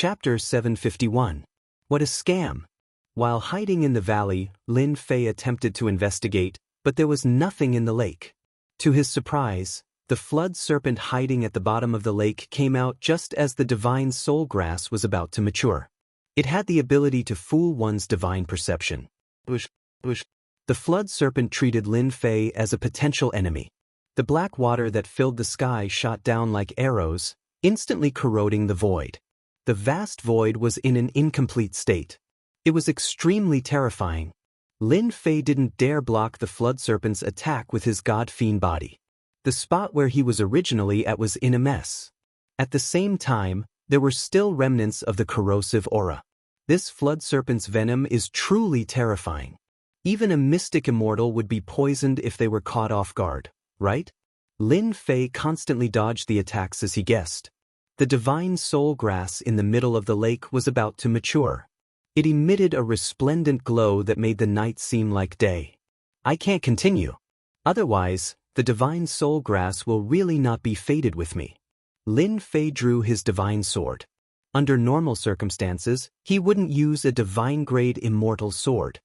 Chapter 751. What a scam! While hiding in the valley, Lin Fei attempted to investigate, but there was nothing in the lake. To his surprise, the flood serpent hiding at the bottom of the lake came out just as the divine soul grass was about to mature. It had the ability to fool one's divine perception. The flood serpent treated Lin Fei as a potential enemy. The black water that filled the sky shot down like arrows, instantly corroding the void. The vast void was in an incomplete state. It was extremely terrifying. Lin Fei didn't dare block the flood serpent's attack with his god-fiend body. The spot where he was originally at was in a mess. At the same time, there were still remnants of the corrosive aura. This flood serpent's venom is truly terrifying. Even a mystic immortal would be poisoned if they were caught off guard, right? Lin Fei constantly dodged the attacks as he guessed. The divine soul grass in the middle of the lake was about to mature. It emitted a resplendent glow that made the night seem like day. I can't continue. Otherwise, the divine soul grass will really not be fated with me. Lin Fei drew his divine sword. Under normal circumstances, he wouldn't use a divine-grade immortal sword.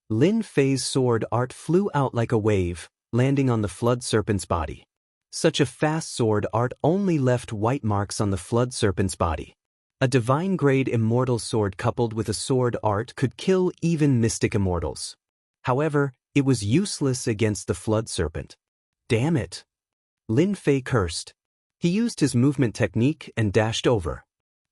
Lin Fei's sword art flew out like a wave, landing on the flood serpent's body. Such a fast sword art only left white marks on the flood serpent's body. A divine-grade immortal sword coupled with a sword art could kill even mystic immortals. However, it was useless against the flood serpent. Damn it! Lin Fei cursed. He used his movement technique and dashed over.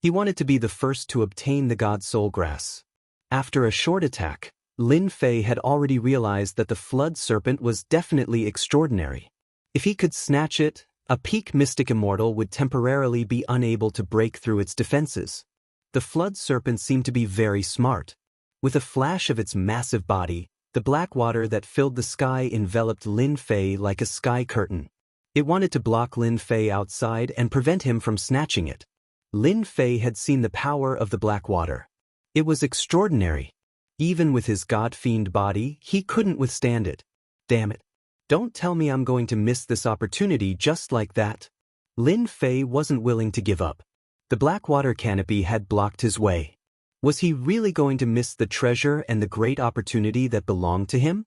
He wanted to be the first to obtain the god soul grass. After a short attack, Lin Fei had already realized that the flood serpent was definitely extraordinary. If he could snatch it, a peak mystic immortal would temporarily be unable to break through its defenses. The flood serpent seemed to be very smart. With a flash of its massive body, the black water that filled the sky enveloped Lin Fei like a sky curtain. It wanted to block Lin Fei outside and prevent him from snatching it. Lin Fei had seen the power of the black water. It was extraordinary. Even with his god-fiend body, he couldn't withstand it. Damn it. Don't tell me I'm going to miss this opportunity just like that. Lin Fei wasn't willing to give up. The black water canopy had blocked his way. Was he really going to miss the treasure and the great opportunity that belonged to him?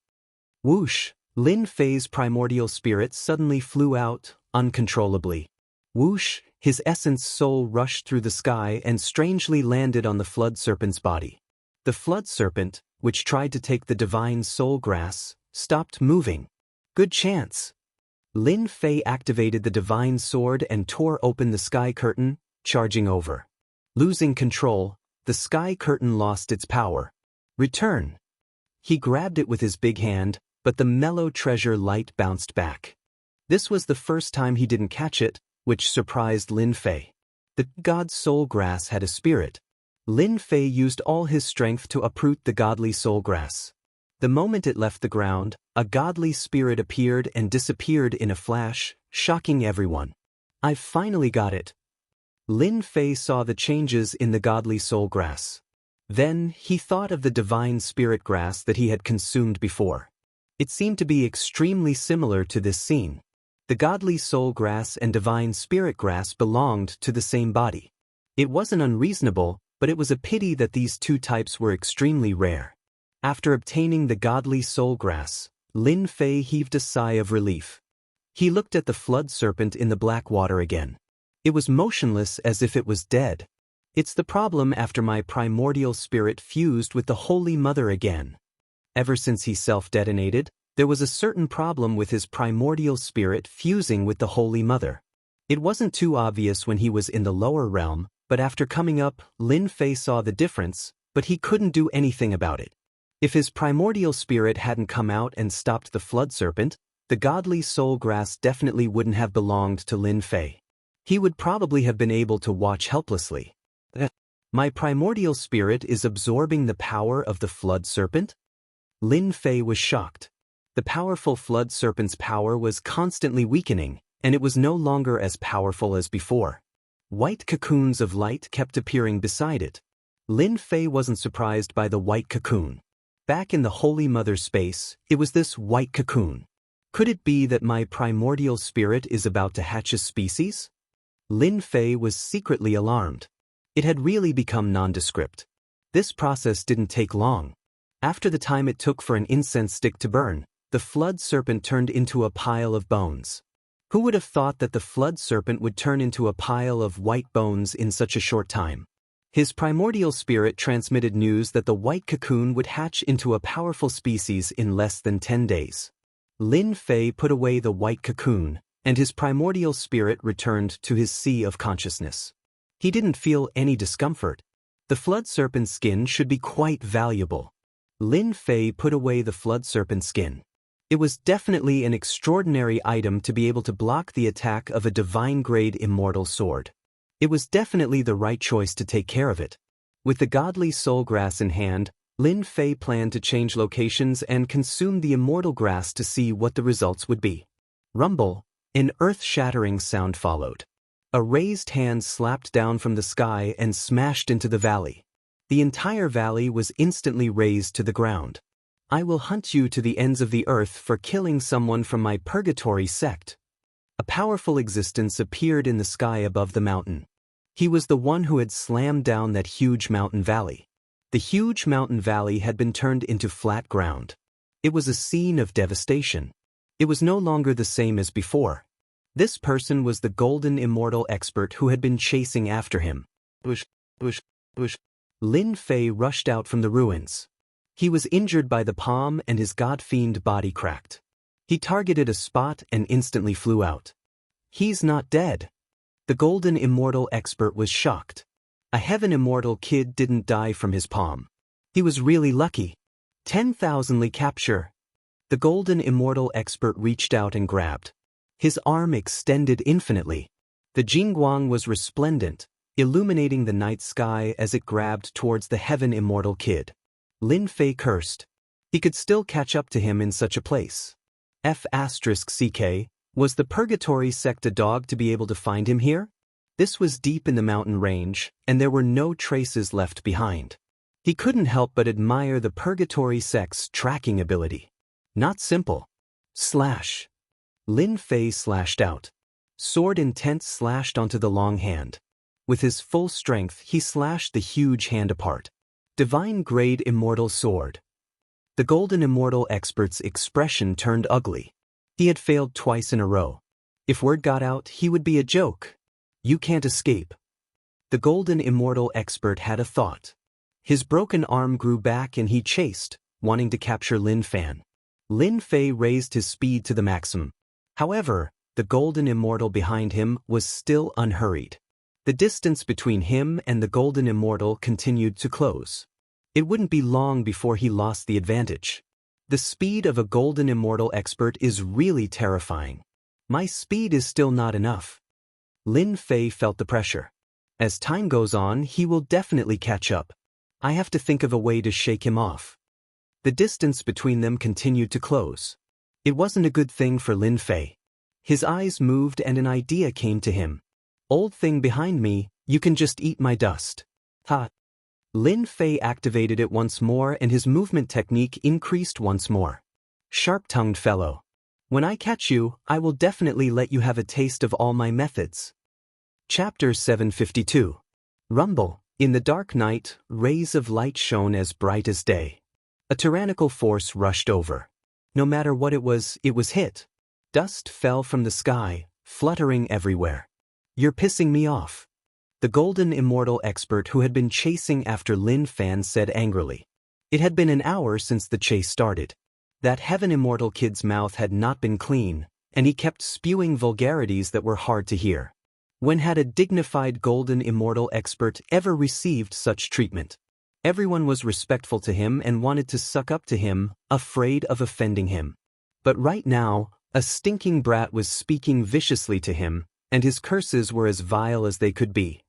Whoosh! Lin Fei's primordial spirit suddenly flew out, uncontrollably. Whoosh! His essence soul rushed through the sky and strangely landed on the flood serpent's body. The flood serpent, which tried to take the divine soul grass, stopped moving. Good chance. Lin Fei activated the divine sword and tore open the sky curtain, charging over. Losing control, the sky curtain lost its power. Return. He grabbed it with his big hand, but the mellow treasure light bounced back. This was the first time he didn't catch it, which surprised Lin Fei. The god soul grass had a spirit. Lin Fei used all his strength to uproot the godly soul grass. The moment it left the ground, a godly spirit appeared and disappeared in a flash, shocking everyone. I've finally got it. Lin Fei saw the changes in the godly soul grass. Then, he thought of the divine spirit grass that he had consumed before. It seemed to be extremely similar to this scene. The godly soul grass and divine spirit grass belonged to the same body. It wasn't unreasonable, but it was a pity that these two types were extremely rare. After obtaining the godly soul grass, Lin Fei heaved a sigh of relief. He looked at the flood serpent in the black water again. It was motionless as if it was dead. It's the problem after my primordial spirit fused with the Holy Mother again. Ever since he self-detonated, there was a certain problem with his primordial spirit fusing with the Holy Mother. It wasn't too obvious when he was in the lower realm, but after coming up, Lin Fei saw the difference, but he couldn't do anything about it. If his primordial spirit hadn't come out and stopped the flood serpent, the godly soul grass definitely wouldn't have belonged to Lin Fei. He would probably have been able to watch helplessly. My primordial spirit is absorbing the power of the flood serpent? Lin Fei was shocked. The powerful flood serpent's power was constantly weakening, and it was no longer as powerful as before. White cocoons of light kept appearing beside it. Lin Fei wasn't surprised by the white cocoon. Back in the Holy Mother's space, it was this white cocoon. Could it be that my primordial spirit is about to hatch a species? Lin Fei was secretly alarmed. It had really become nondescript. This process didn't take long. After the time it took for an incense stick to burn, the flood serpent turned into a pile of bones. Who would have thought that the flood serpent would turn into a pile of white bones in such a short time? His primordial spirit transmitted news that the white cocoon would hatch into a powerful species in less than 10 days. Lin Fei put away the white cocoon, and his primordial spirit returned to his sea of consciousness. He didn't feel any discomfort. The flood serpent's skin should be quite valuable. Lin Fei put away the flood serpent's skin. It was definitely an extraordinary item to be able to block the attack of a divine-grade immortal sword. It was definitely the right choice to take care of it. With the godly soul grass in hand, Lin Fei planned to change locations and consume the immortal grass to see what the results would be. Rumble, an earth-shattering sound followed. A raised hand slapped down from the sky and smashed into the valley. The entire valley was instantly razed to the ground. I will hunt you to the ends of the earth for killing someone from my purgatory sect. A powerful existence appeared in the sky above the mountain. He was the one who had slammed down that huge mountain valley. The huge mountain valley had been turned into flat ground. It was a scene of devastation. It was no longer the same as before. This person was the golden immortal expert who had been chasing after him. Bush. Lin Fei rushed out from the ruins. He was injured by the palm and his god-fiend body cracked. He targeted a spot and instantly flew out. He's not dead. The golden immortal expert was shocked. A heaven immortal kid didn't die from his palm. He was really lucky. 10,000 capture. The golden immortal expert reached out and grabbed. His arm extended infinitely. The Jingguang was resplendent, illuminating the night sky as it grabbed towards the heaven immortal kid. Lin Fei cursed. He could still catch up to him in such a place. F***CK, was the Purgatory sect a dog to be able to find him here? This was deep in the mountain range, and there were no traces left behind. He couldn't help but admire the Purgatory sect's tracking ability. Not simple. Slash. Lin Fei slashed out. Sword intent slashed onto the long hand. With his full strength, he slashed the huge hand apart. Divine-grade immortal sword. The golden immortal expert's expression turned ugly. He had failed twice in a row. If word got out, he would be a joke. You can't escape. The golden immortal expert had a thought. His broken arm grew back and he chased, wanting to capture Lin Fan. Lin Fei raised his speed to the maximum. However, the golden immortal behind him was still unhurried. The distance between him and the golden immortal continued to close. It wouldn't be long before he lost the advantage. The speed of a golden immortal expert is really terrifying. My speed is still not enough. Lin Fei felt the pressure. As time goes on, he will definitely catch up. I have to think of a way to shake him off. The distance between them continued to close. It wasn't a good thing for Lin Fei. His eyes moved and an idea came to him. Old thing behind me, you can just eat my dust. Ha! Lin Fei activated it once more and his movement technique increased once more. Sharp-tongued fellow. When I catch you, I will definitely let you have a taste of all my methods. Chapter 752. Rumble. In the dark night, rays of light shone as bright as day. A tyrannical force rushed over. No matter what it was hit. Dust fell from the sky, fluttering everywhere. You're pissing me off. The golden immortal expert who had been chasing after Lin Fan said angrily. It had been an hour since the chase started. That heaven immortal kid's mouth had not been clean, and he kept spewing vulgarities that were hard to hear. When had a dignified golden immortal expert ever received such treatment? Everyone was respectful to him and wanted to suck up to him, afraid of offending him. But right now, a stinking brat was speaking viciously to him, and his curses were as vile as they could be.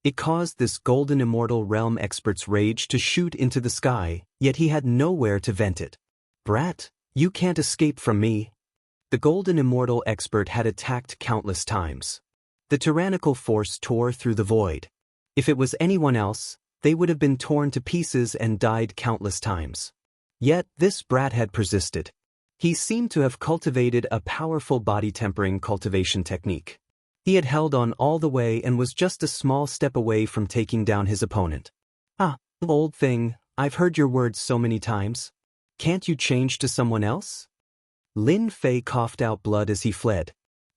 It caused this golden immortal realm expert's rage to shoot into the sky, yet he had nowhere to vent it. Brat, you can't escape from me. The golden immortal expert had attacked countless times. The tyrannical force tore through the void. If it was anyone else, they would have been torn to pieces and died countless times. Yet this brat had persisted. He seemed to have cultivated a powerful body tempering cultivation technique. He had held on all the way and was just a small step away from taking down his opponent. "Ah, old thing, I've heard your words so many times. Can't you change to someone else?" Lin Fei coughed out blood as he fled.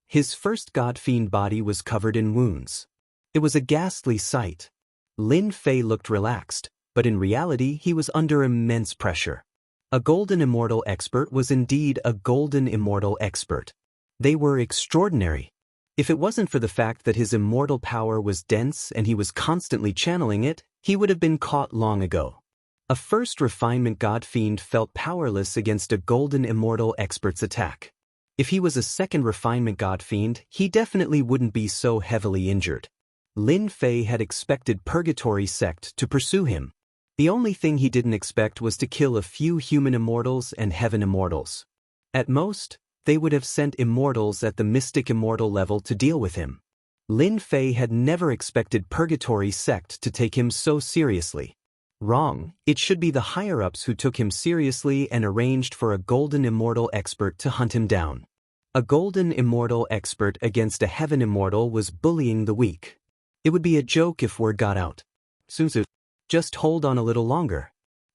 His first god-fiend body was covered in wounds. It was a ghastly sight. Lin Fei looked relaxed, but in reality he was under immense pressure. A golden immortal expert was indeed a golden immortal expert. They were extraordinary. If it wasn't for the fact that his immortal power was dense and he was constantly channeling it, he would have been caught long ago. A first refinement god-fiend felt powerless against a golden immortal expert's attack. If he was a second refinement god-fiend, he definitely wouldn't be so heavily injured. Lin Fei had expected Purgatory Sect to pursue him. The only thing he didn't expect was to kill a few human immortals and heaven immortals. At most, they would have sent immortals at the mystic immortal level to deal with him. Lin Fei had never expected Purgatory Sect to take him so seriously. Wrong, it should be the higher-ups who took him seriously and arranged for a golden immortal expert to hunt him down. A golden immortal expert against a heaven immortal was bullying the weak. It would be a joke if word got out. Suzu, just hold on a little longer.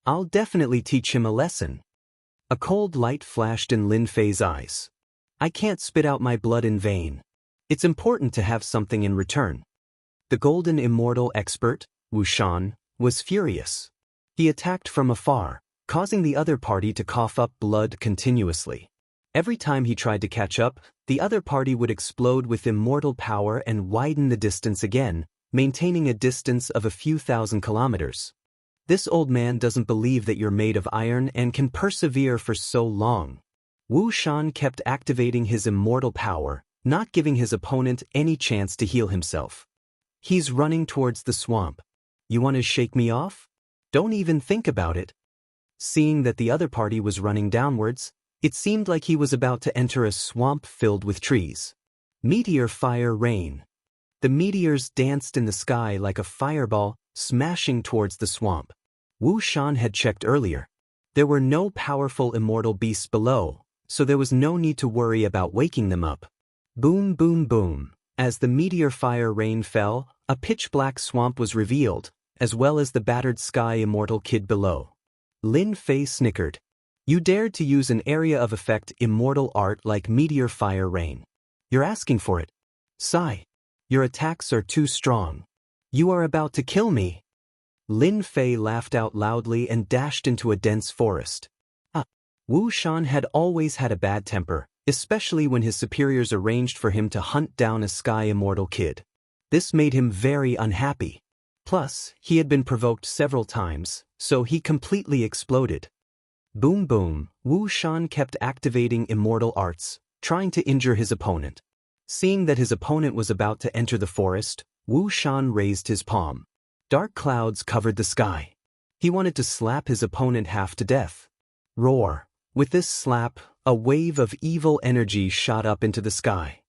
I'll definitely teach him a lesson. A cold light flashed in Lin Fei's eyes. I can't spit out my blood in vain. It's important to have something in return. The golden immortal expert, Wuxia, was furious. He attacked from afar, causing the other party to cough up blood continuously. Every time he tried to catch up, the other party would explode with immortal power and widen the distance again, maintaining a distance of a few thousand kilometers. This old man doesn't believe that you're made of iron and can persevere for so long. Wuxia kept activating his immortal power, not giving his opponent any chance to heal himself. He's running towards the swamp. You want to shake me off? Don't even think about it. Seeing that the other party was running downwards, it seemed like he was about to enter a swamp filled with trees. Meteor fire rain. The meteors danced in the sky like a fireball, smashing towards the swamp. Wuxia had checked earlier. There were no powerful immortal beasts below, so there was no need to worry about waking them up. Boom, boom, boom. As the meteor fire rain fell, a pitch-black swamp was revealed, as well as the battered sky immortal kid below. Lin Fei snickered. You dared to use an area of effect immortal art like meteor fire rain. You're asking for it. Sigh. Your attacks are too strong. You are about to kill me. Lin Fei laughed out loudly and dashed into a dense forest. Wuxia had always had a bad temper, especially when his superiors arranged for him to hunt down a sky immortal kid. This made him very unhappy. Plus, he had been provoked several times, so he completely exploded. Boom boom, Wuxia kept activating immortal arts, trying to injure his opponent. Seeing that his opponent was about to enter the forest, Wuxia raised his palm. Dark clouds covered the sky. He wanted to slap his opponent half to death. Roar. With this slap, a wave of evil energy shot up into the sky.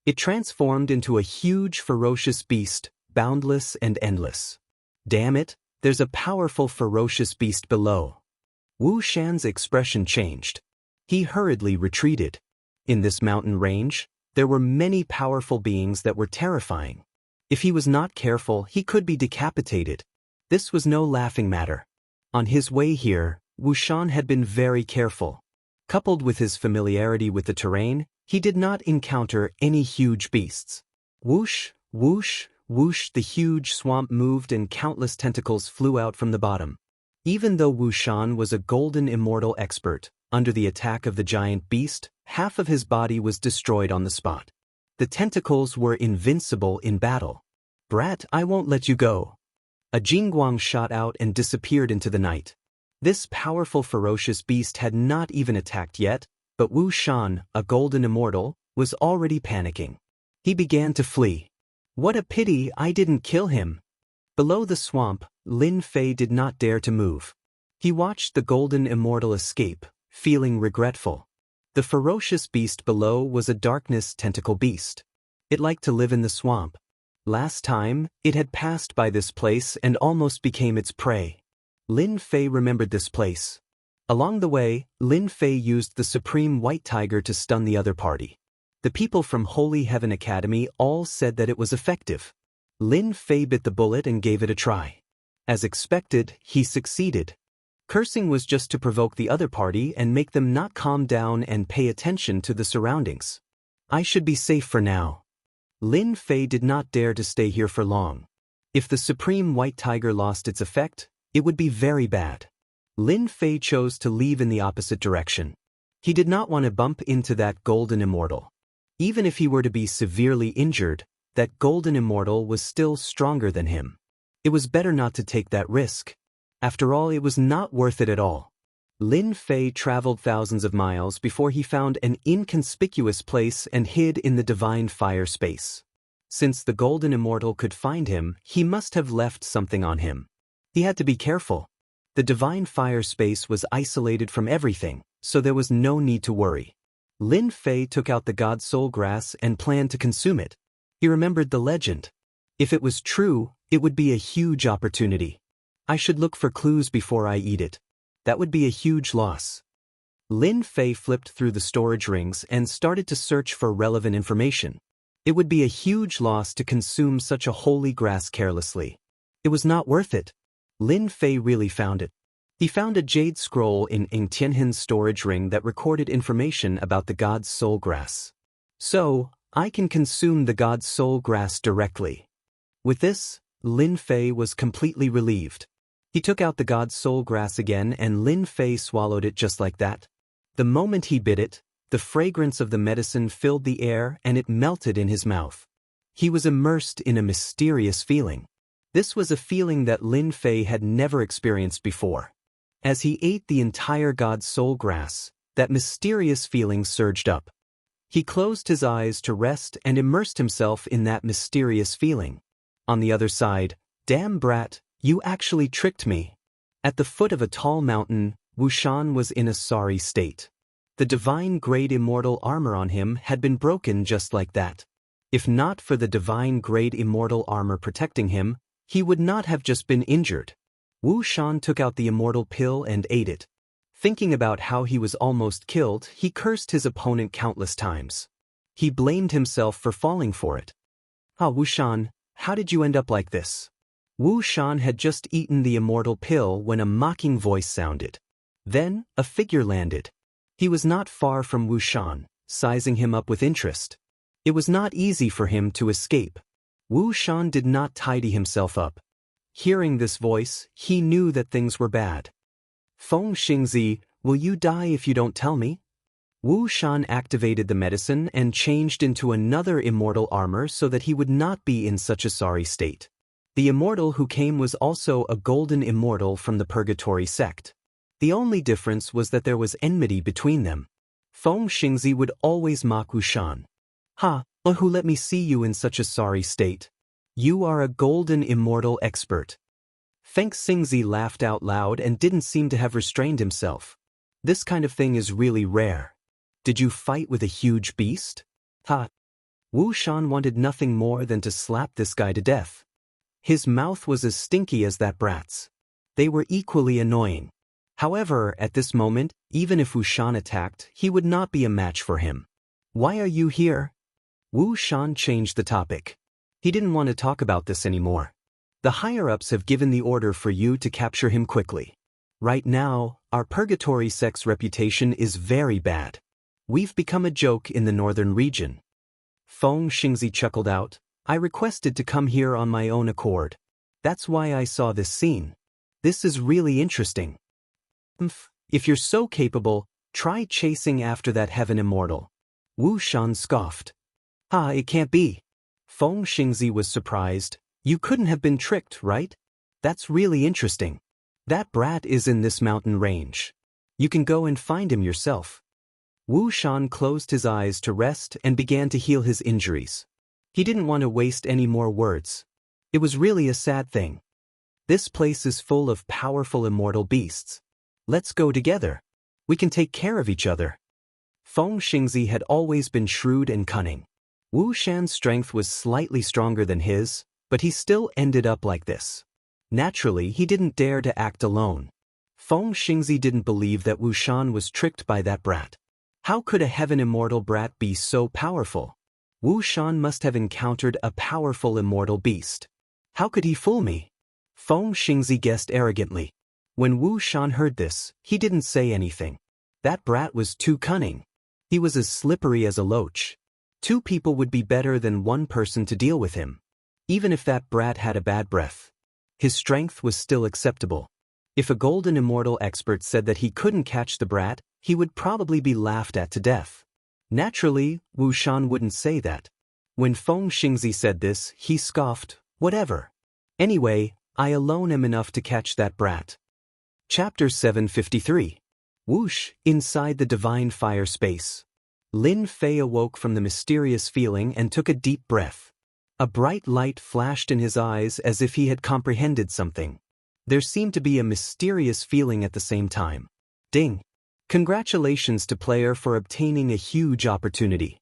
It transformed into a huge ferocious beast, boundless and endless. Damn it, there's a powerful ferocious beast below. Wuxia's expression changed. He hurriedly retreated. In this mountain range, there were many powerful beings that were terrifying. If he was not careful, he could be decapitated. This was no laughing matter. On his way here, Wuxia had been very careful. Coupled with his familiarity with the terrain, he did not encounter any huge beasts. Whoosh, whoosh, whoosh, the huge swamp moved and countless tentacles flew out from the bottom. Even though Wuxia was a golden immortal expert, under the attack of the giant beast, half of his body was destroyed on the spot. The tentacles were invincible in battle. Brat, I won't let you go. A jingguang shot out and disappeared into the night. This powerful ferocious beast had not even attacked yet, but Wuxia, a golden immortal, was already panicking. He began to flee. What a pity I didn't kill him. Below the swamp, Lin Fei did not dare to move. He watched the golden immortal escape, feeling regretful. The ferocious beast below was a darkness tentacle beast. It liked to live in the swamp. Last time, it had passed by this place and almost became its prey. Lin Fei remembered this place. Along the way, Lin Fei used the supreme white tiger to stun the other party. The people from Holy Heaven Academy all said that it was effective. Lin Fei bit the bullet and gave it a try. As expected, he succeeded. Cursing was just to provoke the other party and make them not calm down and pay attention to the surroundings. I should be safe for now. Lin Fei did not dare to stay here for long. If the Supreme White Tiger lost its effect, it would be very bad. Lin Fei chose to leave in the opposite direction. He did not want to bump into that golden immortal. Even if he were to be severely injured, that golden immortal was still stronger than him. It was better not to take that risk. After all, it was not worth it at all. Lin Fei traveled thousands of miles before he found an inconspicuous place and hid in the divine fire space. Since the golden immortal could find him, he must have left something on him. He had to be careful. The divine fire space was isolated from everything, so there was no need to worry. Lin Fei took out the god soul grass and planned to consume it. He remembered the legend. If it was true, it would be a huge opportunity. I should look for clues before I eat it. That would be a huge loss. Lin Fei flipped through the storage rings and started to search for relevant information. It would be a huge loss to consume such a holy grass carelessly. It was not worth it. Lin Fei really found it. He found a jade scroll in Ng Tianhin's storage ring that recorded information about the god's soul grass. So, I can consume the god's soul grass directly. With this, Lin Fei was completely relieved. He took out the god's soul grass again and Lin Fei swallowed it just like that. The moment he bit it, the fragrance of the medicine filled the air and it melted in his mouth. He was immersed in a mysterious feeling. This was a feeling that Lin Fei had never experienced before. As he ate the entire god's soul grass, that mysterious feeling surged up. He closed his eyes to rest and immersed himself in that mysterious feeling. On the other side, "Damn brat, you actually tricked me." At the foot of a tall mountain, Wuxian was in a sorry state. The divine grade immortal armor on him had been broken just like that. If not for the divine grade immortal armor protecting him, he would not have just been injured. Wuxian took out the immortal pill and ate it. Thinking about how he was almost killed, he cursed his opponent countless times. He blamed himself for falling for it. "Ah, Wuxian, how did you end up like this?" Wuxian had just eaten the immortal pill when a mocking voice sounded. Then, a figure landed. He was not far from Wuxian, sizing him up with interest. It was not easy for him to escape. Wuxian did not tidy himself up. Hearing this voice, he knew that things were bad. "Feng Xingzi, will you die if you don't tell me?" Wuxian activated the medicine and changed into another immortal armor so that he would not be in such a sorry state. The immortal who came was also a golden immortal from the Purgatory sect. The only difference was that there was enmity between them. Feng Xingzi would always mock Wuxian. "Ha, who let me see you in such a sorry state? You are a golden immortal expert." Feng Xingzi laughed out loud and didn't seem to have restrained himself. "This kind of thing is really rare. Did you fight with a huge beast?" "Ha." Wuxian wanted nothing more than to slap this guy to death. His mouth was as stinky as that brat's. They were equally annoying. However, at this moment, even if Wuxian attacked, he would not be a match for him. "Why are you here?" Wuxian changed the topic. He didn't want to talk about this anymore. "The higher-ups have given the order for you to capture him quickly. Right now, our Purgatory sect's reputation is very bad. We've become a joke in the northern region." Feng Xingzi chuckled out. "I requested to come here on my own accord. That's why I saw this scene. This is really interesting. If you're so capable, try chasing after that heaven immortal." Wuxian scoffed. "Ah, it can't be." Feng Xingzi was surprised. "You couldn't have been tricked, right? That's really interesting. That brat is in this mountain range. You can go and find him yourself." Wuxian closed his eyes to rest and began to heal his injuries. He didn't want to waste any more words. It was really a sad thing. This place is full of powerful immortal beasts. Let's go together. We can take care of each other. Feng Xingzi had always been shrewd and cunning. Wuxian's strength was slightly stronger than his, but he still ended up like this. Naturally, he didn't dare to act alone. Feng Xingzi didn't believe that Wuxian was tricked by that brat. How could a heaven immortal brat be so powerful? Wu Shan must have encountered a powerful immortal beast. How could he fool me? Feng Xingzi guessed arrogantly. When Wu Shan heard this, he didn't say anything. That brat was too cunning. He was as slippery as a loach. 2 people would be better than 1 person to deal with him. Even if that brat had a bad breath. His strength was still acceptable. If a golden immortal expert said that he couldn't catch the brat, he would probably be laughed at to death. Naturally, Wu Shan wouldn't say that. When Feng Xingzi said this, he scoffed, whatever. Anyway, I alone am enough to catch that brat. Chapter 753. Whoosh, inside the divine fire space. Lin Fei awoke from the mysterious feeling and took a deep breath. A bright light flashed in his eyes as if he had comprehended something. There seemed to be a mysterious feeling at the same time. Ding. Congratulations to player for obtaining a huge opportunity.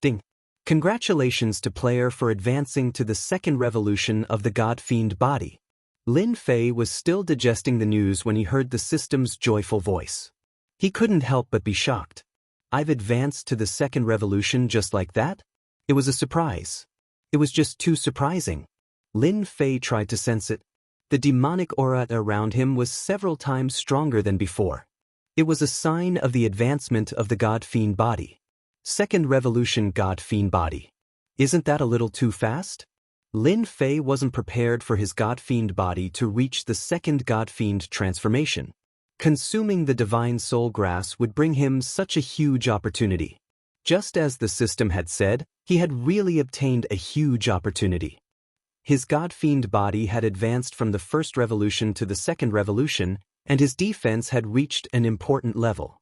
Ding. Congratulations to player for advancing to the 2nd revolution of the God-Fiend body. Lin Fei was still digesting the news when he heard the system's joyful voice. He couldn't help but be shocked. I've advanced to the 2nd revolution just like that? It was a surprise. It was just too surprising. Lin Fei tried to sense it. The demonic aura around him was several times stronger than before. It was a sign of the advancement of the God-Fiend body. 2nd revolution God-Fiend body. Isn't that a little too fast? Lin Fei wasn't prepared for his God-Fiend body to reach the 2nd God-Fiend transformation. Consuming the divine soul grass would bring him such a huge opportunity. Just as the system had said, he had really obtained a huge opportunity. His God-Fiend body had advanced from the 1st revolution to the 2nd revolution, and his defense had reached an important level.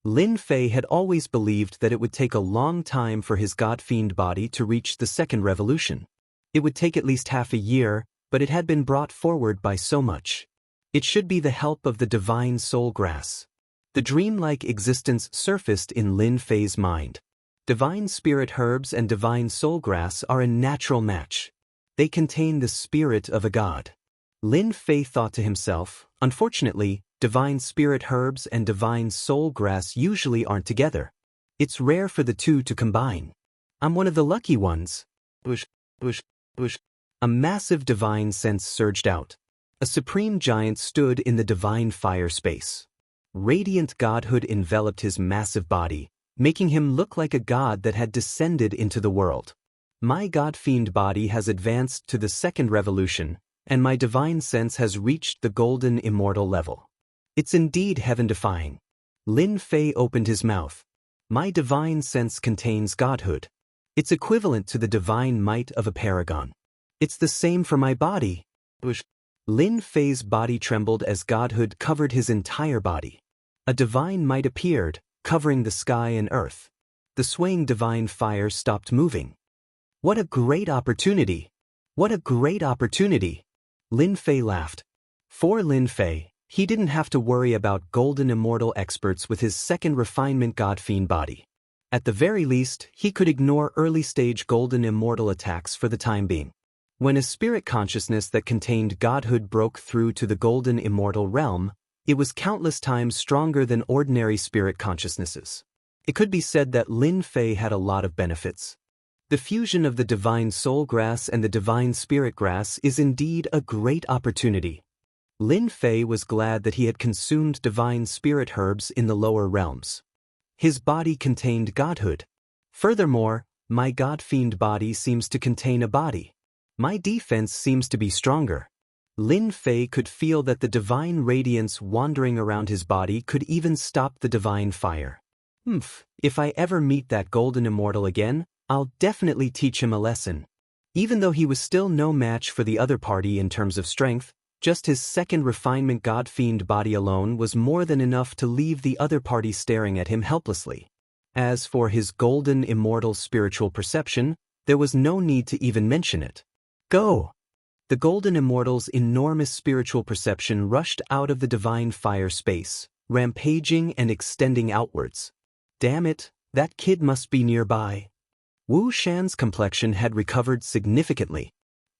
Lin Fei had always believed that it would take a long time for his God-Fiend body to reach the 2nd revolution. It would take at least half a year, but it had been brought forward by so much. It should be the help of the divine soul grass. The dreamlike existence surfaced in Lin Fei's mind. Divine spirit herbs and divine soul grass are a natural match. They contain the spirit of a god. Lin Fei thought to himself, unfortunately, divine spirit herbs and divine soul grass usually aren't together. It's rare for the 2 to combine. I'm one of the lucky ones. Bush, bush, bush. A massive divine sense surged out. A supreme giant stood in the divine fire space. Radiant godhood enveloped his massive body, making him look like a god that had descended into the world. My God-Fiend body has advanced to the 2nd revolution, and my divine sense has reached the golden immortal level. It's indeed heaven-defying. Lin Fei opened his mouth. My divine sense contains godhood. It's equivalent to the divine might of a paragon. It's the same for my body. Lin Fei's body trembled as godhood covered his entire body. A divine might appeared, covering the sky and earth. The swaying divine fire stopped moving. What a great opportunity! What a great opportunity! Lin Fei laughed. For Lin Fei, he didn't have to worry about golden immortal experts with his 2nd refinement God-Fiend body. At the very least, he could ignore early-stage golden immortal attacks for the time being. When a spirit consciousness that contained godhood broke through to the golden immortal realm, it was countless times stronger than ordinary spirit consciousnesses. It could be said that Lin Fei had a lot of benefits. The fusion of the divine soul grass and the divine spirit grass is indeed a great opportunity. Lin Fei was glad that he had consumed divine spirit herbs in the lower realms. His body contained godhood. Furthermore, my God-Fiend body seems to contain a body. My defense seems to be stronger. Lin Fei could feel that the divine radiance wandering around his body could even stop the divine fire. If I ever meet that golden immortal again, I'll definitely teach him a lesson. Even though he was still no match for the other party in terms of strength, just his 2nd refinement God-Fiend body alone was more than enough to leave the other party staring at him helplessly. As for his golden immortal spiritual perception, there was no need to even mention it. Go! The golden immortal's enormous spiritual perception rushed out of the divine fire space, rampaging and extending outwards. Damn it, that kid must be nearby. Wu Shan's complexion had recovered significantly.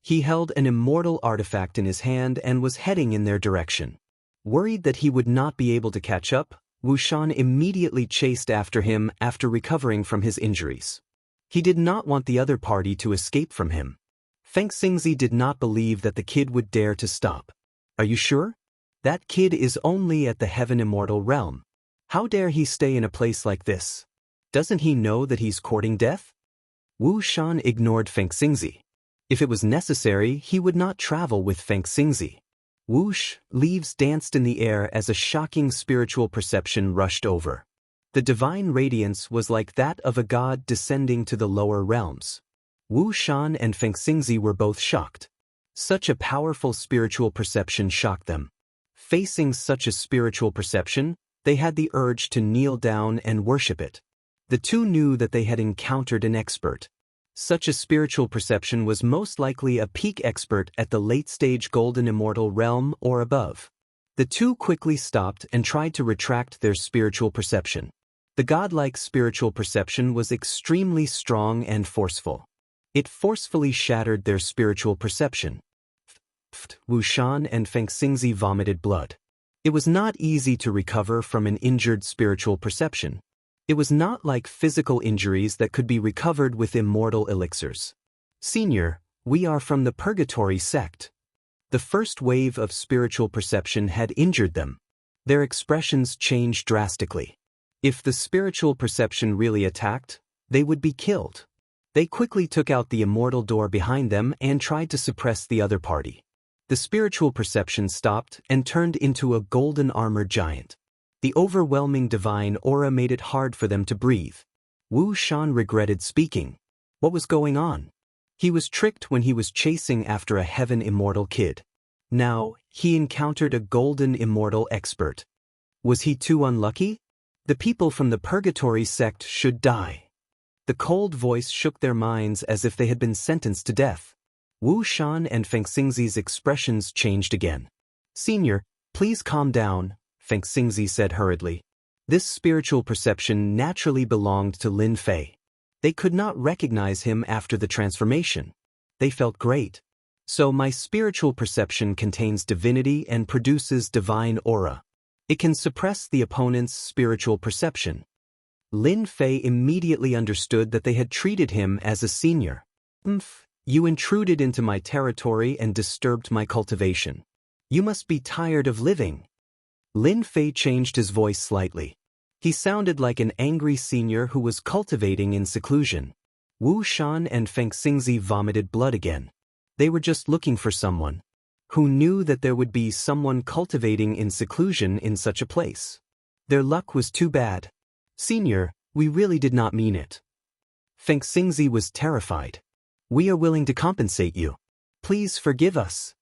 He held an immortal artifact in his hand and was heading in their direction. Worried that he would not be able to catch up, Wuxian immediately chased after him after recovering from his injuries. He did not want the other party to escape from him. Feng Xingzi did not believe that the kid would dare to stop. Are you sure? That kid is only at the Heaven Immortal realm. How dare he stay in a place like this? Doesn't he know that he's courting death? Wu Shan ignored Feng Xingzi. If it was necessary, he would not travel with Feng Xingzi. Whoosh, leaves danced in the air as a shocking spiritual perception rushed over. The divine radiance was like that of a god descending to the lower realms. Wu Shan and Feng Xingzi were both shocked. Such a powerful spiritual perception shocked them. Facing such a spiritual perception, they had the urge to kneel down and worship it. The two knew that they had encountered an expert. Such a spiritual perception was most likely a peak expert at the late-stage Golden Immortal realm or above. The two quickly stopped and tried to retract their spiritual perception. The godlike spiritual perception was extremely strong and forceful. It forcefully shattered their spiritual perception. Wu Shan and Feng Xingzi vomited blood. It was not easy to recover from an injured spiritual perception. It was not like physical injuries that could be recovered with immortal elixirs. Senior, we are from the Purgatory sect. The first wave of spiritual perception had injured them. Their expressions changed drastically. If the spiritual perception really attacked, they would be killed. They quickly took out the immortal door behind them and tried to suppress the other party. The spiritual perception stopped and turned into a golden armored giant. The overwhelming divine aura made it hard for them to breathe. Wu Shan regretted speaking. What was going on? He was tricked when he was chasing after a heaven immortal kid. Now, he encountered a golden immortal expert. Was he too unlucky? The people from the Purgatory sect should die. The cold voice shook their minds as if they had been sentenced to death. Wu Shan and Feng Xingzi's expressions changed again. Senior, please calm down, Feng Xingzi said hurriedly. This spiritual perception naturally belonged to Lin Fei. They could not recognize him after the transformation. They felt great. So my spiritual perception contains divinity and produces divine aura. It can suppress the opponent's spiritual perception. Lin Fei immediately understood that they had treated him as a senior. You intruded into my territory and disturbed my cultivation. You must be tired of living. Lin Fei changed his voice slightly. He sounded like an angry senior who was cultivating in seclusion. Wu Shan and Feng Xingzi vomited blood again. They were just looking for someone. Who knew that there would be someone cultivating in seclusion in such a place? Their luck was too bad. Senior, we really did not mean it. Feng Xingzi was terrified. We are willing to compensate you. Please forgive us.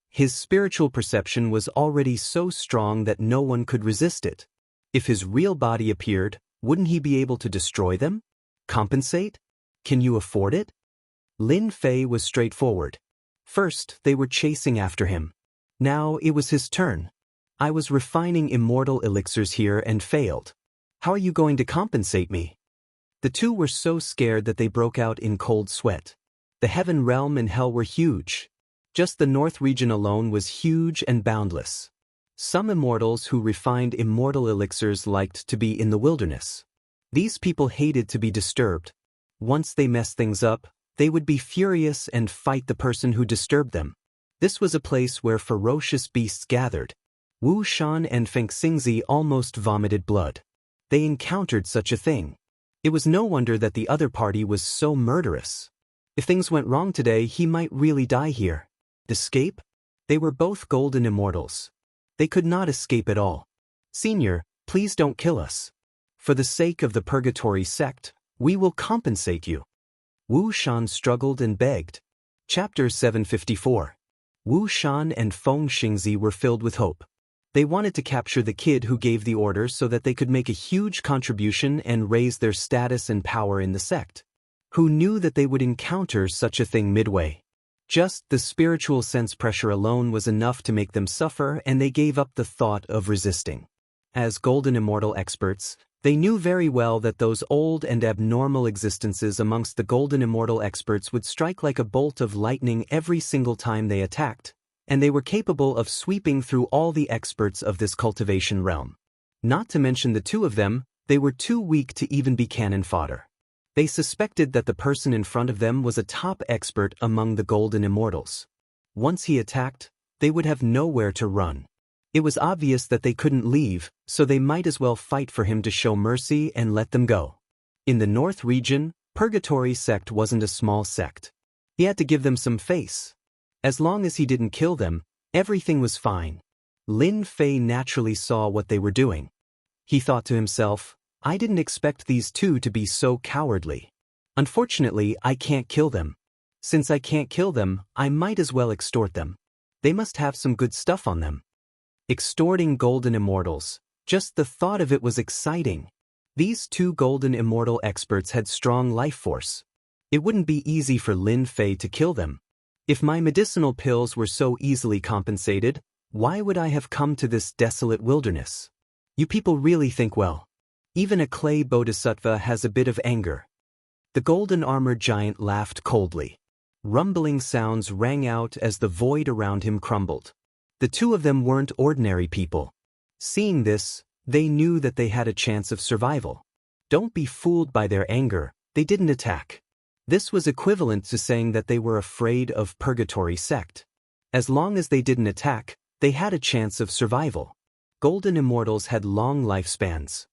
His spiritual perception was already so strong that no one could resist it. If his real body appeared, wouldn't he be able to destroy them? Compensate? Can you afford it? Lin Fei was straightforward. First, they were chasing after him. Now it was his turn. I was refining immortal elixirs here and failed. How are you going to compensate me? The two were so scared that they broke out in cold sweat. The heaven realm and hell were huge. Just the north region alone was huge and boundless. Some immortals who refined immortal elixirs liked to be in the wilderness. These people hated to be disturbed. Once they messed things up, they would be furious and fight the person who disturbed them. This was a place where ferocious beasts gathered. Wu Shan and Feng Xingzi almost vomited blood. They encountered such a thing. It was no wonder that the other party was so murderous. If things went wrong today, he might really die here. Escape? They were both golden immortals. They could not escape at all. Senior, please don't kill us. For the sake of the Purgatory sect, we will compensate you. Wu Shan struggled and begged. Chapter 754. Wu Shan and Feng Xingzi were filled with hope. They wanted to capture the kid who gave the orders so that they could make a huge contribution and raise their status and power in the sect. Who knew that they would encounter such a thing midway? Just the spiritual sense pressure alone was enough to make them suffer, and they gave up the thought of resisting. As golden immortal experts, they knew very well that those old and abnormal existences amongst the golden immortal experts would strike like a bolt of lightning every single time they attacked, and they were capable of sweeping through all the experts of this cultivation realm. Not to mention the two of them, they were too weak to even be cannon fodder. They suspected that the person in front of them was a top expert among the Golden Immortals. Once he attacked, they would have nowhere to run. It was obvious that they couldn't leave, so they might as well fight for him to show mercy and let them go. In the North region, Purgatory sect wasn't a small sect. He had to give them some face. As long as he didn't kill them, everything was fine. Lin Fei naturally saw what they were doing. He thought to himself, I didn't expect these two to be so cowardly. Unfortunately, I can't kill them. Since I can't kill them, I might as well extort them. They must have some good stuff on them. Extorting Golden Immortals. Just the thought of it was exciting. These two Golden Immortal experts had strong life force. It wouldn't be easy for Lin Fei to kill them. If my medicinal pills were so easily compensated, why would I have come to this desolate wilderness? You people really think well. Even a clay bodhisattva has a bit of anger. The golden armored giant laughed coldly. Rumbling sounds rang out as the void around him crumbled. The two of them weren't ordinary people. Seeing this, they knew that they had a chance of survival. Don't be fooled by their anger, they didn't attack. This was equivalent to saying that they were afraid of Purgatory sect. As long as they didn't attack, they had a chance of survival. Golden Immortals had long lifespans.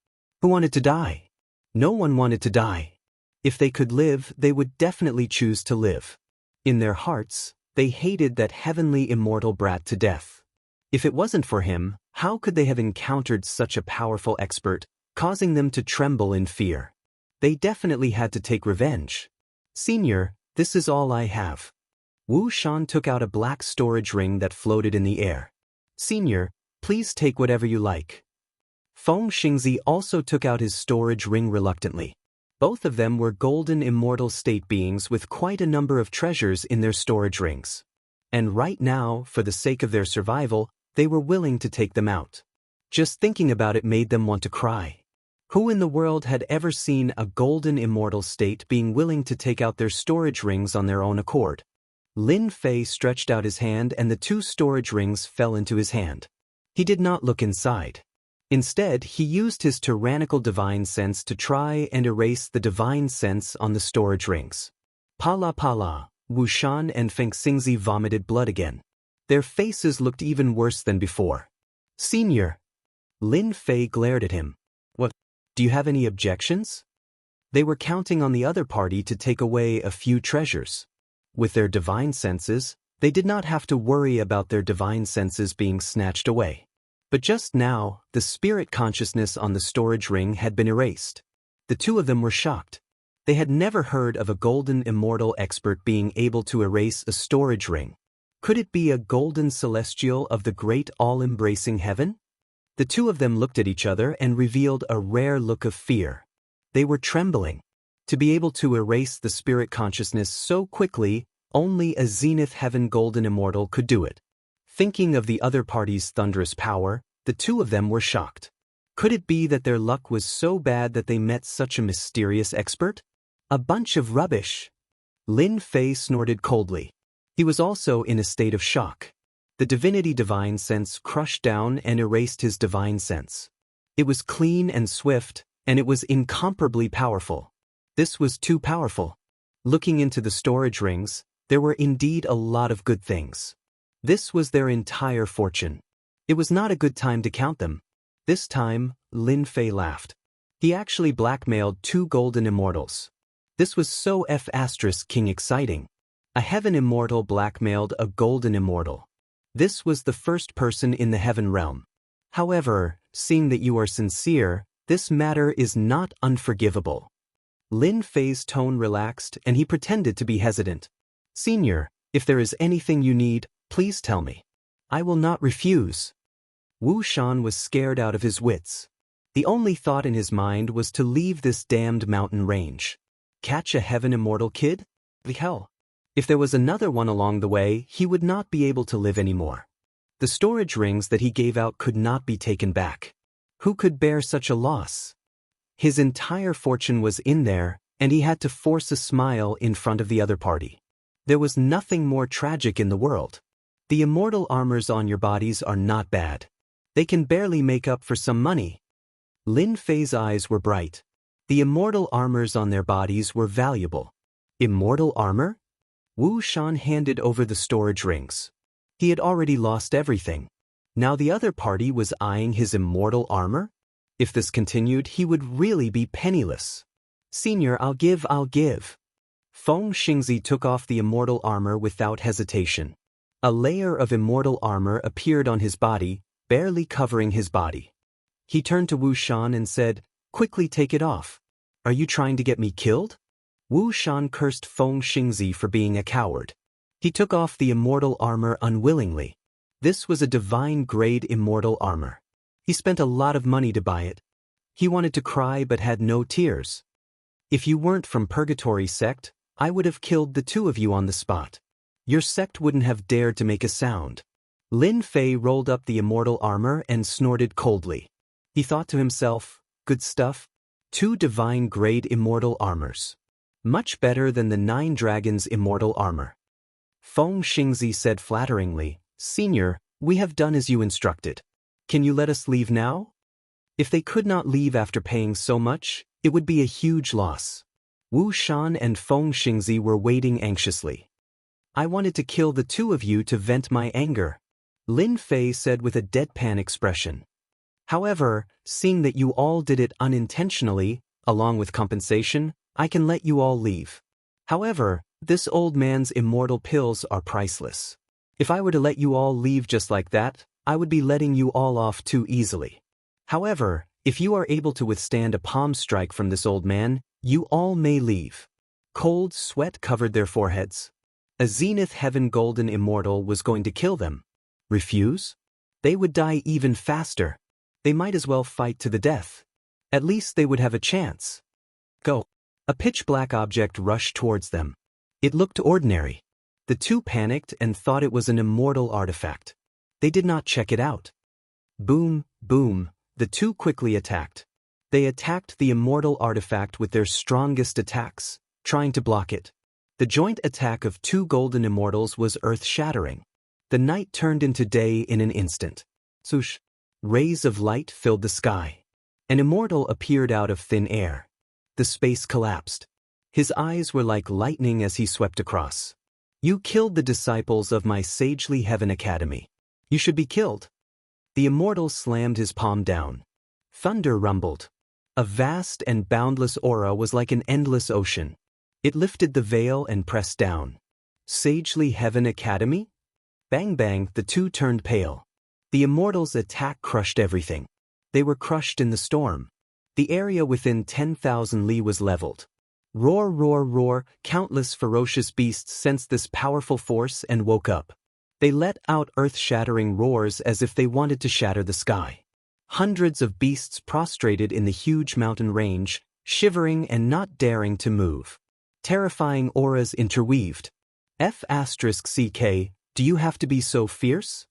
Who wanted to die? No one wanted to die. If they could live, they would definitely choose to live. In their hearts, they hated that heavenly immortal brat to death. If it wasn't for him, how could they have encountered such a powerful expert, causing them to tremble in fear? They definitely had to take revenge. Senior, this is all I have. Wu Shan took out a black storage ring that floated in the air. Senior, please take whatever you like. Feng Xingzi also took out his storage ring reluctantly. Both of them were golden immortal state beings with quite a number of treasures in their storage rings. And right now, for the sake of their survival, they were willing to take them out. Just thinking about it made them want to cry. Who in the world had ever seen a golden immortal state being willing to take out their storage rings on their own accord? Lin Fei stretched out his hand and the two storage rings fell into his hand. He did not look inside. Instead, he used his tyrannical divine sense to try and erase the divine sense on the storage rings. Pala pala, Wu Shan and Feng Xingzi vomited blood again. Their faces looked even worse than before. Senior. Lin Fei glared at him. What? Do you have any objections? They were counting on the other party to take away a few treasures. With their divine senses, they did not have to worry about their divine senses being snatched away. But just now, the spirit consciousness on the storage ring had been erased. The two of them were shocked. They had never heard of a golden immortal expert being able to erase a storage ring. Could it be a golden celestial of the great all-embracing heaven? The two of them looked at each other and revealed a rare look of fear. They were trembling. To be able to erase the spirit consciousness so quickly, only a Zenith Heaven Golden Immortal could do it. Thinking of the other party's thunderous power, the two of them were shocked. Could it be that their luck was so bad that they met such a mysterious expert? A bunch of rubbish. Lin Fei snorted coldly. He was also in a state of shock. The divinity divine sense crushed down and erased his divine sense. It was clean and swift, and it was incomparably powerful. This was too powerful. Looking into the storage rings, there were indeed a lot of good things. This was their entire fortune. It was not a good time to count them. This time, Lin Fei laughed. He actually blackmailed two golden immortals. This was so F***ing exciting. A heaven immortal blackmailed a golden immortal. This was the first person in the heaven realm. However, seeing that you are sincere, this matter is not unforgivable. Lin Fei's tone relaxed and he pretended to be hesitant. Senior, if there is anything you need, please tell me. I will not refuse. Wu Shan was scared out of his wits. The only thought in his mind was to leave this damned mountain range. Catch a heaven immortal kid? The hell. If there was another one along the way, he would not be able to live anymore. The storage rings that he gave out could not be taken back. Who could bear such a loss? His entire fortune was in there, and he had to force a smile in front of the other party. There was nothing more tragic in the world. The immortal armors on your bodies are not bad. They can barely make up for some money, Lin Fei's eyes were bright. The immortal armors on their bodies were valuable. Immortal armor? Wu Shan handed over the storage rings. He had already lost everything. Now the other party was eyeing his immortal armor? If this continued, he would really be penniless. Senior, I'll give. Feng Xingzi took off the immortal armor without hesitation. A layer of immortal armor appeared on his body, barely covering his body. He turned to Wu Shan and said, "Quickly take it off. Are you trying to get me killed?" Wu Shan cursed Feng Xingzi for being a coward. He took off the immortal armor unwillingly. This was a divine-grade immortal armor. He spent a lot of money to buy it. He wanted to cry but had no tears. "If you weren't from Purgatory sect, I would have killed the two of you on the spot. Your sect wouldn't have dared to make a sound." Lin Fei rolled up the immortal armor and snorted coldly. He thought to himself, good stuff. 2 divine-grade immortal armors. Much better than the 9 dragons' immortal armor. Feng Xingzi said flatteringly, "Senior, we have done as you instructed. Can you let us leave now?" If they could not leave after paying so much, it would be a huge loss. Wu Shan and Feng Xingzi were waiting anxiously. "I wanted to kill the two of you to vent my anger," Lin Fei said with a deadpan expression. "However, seeing that you all did it unintentionally, along with compensation, I can let you all leave. However, this old man's immortal pills are priceless. If I were to let you all leave just like that, I would be letting you all off too easily. However, if you are able to withstand a palm strike from this old man, you all may leave." Cold sweat covered their foreheads. A Zenith Heaven Golden Immortal was going to kill them. Refuse? They would die even faster. They might as well fight to the death. At least they would have a chance. Go. A pitch-black object rushed towards them. It looked ordinary. The two panicked and thought it was an immortal artifact. They did not check it out. Boom, boom, the two quickly attacked. They attacked the immortal artifact with their strongest attacks, trying to block it. The joint attack of 2 golden immortals was earth-shattering. The night turned into day in an instant. Swoosh! Rays of light filled the sky. An immortal appeared out of thin air. The space collapsed. His eyes were like lightning as he swept across. "You killed the disciples of my Sagely Heaven Academy. You should be killed." The immortal slammed his palm down. Thunder rumbled. A vast and boundless aura was like an endless ocean. It lifted the veil and pressed down. Sagely Heaven Academy? Bang bang, the two turned pale. The immortals' attack crushed everything. They were crushed in the storm. The area within 10,000 li was leveled. Roar, roar, roar, countless ferocious beasts sensed this powerful force and woke up. They let out earth-shattering roars as if they wanted to shatter the sky. Hundreds of beasts prostrated in the huge mountain range, shivering and not daring to move. Terrifying auras interweaved. F***CK, do you have to be so fierce?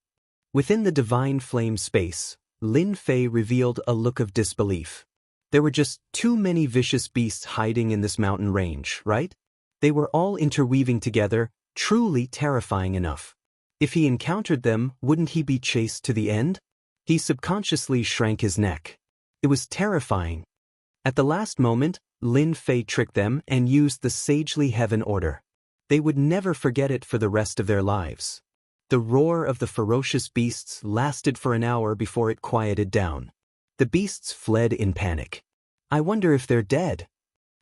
Within the divine flame space, Lin Fei revealed a look of disbelief. There were just too many vicious beasts hiding in this mountain range, right? They were all interweaving together, truly terrifying enough. If he encountered them, wouldn't he be chased to the end? He subconsciously shrank his neck. It was terrifying. At the last moment, Lin Fei tricked them and used the Sagely Heaven order. They would never forget it for the rest of their lives. The roar of the ferocious beasts lasted for an hour before it quieted down. The beasts fled in panic. "I wonder if they're dead."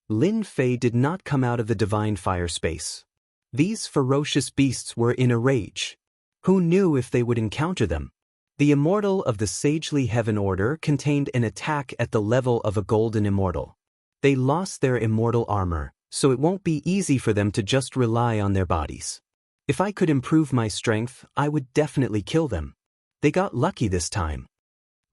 Lin Fei did not come out of the divine fire space. These ferocious beasts were in a rage. Who knew if they would encounter them? The immortal of the Sagely Heaven order contained an attack at the level of a golden immortal. They lost their immortal armor, so it won't be easy for them to just rely on their bodies. If I could improve my strength, I would definitely kill them. They got lucky this time.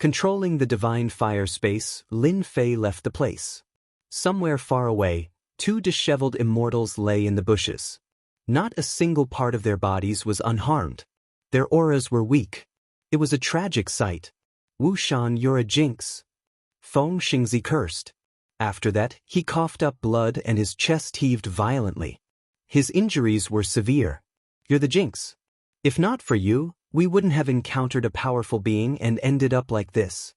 Controlling the divine fire space, Lin Fei left the place. Somewhere far away, 2 disheveled immortals lay in the bushes. Not a single part of their bodies was unharmed. Their auras were weak. It was a tragic sight. "Wu Shan, you're a jinx." Feng Xingzi cursed. After that, he coughed up blood and his chest heaved violently. His injuries were severe. "You're the jinx. If not for you, we wouldn't have encountered a powerful being and ended up like this."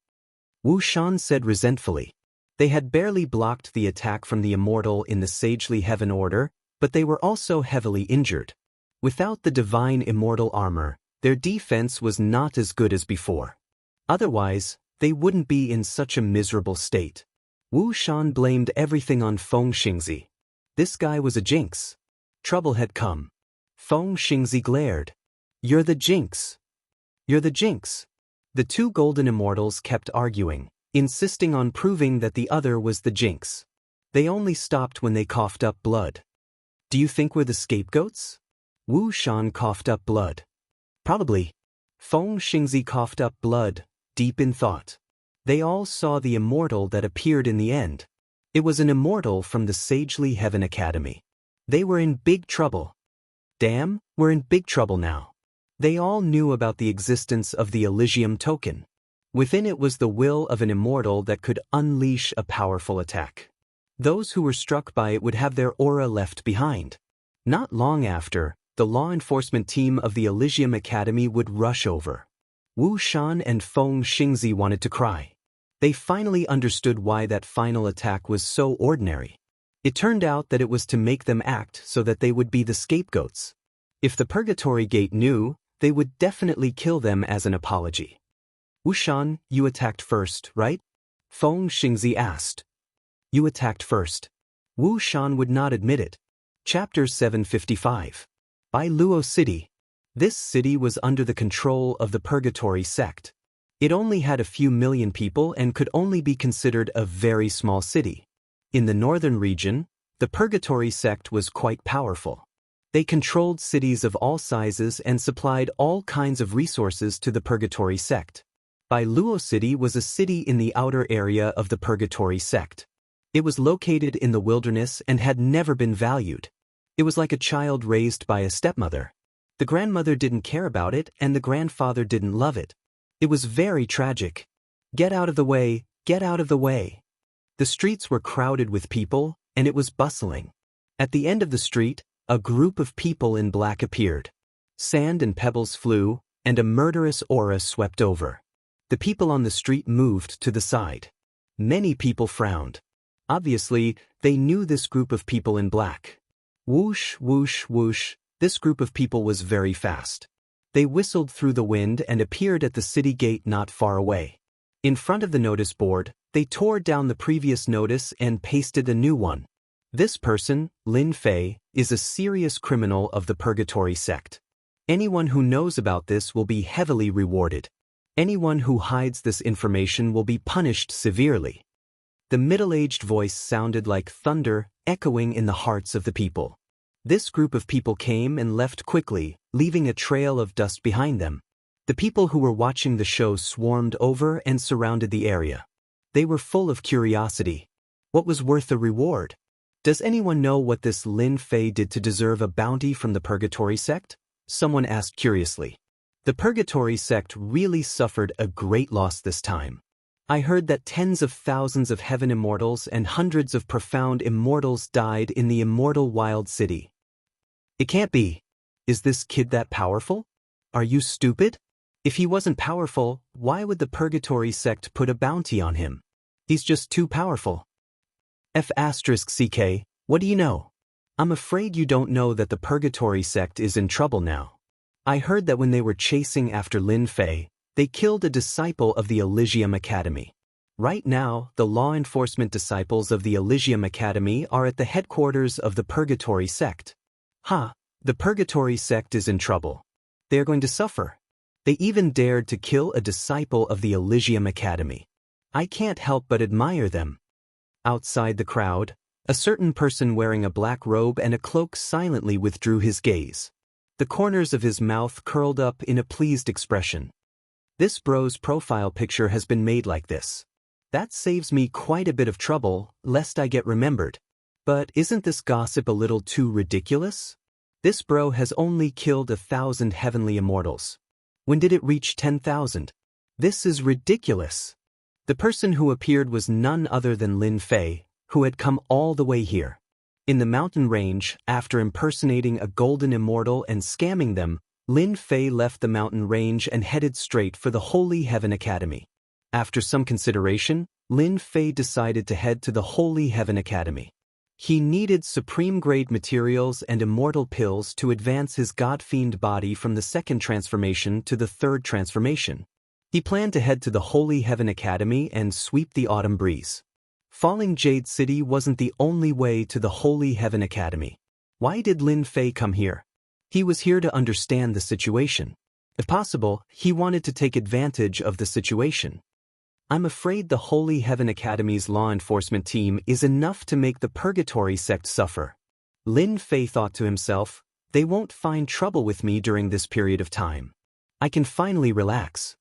Wu Shan said resentfully. They had barely blocked the attack from the Immortal in the Sagely Heaven Order, but they were also heavily injured. Without the divine Immortal armor, their defense was not as good as before. Otherwise, they wouldn't be in such a miserable state. Wu Shan blamed everything on Feng Xingzi. This guy was a jinx. Trouble had come. Feng Xingzi glared. You're the jinx. You're the jinx. The two golden immortals kept arguing, insisting on proving that the other was the jinx. They only stopped when they coughed up blood. Do you think we're the scapegoats? Wu Shan coughed up blood. Probably. Feng Xingzi coughed up blood, deep in thought. They all saw the Immortal that appeared in the end. It was an Immortal from the Sagely Heaven Academy. They were in big trouble. Damn, we're in big trouble now. They all knew about the existence of the Elysium token. Within it was the will of an Immortal that could unleash a powerful attack. Those who were struck by it would have their aura left behind. Not long after, the law enforcement team of the Elysium Academy would rush over. Wu Shan and Feng Xingzi wanted to cry. They finally understood why that final attack was so ordinary. It turned out that it was to make them act so that they would be the scapegoats. If the Purgatory Gate knew, they would definitely kill them as an apology. Wu Shan, you attacked first, right? Feng Xingzi asked. You attacked first. Wu Shan would not admit it. Chapter 755. By Luo City. This city was under the control of the Purgatory sect. It only had a few million people and could only be considered a very small city. In the northern region, the Purgatory sect was quite powerful. They controlled cities of all sizes and supplied all kinds of resources to the Purgatory sect. Bai Luo City was a city in the outer area of the Purgatory sect. It was located in the wilderness and had never been valued. It was like a child raised by a stepmother. The grandmother didn't care about it and the grandfather didn't love it. It was very tragic. Get out of the way, get out of the way. The streets were crowded with people, and it was bustling. At the end of the street, a group of people in black appeared. Sand and pebbles flew, and a murderous aura swept over. The people on the street moved to the side. Many people frowned. Obviously, they knew this group of people in black. Whoosh, whoosh, whoosh, this group of people was very fast. They whistled through the wind and appeared at the city gate not far away. In front of the notice board, they tore down the previous notice and pasted a new one. This person, Lin Fei, is a serious criminal of the Purgatory sect. Anyone who knows about this will be heavily rewarded. Anyone who hides this information will be punished severely. The middle-aged voice sounded like thunder, echoing in the hearts of the people. This group of people came and left quickly, leaving a trail of dust behind them. The people who were watching the show swarmed over and surrounded the area. They were full of curiosity. What was worth the reward? Does anyone know what this Lin Fei did to deserve a bounty from the Purgatory sect? Someone asked curiously. The Purgatory sect really suffered a great loss this time. I heard that tens of thousands of heaven immortals and hundreds of profound immortals died in the immortal wild city. It can't be. Is this kid that powerful? Are you stupid? If he wasn't powerful, why would the Purgatory sect put a bounty on him? He's just too powerful. F***CK, what do you know? I'm afraid you don't know that the Purgatory sect is in trouble now. I heard that when they were chasing after Lin Fei, they killed a disciple of the Elysium Academy. Right now, the law enforcement disciples of the Elysium Academy are at the headquarters of the Purgatory sect. The Purgatory sect is in trouble. They are going to suffer. They even dared to kill a disciple of the Elysium Academy. I can't help but admire them. Outside the crowd, a certain person wearing a black robe and a cloak silently withdrew his gaze. The corners of his mouth curled up in a pleased expression. This bro's profile picture has been made like this. That saves me quite a bit of trouble, lest I get remembered. But isn't this gossip a little too ridiculous? This bro has only killed 1,000 heavenly immortals. When did it reach 10,000? This is ridiculous. The person who appeared was none other than Lin Fei, who had come all the way here. In the mountain range, after impersonating a golden immortal and scamming them, Lin Fei left the mountain range and headed straight for the Holy Heaven Academy. After some consideration, Lin Fei decided to head to the Holy Heaven Academy. He needed supreme-grade materials and immortal pills to advance his god-fiend body from the second transformation to the third transformation. He planned to head to the Holy Heaven Academy and sweep the autumn breeze. Falling Jade City wasn't the only way to the Holy Heaven Academy. Why did Lin Fei come here? He was here to understand the situation. If possible, he wanted to take advantage of the situation. I'm afraid the Holy Heaven Academy's law enforcement team is enough to make the Purgatory sect suffer. Lin Fei thought to himself, they won't find trouble with me during this period of time. I can finally relax.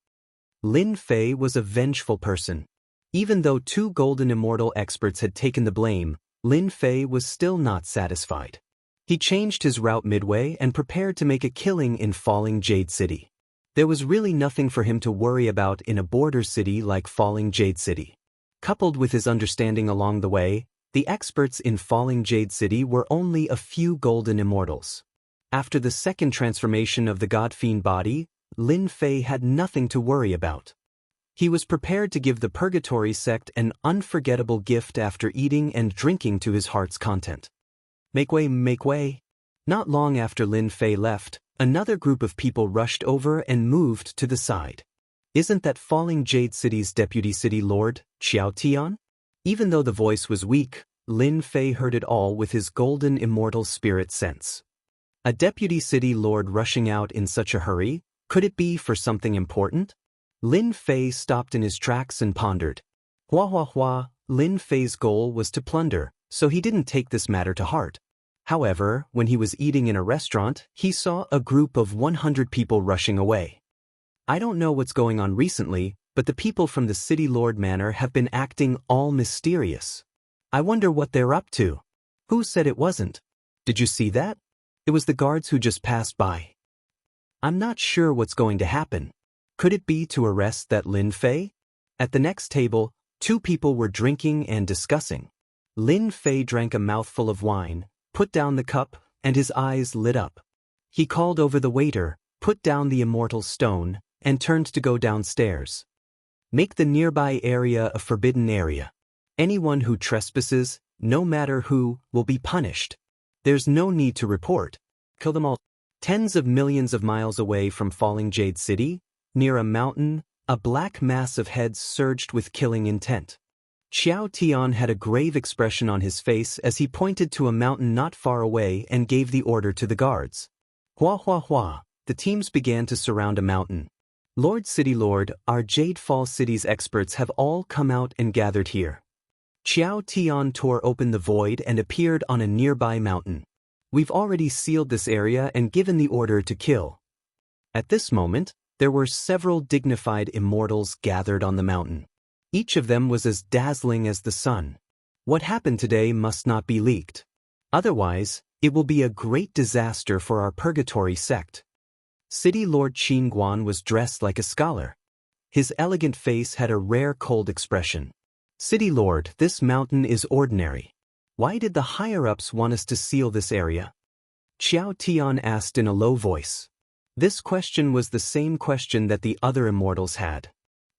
Lin Fei was a vengeful person. Even though 2 golden immortal experts had taken the blame, Lin Fei was still not satisfied. He changed his route midway and prepared to make a killing in Falling Jade City. There was really nothing for him to worry about in a border city like Falling Jade City. Coupled with his understanding along the way, the experts in Falling Jade City were only a few golden immortals. After the second transformation of the god-fiend body, Lin Fei had nothing to worry about. He was prepared to give the Purgatory sect an unforgettable gift after eating and drinking to his heart's content. Make way, make way. Not long after Lin Fei left, another group of people rushed over and moved to the side. Isn't that Falling Jade City's Deputy City Lord, Xiao? Even though the voice was weak, Lin Fei heard it all with his golden immortal spirit sense. A Deputy City Lord rushing out in such a hurry, could it be for something important? Lin Fei stopped in his tracks and pondered. Hua, Lin Fei's goal was to plunder, so he didn't take this matter to heart. However, when he was eating in a restaurant, he saw a group of 100 people rushing away. I don't know what's going on recently, but the people from the City Lord Manor have been acting all mysterious. I wonder what they're up to. Who said it wasn't? Did you see that? It was the guards who just passed by. I'm not sure what's going to happen. Could it be to arrest that Lin Fei? At the next table, 2 people were drinking and discussing. Lin Fei drank a mouthful of wine, put down the cup, and his eyes lit up. He called over the waiter, put down the immortal stone, and turned to go downstairs. Make the nearby area a forbidden area. Anyone who trespasses, no matter who, will be punished. There's no need to report. Kill them all. Tens of millions of miles away from Falling Jade City, near a mountain, a black mass of heads surged with killing intent. Xiao had a grave expression on his face as he pointed to a mountain not far away and gave the order to the guards. Hua, the teams began to surround a mountain. Lord City Lord, our Jade Fall City's experts have all come out and gathered here. Xiao tore open the void and appeared on a nearby mountain. We've already sealed this area and given the order to kill. At this moment, there were several dignified immortals gathered on the mountain. Each of them was as dazzling as the sun. What happened today must not be leaked. Otherwise, it will be a great disaster for our Purgatory sect. City Lord Qin Guan was dressed like a scholar. His elegant face had a rare cold expression. City Lord, this mountain is ordinary. Why did the higher-ups want us to seal this area? Xiao asked in a low voice. This question was the same question that the other immortals had.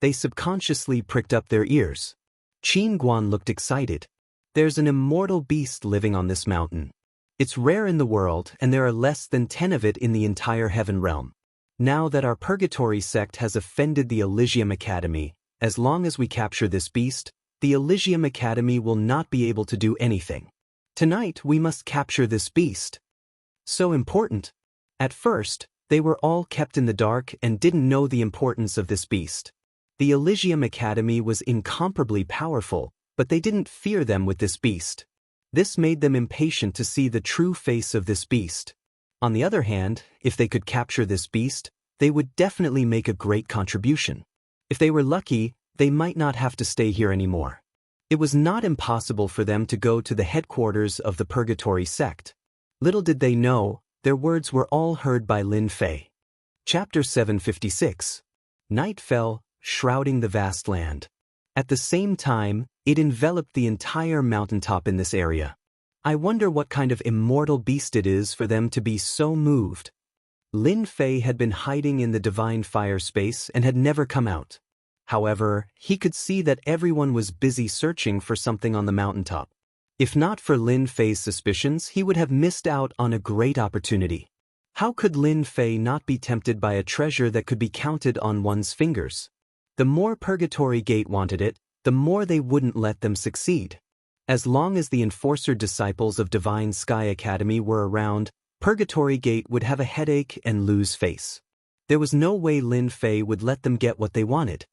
They subconsciously pricked up their ears. Qin Guan looked excited. There's an immortal beast living on this mountain. It's rare in the world, and there are less than 10 of it in the entire heaven realm. Now that our Purgatory sect has offended the Elysium Academy, as long as we capture this beast, the Elysium Academy will not be able to do anything. Tonight we must capture this beast. So important. At first, they were all kept in the dark and didn't know the importance of this beast. The Elysium Academy was incomparably powerful, but they didn't fear them with this beast. This made them impatient to see the true face of this beast. On the other hand, if they could capture this beast, they would definitely make a great contribution. If they were lucky, they might not have to stay here anymore. It was not impossible for them to go to the headquarters of the Purgatory sect. Little did they know, their words were all heard by Lin Fei. Chapter 756. Night fell, shrouding the vast land. At the same time, it enveloped the entire mountaintop in this area. I wonder what kind of immortal beast it is for them to be so moved. Lin Fei had been hiding in the divine fire space and had never come out. However, he could see that everyone was busy searching for something on the mountaintop. If not for Lin Fei's suspicions, he would have missed out on a great opportunity. How could Lin Fei not be tempted by a treasure that could be counted on one's fingers? The more Purgatory Gate wanted it, the more they wouldn't let them succeed. As long as the enforcer disciples of Divine Sky Academy were around, Purgatory Gate would have a headache and lose face. There was no way Lin Fei would let them get what they wanted.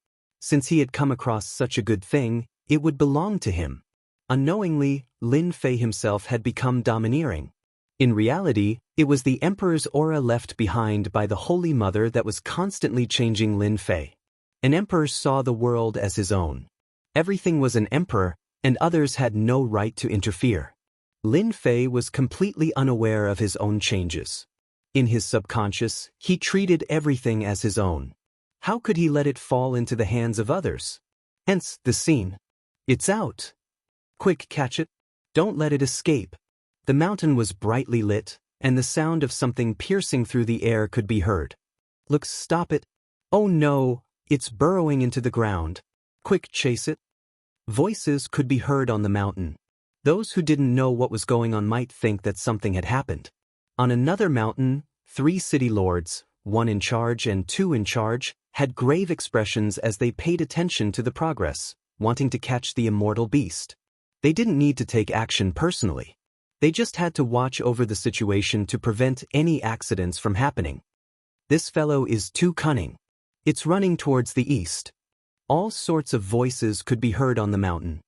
Since he had come across such a good thing, it would belong to him. Unknowingly, Lin Fei himself had become domineering. In reality, it was the Emperor's aura left behind by the Holy Mother that was constantly changing Lin Fei. An emperor saw the world as his own. Everything was an emperor, and others had no right to interfere. Lin Fei was completely unaware of his own changes. In his subconscious, he treated everything as his own. How could he let it fall into the hands of others? Hence, the scene. It's out. Quick, catch it. Don't let it escape. The mountain was brightly lit, and the sound of something piercing through the air could be heard. Look, stop it. Oh no, it's burrowing into the ground. Quick, chase it. Voices could be heard on the mountain. Those who didn't know what was going on might think that something had happened. On another mountain, 3 city lords, 1 in charge and 2 in charge, had grave expressions as they paid attention to the progress, wanting to catch the immortal beast. They didn't need to take action personally. They just had to watch over the situation to prevent any accidents from happening. This fellow is too cunning. It's running towards the east. All sorts of voices could be heard on the mountain.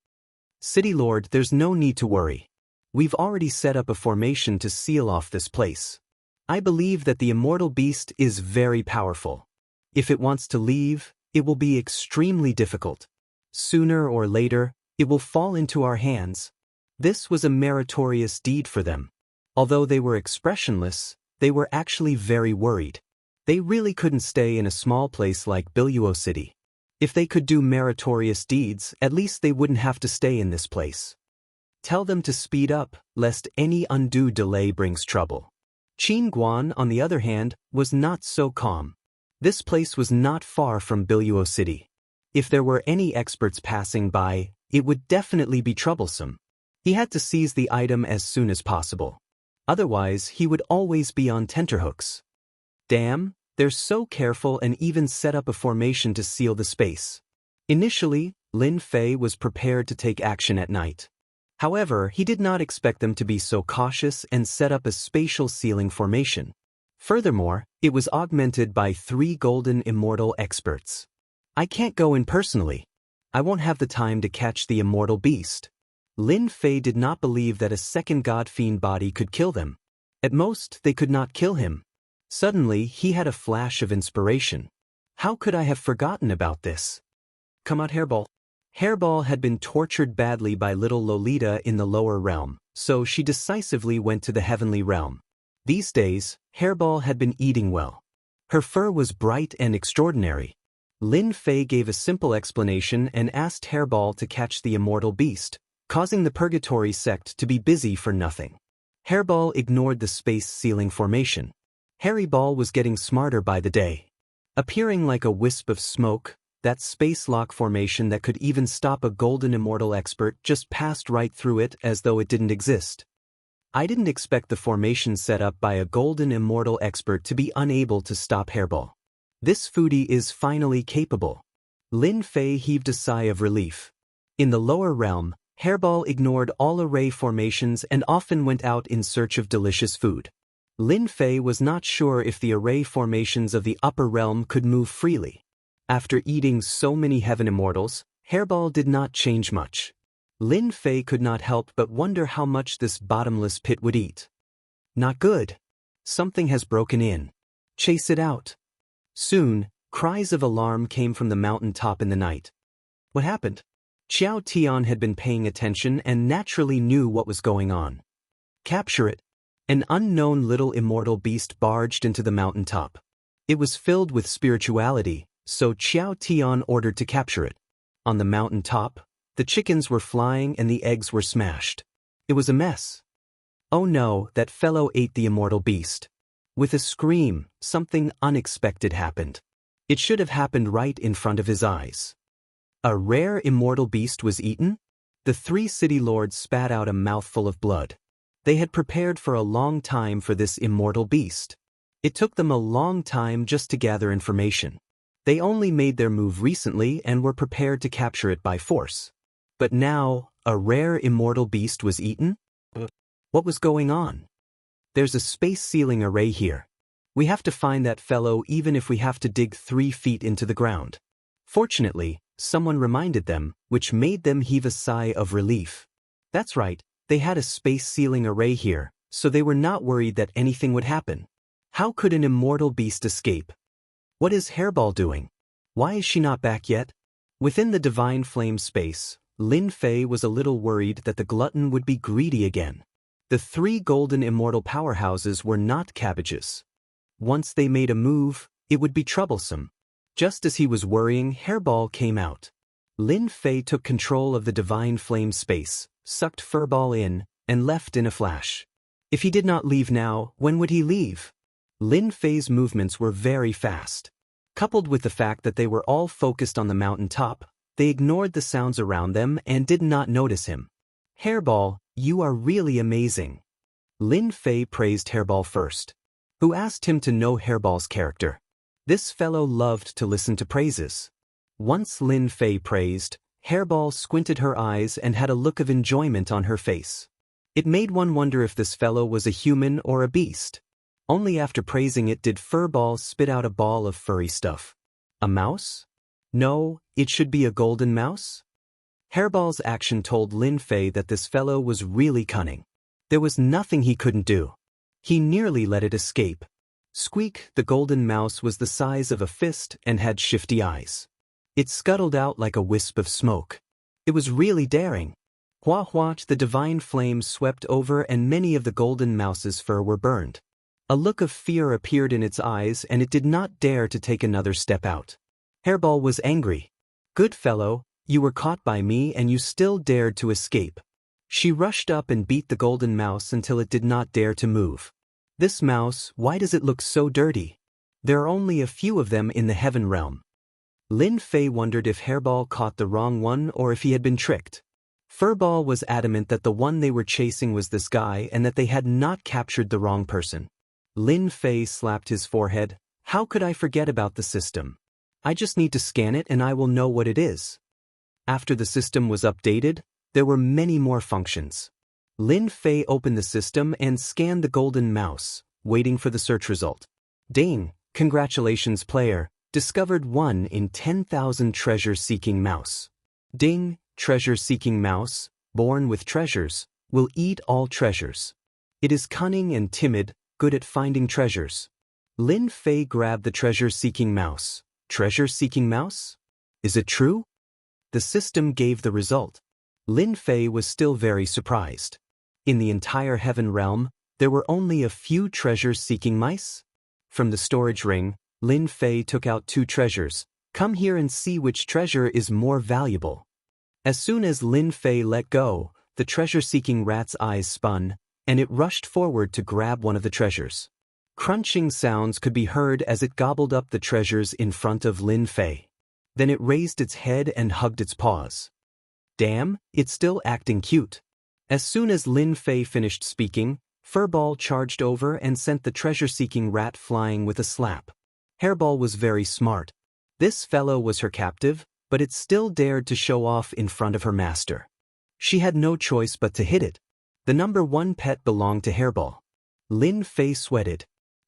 City Lord, there's no need to worry. We've already set up a formation to seal off this place. I believe that the immortal beast is very powerful. If it wants to leave, it will be extremely difficult. Sooner or later, it will fall into our hands. This was a meritorious deed for them. Although they were expressionless, they were actually very worried. They really couldn't stay in a small place like Biluo City. If they could do meritorious deeds, at least they wouldn't have to stay in this place. Tell them to speed up, lest any undue delay brings trouble. Qin Guan, on the other hand, was not so calm. This place was not far from Biluo City. If there were any experts passing by, it would definitely be troublesome. He had to seize the item as soon as possible. Otherwise, he would always be on tenterhooks. Damn, they're so careful and even set up a formation to seal the space. Initially, Lin Fei was prepared to take action at night. However, he did not expect them to be so cautious and set up a spatial sealing formation. Furthermore, it was augmented by 3 golden immortal experts. I can't go in personally. I won't have the time to catch the immortal beast. Lin Fei did not believe that a second god fiend body could kill them. At most, they could not kill him. Suddenly, he had a flash of inspiration. How could I have forgotten about this? Come out, Hairball. Hairball had been tortured badly by little Lolita in the lower realm, so she decisively went to the heavenly realm. These days, Hairball had been eating well. Her fur was bright and extraordinary. Lin Fei gave a simple explanation and asked Hairball to catch the immortal beast, causing the Purgatory sect to be busy for nothing. Hairball ignored the space sealing formation. Hairball was getting smarter by the day. Appearing like a wisp of smoke, that space lock formation that could even stop a golden immortal expert just passed right through it as though it didn't exist. I didn't expect the formation set up by a golden immortal expert to be unable to stop Hairball. This foodie is finally capable. Lin Fei heaved a sigh of relief. In the lower realm, Hairball ignored all array formations and often went out in search of delicious food. Lin Fei was not sure if the array formations of the upper realm could move freely. After eating so many heaven immortals, Hairball did not change much. Lin Fei could not help but wonder how much this bottomless pit would eat. Not good. Something has broken in. Chase it out. Soon, cries of alarm came from the mountain top in the night. What happened? Xiao Tian had been paying attention and naturally knew what was going on. Capture it. An unknown little immortal beast barged into the mountain top. It was filled with spirituality, so Xiao Tian ordered to capture it. On the mountain top, the chickens were flying and the eggs were smashed. It was a mess. Oh no, that fellow ate the immortal beast. With a scream, something unexpected happened. It should have happened right in front of his eyes. A rare immortal beast was eaten? The three city lords spat out a mouthful of blood. They had prepared for a long time for this immortal beast. It took them a long time just to gather information. They only made their move recently and were prepared to capture it by force. But now, a rare immortal beast was eaten? What was going on? There's a space sealing array here. We have to find that fellow even if we have to dig 3 feet into the ground. Fortunately, someone reminded them, which made them heave a sigh of relief. That's right, they had a space sealing array here, so they were not worried that anything would happen. How could an immortal beast escape? What is Hairball doing? Why is she not back yet? Within the divine flame space, Lin Fei was a little worried that the glutton would be greedy again. The 3 golden immortal powerhouses were not cabbages. Once they made a move, it would be troublesome. Just as he was worrying, Hairball came out. Lin Fei took control of the divine flame space, sucked Furball in, and left in a flash. If he did not leave now, when would he leave? Lin Fei's movements were very fast. Coupled with the fact that they were all focused on the mountain top, they ignored the sounds around them and did not notice him. Hairball, you are really amazing. Lin Fei praised Hairball first. Who asked him to know Hairball's character? This fellow loved to listen to praises. Once Lin Fei praised, Hairball squinted her eyes and had a look of enjoyment on her face. It made one wonder if this fellow was a human or a beast. Only after praising it did Furball spit out a ball of furry stuff. A mouse? No, it should be a golden mouse? Hairball's action told Lin Fei that this fellow was really cunning. There was nothing he couldn't do. He nearly let it escape. Squeak, the golden mouse, was the size of a fist and had shifty eyes. It scuttled out like a wisp of smoke. It was really daring. Hua, the divine flames swept over and many of the golden mouse's fur were burned. A look of fear appeared in its eyes and it did not dare to take another step out. Hairball was angry. Good fellow, you were caught by me and you still dared to escape. She rushed up and beat the golden mouse until it did not dare to move. This mouse, why does it look so dirty? There are only a few of them in the heaven realm. Lin Fei wondered if Hairball caught the wrong one or if he had been tricked. Furball was adamant that the one they were chasing was this guy and that they had not captured the wrong person. Lin Fei slapped his forehead. How could I forget about the system? I just need to scan it and I will know what it is. After the system was updated, there were many more functions. Lin Fei opened the system and scanned the golden mouse, waiting for the search result. Ding, congratulations player, discovered 1 in 10,000 treasure-seeking mouse. Ding, treasure-seeking mouse, born with treasures, will eat all treasures. It is cunning and timid, good at finding treasures. Lin Fei grabbed the treasure-seeking mouse. Treasure-seeking mouse? Is it true? The system gave the result. Lin Fei was still very surprised. In the entire heaven realm, there were only a few treasure-seeking mice? From the storage ring, Lin Fei took out 2 treasures. Come here and see which treasure is more valuable. As soon as Lin Fei let go, the treasure-seeking rat's eyes spun, and it rushed forward to grab one of the treasures. Crunching sounds could be heard as it gobbled up the treasures in front of Lin Fei. Then it raised its head and hugged its paws. Damn, it's still acting cute. As soon as Lin Fei finished speaking, Furball charged over and sent the treasure-seeking rat flying with a slap. Hairball was very smart. This fellow was her captive, but it still dared to show off in front of her master. She had no choice but to hit it. The number 1 pet belonged to Hairball. Lin Fei sweated.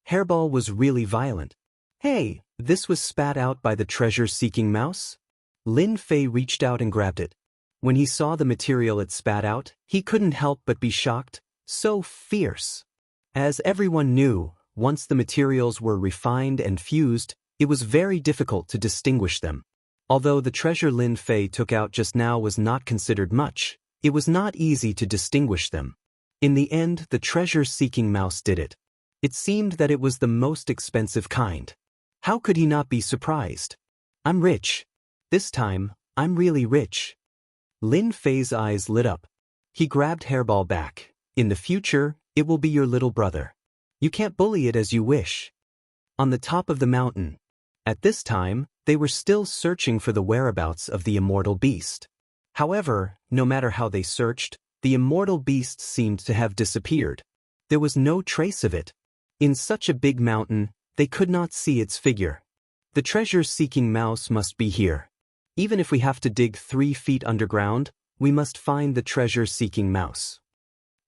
Hairball was really violent. Hey, this was spat out by the treasure-seeking mouse? Lin Fei reached out and grabbed it. When he saw the material it spat out, he couldn't help but be shocked. So fierce. As everyone knew, once the materials were refined and fused, it was very difficult to distinguish them. Although the treasure Lin Fei took out just now was not considered much, it was not easy to distinguish them. In the end, the treasure-seeking mouse did it. It seemed that it was the most expensive kind. How could he not be surprised? I'm rich. This time, I'm really rich. Lin Fei's eyes lit up. He grabbed Hairball back. In the future, it will be your little brother. You can't bully it as you wish. On the top of the mountain, At this time, they were still searching for the whereabouts of the immortal beast. However, no matter how they searched, the immortal beast seemed to have disappeared. There was no trace of it. In such a big mountain, they could not see its figure. The treasure-seeking mouse must be here. Even if we have to dig 3 feet underground, we must find the treasure-seeking mouse.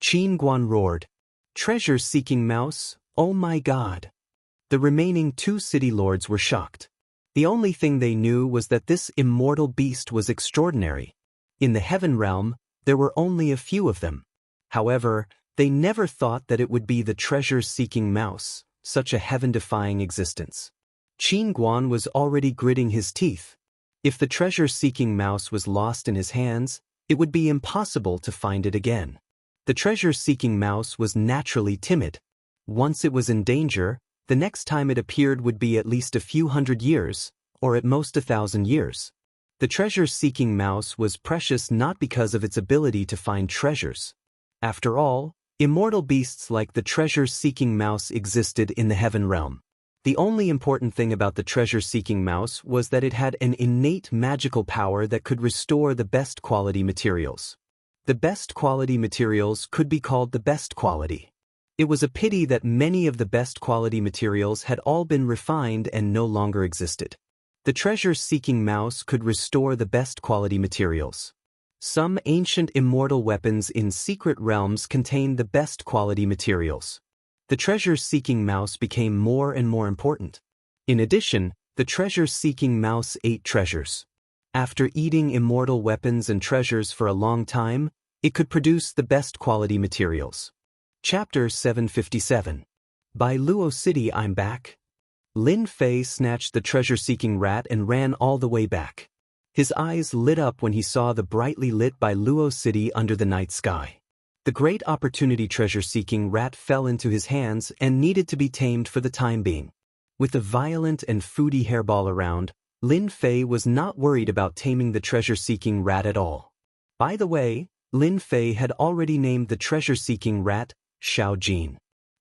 Qin Guan roared. Treasure-seeking mouse, oh my god. The remaining 2 city lords were shocked. The only thing they knew was that this immortal beast was extraordinary. In the heaven realm, there were only a few of them. However, they never thought that it would be the treasure-seeking mouse, such a heaven-defying existence. Qin Guan was already gritting his teeth. If the treasure-seeking mouse was lost in his hands, it would be impossible to find it again. The treasure-seeking mouse was naturally timid. Once it was in danger, the next time it appeared would be at least a few hundred years, or at most 1,000 years. The treasure-seeking mouse was precious not because of its ability to find treasures. After all, immortal beasts like the treasure-seeking mouse existed in the heaven realm. The only important thing about the treasure-seeking mouse was that it had an innate magical power that could restore the best quality materials. The best quality materials could be called the best quality. It was a pity that many of the best quality materials had all been refined and no longer existed. The treasure-seeking mouse could restore the best quality materials. Some ancient immortal weapons in secret realms contained the best quality materials. The treasure-seeking mouse became more and more important. In addition, the treasure-seeking mouse ate treasures. After eating immortal weapons and treasures for a long time, it could produce the best quality materials. Chapter 757. By Luo City I'm back. Lin Fei snatched the treasure-seeking rat and ran all the way back. His eyes lit up when he saw the brightly lit By Luo City under the night sky. The great opportunity treasure-seeking rat fell into his hands and needed to be tamed for the time being. With a violent and foodie hairball around, Lin Fei was not worried about taming the treasure-seeking rat at all. By the way, Lin Fei had already named the treasure-seeking rat Xiao Jin.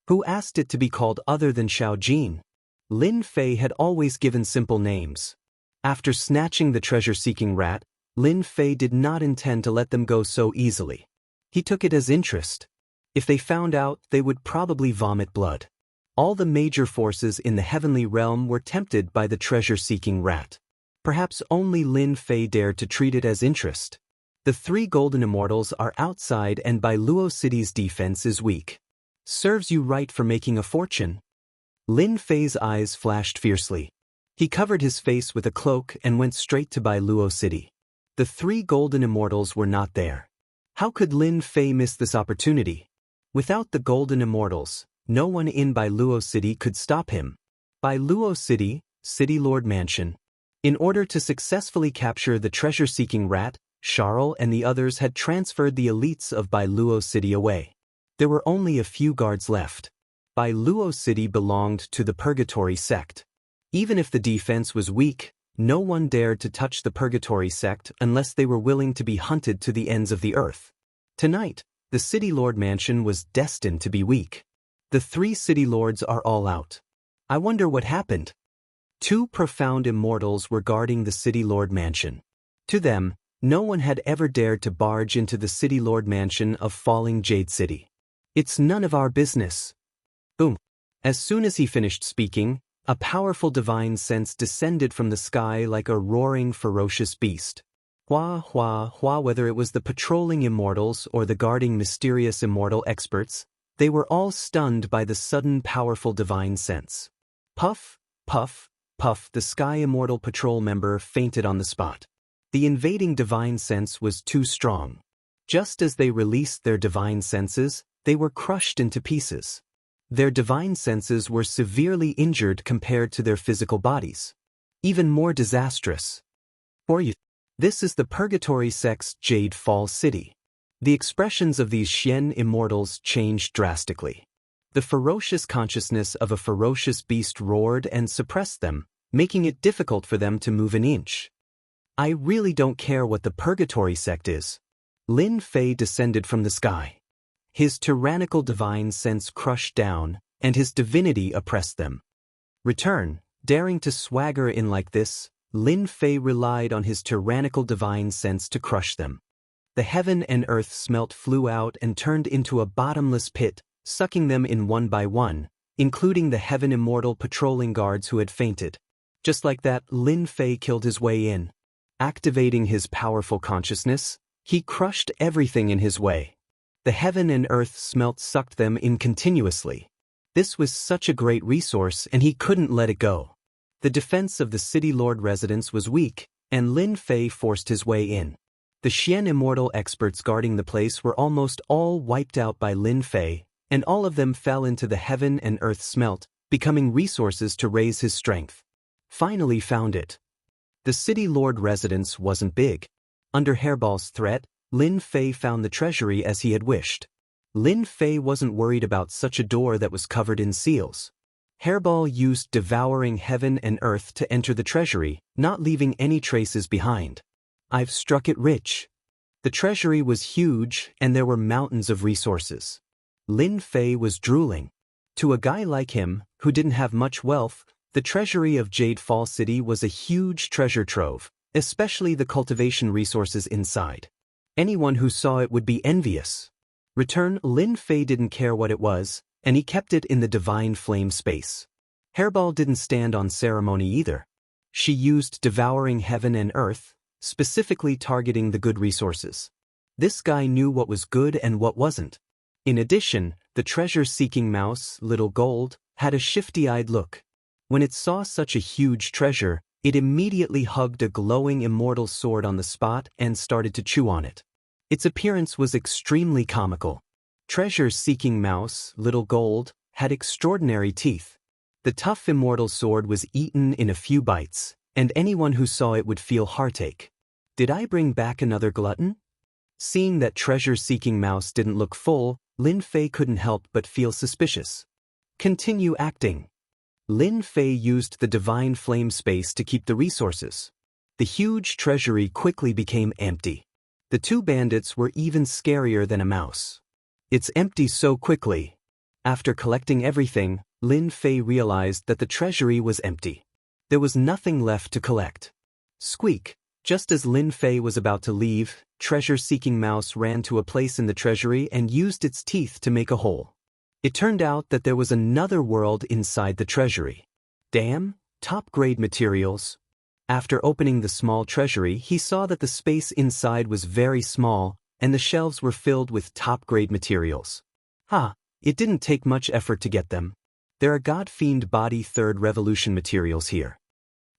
Who asked it to be called other than Xiao Jin? Lin Fei had always given simple names. After snatching the treasure-seeking rat, Lin Fei did not intend to let them go so easily. He took it as interest. If they found out, they would probably vomit blood. All the major forces in the heavenly realm were tempted by the treasure-seeking rat. Perhaps only Lin Fei dared to treat it as interest. The 3 golden immortals are outside and By Luo City's defense is weak. Serves you right for making a fortune. Lin Fei's eyes flashed fiercely. He covered his face with a cloak and went straight to By Luo City. The 3 golden immortals were not there. How could Lin Fei miss this opportunity? Without the golden immortals, no one in By Luo City could stop him. By Luo City, City Lord Mansion. In order to successfully capture the treasure-seeking rat, Charles and the others had transferred the elites of By Luo City away. There were only a few guards left. By Luo City belonged to the Purgatory sect. Even if the defense was weak, no one dared to touch the Purgatory sect unless they were willing to be hunted to the ends of the earth. Tonight, the City Lord Mansion was destined to be weak. The 3 City Lords are all out. I wonder what happened. 2 profound immortals were guarding the City Lord Mansion. To them, no one had ever dared to barge into the City Lord Mansion of falling Jade City. It's none of our business. Boom. As soon as he finished speaking, a powerful divine sense descended from the sky like a roaring, ferocious beast. Hua, hua, hua. Whether it was the patrolling immortals or the guarding mysterious immortal experts, they were all stunned by the sudden powerful divine sense. Puff, puff, puff. The Sky Immortal Patrol member fainted on the spot. The invading divine sense was too strong. Just as they released their divine senses, they were crushed into pieces. Their divine senses were severely injured compared to their physical bodies. Even more disastrous. For you, this is the Purgatory sect's Jade Fall City. The expressions of these Xian immortals changed drastically. The ferocious consciousness of a ferocious beast roared and suppressed them, making it difficult for them to move an inch. I really don't care what the Purgatory sect is. Lin Fei descended from the sky. His tyrannical divine sense crushed down, and his divinity oppressed them. Return, Daring to swagger in like this, Lin Fei relied on his tyrannical divine sense to crush them. The heaven and earth smelt flew out and turned into a bottomless pit, sucking them in one by one, including the heaven immortal patrolling guards who had fainted. Just like that, Lin Fei killed his way in. Activating his powerful consciousness, he crushed everything in his way. The heaven and earth smelt sucked them in continuously. This was such a great resource and he couldn't let it go. The defense of the city lord residence was weak, and Lin Fei forced his way in. The Xian Immortal experts guarding the place were almost all wiped out by Lin Fei, and all of them fell into the heaven and earth smelt, becoming resources to raise his strength. Finally found it. The city lord residence wasn't big. Under Hairball's threat, Lin Fei found the treasury as he had wished. Lin Fei wasn't worried about such a door that was covered in seals. Hairball used devouring heaven and earth to enter the treasury, not leaving any traces behind. I've struck it rich. The treasury was huge and there were mountains of resources. Lin Fei was drooling. To a guy like him, who didn't have much wealth, the treasury of Jade Fall City was a huge treasure trove, especially the cultivation resources inside. Anyone who saw it would be envious. Lin Fei didn't care what it was, and he kept it in the divine flame space. Hairball didn't stand on ceremony either. She used devouring heaven and earth, specifically targeting the good resources. This guy knew what was good and what wasn't. In addition, the treasure-seeking mouse, Little Gold, had a shifty-eyed look. When it saw such a huge treasure, it immediately hugged a glowing immortal sword on the spot and started to chew on it. Its appearance was extremely comical. Treasure-seeking mouse, Little Gold, had extraordinary teeth. The tough immortal sword was eaten in a few bites, and anyone who saw it would feel heartache. Did I bring back another glutton? Seeing that treasure-seeking mouse didn't look full, Lin Fei couldn't help but feel suspicious. Continue acting. Lin Fei used the divine flame space to keep the resources. The huge treasury quickly became empty. The two bandits were even scarier than a mouse. It's empty so quickly. After collecting everything, Lin Fei realized that the treasury was empty. There was nothing left to collect. Squeak! Just as Lin Fei was about to leave, treasure-seeking mouse ran to a place in the treasury and used its teeth to make a hole. It turned out that there was another world inside the treasury. Damn, top-grade materials. After opening the small treasury, he saw that the space inside was very small, and the shelves were filled with top-grade materials. It didn't take much effort to get them. There are God-fiend body third revolution materials here.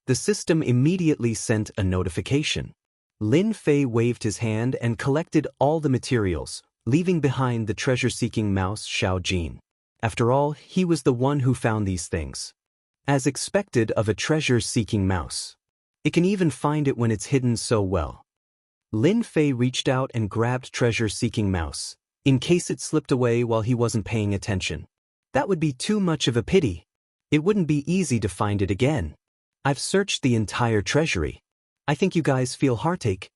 The system immediately sent a notification. Lin Fei waved his hand and collected all the materials, leaving behind the treasure-seeking mouse Xiao Jin. After all, he was the one who found these things. As expected of a treasure-seeking mouse. It can even find it when it's hidden so well. Lin Fei reached out and grabbed treasure-seeking mouse, in case it slipped away while he wasn't paying attention. That would be too much of a pity. It wouldn't be easy to find it again. I've searched the entire treasury. I think you guys feel heartache.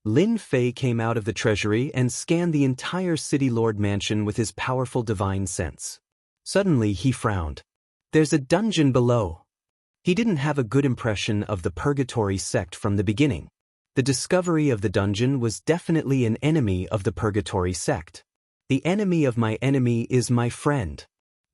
Lin Fei came out of the treasury and scanned the entire city lord mansion with his powerful divine sense. Suddenly he frowned. There's a dungeon below. He didn't have a good impression of the Purgatory sect from the beginning. The discovery of the dungeon was definitely an enemy of the Purgatory sect. The enemy of my enemy is my friend.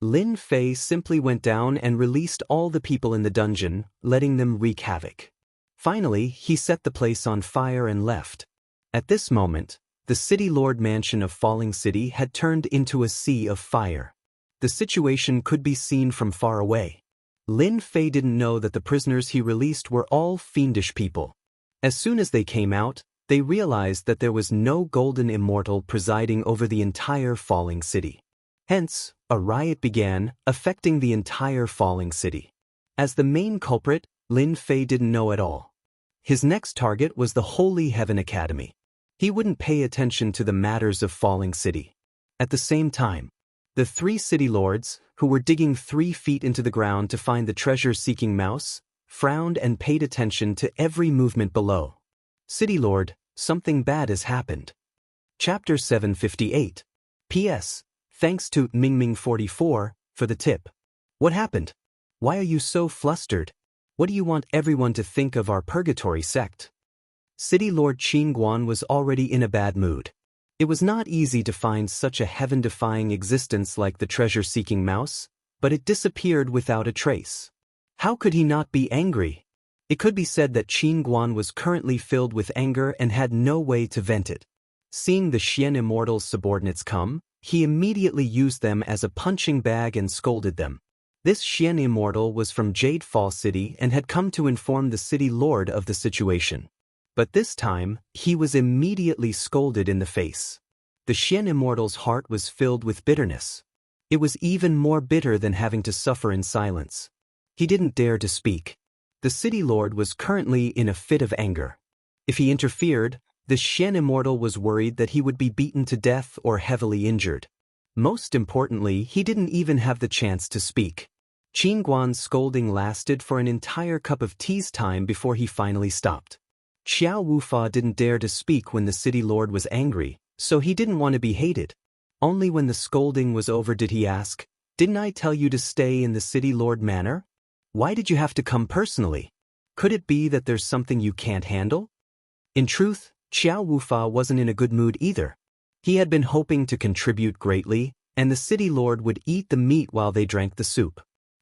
Lin Fei simply went down and released all the people in the dungeon, letting them wreak havoc. Finally, he set the place on fire and left. At this moment, the city lord mansion of Falling City had turned into a sea of fire. The situation could be seen from far away. Lin Fei didn't know that the prisoners he released were all fiendish people. As soon as they came out, they realized that there was no golden immortal presiding over the entire Falling City. Hence, a riot began, affecting the entire Falling City. As the main culprit, Lin Fei didn't know at all. His next target was the Holy Heaven Academy. He wouldn't pay attention to the matters of Falling City. At the same time, the three city lords, who were digging 3 feet into the ground to find the treasure-seeking mouse, frowned and paid attention to every movement below. City Lord, something bad has happened. Chapter 758. P.S. Thanks to Mingming44 for the tip. What happened? Why are you so flustered? What do you want everyone to think of our purgatory sect? City Lord Qin Guan was already in a bad mood. It was not easy to find such a heaven-defying existence like the treasure-seeking mouse, but it disappeared without a trace. How could he not be angry? It could be said that Qin Guan was currently filled with anger and had no way to vent it. Seeing the Xian Immortal's subordinates come, he immediately used them as a punching bag and scolded them. This Xian Immortal was from Jade Fall City and had come to inform the city lord of the situation. But this time, he was immediately scolded in the face. The Xian Immortal's heart was filled with bitterness. It was even more bitter than having to suffer in silence. He didn't dare to speak. The city lord was currently in a fit of anger. If he interfered, the Xian Immortal was worried that he would be beaten to death or heavily injured. Most importantly, he didn't even have the chance to speak. Qin Guan's scolding lasted for an entire cup of tea's time before he finally stopped. Xiao Wufa didn't dare to speak when the city lord was angry, so he didn't want to be hated. Only when the scolding was over did he ask, "Didn't I tell you to stay in the city lord manor? Why did you have to come personally? Could it be that there's something you can't handle?" In truth, Xiao Wufa wasn't in a good mood either. He had been hoping to contribute greatly, and the city lord would eat the meat while they drank the soup.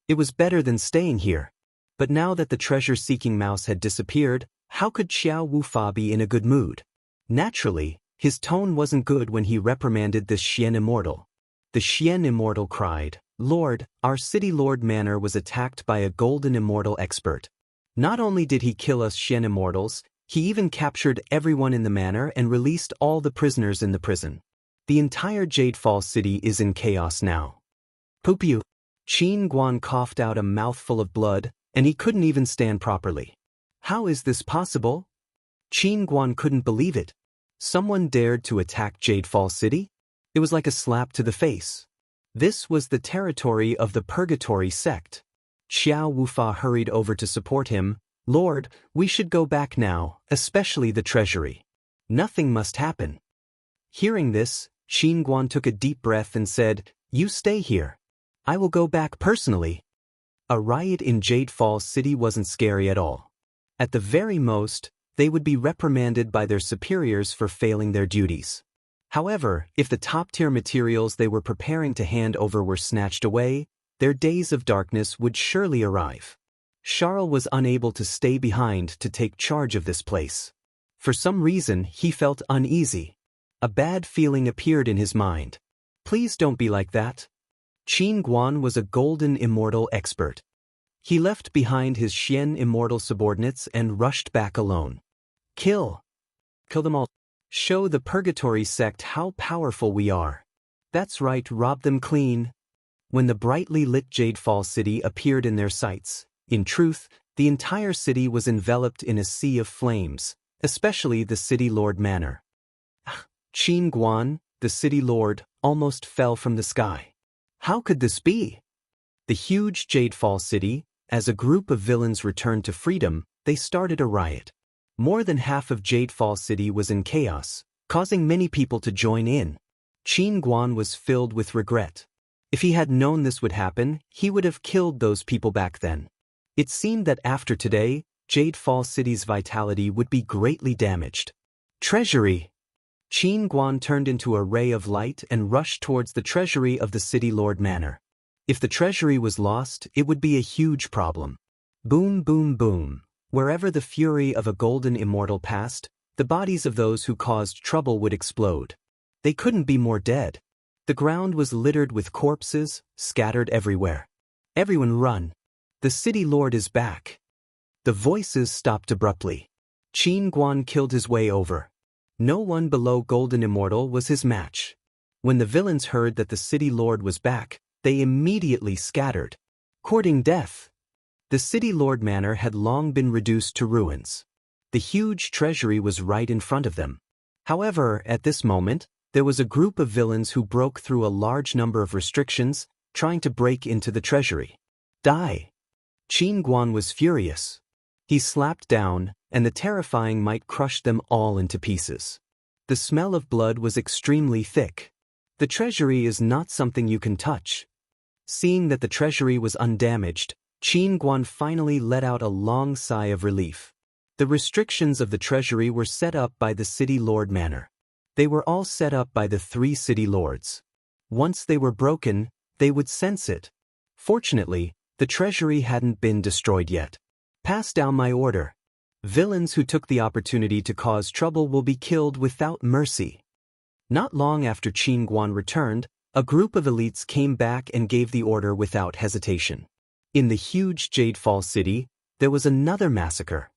It was better than staying here. But now that the treasure-seeking mouse had disappeared, how could Xiao Wufa be in a good mood? Naturally, his tone wasn't good when he reprimanded this Xian Immortal. The Xian Immortal cried, "Lord, our city lord manor was attacked by a golden immortal expert. Not only did he kill us Xian Immortals, he even captured everyone in the manor and released all the prisoners in the prison. The entire Jade Fall City is in chaos now." Poopyu. Qin Guan coughed out a mouthful of blood, and he couldn't even stand properly. How is this possible? Qin Guan couldn't believe it. Someone dared to attack Jade Fall City? It was like a slap to the face. This was the territory of the Purgatory sect. Xiao Wufa hurried over to support him. "Lord, we should go back now, especially the treasury. Nothing must happen." Hearing this, Qin Guan took a deep breath and said, "You stay here. I will go back personally." A riot in Jade Fall City wasn't scary at all. At the very most, they would be reprimanded by their superiors for failing their duties. However, if the top-tier materials they were preparing to hand over were snatched away, their days of darkness would surely arrive. Charles was unable to stay behind to take charge of this place. For some reason, he felt uneasy. A bad feeling appeared in his mind. Please don't be like that. Qin Guan was a golden immortal expert. He left behind his Xian Immortal subordinates and rushed back alone. Kill them all. Show the Purgatory sect how powerful we are. That's right, rob them clean. When the brightly lit Jade Fall City appeared in their sights, in truth, the entire city was enveloped in a sea of flames, especially the city lord manor. Qin Guan, the city lord, almost fell from the sky. How could this be? The huge Jade Fall City, as a group of villains returned to freedom, they started a riot. More than half of Jade Fall City was in chaos, causing many people to join in. Qin Guan was filled with regret. If he had known this would happen, he would have killed those people back then. It seemed that after today, Jade Fall City's vitality would be greatly damaged. Treasury! Qin Guan turned into a ray of light and rushed towards the treasury of the city lord manor. If the treasury was lost, it would be a huge problem. Boom, boom, boom. Wherever the fury of a golden immortal passed, the bodies of those who caused trouble would explode. They couldn't be more dead. The ground was littered with corpses, scattered everywhere. Everyone run. The city lord is back. The voices stopped abruptly. Qin Guan killed his way over. No one below Golden Immortal was his match. When the villains heard that the city lord was back, they immediately scattered. Courting death. The city lord manor had long been reduced to ruins. The huge treasury was right in front of them. However, at this moment, there was a group of villains who broke through a large number of restrictions, trying to break into the treasury. Die! Qin Guan was furious. He slapped down, and the terrifying might crushed them all into pieces. The smell of blood was extremely thick. The treasury is not something you can touch. Seeing that the treasury was undamaged, Qin Guan finally let out a long sigh of relief. The restrictions of the treasury were set up by the city lord manor. They were all set up by the 3 city lords. Once they were broken, they would sense it. Fortunately, the treasury hadn't been destroyed yet. Pass down my order. Villains who took the opportunity to cause trouble will be killed without mercy. Not long after Qin Guan returned, a group of elites came back and gave the order without hesitation. In the huge Jadefall city, there was another massacre.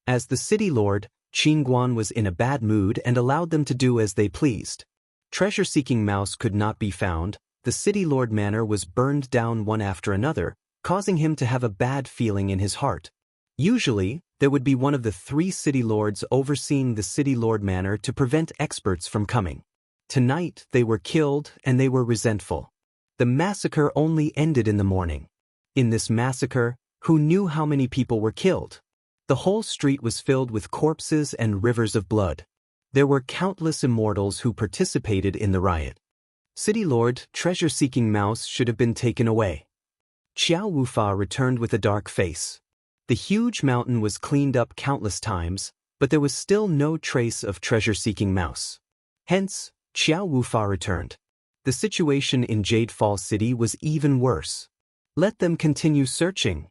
As the city lord, Qin Guan was in a bad mood and allowed them to do as they pleased. Treasure-seeking mouse could not be found. The city lord manor was burned down one after another, causing him to have a bad feeling in his heart. Usually, there would be one of the 3 city lords overseeing the city lord manor to prevent experts from coming. Tonight, they were killed and they were resentful. The massacre only ended in the morning. In this massacre, who knew how many people were killed? The whole street was filled with corpses and rivers of blood. There were countless immortals who participated in the riot. City Lord, treasure-seeking mouse should have been taken away. Xiao Wufa returned with a dark face. The huge mountain was cleaned up countless times, but there was still no trace of treasure-seeking mouse. Hence, Xiao Wufa returned. The situation in Jadefall City was even worse. Let them continue searching.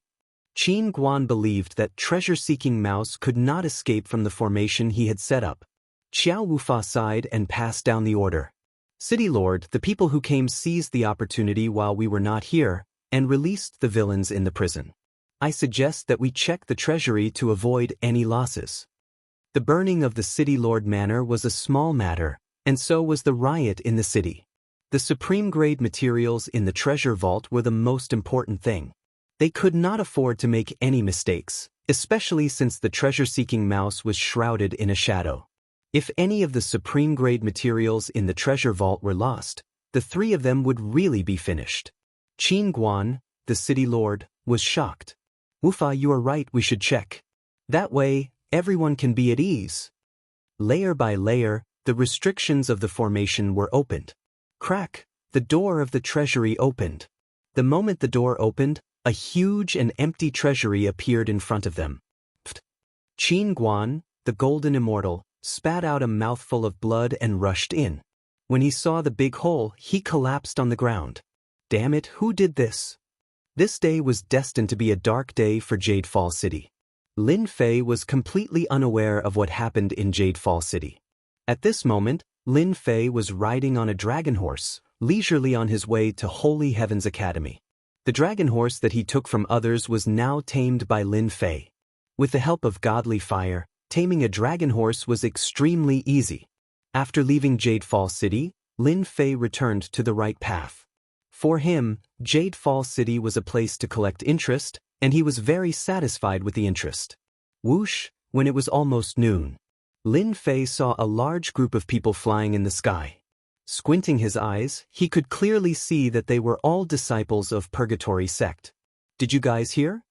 Qin Guan believed that treasure-seeking mouse could not escape from the formation he had set up. Xiao Wufa sighed and passed down the order. City Lord, the people who came seized the opportunity while we were not here, and released the villains in the prison. I suggest that we check the treasury to avoid any losses. The burning of the City Lord Manor was a small matter, and so was the riot in the city. The supreme-grade materials in the treasure vault were the most important thing. They could not afford to make any mistakes, especially since the treasure-seeking mouse was shrouded in a shadow. If any of the supreme-grade materials in the treasure vault were lost, the 3 of them would really be finished. Qin Guan, the city lord, was shocked. Wufa, you are right, we should check. That way, everyone can be at ease. Layer by layer, the restrictions of the formation were opened. Crack, the door of the treasury opened. The moment the door opened, a huge and empty treasury appeared in front of them. Pfft. Qin Guan, the golden immortal, spat out a mouthful of blood and rushed in. When he saw the big hole, he collapsed on the ground. Damn it, who did this? This day was destined to be a dark day for Jadefall City. Lin Fei was completely unaware of what happened in Jadefall City. At this moment, Lin Fei was riding on a dragon horse, leisurely on his way to Holy Heaven's Academy. The dragon horse that he took from others was now tamed by Lin Fei. With the help of godly fire, taming a dragon horse was extremely easy. After leaving Jadefall City, Lin Fei returned to the right path. For him, Jadefall City was a place to collect interest, and he was very satisfied with the interest. Whoosh, when it was almost noon. Lin Fei saw a large group of people flying in the sky. Squinting his eyes, he could clearly see that they were all disciples of Purgatory Sect. Did you guys hear?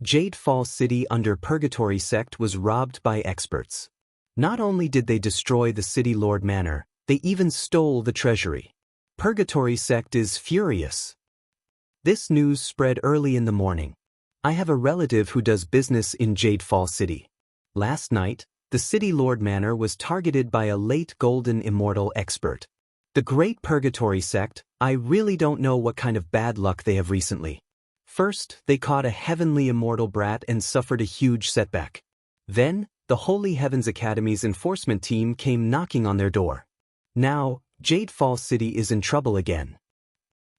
Jadefall City under Purgatory Sect was robbed by experts. Not only did they destroy the City Lord Manor, they even stole the treasury. Purgatory Sect is furious. This news spread early in the morning. I have a relative who does business in Jadefall City. Last night, the City Lord Manor was targeted by a late golden immortal expert. The Great Purgatory Sect, I really don't know what kind of bad luck they have recently. First, they caught a heavenly immortal brat and suffered a huge setback. Then, the Holy Heavens Academy's enforcement team came knocking on their door. Now, Jadefall City is in trouble again.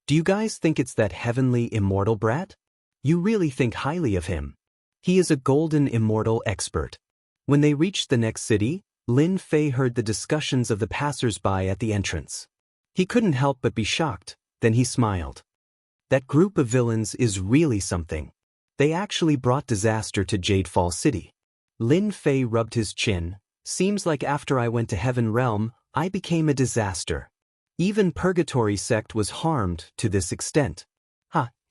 Do you guys think it's that heavenly immortal brat? You really think highly of him. He is a golden immortal expert. When they reached the next city, Lin Fei heard the discussions of the passers-by at the entrance. He couldn't help but be shocked, then he smiled. That group of villains is really something. They actually brought disaster to Jadefall City. Lin Fei rubbed his chin. Seems like after I went to Heaven Realm, I became a disaster. Even Purgatory Sect was harmed to this extent.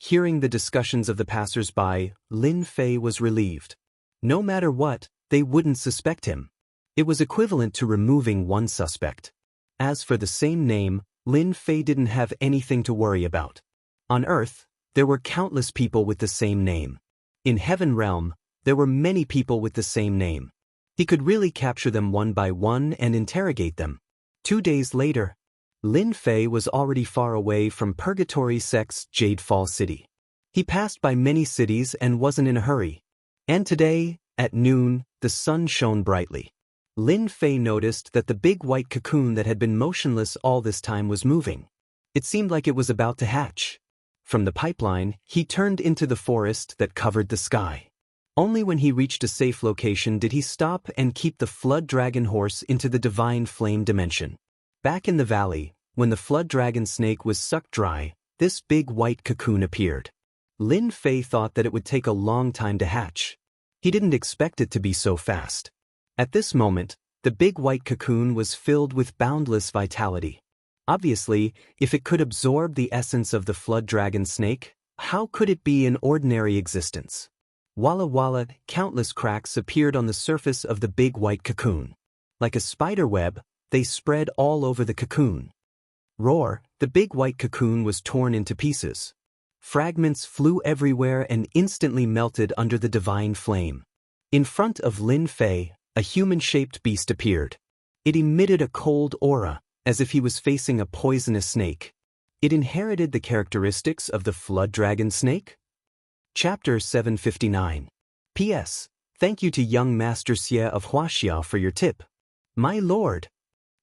Hearing the discussions of the passers-by, Lin Fei was relieved. No matter what, they wouldn't suspect him. It was equivalent to removing one suspect. As for the same name, Lin Fei didn't have anything to worry about. On Earth, there were countless people with the same name. In Heaven Realm, there were many people with the same name. He could really capture them one by one and interrogate them. 2 days later, Lin Fei was already far away from Purgatory Sect's Jade Fall City. He passed by many cities and wasn't in a hurry. And today, at noon, the sun shone brightly. Lin Fei noticed that the big white cocoon that had been motionless all this time was moving. It seemed like it was about to hatch. From the pipeline, he turned into the forest that covered the sky. Only when he reached a safe location did he stop and keep the flood dragon horse into the divine flame dimension. Back in the valley, when the flood dragon snake was sucked dry, this big white cocoon appeared. Lin Fei thought that it would take a long time to hatch. He didn't expect it to be so fast. At this moment, the big white cocoon was filled with boundless vitality. Obviously, if it could absorb the essence of the flood dragon snake, how could it be in ordinary existence? Walla walla, countless cracks appeared on the surface of the big white cocoon. Like a spider web, they spread all over the cocoon. Roar, the big white cocoon was torn into pieces. Fragments flew everywhere and instantly melted under the divine flame. In front of Lin Fei, a human-shaped beast appeared. It emitted a cold aura, as if he was facing a poisonous snake. It inherited the characteristics of the flood dragon snake? Chapter 759. P.S. Thank you to young Master Xie of Wuxia for your tip. My lord.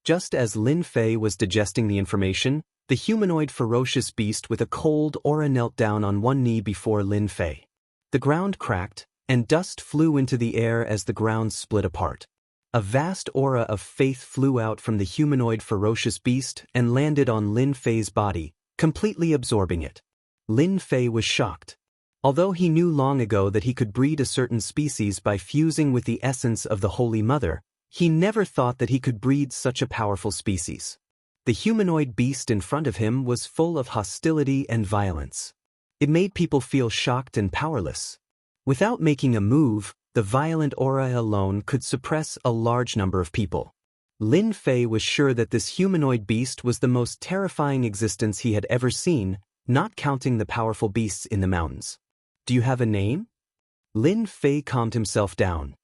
Just as Lin Fei was digesting the information, the humanoid ferocious beast with a cold aura knelt down on one knee before Lin Fei. The ground cracked, and dust flew into the air as the ground split apart. A vast aura of faith flew out from the humanoid ferocious beast and landed on Lin Fei's body, completely absorbing it. Lin Fei was shocked. Although he knew long ago that he could breed a certain species by fusing with the essence of the Holy Mother, he never thought that he could breed such a powerful species. The humanoid beast in front of him was full of hostility and violence. It made people feel shocked and powerless. Without making a move, the violent aura alone could suppress a large number of people. Lin Fei was sure that this humanoid beast was the most terrifying existence he had ever seen, not counting the powerful beasts in the mountains. Do you have a name? Lin Fei calmed himself down.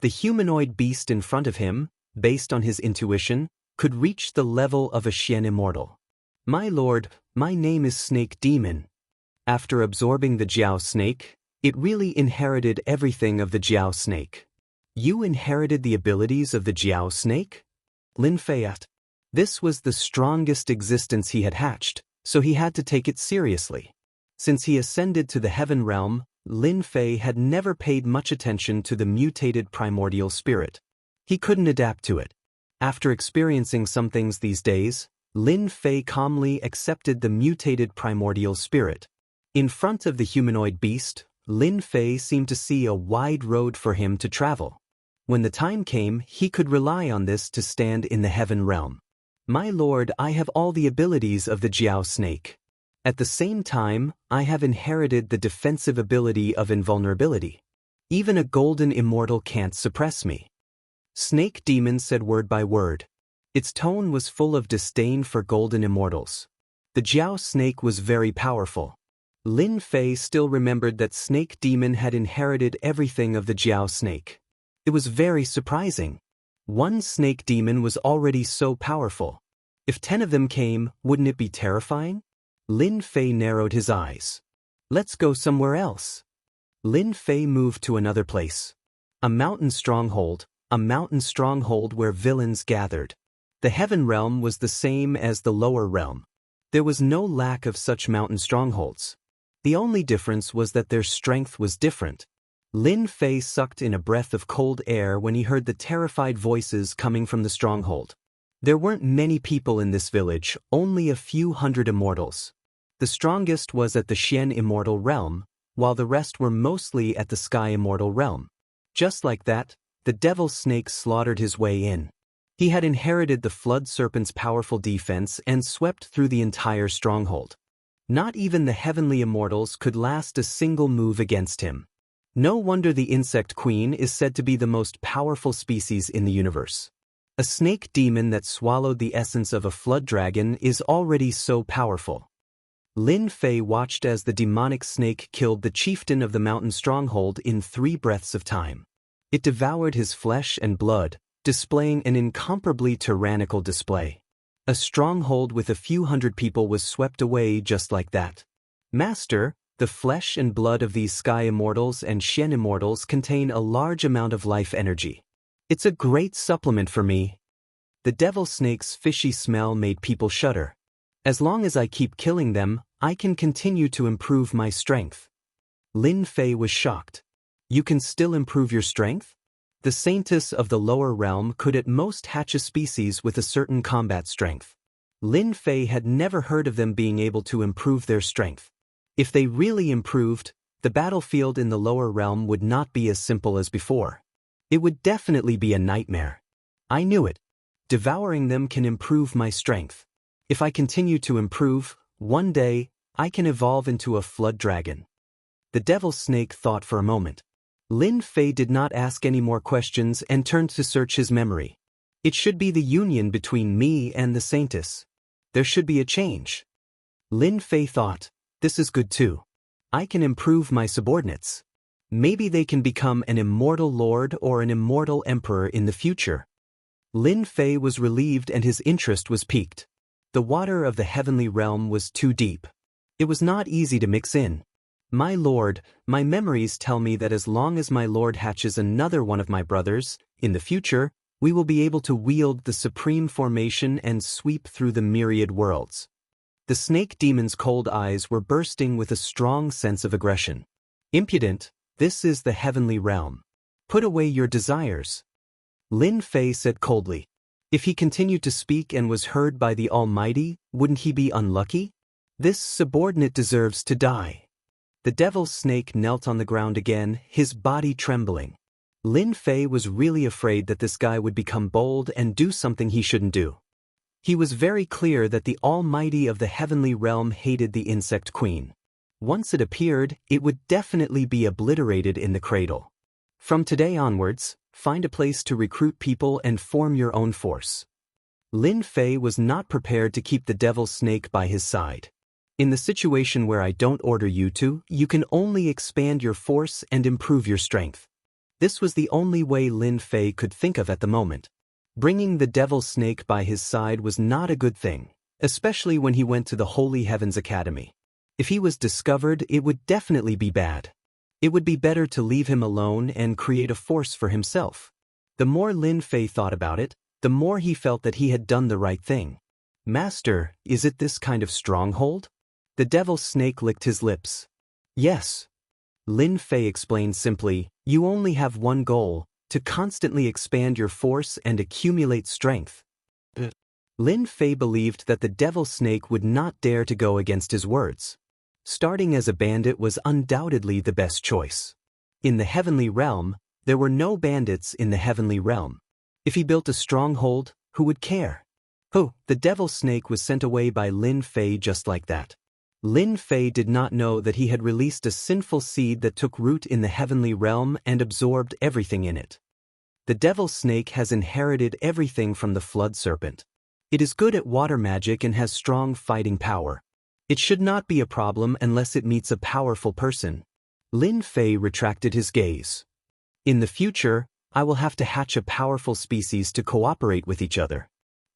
The humanoid beast in front of him, based on his intuition, could reach the level of a Xian Immortal. My lord, my name is Snake Demon. After absorbing the Jiao snake, it really inherited everything of the Jiao snake. You inherited the abilities of the Jiao snake? Lin Fei asked. This was the strongest existence he had hatched, so he had to take it seriously. Since he ascended to the heaven realm, Lin Fei had never paid much attention to the mutated primordial spirit. He couldn't adapt to it. After experiencing some things these days, Lin Fei calmly accepted the mutated primordial spirit. In front of the humanoid beast, Lin Fei seemed to see a wide road for him to travel. When the time came, he could rely on this to stand in the heaven realm. My lord, I have all the abilities of the Jiao snake. At the same time, I have inherited the defensive ability of invulnerability. Even a golden immortal can't suppress me. Snake Demon said word by word. Its tone was full of disdain for golden immortals. The Jiao snake was very powerful. Lin Fei still remembered that Snake Demon had inherited everything of the Jiao snake. It was very surprising. One Snake Demon was already so powerful. If 10 of them came, wouldn't it be terrifying? Lin Fei narrowed his eyes. Let's go somewhere else. Lin Fei moved to another place. A mountain stronghold where villains gathered. The heaven realm was the same as the lower realm. There was no lack of such mountain strongholds. The only difference was that their strength was different. Lin Fei sucked in a breath of cold air when he heard the terrified voices coming from the stronghold. There weren't many people in this village, only a few hundred immortals. The strongest was at the Xian Immortal realm, while the rest were mostly at the Sky Immortal realm. Just like that, the devil snake slaughtered his way in. He had inherited the flood serpent's powerful defense and swept through the entire stronghold. Not even the heavenly immortals could last a single move against him. No wonder the insect queen is said to be the most powerful species in the universe. A snake demon that swallowed the essence of a flood dragon is already so powerful. Lin Fei watched as the demonic snake killed the chieftain of the mountain stronghold in 3 breaths of time. It devoured his flesh and blood, displaying an incomparably tyrannical display. A stronghold with a few hundred people was swept away just like that. Master, the flesh and blood of these Sky Immortals and Xian Immortals contain a large amount of life energy. It's a great supplement for me. The devil snake's fishy smell made people shudder. As long as I keep killing them, I can continue to improve my strength. Lin Fei was shocked. You can still improve your strength? The saintess of the lower realm could at most hatch a species with a certain combat strength. Lin Fei had never heard of them being able to improve their strength. If they really improved, the battlefield in the lower realm would not be as simple as before. It would definitely be a nightmare. I knew it. Devouring them can improve my strength. If I continue to improve, one day, I can evolve into a flood dragon. The devil snake thought for a moment. Lin Fei did not ask any more questions and turned to search his memory. It should be the union between me and the saintess. There should be a change. Lin Fei thought, this is good too. I can improve my subordinates. Maybe they can become an immortal lord or an immortal emperor in the future. Lin Fei was relieved and his interest was piqued. The water of the heavenly realm was too deep. It was not easy to mix in. My lord, my memories tell me that as long as my lord hatches another one of my brothers, in the future, we will be able to wield the supreme formation and sweep through the myriad worlds. The snake demon's cold eyes were bursting with a strong sense of aggression. Impudent, this is the heavenly realm. Put away your desires. Lin Fei said coldly. If he continued to speak and was heard by the Almighty, wouldn't he be unlucky? This subordinate deserves to die. The devil's snake knelt on the ground again, his body trembling. Lin Fei was really afraid that this guy would become bold and do something he shouldn't do. He was very clear that the Almighty of the heavenly realm hated the insect queen. Once it appeared, it would definitely be obliterated in the cradle. From today onwards, find a place to recruit people and form your own force. Lin Fei was not prepared to keep the devil's snake by his side. In the situation where I don't order you to, you can only expand your force and improve your strength. This was the only way Lin Fei could think of at the moment. Bringing the devil's snake by his side was not a good thing, especially when he went to the Holy Heavens Academy. If he was discovered, it would definitely be bad. It would be better to leave him alone and create a force for himself. The more Lin Fei thought about it, the more he felt that he had done the right thing. Master, is it this kind of stronghold? The devil's snake licked his lips. Yes. Lin Fei explained simply, you only have one goal, to constantly expand your force and accumulate strength. Lin Fei believed that the devil's snake would not dare to go against his words. Starting as a bandit was undoubtedly the best choice. In the heavenly realm, there were no bandits in the heavenly realm. If he built a stronghold, who would care? Oh, the devil's snake was sent away by Lin Fei just like that. Lin Fei did not know that he had released a sinful seed that took root in the heavenly realm and absorbed everything in it. The devil's snake has inherited everything from the flood serpent. It is good at water magic and has strong fighting power. It should not be a problem unless it meets a powerful person. Lin Fei retracted his gaze. In the future, I will have to hatch a powerful species to cooperate with each other.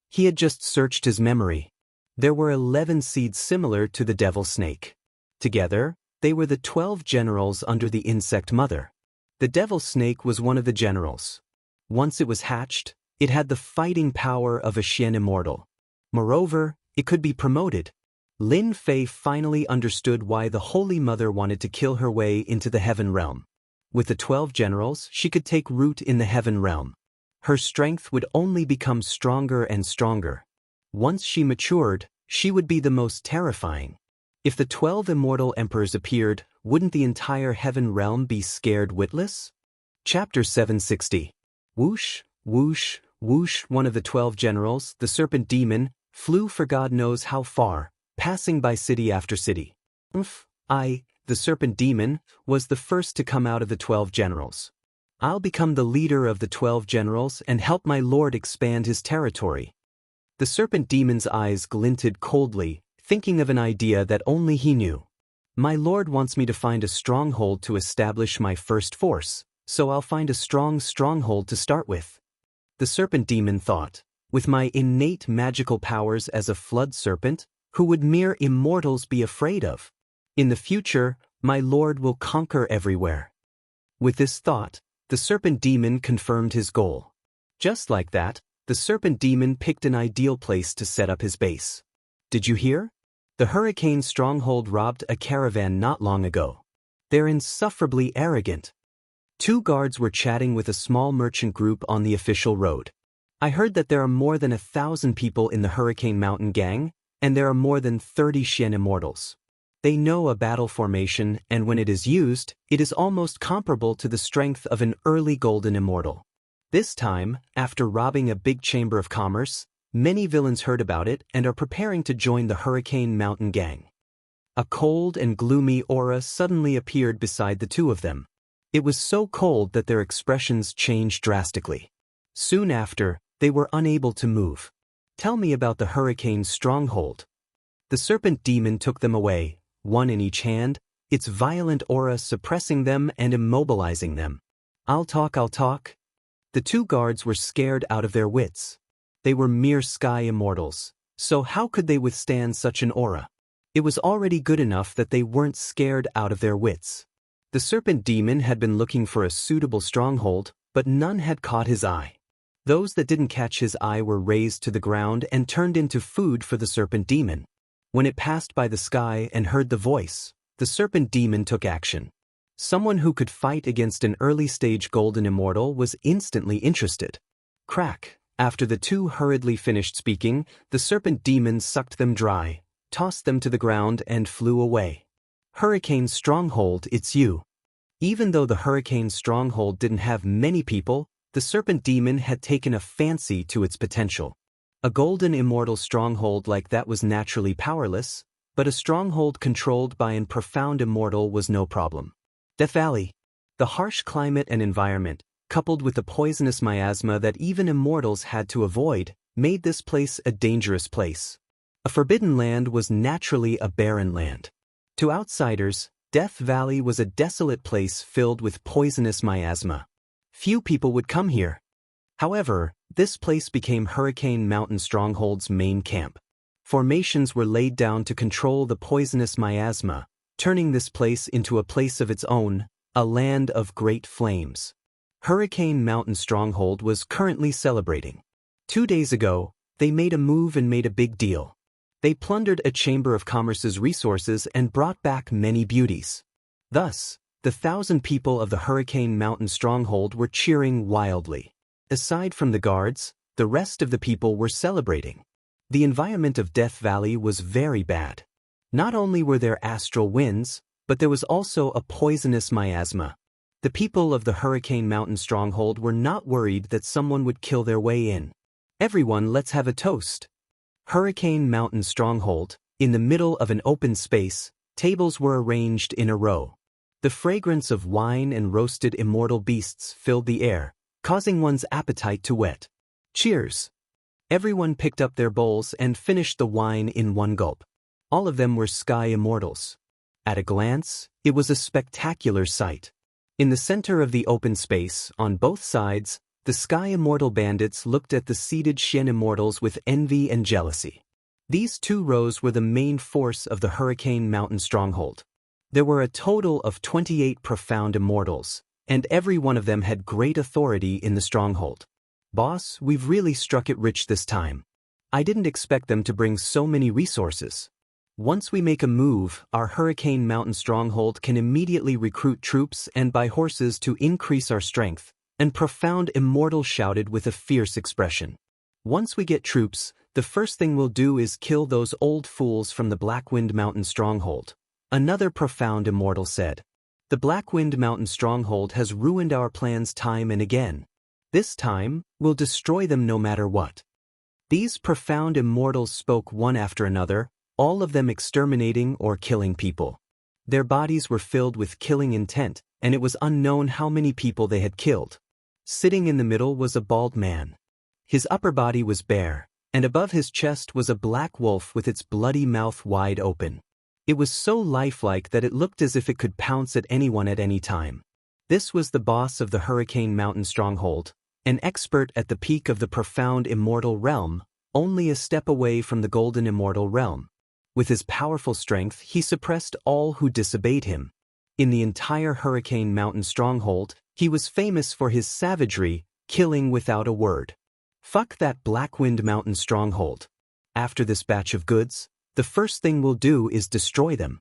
He had just searched his memory. There were 11 seeds similar to the devil snake. Together, they were the 12 generals under the insect mother. The devil snake was one of the generals. Once it was hatched, it had the fighting power of a Xian immortal. Moreover, it could be promoted. Lin Fei finally understood why the Holy Mother wanted to kill her way into the heaven realm. With the 12 generals, she could take root in the heaven realm. Her strength would only become stronger and stronger. Once she matured, she would be the most terrifying. If the 12 immortal emperors appeared, wouldn't the entire heaven realm be scared witless? Chapter 760. Whoosh, whoosh, whoosh. One of the 12 generals, the serpent demon, flew for God knows how far, passing by city after city. The serpent demon, was the first to come out of the 12 generals. I'll become the leader of the 12 generals and help my lord expand his territory. The serpent demon's eyes glinted coldly, thinking of an idea that only he knew. My lord wants me to find a stronghold to establish my first force, so I'll find a strong stronghold to start with. The serpent demon thought, with my innate magical powers as a flood serpent, who would mere immortals be afraid of? In the future, my lord will conquer everywhere. With this thought, the serpent demon confirmed his goal. Just like that, the serpent demon picked an ideal place to set up his base. Did you hear? The hurricane stronghold robbed a caravan not long ago. They're insufferably arrogant. 2 guards were chatting with a small merchant group on the official road. I heard that there are more than 1,000 people in the Hurricane Mountain gang, and there are more than 30 Xian immortals. They know a battle formation, and when it is used, it is almost comparable to the strength of an early golden immortal. This time, after robbing a big chamber of commerce, many villains heard about it and are preparing to join the Hurricane Mountain gang. A cold and gloomy aura suddenly appeared beside the 2 of them. It was so cold that their expressions changed drastically. Soon after, they were unable to move. Tell me about the hurricane stronghold. The serpent demon took them away, 1 in each hand, its violent aura suppressing them and immobilizing them. I'll talk. The 2 guards were scared out of their wits. They were mere sky immortals, so how could they withstand such an aura? It was already good enough that they weren't scared out of their wits. The serpent demon had been looking for a suitable stronghold, but none had caught his eye. Those that didn't catch his eye were razed to the ground and turned into food for the serpent demon. When it passed by the sky and heard the voice, the serpent demon took action. Someone who could fight against an early-stage golden immortal was instantly interested. Crack! After the 2 hurriedly finished speaking, the serpent demon sucked them dry, tossed them to the ground and flew away. Hurricane Stronghold, it's you. Even though the Hurricane Stronghold didn't have many people, the serpent demon had taken a fancy to its potential. A golden immortal stronghold like that was naturally powerless, but a stronghold controlled by an profound immortal was no problem. Death Valley. The harsh climate and environment, coupled with the poisonous miasma that even immortals had to avoid, made this place a dangerous place. A forbidden land was naturally a barren land. To outsiders, Death Valley was a desolate place filled with poisonous miasma. Few people would come here. However, this place became Hurricane Mountain Stronghold's main camp. Formations were laid down to control the poisonous miasma, turning this place into a place of its own, a land of great flames. Hurricane Mountain Stronghold was currently celebrating. 2 days ago, they made a move and made a big deal. They plundered a chamber of commerce's resources and brought back many beauties. Thus, the 1,000 people of the Hurricane Mountain Stronghold were cheering wildly. Aside from the guards, the rest of the people were celebrating. The environment of Death Valley was very bad. Not only were there astral winds, but there was also a poisonous miasma. The people of the Hurricane Mountain Stronghold were not worried that someone would kill their way in. Everyone, let's have a toast. Hurricane Mountain Stronghold. In the middle of an open space, tables were arranged in a row. The fragrance of wine and roasted immortal beasts filled the air, causing one's appetite to whet. Cheers! Everyone picked up their bowls and finished the wine in one gulp. All of them were sky immortals. At a glance, it was a spectacular sight. In the center of the open space, on both sides, the sky immortal bandits looked at the seated Xian immortals with envy and jealousy. These 2 rows were the main force of the Hurricane Mountain Stronghold. There were a total of 28 profound immortals, and every one of them had great authority in the stronghold. Boss, we've really struck it rich this time. I didn't expect them to bring so many resources. Once we make a move, our Hurricane Mountain Stronghold can immediately recruit troops and buy horses to increase our strength, and Profound Immortal shouted with a fierce expression. Once we get troops, the first thing we'll do is kill those old fools from the Blackwind Mountain Stronghold. Another Profound Immortal said. The Blackwind Mountain Stronghold has ruined our plans time and again. This time, we'll destroy them no matter what. These Profound Immortals spoke one after another, all of them exterminating or killing people. Their bodies were filled with killing intent, and it was unknown how many people they had killed. Sitting in the middle was a bald man. His upper body was bare, and above his chest was a black wolf with its bloody mouth wide open. It was so lifelike that it looked as if it could pounce at anyone at any time. This was the boss of the Hurricane Mountain stronghold, an expert at the peak of the profound Immortal realm, only a step away from the Golden Immortal realm. With his powerful strength, he suppressed all who disobeyed him. In the entire Hurricane Mountain stronghold, he was famous for his savagery, killing without a word. Fuck that Blackwind Mountain stronghold. After this batch of goods, the first thing we'll do is destroy them.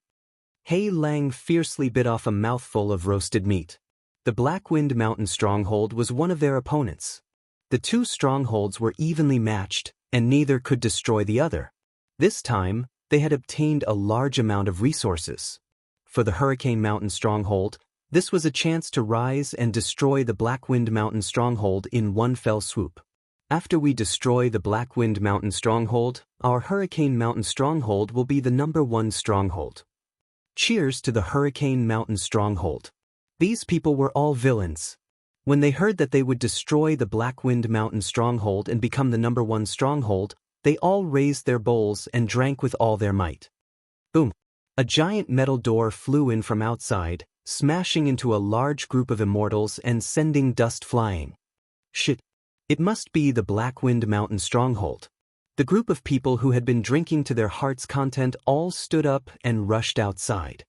Hei Lang fiercely bit off a mouthful of roasted meat. The Blackwind Mountain stronghold was one of their opponents. The two strongholds were evenly matched, and neither could destroy the other. This time, they had obtained a large amount of resources. For the Hurricane Mountain stronghold, this was a chance to rise and destroy the Blackwind Mountain stronghold in one fell swoop. After we destroy the Blackwind Mountain stronghold, our Hurricane Mountain stronghold will be the #1 stronghold. Cheers to the Hurricane Mountain stronghold. These people were all villains. When they heard that they would destroy the Blackwind Mountain stronghold and become the #1 stronghold, they all raised their bowls and drank with all their might. Boom! A giant metal door flew in from outside, smashing into a large group of immortals and sending dust flying. Shit! It must be the Blackwind Mountain stronghold. The group of people who had been drinking to their heart's content all stood up and rushed outside.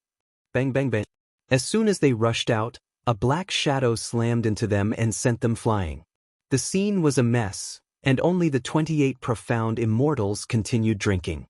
Bang bang bang. As soon as they rushed out, a black shadow slammed into them and sent them flying. The scene was a mess, and only the 28 profound immortals continued drinking.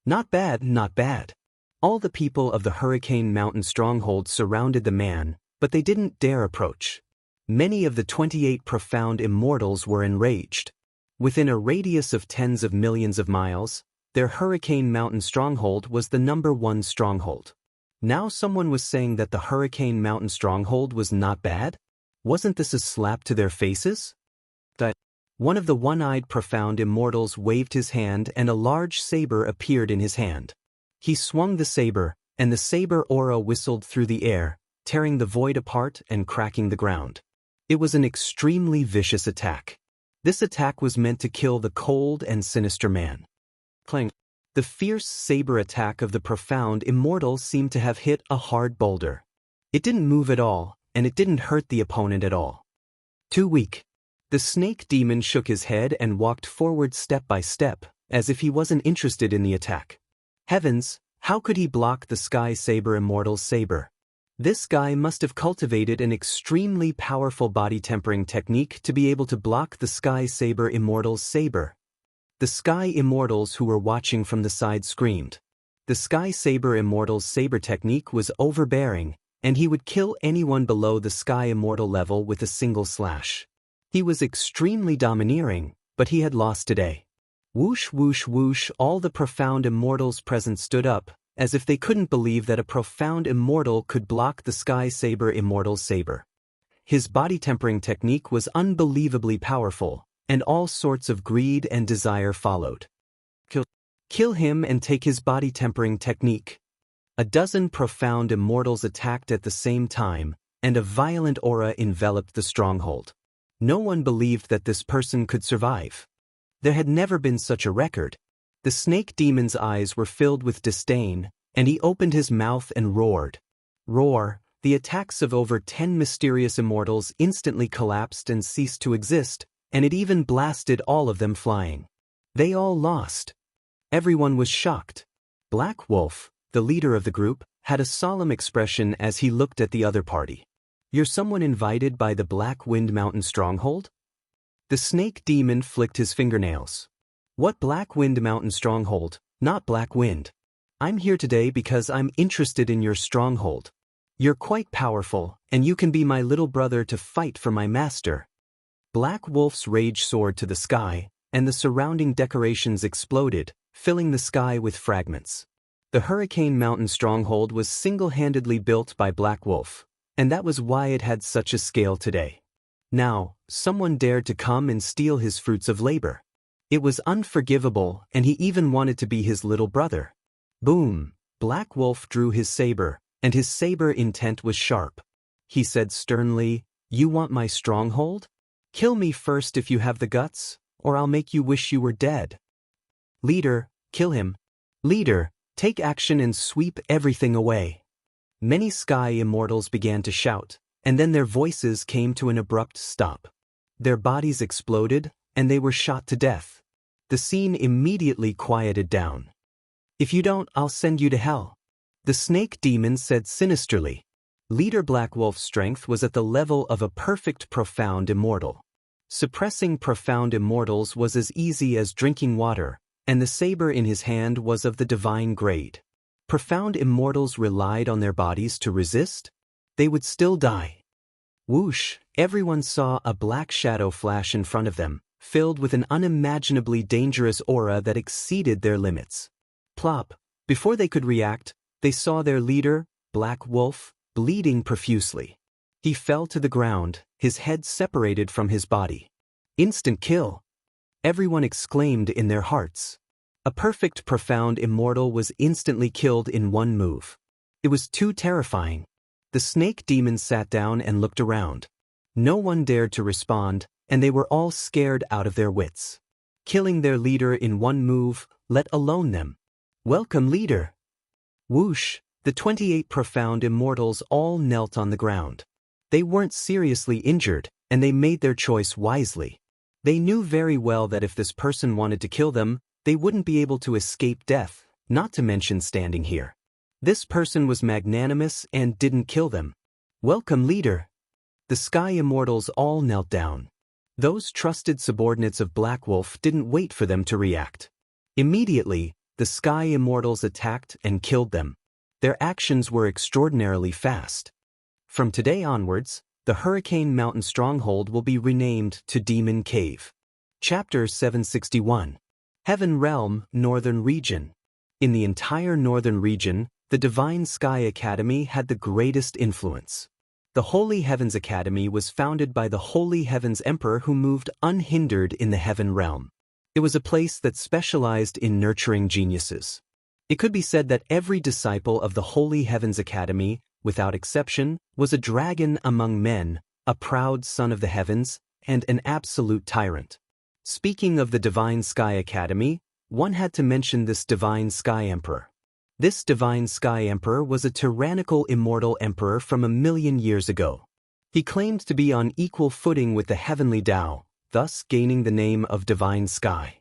Not bad, not bad. All the people of the Hurricane Mountain stronghold surrounded the man, but they didn't dare approach. Many of the 28 profound immortals were enraged. Within a radius of tens of millions of miles, their Hurricane Mountain stronghold was the #1 stronghold. Now someone was saying that the Hurricane Mountain stronghold was not bad? Wasn't this a slap to their faces? One of the one-eyed profound immortals waved his hand and a large saber appeared in his hand. He swung the saber, and the saber aura whistled through the air, tearing the void apart and cracking the ground. It was an extremely vicious attack. This attack was meant to kill the cold and sinister man. Clang! The fierce saber attack of the profound immortal seemed to have hit a hard boulder. It didn't move at all, and it didn't hurt the opponent at all. Too weak. The snake demon shook his head and walked forward step by step, as if he wasn't interested in the attack. Heavens, how could he block the Sky Saber Immortal's saber? This guy must have cultivated an extremely powerful body tempering technique to be able to block the Sky Saber Immortal's saber. The Sky Immortals who were watching from the side screamed. The Sky Saber Immortal's saber technique was overbearing, and he would kill anyone below the Sky Immortal level with a single slash. He was extremely domineering, but he had lost today. Whoosh whoosh whoosh, all the profound immortals present stood up, as if they couldn't believe that a profound immortal could block the Sky Saber Immortal's saber. His body tempering technique was unbelievably powerful, and all sorts of greed and desire followed. Kill him and take his body tempering technique. A dozen profound immortals attacked at the same time, and a violent aura enveloped the stronghold. No one believed that this person could survive. There had never been such a record. The snake demon's eyes were filled with disdain, and he opened his mouth and roared. Roar! The attacks of over 10 mysterious immortals instantly collapsed and ceased to exist, and it even blasted all of them flying. They all lost. Everyone was shocked. Black Wolf, the leader of the group, had a solemn expression as he looked at the other party. You're someone invited by the Blackwind Mountain stronghold? The snake demon flicked his fingernails. What Blackwind Mountain stronghold? Not Blackwind. I'm here today because I'm interested in your stronghold. You're quite powerful, and you can be my little brother to fight for my master. Black Wolf's rage soared to the sky, and the surrounding decorations exploded, filling the sky with fragments. The Hurricane Mountain stronghold was single-handedly built by Black Wolf, and that was why it had such a scale today. Now, someone dared to come and steal his fruits of labor. It was unforgivable, and he even wanted to be his little brother. Boom! Black Wolf drew his saber, and his saber intent was sharp. He said sternly, "You want my stronghold? Kill me first if you have the guts, or I'll make you wish you were dead." Leader, kill him. Leader, take action and sweep everything away. Many sky immortals began to shout, and then their voices came to an abrupt stop. Their bodies exploded, and they were shot to death. The scene immediately quieted down. If you don't, I'll send you to hell. The snake demon said sinisterly. Leader Black Wolf's strength was at the level of a perfect profound immortal. Suppressing profound immortals was as easy as drinking water, and the saber in his hand was of the divine grade. Profound immortals relied on their bodies to resist. They would still die. Whoosh, everyone saw a black shadow flash in front of them, filled with an unimaginably dangerous aura that exceeded their limits. Plop, before they could react, they saw their leader, Black Wolf, bleeding profusely. He fell to the ground, his head separated from his body. Instant kill! Everyone exclaimed in their hearts. A perfect profound immortal was instantly killed in one move. It was too terrifying. The snake demon sat down and looked around. No one dared to respond, and they were all scared out of their wits. Killing their leader in one move, let alone them. Welcome, leader! Whoosh, the 28 profound immortals all knelt on the ground. They weren't seriously injured, and they made their choice wisely. They knew very well that if this person wanted to kill them, they wouldn't be able to escape death, not to mention standing here. This person was magnanimous and didn't kill them. Welcome, leader! The Sky Immortals all knelt down. Those trusted subordinates of Black Wolf didn't wait for them to react. Immediately, the Sky Immortals attacked and killed them. Their actions were extraordinarily fast. From today onwards, the Hurricane Mountain Stronghold will be renamed to Demon Cave. Chapter 761. Heaven Realm, Northern Region. In the entire Northern Region, the Divine Sky Academy had the greatest influence. The Holy Heavens Academy was founded by the Holy Heavens Emperor who moved unhindered in the Heaven Realm. It was a place that specialized in nurturing geniuses. It could be said that every disciple of the Holy Heavens Academy, without exception, was a dragon among men, a proud son of the heavens, and an absolute tyrant. Speaking of the Divine Sky Academy, one had to mention this Divine Sky Emperor. This Divine Sky Emperor was a tyrannical immortal emperor from 1,000,000 years ago. He claimed to be on equal footing with the heavenly Tao, thus gaining the name of Divine Sky.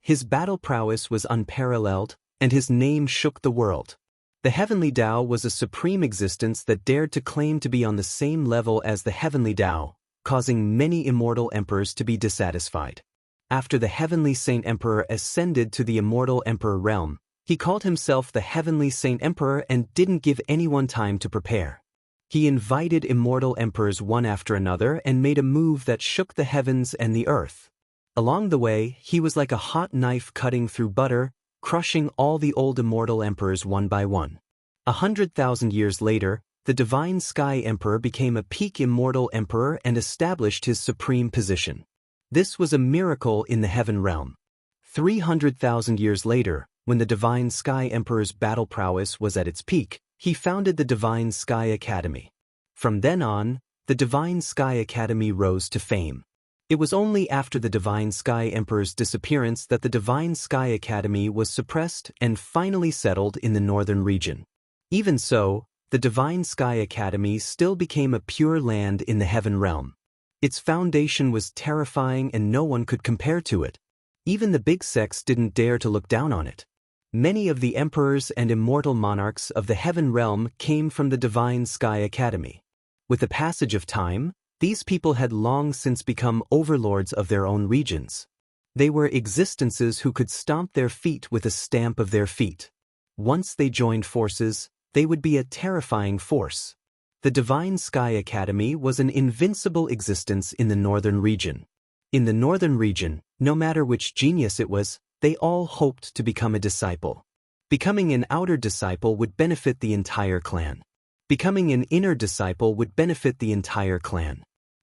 His battle prowess was unparalleled, and his name shook the world. The heavenly Tao was a supreme existence that dared to claim to be on the same level as the heavenly Tao, causing many immortal emperors to be dissatisfied. After the heavenly Saint Emperor ascended to the immortal emperor realm, he called himself the heavenly Saint Emperor and didn't give anyone time to prepare. He invited immortal emperors one after another and made a move that shook the heavens and the earth. Along the way, he was like a hot knife cutting through butter, crushing all the old immortal emperors one by one. 100,000 years later, the Divine Sky Emperor became a peak immortal emperor and established his supreme position. This was a miracle in the heaven realm. 300,000 years later, when the Divine Sky Emperor's battle prowess was at its peak, he founded the Divine Sky Academy. From then on, the Divine Sky Academy rose to fame. It was only after the Divine Sky Emperor's disappearance that the Divine Sky Academy was suppressed and finally settled in the northern region. Even so, the Divine Sky Academy still became a pure land in the heaven realm. Its foundation was terrifying and no one could compare to it. Even the big sects didn't dare to look down on it. Many of the emperors and immortal monarchs of the heaven realm came from the Divine Sky Academy. With the passage of time, these people had long since become overlords of their own regions. They were existences who could stomp their feet with a stamp of their feet. Once they joined forces, they would be a terrifying force. The Divine Sky Academy was an invincible existence in the northern region. In the northern region, no matter which genius it was, they all hoped to become a disciple. Becoming an outer disciple would benefit the entire clan. Becoming an inner disciple would benefit the entire clan.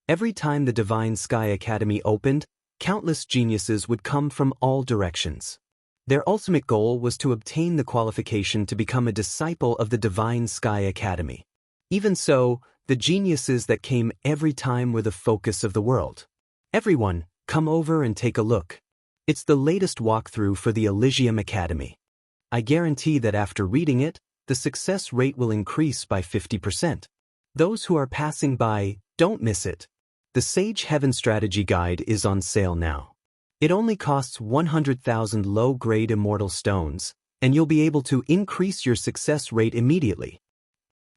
Every time the Divine Sky Academy opened, countless geniuses would come from all directions. Their ultimate goal was to obtain the qualification to become a disciple of the Divine Sky Academy. Even so, the geniuses that came every time were the focus of the world. Everyone, come over and take a look. It's the latest walkthrough for the Elysium Academy. I guarantee that after reading it, the success rate will increase by 50%. Those who are passing by, don't miss it. The Sage Heaven Strategy Guide is on sale now. It only costs 100,000 low-grade immortal stones, and you'll be able to increase your success rate immediately.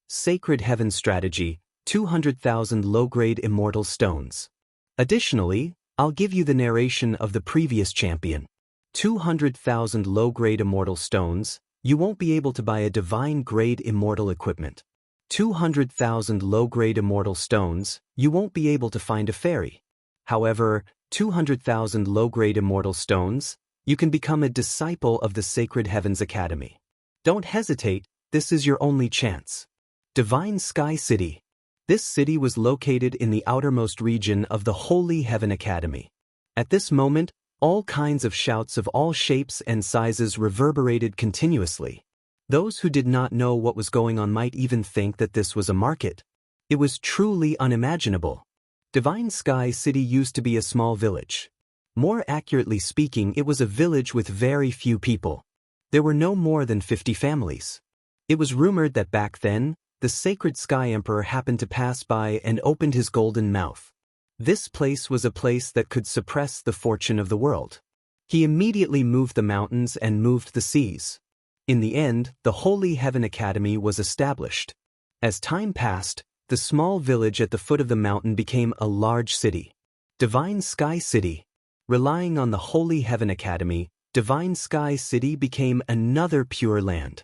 Sacred Heaven Strategy, 200,000 low-grade immortal stones. Additionally, I'll give you the narration of the previous champion. 200,000 low-grade immortal stones, you won't be able to buy a divine-grade immortal equipment. 200,000 low-grade immortal stones, you won't be able to find a fairy. However, 200,000 low-grade immortal stones, you can become a disciple of the Sacred Heavens Academy. Don't hesitate, this is your only chance. Divine Sky City. This city was located in the outermost region of the Holy Heaven Academy. At this moment, all kinds of shouts of all shapes and sizes reverberated continuously. Those who did not know what was going on might even think that this was a market. It was truly unimaginable. Divine Sky City used to be a small village. More accurately speaking, it was a village with very few people. There were no more than 50 families. It was rumored that back then, the Sacred Sky Emperor happened to pass by and opened his golden mouth. This place was a place that could suppress the fortune of the world. He immediately moved the mountains and moved the seas. In the end, the Holy Heaven Academy was established. As time passed, the small village at the foot of the mountain became a large city. Divine Sky City. Relying on the Holy Heaven Academy, Divine Sky City became another Pure Land.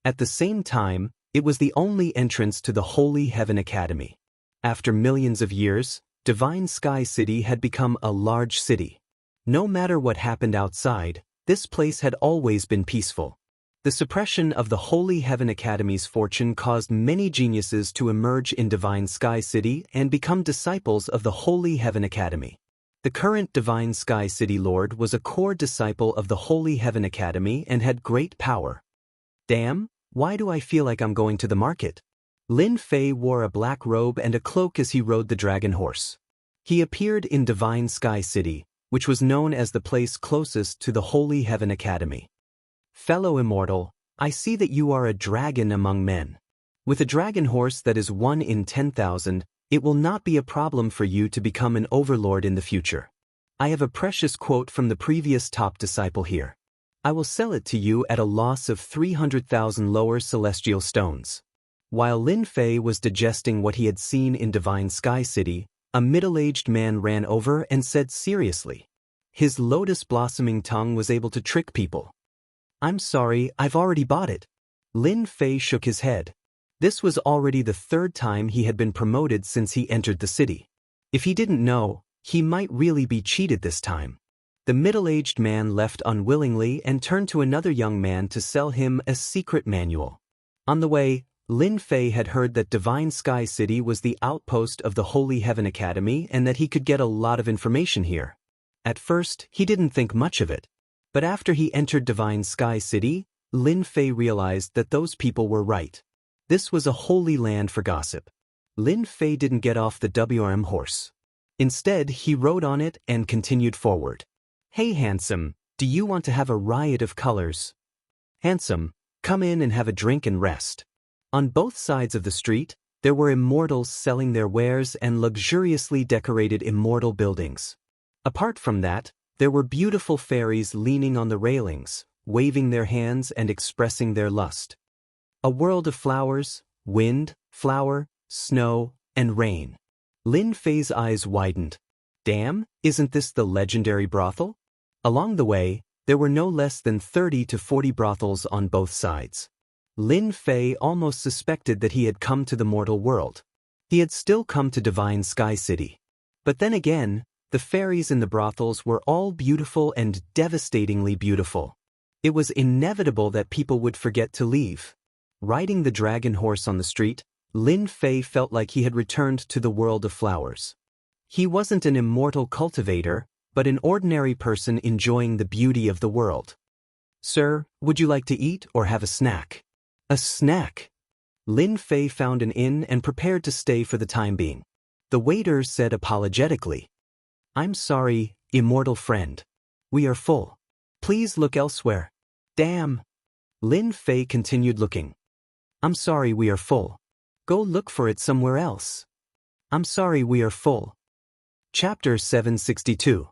At the same time, it was the only entrance to the Holy Heaven Academy. After millions of years, Divine Sky City had become a large city. No matter what happened outside, this place had always been peaceful. The suppression of the Holy Heaven Academy's fortune caused many geniuses to emerge in Divine Sky City and become disciples of the Holy Heaven Academy. The current Divine Sky City Lord was a core disciple of the Holy Heaven Academy and had great power. Damn, why do I feel like I'm going to the market? Lin Fei wore a black robe and a cloak as he rode the dragon horse. He appeared in Divine Sky City, which was known as the place closest to the Holy Heaven Academy. Fellow Immortal, I see that you are a dragon among men. With a dragon horse that is 1 in 10,000, it will not be a problem for you to become an overlord in the future. I have a precious quote from the previous top disciple here. I will sell it to you at a loss of 300,000 lower celestial stones. While Lin Fei was digesting what he had seen in Divine Sky City, a middle-aged man ran over and said seriously. His lotus-blossoming tongue was able to trick people. I'm sorry, I've already bought it. Lin Fei shook his head. This was already the 3rd time he had been promoted since he entered the city. If he didn't know, he might really be cheated this time. The middle-aged man left unwillingly and turned to another young man to sell him a secret manual. On the way, Lin Fei had heard that Divine Sky City was the outpost of the Holy Heaven Academy and that he could get a lot of information here. At first, he didn't think much of it. But after he entered Divine Sky City, Lin Fei realized that those people were right. This was a holy land for gossip. Lin Fei didn't get off the WRM horse. Instead, he rode on it and continued forward. Hey handsome, do you want to have a riot of colors? Handsome, come in and have a drink and rest. On both sides of the street, there were immortals selling their wares and luxuriously decorated immortal buildings. Apart from that, there were beautiful fairies leaning on the railings, waving their hands and expressing their lust. A world of flowers, wind, flower, snow, and rain. Lin Fei's eyes widened. Damn, isn't this the legendary brothel? Along the way, there were no less than 30 to 40 brothels on both sides. Lin Fei almost suspected that he had come to the mortal world. He had still come to Divine Sky City. But then again, the fairies in the brothels were all beautiful and devastatingly beautiful. It was inevitable that people would forget to leave. Riding the dragon horse on the street, Lin Fei felt like he had returned to the world of flowers. He wasn't an immortal cultivator, but an ordinary person enjoying the beauty of the world. Sir, would you like to eat or have a snack? A snack. Lin Fei found an inn and prepared to stay for the time being. The waiter said apologetically, I'm sorry, immortal friend. We are full. Please look elsewhere. Damn. Lin Fei continued looking. I'm sorry, we are full. Go look for it somewhere else. I'm sorry, we are full. Chapter 762.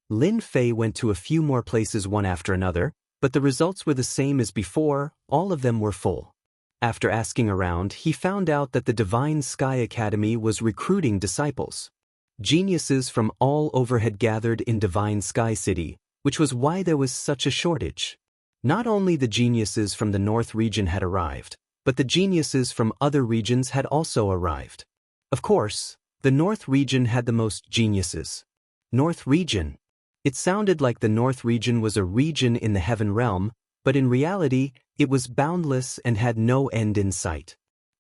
Lin Fei went to a few more places one after another, but the results were the same as before, all of them were full. After asking around, he found out that the Divine Sky Academy was recruiting disciples. Geniuses from all over had gathered in Divine Sky City, which was why there was such a shortage. Not only the geniuses from the North region had arrived, but the geniuses from other regions had also arrived. Of course, the North region had the most geniuses. North region. It sounded like the North region was a region in the heaven realm, but in reality, it was boundless and had no end in sight.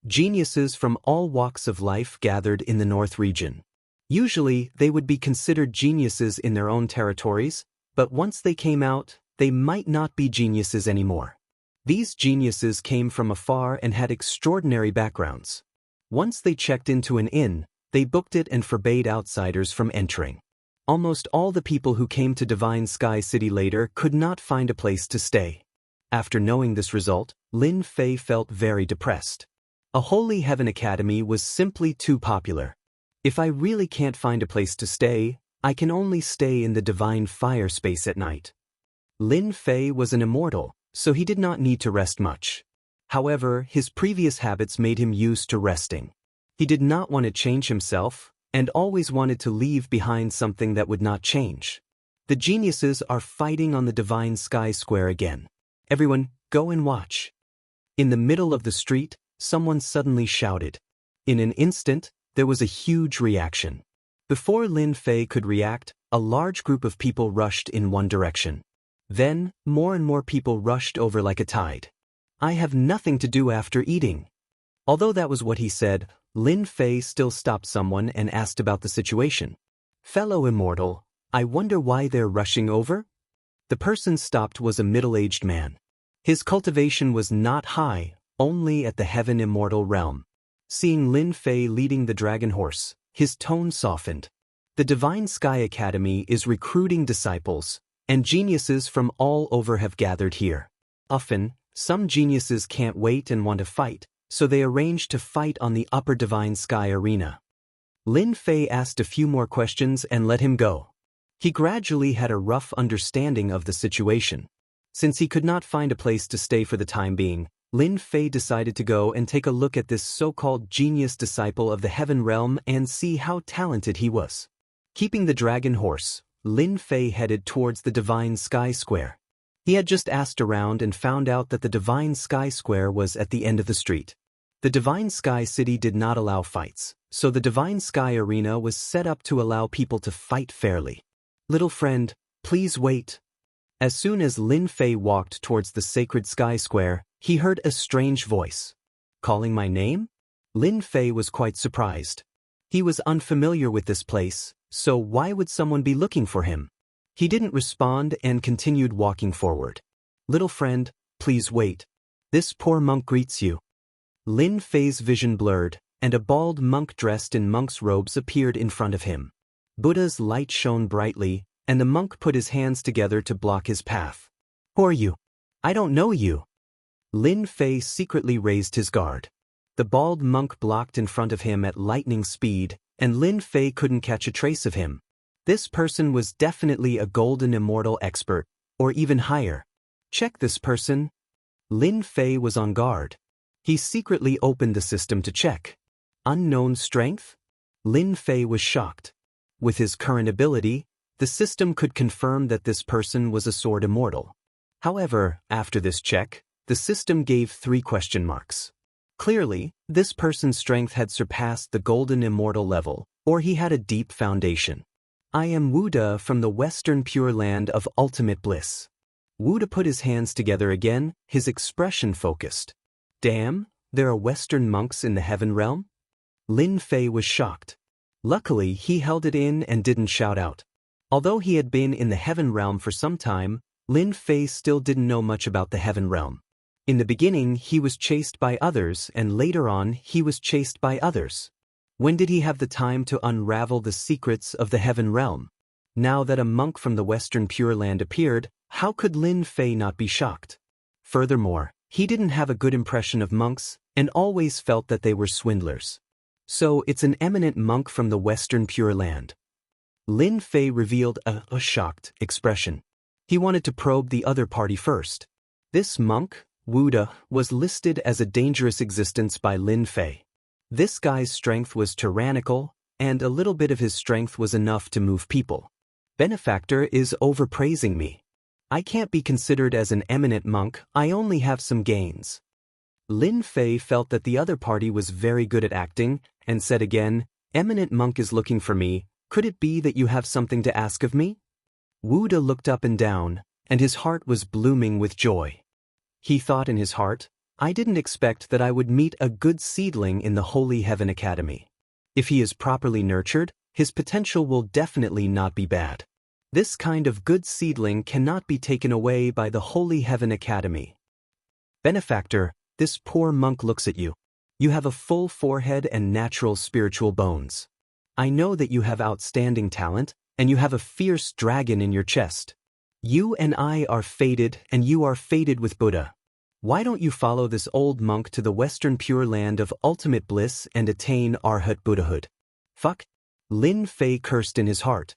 Geniuses from all walks of life gathered in the North region. Usually, they would be considered geniuses in their own territories, but once they came out, they might not be geniuses anymore. These geniuses came from afar and had extraordinary backgrounds. Once they checked into an inn, they booked it and forbade outsiders from entering. Almost all the people who came to Divine Sky City later could not find a place to stay. After knowing this result, Lin Fei felt very depressed. A Holy Heaven Academy was simply too popular. If I really can't find a place to stay, I can only stay in the Divine Fire Space at night. Lin Fei was an immortal, so he did not need to rest much. However, his previous habits made him used to resting. He did not want to change himself, and always wanted to leave behind something that would not change. The geniuses are fighting on the Divine Sky Square again. Everyone, go and watch. In the middle of the street, someone suddenly shouted. In an instant, there was a huge reaction. Before Lin Fei could react, a large group of people rushed in one direction. Then, more and more people rushed over like a tide. I have nothing to do after eating. Although that was what he said, Lin Fei still stopped someone and asked about the situation. Fellow Immortal, I wonder why they're rushing over? The person stopped was a middle-aged man. His cultivation was not high, only at the Heaven Immortal realm. Seeing Lin Fei leading the dragon horse, his tone softened. The Divine Sky Academy is recruiting disciples, and geniuses from all over have gathered here. Often, some geniuses can't wait and want to fight, so they arranged to fight on the upper Divine Sky Arena. Lin Fei asked a few more questions and let him go. He gradually had a rough understanding of the situation. Since he could not find a place to stay for the time being, Lin Fei decided to go and take a look at this so-called genius disciple of the Heaven Realm and see how talented he was. Keeping the dragon horse, Lin Fei headed towards the Divine Sky Square. He had just asked around and found out that the Divine Sky Square was at the end of the street. The Divine Sky City did not allow fights, so the Divine Sky Arena was set up to allow people to fight fairly. Little friend, please wait. As soon as Lin Fei walked towards the sacred Sky Square, he heard a strange voice. Calling my name? Lin Fei was quite surprised. He was unfamiliar with this place, so why would someone be looking for him? He didn't respond and continued walking forward. Little friend, please wait. This poor monk greets you. Lin Fei's vision blurred, and a bald monk dressed in monk's robes appeared in front of him. Buddha's light shone brightly, and the monk put his hands together to block his path. Who are you? I don't know you. Lin Fei secretly raised his guard. The bald monk blocked in front of him at lightning speed, and Lin Fei couldn't catch a trace of him. This person was definitely a golden immortal expert, or even higher. Check this person. Lin Fei was on guard. He secretly opened the system to check. Unknown strength? Lin Fei was shocked. With his current ability, the system could confirm that this person was a sword immortal. However, after this check, the system gave 3 question marks. Clearly, this person's strength had surpassed the golden immortal level, or he had a deep foundation. I am Wuda from the Western Pure Land of Ultimate Bliss. Wuda put his hands together again, his expression focused. Damn, there are Western monks in the Heaven Realm? Lin Fei was shocked. Luckily, he held it in and didn't shout out. Although he had been in the Heaven Realm for some time, Lin Fei still didn't know much about the Heaven Realm. In the beginning, he was chased by others, and later on, he was chased by others. When did he have the time to unravel the secrets of the Heaven Realm? Now that a monk from the Western Pure Land appeared, how could Lin Fei not be shocked? Furthermore, he didn't have a good impression of monks, and always felt that they were swindlers. So it's an eminent monk from the Western Pure Land. Lin Fei revealed a shocked expression. He wanted to probe the other party first. This monk, Wuda, was listed as a dangerous existence by Lin Fei. This guy's strength was tyrannical, and a little bit of his strength was enough to move people. Benefactor is overpraising me. I can't be considered as an eminent monk, I only have some gains. Lin Fei felt that the other party was very good at acting, and said again, "Eminent monk is looking for me, could it be that you have something to ask of me?" Wuda looked up and down, and his heart was blooming with joy. He thought in his heart, I didn't expect that I would meet a good seedling in the Holy Heaven Academy. If he is properly nurtured, his potential will definitely not be bad. This kind of good seedling cannot be taken away by the Holy Heaven Academy. Benefactor, this poor monk looks at you. You have a full forehead and natural spiritual bones. I know that you have outstanding talent, and you have a fierce dragon in your chest. You and I are fated, and you are fated with Buddha. Why don't you follow this old monk to the Western Pure Land of ultimate bliss and attain Arhat Buddhahood? Fuck. Lin Fei cursed in his heart.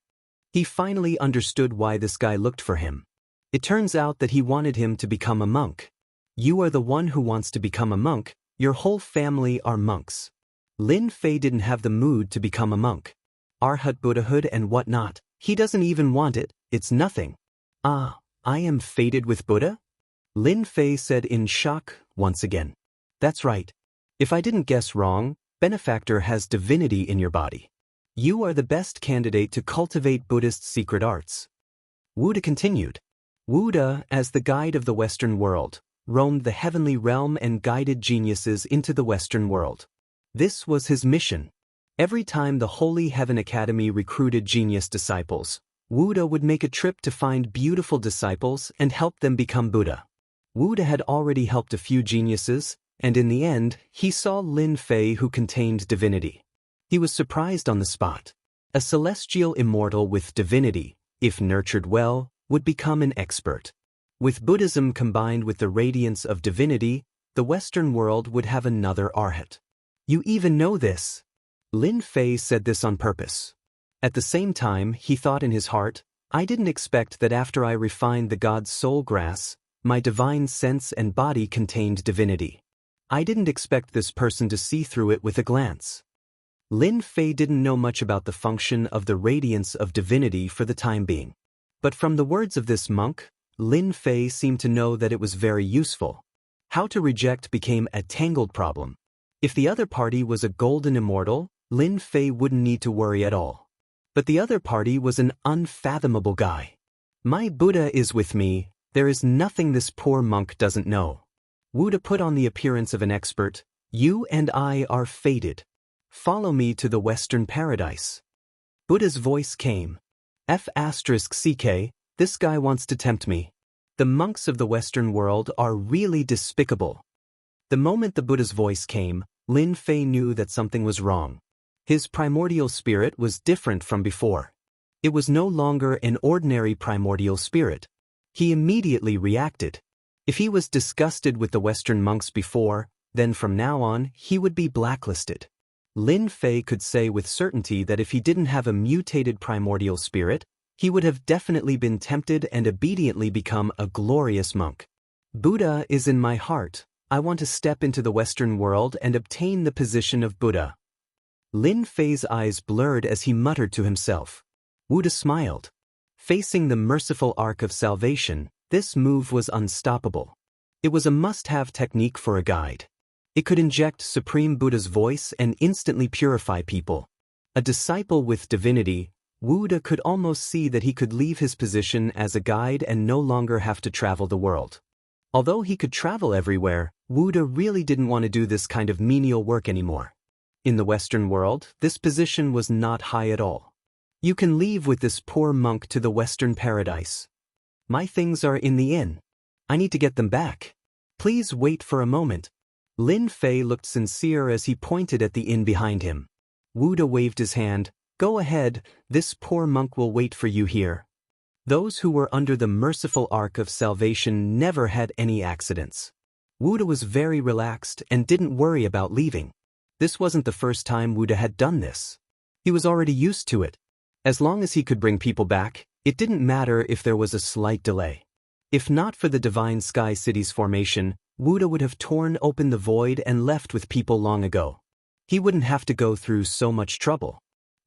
He finally understood why this guy looked for him. It turns out that he wanted him to become a monk. You are the one who wants to become a monk, your whole family are monks. Lin Fei didn't have the mood to become a monk. Arhat Buddhahood and whatnot, he doesn't even want it, it's nothing. I am fated with Buddha? Lin Fei said in shock once again. That's right. If I didn't guess wrong, Benefactor has divinity in your body. You are the best candidate to cultivate Buddhist secret arts. Wuda continued. Wuda, as the guide of the Western world, roamed the heavenly realm and guided geniuses into the Western world. This was his mission. Every time the Holy Heaven Academy recruited genius disciples, Wuda would make a trip to find beautiful disciples and help them become Buddha. Wuda had already helped a few geniuses, and in the end, he saw Lin Fei who contained divinity. He was surprised on the spot. A celestial immortal with divinity, if nurtured well, would become an expert. With Buddhism combined with the radiance of divinity, the Western world would have another Arhat. You even know this. Lin Fei said this on purpose. At the same time, he thought in his heart, I didn't expect that after I refined the God's soul grass, my divine sense and body contained divinity. I didn't expect this person to see through it with a glance. Lin Fei didn't know much about the function of the radiance of divinity for the time being. But from the words of this monk, Lin Fei seemed to know that it was very useful. How to reject became a tangled problem. If the other party was a golden immortal, Lin Fei wouldn't need to worry at all. But the other party was an unfathomable guy. My Buddha is with me, there is nothing this poor monk doesn't know. Wuda put on the appearance of an expert. You and I are fated. Follow me to the Western paradise. Buddha's voice came. F***ck, this guy wants to tempt me. The monks of the Western world are really despicable. The moment the Buddha's voice came, Lin Fei knew that something was wrong. His primordial spirit was different from before. It was no longer an ordinary primordial spirit. He immediately reacted. If he was disgusted with the Western monks before, then from now on, he would be blacklisted. Lin Fei could say with certainty that if he didn't have a mutated primordial spirit, he would have definitely been tempted and obediently become a glorious monk. Buddha is in my heart. I want to step into the Western world and obtain the position of Buddha. Lin Fei's eyes blurred as he muttered to himself. Wuda smiled. Facing the merciful arc of salvation, this move was unstoppable. It was a must-have technique for a guide. It could inject Supreme Buddha's voice and instantly purify people. A disciple with divinity, Wuda could almost see that he could leave his position as a guide and no longer have to travel the world. Although he could travel everywhere, Wuda really didn't want to do this kind of menial work anymore. In the Western world, this position was not high at all. You can leave with this poor monk to the Western paradise. My things are in the inn. I need to get them back. Please wait for a moment. Lin Fei looked sincere as he pointed at the inn behind him. Wuda waved his hand. Go ahead, this poor monk will wait for you here. Those who were under the merciful arc of salvation never had any accidents. Wuda was very relaxed and didn't worry about leaving. This wasn't the first time Wuda had done this. He was already used to it. As long as he could bring people back, it didn't matter if there was a slight delay. If not for the Divine Sky City's formation, Wuda would have torn open the void and left with people long ago. He wouldn't have to go through so much trouble.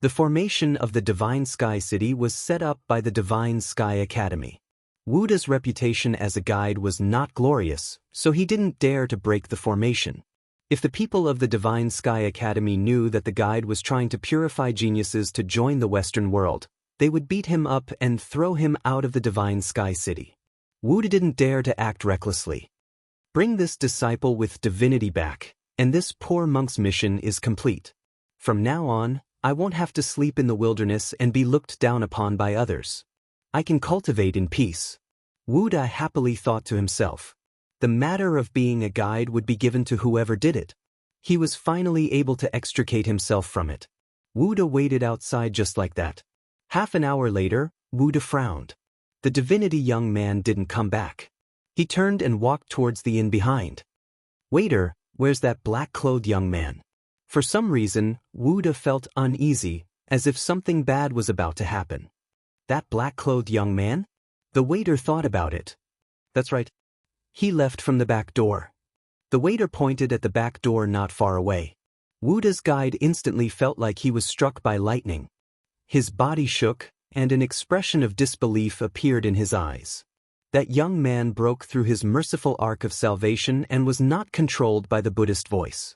The formation of the Divine Sky City was set up by the Divine Sky Academy. Wuda's reputation as a guide was not glorious, so he didn't dare to break the formation. If the people of the Divine Sky Academy knew that the guide was trying to purify geniuses to join the Western world, they would beat him up and throw him out of the Divine Sky City. Wuda didn't dare to act recklessly. Bring this disciple with divinity back, and this poor monk's mission is complete. From now on, I won't have to sleep in the wilderness and be looked down upon by others. I can cultivate in peace. Wuda happily thought to himself. The matter of being a guide would be given to whoever did it. He was finally able to extricate himself from it. Wuda waited outside just like that. Half an hour later, Wuda frowned. The divinity young man didn't come back. He turned and walked towards the inn behind. Waiter, where's that black-clothed young man? For some reason, Wuda felt uneasy, as if something bad was about to happen. That black-clothed young man? The waiter thought about it. That's right. He left from the back door. The waiter pointed at the back door not far away. Wuda's guide instantly felt like he was struck by lightning. His body shook, and an expression of disbelief appeared in his eyes. That young man broke through his merciful arc of salvation and was not controlled by the Buddhist voice.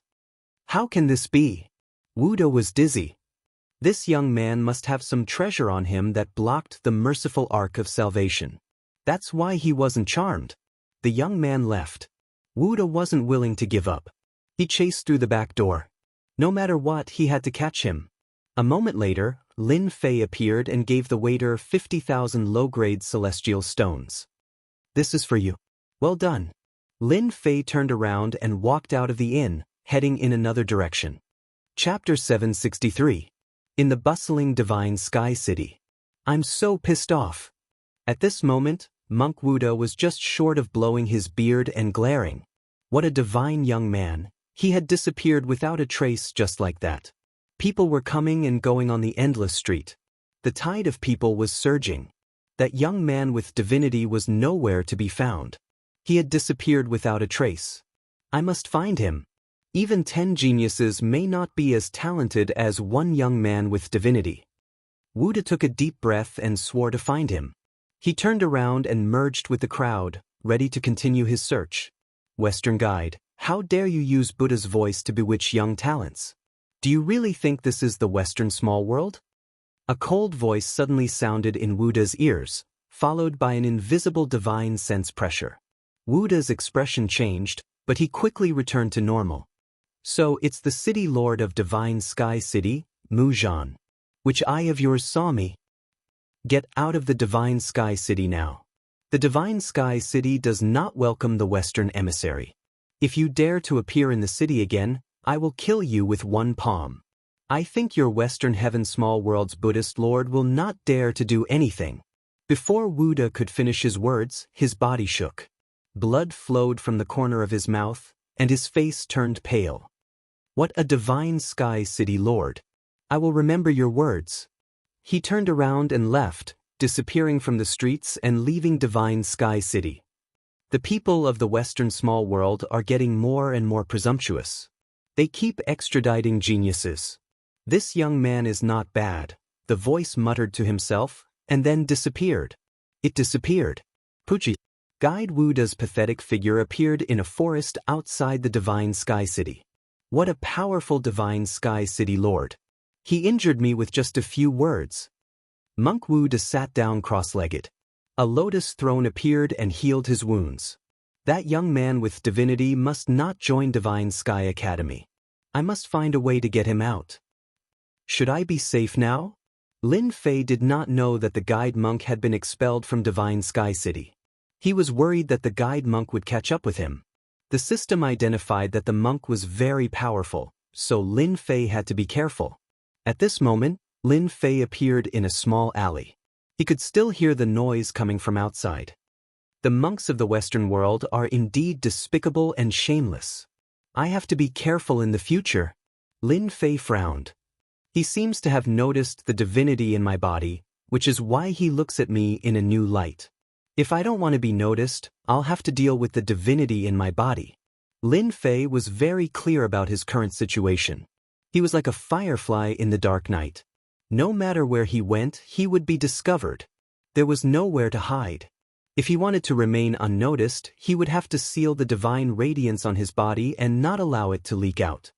How can this be? Wuda was dizzy. This young man must have some treasure on him that blocked the merciful arc of salvation. That's why he wasn't charmed. The young man left. Wuda wasn't willing to give up. He chased through the back door. No matter what, he had to catch him. A moment later, Lin Fei appeared and gave the waiter 50,000 low-grade celestial stones. This is for you. Well done. Lin Fei turned around and walked out of the inn, heading in another direction. Chapter 763. In the bustling Divine Sky City. I'm so pissed off. At this moment, Monk Wuda was just short of blowing his beard and glaring. What a divine young man. He had disappeared without a trace just like that. People were coming and going on the endless street. The tide of people was surging. That young man with divinity was nowhere to be found. He had disappeared without a trace. I must find him. Even 10 geniuses may not be as talented as one young man with divinity. Wuda took a deep breath and swore to find him. He turned around and merged with the crowd, ready to continue his search. Western guide, how dare you use Buddha's voice to bewitch young talents? Do you really think this is the Western small world? A cold voice suddenly sounded in Wuda's ears, followed by an invisible divine sense pressure. Wuda's expression changed, but he quickly returned to normal. So it's the city lord of Divine Sky City, Mu Zhan. Which eye of yours saw me? Get out of the Divine Sky City now. The Divine Sky City does not welcome the Western emissary. If you dare to appear in the city again, I will kill you with one palm. I think your Western Heaven Small World's Buddhist Lord will not dare to do anything. Before Wuda could finish his words, his body shook. Blood flowed from the corner of his mouth, and his face turned pale. What a Divine Sky City Lord! I will remember your words. He turned around and left, disappearing from the streets and leaving Divine Sky City. The people of the Western small world are getting more and more presumptuous. They keep extraditing geniuses. This young man is not bad, the voice muttered to himself, and then disappeared. It disappeared. Pucci. Guide Wuda's pathetic figure appeared in a forest outside the Divine Sky City. What a powerful Divine Sky City Lord. He injured me with just a few words. Monk Wuda sat down cross-legged. A lotus throne appeared and healed his wounds. That young man with divinity must not join Divine Sky Academy. I must find a way to get him out. Should I be safe now? Lin Fei did not know that the guide monk had been expelled from Divine Sky City. He was worried that the guide monk would catch up with him. The system identified that the monk was very powerful, so Lin Fei had to be careful. At this moment, Lin Fei appeared in a small alley. He could still hear the noise coming from outside. The monks of the Western world are indeed despicable and shameless. I have to be careful in the future. Lin Fei frowned. He seems to have noticed the divinity in my body, which is why he looks at me in a new light. If I don't want to be noticed, I'll have to deal with the divinity in my body. Lin Fei was very clear about his current situation. He was like a firefly in the dark night. No matter where he went, he would be discovered. There was nowhere to hide. If he wanted to remain unnoticed, he would have to seal the divine radiance on his body and not allow it to leak out.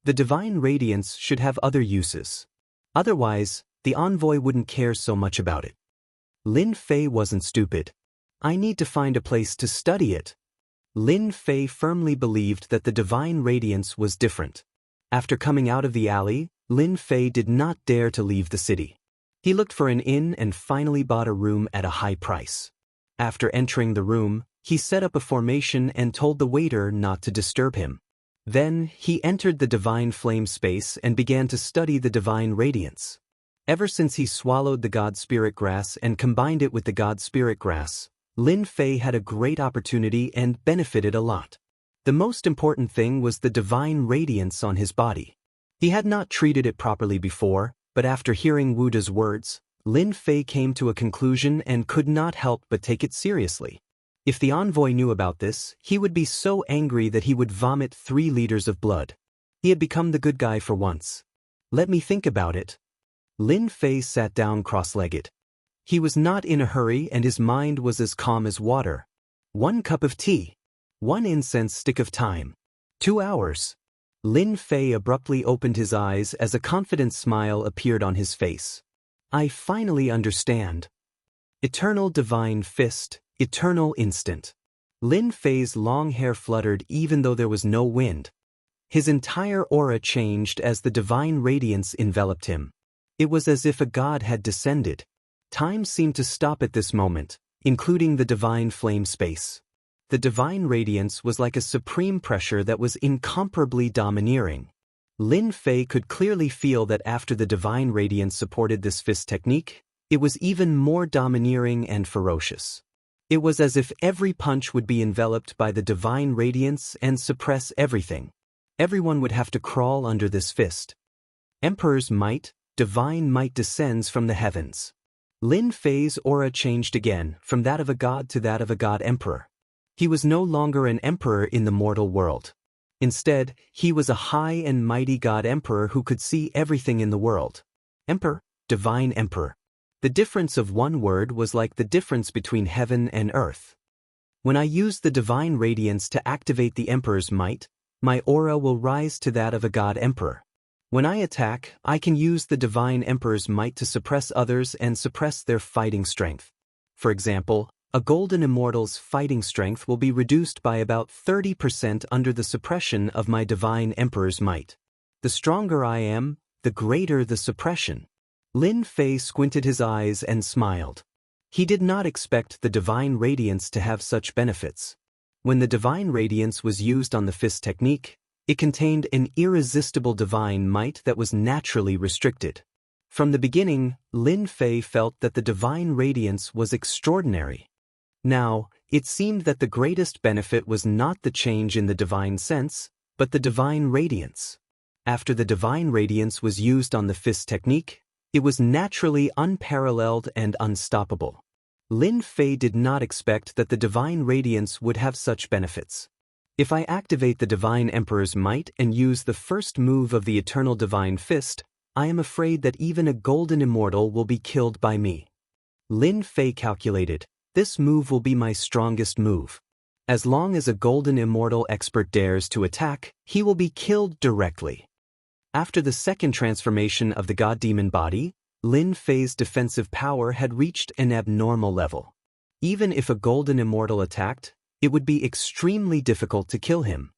The divine radiance should have other uses. Otherwise, the envoy wouldn't care so much about it. Lin Fei wasn't stupid. I need to find a place to study it. Lin Fei firmly believed that the divine radiance was different. After coming out of the alley, Lin Fei did not dare to leave the city. He looked for an inn and finally bought a room at a high price. After entering the room, he set up a formation and told the waiter not to disturb him. Then, he entered the divine flame space and began to study the divine radiance. Ever since he swallowed the God Spirit grass and combined it with the God Spirit grass, Lin Fei had a great opportunity and benefited a lot. The most important thing was the divine radiance on his body. He had not treated it properly before, but after hearing Wu De's words, Lin Fei came to a conclusion and could not help but take it seriously. If the envoy knew about this, he would be so angry that he would vomit 3 liters of blood. He had become the good guy for once. Let me think about it. Lin Fei sat down cross-legged. He was not in a hurry and his mind was as calm as water. 1 cup of tea. 1 incense stick of time. 2 hours. Lin Fei abruptly opened his eyes as a confident smile appeared on his face. I finally understand. Eternal divine fist, eternal instant. Lin Fei's long hair fluttered even though there was no wind. His entire aura changed as the divine radiance enveloped him. It was as if a god had descended. Time seemed to stop at this moment, including the divine flame space. The divine radiance was like a supreme pressure that was incomparably domineering. Lin Fei could clearly feel that after the divine radiance supported this fist technique, it was even more domineering and ferocious. It was as if every punch would be enveloped by the divine radiance and suppress everything. Everyone would have to crawl under this fist. Emperor's might, divine might descends from the heavens. Lin Fei's aura changed again, from that of a god to that of a god emperor. He was no longer an emperor in the mortal world. Instead, he was a high and mighty god emperor who could see everything in the world. Emperor, divine emperor. The difference of one word was like the difference between heaven and earth. When I use the divine radiance to activate the emperor's might, my aura will rise to that of a god emperor. When I attack, I can use the divine emperor's might to suppress others and suppress their fighting strength. For example, a golden immortal's fighting strength will be reduced by about 30% under the suppression of my divine emperor's might. The stronger I am, the greater the suppression. Lin Fei squinted his eyes and smiled. He did not expect the divine radiance to have such benefits. When the divine radiance was used on the fist technique, it contained an irresistible divine might that was naturally restricted. From the beginning, Lin Fei felt that the divine radiance was extraordinary. Now, it seemed that the greatest benefit was not the change in the divine sense, but the divine radiance. After the divine radiance was used on the fist technique, it was naturally unparalleled and unstoppable. Lin Fei did not expect that the divine radiance would have such benefits. If I activate the divine emperor's might and use the first move of the eternal divine fist, I am afraid that even a golden immortal will be killed by me. Lin Fei calculated, this move will be my strongest move. As long as a golden immortal expert dares to attack, he will be killed directly. After the second transformation of the god-demon body, Lin Fei's defensive power had reached an abnormal level. Even if a golden immortal attacked, it would be extremely difficult to kill him.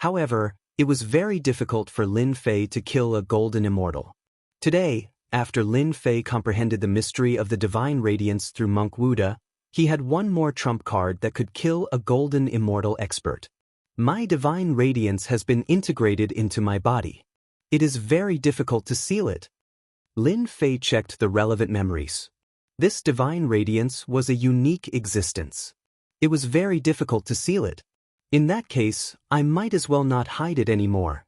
However, it was very difficult for Lin Fei to kill a golden immortal. Today, after Lin Fei comprehended the mystery of the divine radiance through Monk Wu De, he had one more trump card that could kill a golden immortal expert. My divine radiance has been integrated into my body. It is very difficult to seal it. Lin Fei checked the relevant memories. This divine radiance was a unique existence. It was very difficult to seal it. In that case, I might as well not hide it anymore.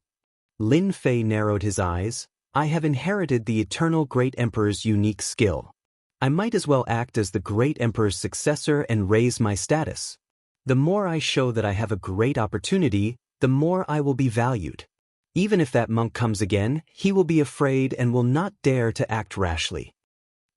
Lin Fei narrowed his eyes. I have inherited the eternal Great Emperor's unique skill. I might as well act as the Great Emperor's successor and raise my status. The more I show that I have a great opportunity, the more I will be valued. Even if that monk comes again, he will be afraid and will not dare to act rashly.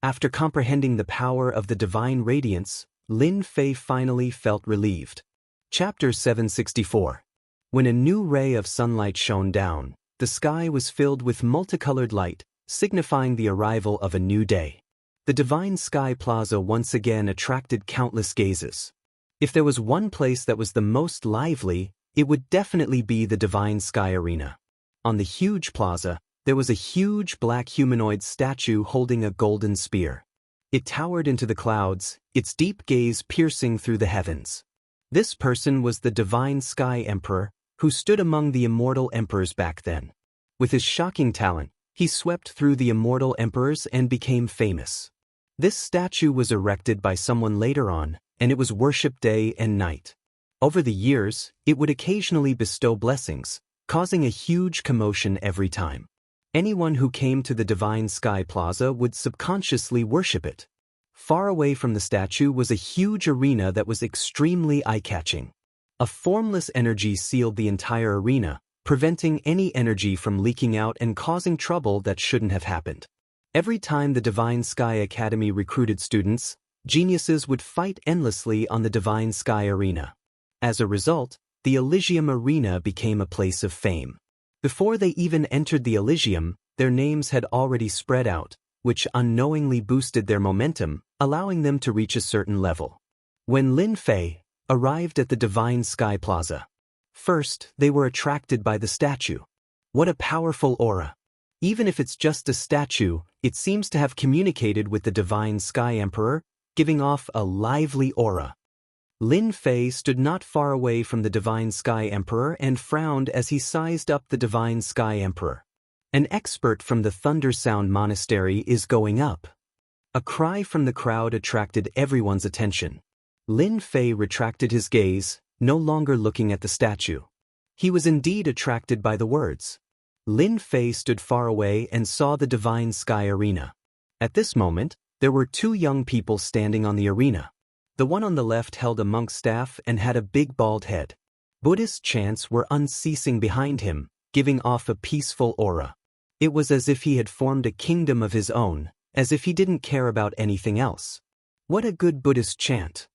After comprehending the power of the divine radiance, Lin Fei finally felt relieved. Chapter 764. When a new ray of sunlight shone down, the sky was filled with multicolored light, signifying the arrival of a new day. The Divine Sky Plaza once again attracted countless gazes. If there was one place that was the most lively, it would definitely be the Divine Sky Arena. On the huge plaza, there was a huge black humanoid statue holding a golden spear. It towered into the clouds, its deep gaze piercing through the heavens. This person was the Divine Sky Emperor, who stood among the immortal emperors back then. With his shocking talent, he swept through the immortal emperors and became famous. This statue was erected by someone later on, and it was worshipped day and night. Over the years, it would occasionally bestow blessings, causing a huge commotion every time. Anyone who came to the Divine Sky Plaza would subconsciously worship it. Far away from the statue was a huge arena that was extremely eye-catching. A formless energy sealed the entire arena, preventing any energy from leaking out and causing trouble that shouldn't have happened. Every time the Divine Sky Academy recruited students, geniuses would fight endlessly on the Divine Sky Arena. As a result, the Elysium Arena became a place of fame. Before they even entered the Elysium, their names had already spread out, which unknowingly boosted their momentum, allowing them to reach a certain level. When Lin Fei arrived at the Divine Sky Plaza, first they were attracted by the statue. What a powerful aura! Even if it's just a statue, it seems to have communicated with the Divine Sky Emperor, giving off a lively aura. Lin Fei stood not far away from the Divine Sky Emperor and frowned as he sized up the Divine Sky Emperor. An expert from the Thunder Sound Monastery is going up. A cry from the crowd attracted everyone's attention. Lin Fei retracted his gaze, no longer looking at the statue. He was indeed attracted by the words. Lin Fei stood far away and saw the Divine Sky Arena. At this moment, there were two young people standing on the arena. The one on the left held a monk's staff and had a big bald head. Buddhist chants were unceasing behind him, giving off a peaceful aura. It was as if he had formed a kingdom of his own, as if he didn't care about anything else. What a good Buddhist chant!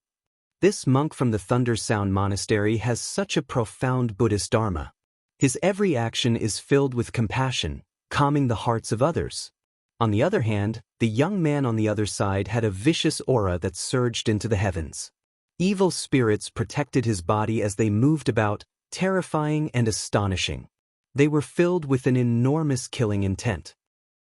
This monk from the Thunder Sound Monastery has such a profound Buddhist dharma. His every action is filled with compassion, calming the hearts of others. On the other hand, the young man on the other side had a vicious aura that surged into the heavens. Evil spirits protected his body as they moved about, terrifying and astonishing. They were filled with an enormous killing intent.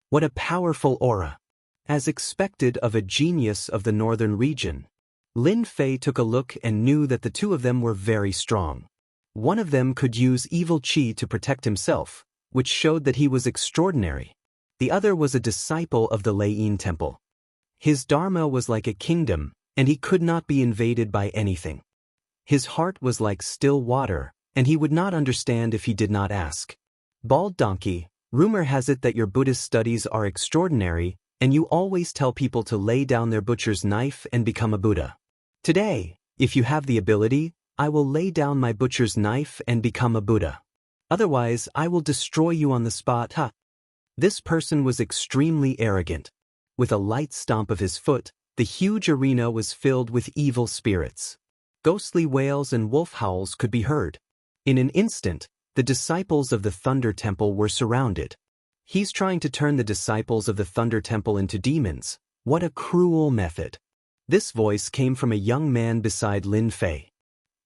What a powerful aura! As expected of a genius of the northern region, Lin Fei took a look and knew that the two of them were very strong. One of them could use evil qi to protect himself, which showed that he was extraordinary. The other was a disciple of the Leiyin Temple. His dharma was like a kingdom, and he could not be invaded by anything. His heart was like still water, and he would not understand if he did not ask. Bald donkey, rumor has it that your Buddhist studies are extraordinary, and you always tell people to lay down their butcher's knife and become a Buddha. Today, if you have the ability, I will lay down my butcher's knife and become a Buddha. Otherwise, I will destroy you on the spot, huh? This person was extremely arrogant. With a light stomp of his foot, the huge arena was filled with evil spirits. Ghostly wails and wolf howls could be heard. In an instant, the disciples of the Thunder Temple were surrounded. He's trying to turn the disciples of the Thunder Temple into demons. What a cruel method. This voice came from a young man beside Lin Fei.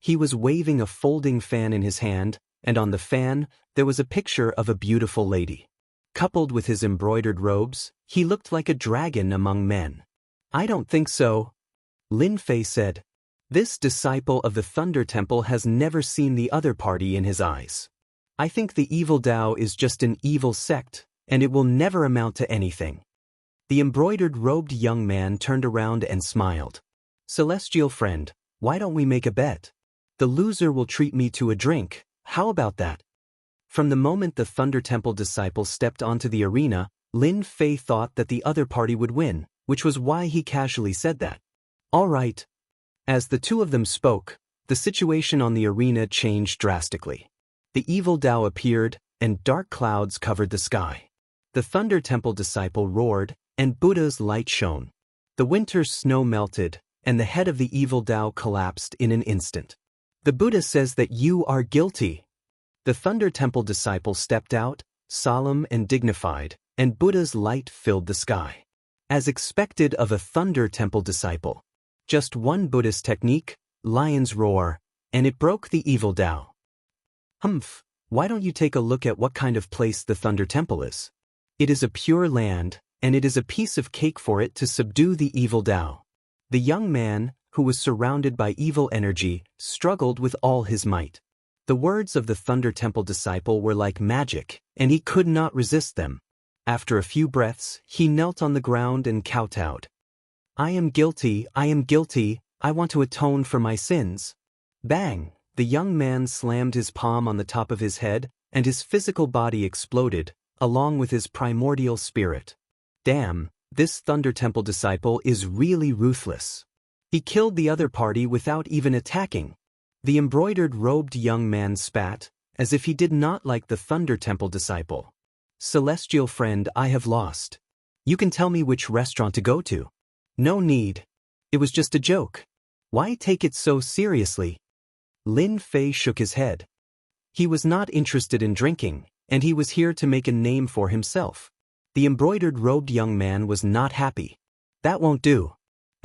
He was waving a folding fan in his hand, and on the fan, there was a picture of a beautiful lady. Coupled with his embroidered robes, he looked like a dragon among men. I don't think so, Lin Fei said. This disciple of the Thunder Temple has never seen the other party in his eyes. I think the evil Tao is just an evil sect, and it will never amount to anything. The embroidered-robed young man turned around and smiled. Celestial friend, why don't we make a bet? The loser will treat me to a drink, how about that? From the moment the Thunder Temple disciple stepped onto the arena, Lin Fei thought that the other party would win, which was why he casually said that. All right. As the two of them spoke, the situation on the arena changed drastically. The evil Tao appeared, and dark clouds covered the sky. The Thunder Temple disciple roared, and Buddha's light shone. The winter snow melted, and the head of the evil Tao collapsed in an instant. The Buddha says that you are guilty. The Thunder Temple disciple stepped out, solemn and dignified, and Buddha's light filled the sky. As expected of a Thunder Temple disciple. Just one Buddhist technique, lion's roar, and it broke the evil Tao. Humph, why don't you take a look at what kind of place the Thunder Temple is? It is a pure land, and it is a piece of cake for it to subdue the evil Tao. The young man, who was surrounded by evil energy, struggled with all his might. The words of the Thunder Temple disciple were like magic, and he could not resist them. After a few breaths, he knelt on the ground and kowtowed. I am guilty, I want to atone for my sins. Bang! The young man slammed his palm on the top of his head, and his physical body exploded, along with his primordial spirit. Damn, this Thunder Temple disciple is really ruthless. He killed the other party without even attacking. The embroidered-robed young man spat, as if he did not like the Thunder Temple disciple. Celestial friend, I have lost. You can tell me which restaurant to go to. No need. It was just a joke. Why take it so seriously? Lin Fei shook his head. He was not interested in drinking, and he was here to make a name for himself. The embroidered-robed young man was not happy. That won't do.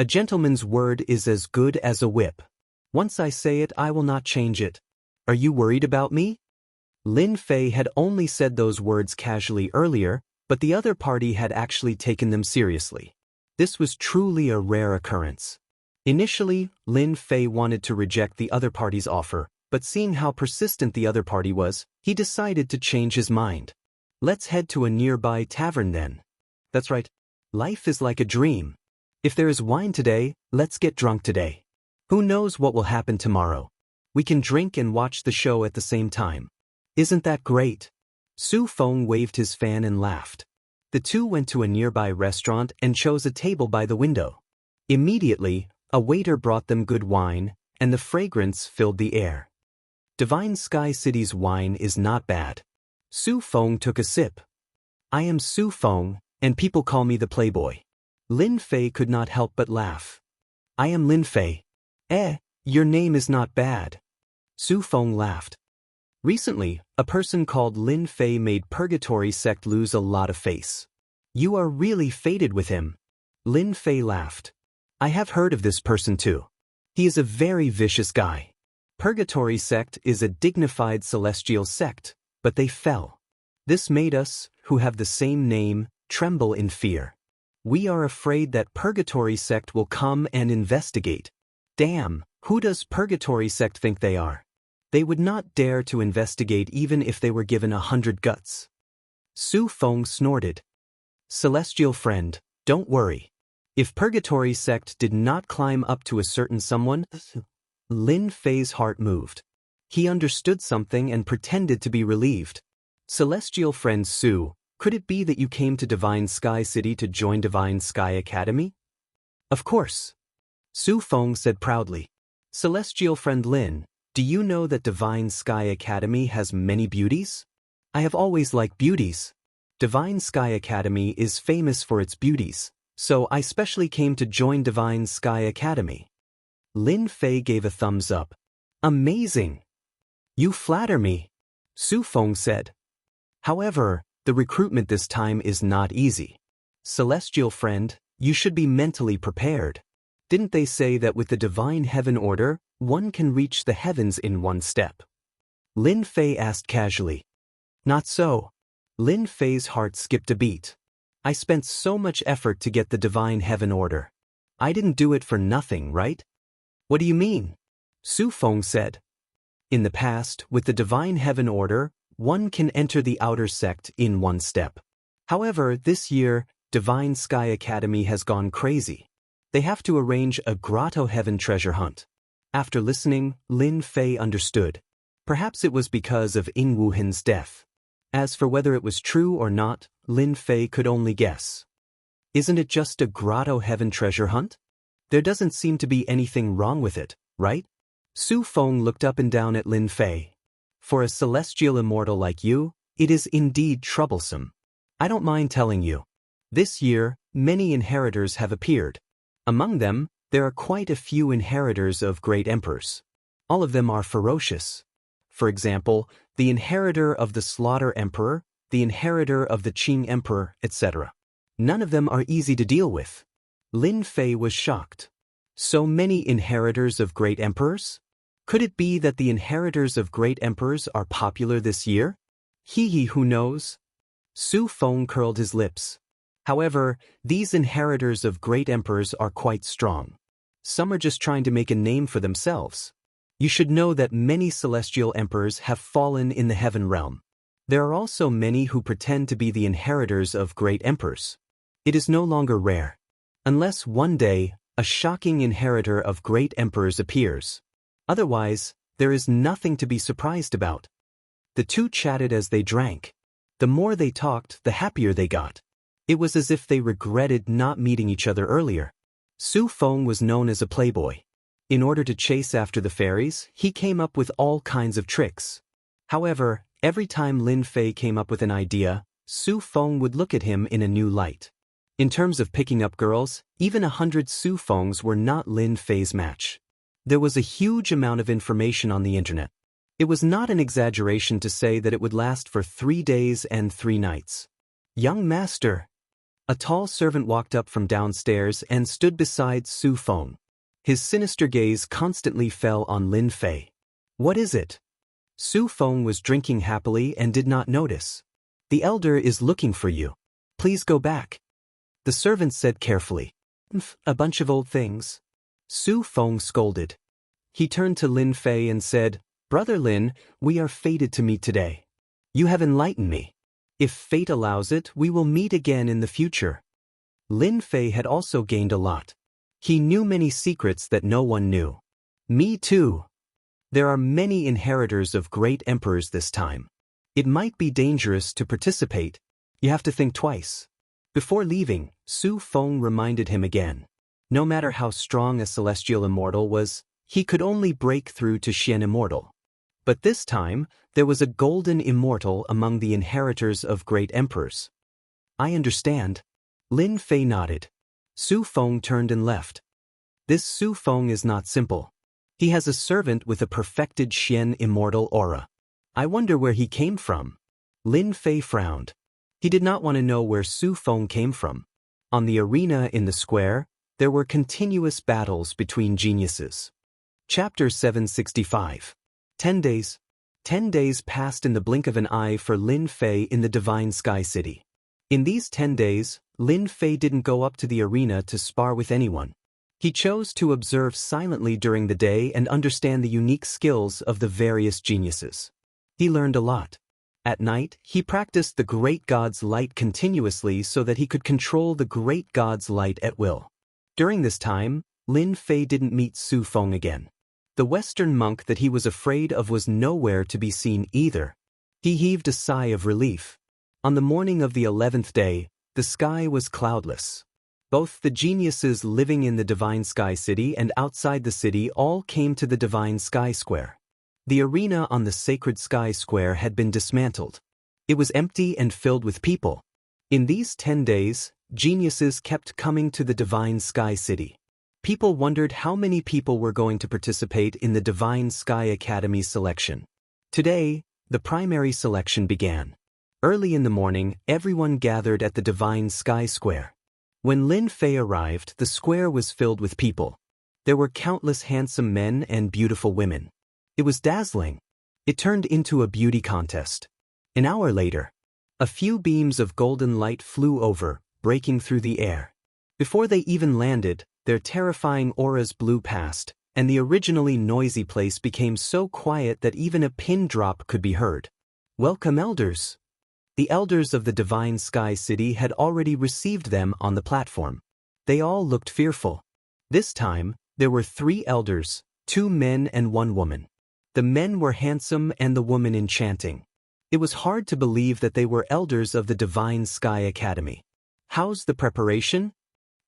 A gentleman's word is as good as a whip. Once I say it, I will not change it. Are you worried about me? Lin Fei had only said those words casually earlier, but the other party had actually taken them seriously. This was truly a rare occurrence. Initially, Lin Fei wanted to reject the other party's offer, but seeing how persistent the other party was, he decided to change his mind. Let's head to a nearby tavern then. That's right. Life is like a dream. If there is wine today, let's get drunk today. Who knows what will happen tomorrow? We can drink and watch the show at the same time. Isn't that great? Su Feng waved his fan and laughed. The two went to a nearby restaurant and chose a table by the window. Immediately, a waiter brought them good wine, and the fragrance filled the air. Divine Sky City's wine is not bad. Su Feng took a sip. I am Su Feng, and people call me the Playboy. Lin Fei could not help but laugh. I am Lin Fei. Your name is not bad. Su Feng laughed. Recently, a person called Lin Fei made Purgatory sect lose a lot of face. You are really fated with him. Lin Fei laughed. I have heard of this person too. He is a very vicious guy. Purgatory sect is a dignified celestial sect, but they fell. This made us, who have the same name, tremble in fear. We are afraid that Purgatory sect will come and investigate. Damn, who does Purgatory sect think they are? They would not dare to investigate even if they were given 100 guts. Su Feng snorted. Celestial friend, don't worry. If Purgatory sect did not climb up to a certain someone, Lin Fei's heart moved. He understood something and pretended to be relieved. Celestial friend Su, could it be that you came to Divine Sky City to join Divine Sky Academy? Of course. Su Feng said proudly. Celestial friend Lin, do you know that Divine Sky Academy has many beauties? I have always liked beauties. Divine Sky Academy is famous for its beauties, so I specially came to join Divine Sky Academy. Lin Fei gave a thumbs up. Amazing! You flatter me, Su Feng said. However, the recruitment this time is not easy. Celestial friend, you should be mentally prepared. Didn't they say that with the Divine Heaven Order, one can reach the heavens in one step? Lin Fei asked casually. Not so. Lin Fei's heart skipped a beat. I spent so much effort to get the Divine Heaven Order. I didn't do it for nothing, right? What do you mean? Su Feng said. In the past, with the Divine Heaven Order, one can enter the outer sect in one step. However, this year, Divine Sky Academy has gone crazy. They have to arrange a Grotto Heaven treasure hunt. After listening, Lin Fei understood. Perhaps it was because of Ying Wuhan's death. As for whether it was true or not, Lin Fei could only guess. Isn't it just a Grotto Heaven treasure hunt? There doesn't seem to be anything wrong with it, right? Su Feng looked up and down at Lin Fei. For a celestial immortal like you, it is indeed troublesome. I don't mind telling you. This year, many inheritors have appeared. Among them, there are quite a few inheritors of great emperors. All of them are ferocious. For example, the inheritor of the Slaughter Emperor, the inheritor of the Qing Emperor, etc. None of them are easy to deal with. Lin Fei was shocked. So many inheritors of great emperors? Could it be that the inheritors of great emperors are popular this year? Who knows? Su Feng curled his lips. However, these inheritors of great emperors are quite strong. Some are just trying to make a name for themselves. You should know that many celestial emperors have fallen in the heaven realm. There are also many who pretend to be the inheritors of great emperors. It is no longer rare. Unless one day, a shocking inheritor of great emperors appears. Otherwise, there is nothing to be surprised about. The two chatted as they drank. The more they talked, the happier they got. It was as if they regretted not meeting each other earlier. Su Feng was known as a playboy. In order to chase after the fairies, he came up with all kinds of tricks. However, every time Lin Fei came up with an idea, Su Feng would look at him in a new light. In terms of picking up girls, even 100 Su Fengs were not Lin Fei's match. There was a huge amount of information on the internet. It was not an exaggeration to say that it would last for 3 days and 3 nights. Young master. A tall servant walked up from downstairs and stood beside Su Feng. His sinister gaze constantly fell on Lin Fei. What is it? Su Feng was drinking happily and did not notice. The elder is looking for you. Please go back. The servant said carefully. A bunch of old things. Su Feng scolded. He turned to Lin Fei and said, Brother Lin, we are fated to meet today. You have enlightened me. If fate allows it, we will meet again in the future. Lin Fei had also gained a lot. He knew many secrets that no one knew. Me too. There are many inheritors of great emperors this time. It might be dangerous to participate. You have to think twice. Before leaving, Su Feng reminded him again. No matter how strong a celestial immortal was, he could only break through to Xian Immortal. But this time, there was a golden immortal among the inheritors of great emperors. I understand. Lin Fei nodded. Su Feng turned and left. This Su Feng is not simple. He has a servant with a perfected Xian Immortal aura. I wonder where he came from. Lin Fei frowned. He did not want to know where Su Feng came from. On the arena in the square, there were continuous battles between geniuses. Chapter 765. 10 days. 10 days passed in the blink of an eye for Lin Fei in the Divine Sky City. In these 10 days, Lin Fei didn't go up to the arena to spar with anyone. He chose to observe silently during the day and understand the unique skills of the various geniuses. He learned a lot. At night, he practiced the Great God's light continuously so that he could control the Great God's light at will. During this time, Lin Fei didn't meet Su Feng again. The Western monk that he was afraid of was nowhere to be seen either. He heaved a sigh of relief. On the morning of the 11th day, the sky was cloudless. Both the geniuses living in the Divine Sky City and outside the city all came to the Divine Sky Square. The arena on the Sacred Sky Square had been dismantled. It was empty and filled with people. In these 10 days, geniuses kept coming to the Divine Sky City. People wondered how many people were going to participate in the Divine Sky Academy selection. Today, the primary selection began. Early in the morning, everyone gathered at the Divine Sky Square. When Lin Fei arrived, the square was filled with people. There were countless handsome men and beautiful women. It was dazzling. It turned into a beauty contest. An hour later, a few beams of golden light flew over, breaking through the air. Before they even landed, their terrifying auras blew past, and the originally noisy place became so quiet that even a pin drop could be heard. Welcome, elders. The elders of the Divine Sky City had already received them on the platform. They all looked fearful. This time, there were 3 elders, 2 men and 1 woman. The men were handsome and the woman enchanting. It was hard to believe that they were elders of the Divine Sky Academy. "How's the preparation?"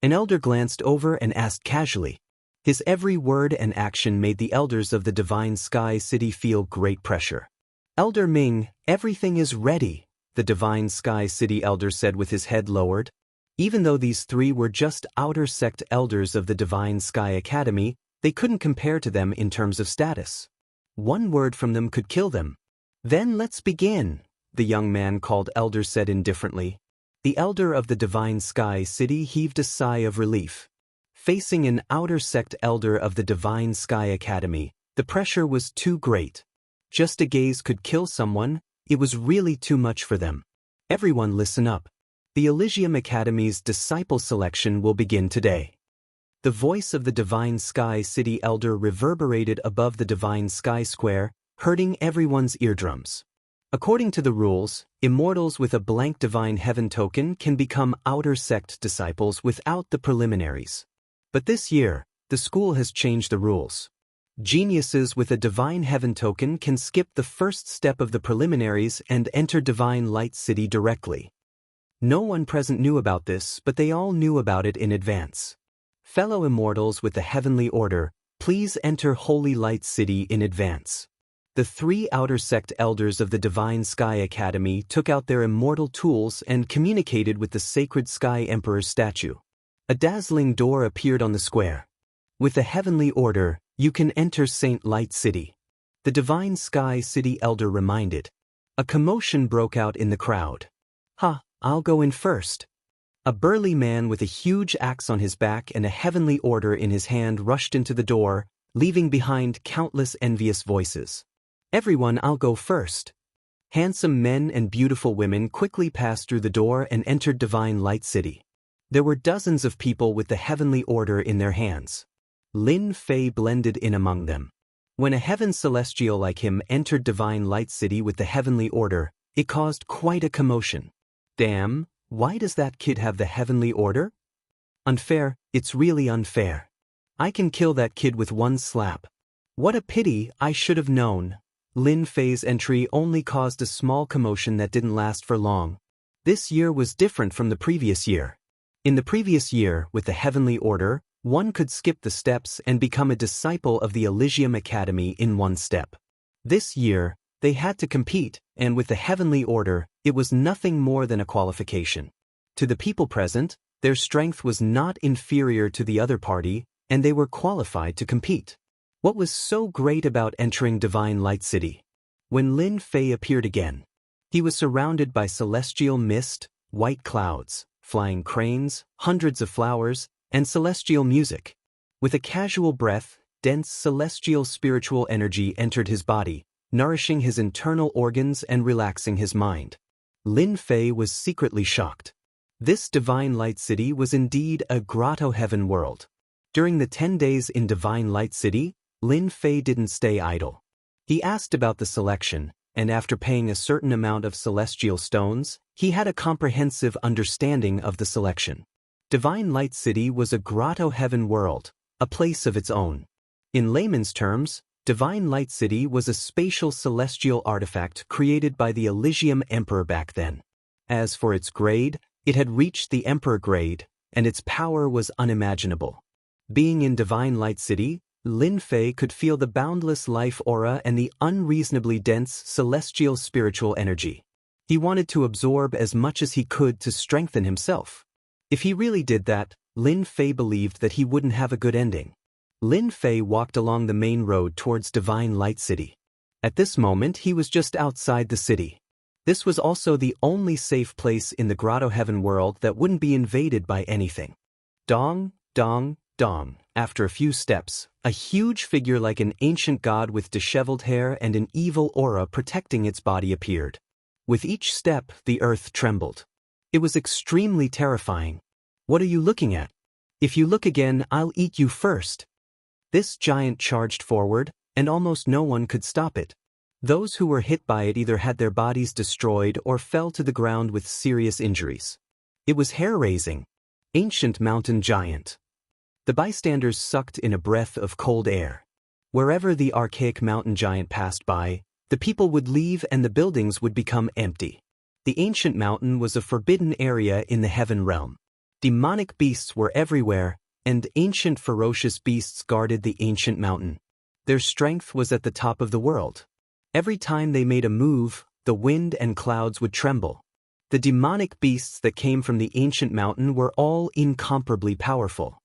An elder glanced over and asked casually. His every word and action made the elders of the Divine Sky City feel great pressure. "Elder Ming, everything is ready," the Divine Sky City elder said with his head lowered. Even though these 3 were just outer sect elders of the Divine Sky Academy, they couldn't compare to them in terms of status. One word from them could kill them. "Then let's begin," the young man called elder said indifferently. The elder of the Divine Sky City heaved a sigh of relief. Facing an outer sect elder of the Divine Sky Academy, the pressure was too great. Just a gaze could kill someone. It was really too much for them. "Everyone listen up. The Elysium Academy's disciple selection will begin today." The voice of the Divine Sky City elder reverberated above the Divine Sky Square, hurting everyone's eardrums. According to the rules, immortals with a blank Divine Heaven token can become outer sect disciples without the preliminaries. But this year, the school has changed the rules. Geniuses with a Divine Heaven token can skip the first step of the preliminaries and enter Divine Light City directly. No one present knew about this, but they all knew about it in advance. Fellow immortals with the Heavenly Order, please enter Holy Light City in advance. The 3 outer sect elders of the Divine Sky Academy took out their immortal tools and communicated with the Sacred Sky Emperor's statue. A dazzling door appeared on the square. "With the Heavenly Order, you can enter Saint Light City," the Divine Sky City elder reminded. A commotion broke out in the crowd. "Ha, I'll go in first." A burly man with a huge axe on his back and a Heavenly Order in his hand rushed into the door, leaving behind countless envious voices. "Everyone, I'll go first." Handsome men and beautiful women quickly passed through the door and entered Divine Light City. There were dozens of people with the Heavenly Order in their hands. Lin Fei blended in among them. When a heaven celestial like him entered Divine Light City with the Heavenly Order, it caused quite a commotion. "Damn, why does that kid have the Heavenly Order? Unfair, it's really unfair. I can kill that kid with one slap. What a pity, I should have known." Lin Fei's entry only caused a small commotion that didn't last for long. This year was different from the previous year. In the previous year, with the Heavenly Order, one could skip the steps and become a disciple of the Elysium Academy in one step. This year, they had to compete, and with the Heavenly Order, it was nothing more than a qualification. To the people present, their strength was not inferior to the other party, and they were qualified to compete. What was so great about entering Divine Light City? When Lin Fei appeared again, he was surrounded by celestial mist, white clouds, flying cranes, hundreds of flowers, and celestial music. With a casual breath, dense celestial spiritual energy entered his body, nourishing his internal organs and relaxing his mind. Lin Fei was secretly shocked. This Divine Light City was indeed a grotto heaven world. During the 10 days in Divine Light City, Lin Fei didn't stay idle. He asked about the selection, and after paying a certain amount of celestial stones, he had a comprehensive understanding of the selection. Divine Light City was a grotto heaven world, a place of its own. In layman's terms, Divine Light City was a spatial celestial artifact created by the Elysium Emperor back then. As for its grade, it had reached the Emperor grade, and its power was unimaginable. Being in Divine Light City, Lin Fei could feel the boundless life aura and the unreasonably dense celestial spiritual energy. He wanted to absorb as much as he could to strengthen himself. If he really did that, Lin Fei believed that he wouldn't have a good ending. Lin Fei walked along the main road towards Divine Light City. At this moment, he was just outside the city. This was also the only safe place in the grotto heaven world that wouldn't be invaded by anything. Dong, dong, dong. After a few steps, a huge figure like an ancient god with disheveled hair and an evil aura protecting its body appeared. With each step, the earth trembled. It was extremely terrifying. "What are you looking at? If you look again, I'll eat you first." This giant charged forward, and almost no one could stop it. Those who were hit by it either had their bodies destroyed or fell to the ground with serious injuries. It was hair-raising. Ancient mountain giant. The bystanders sucked in a breath of cold air. Wherever the archaic mountain giant passed by, the people would leave and the buildings would become empty. The ancient mountain was a forbidden area in the heaven realm. Demonic beasts were everywhere, and ancient ferocious beasts guarded the ancient mountain. Their strength was at the top of the world. Every time they made a move, the wind and clouds would tremble. The demonic beasts that came from the ancient mountain were all incomparably powerful.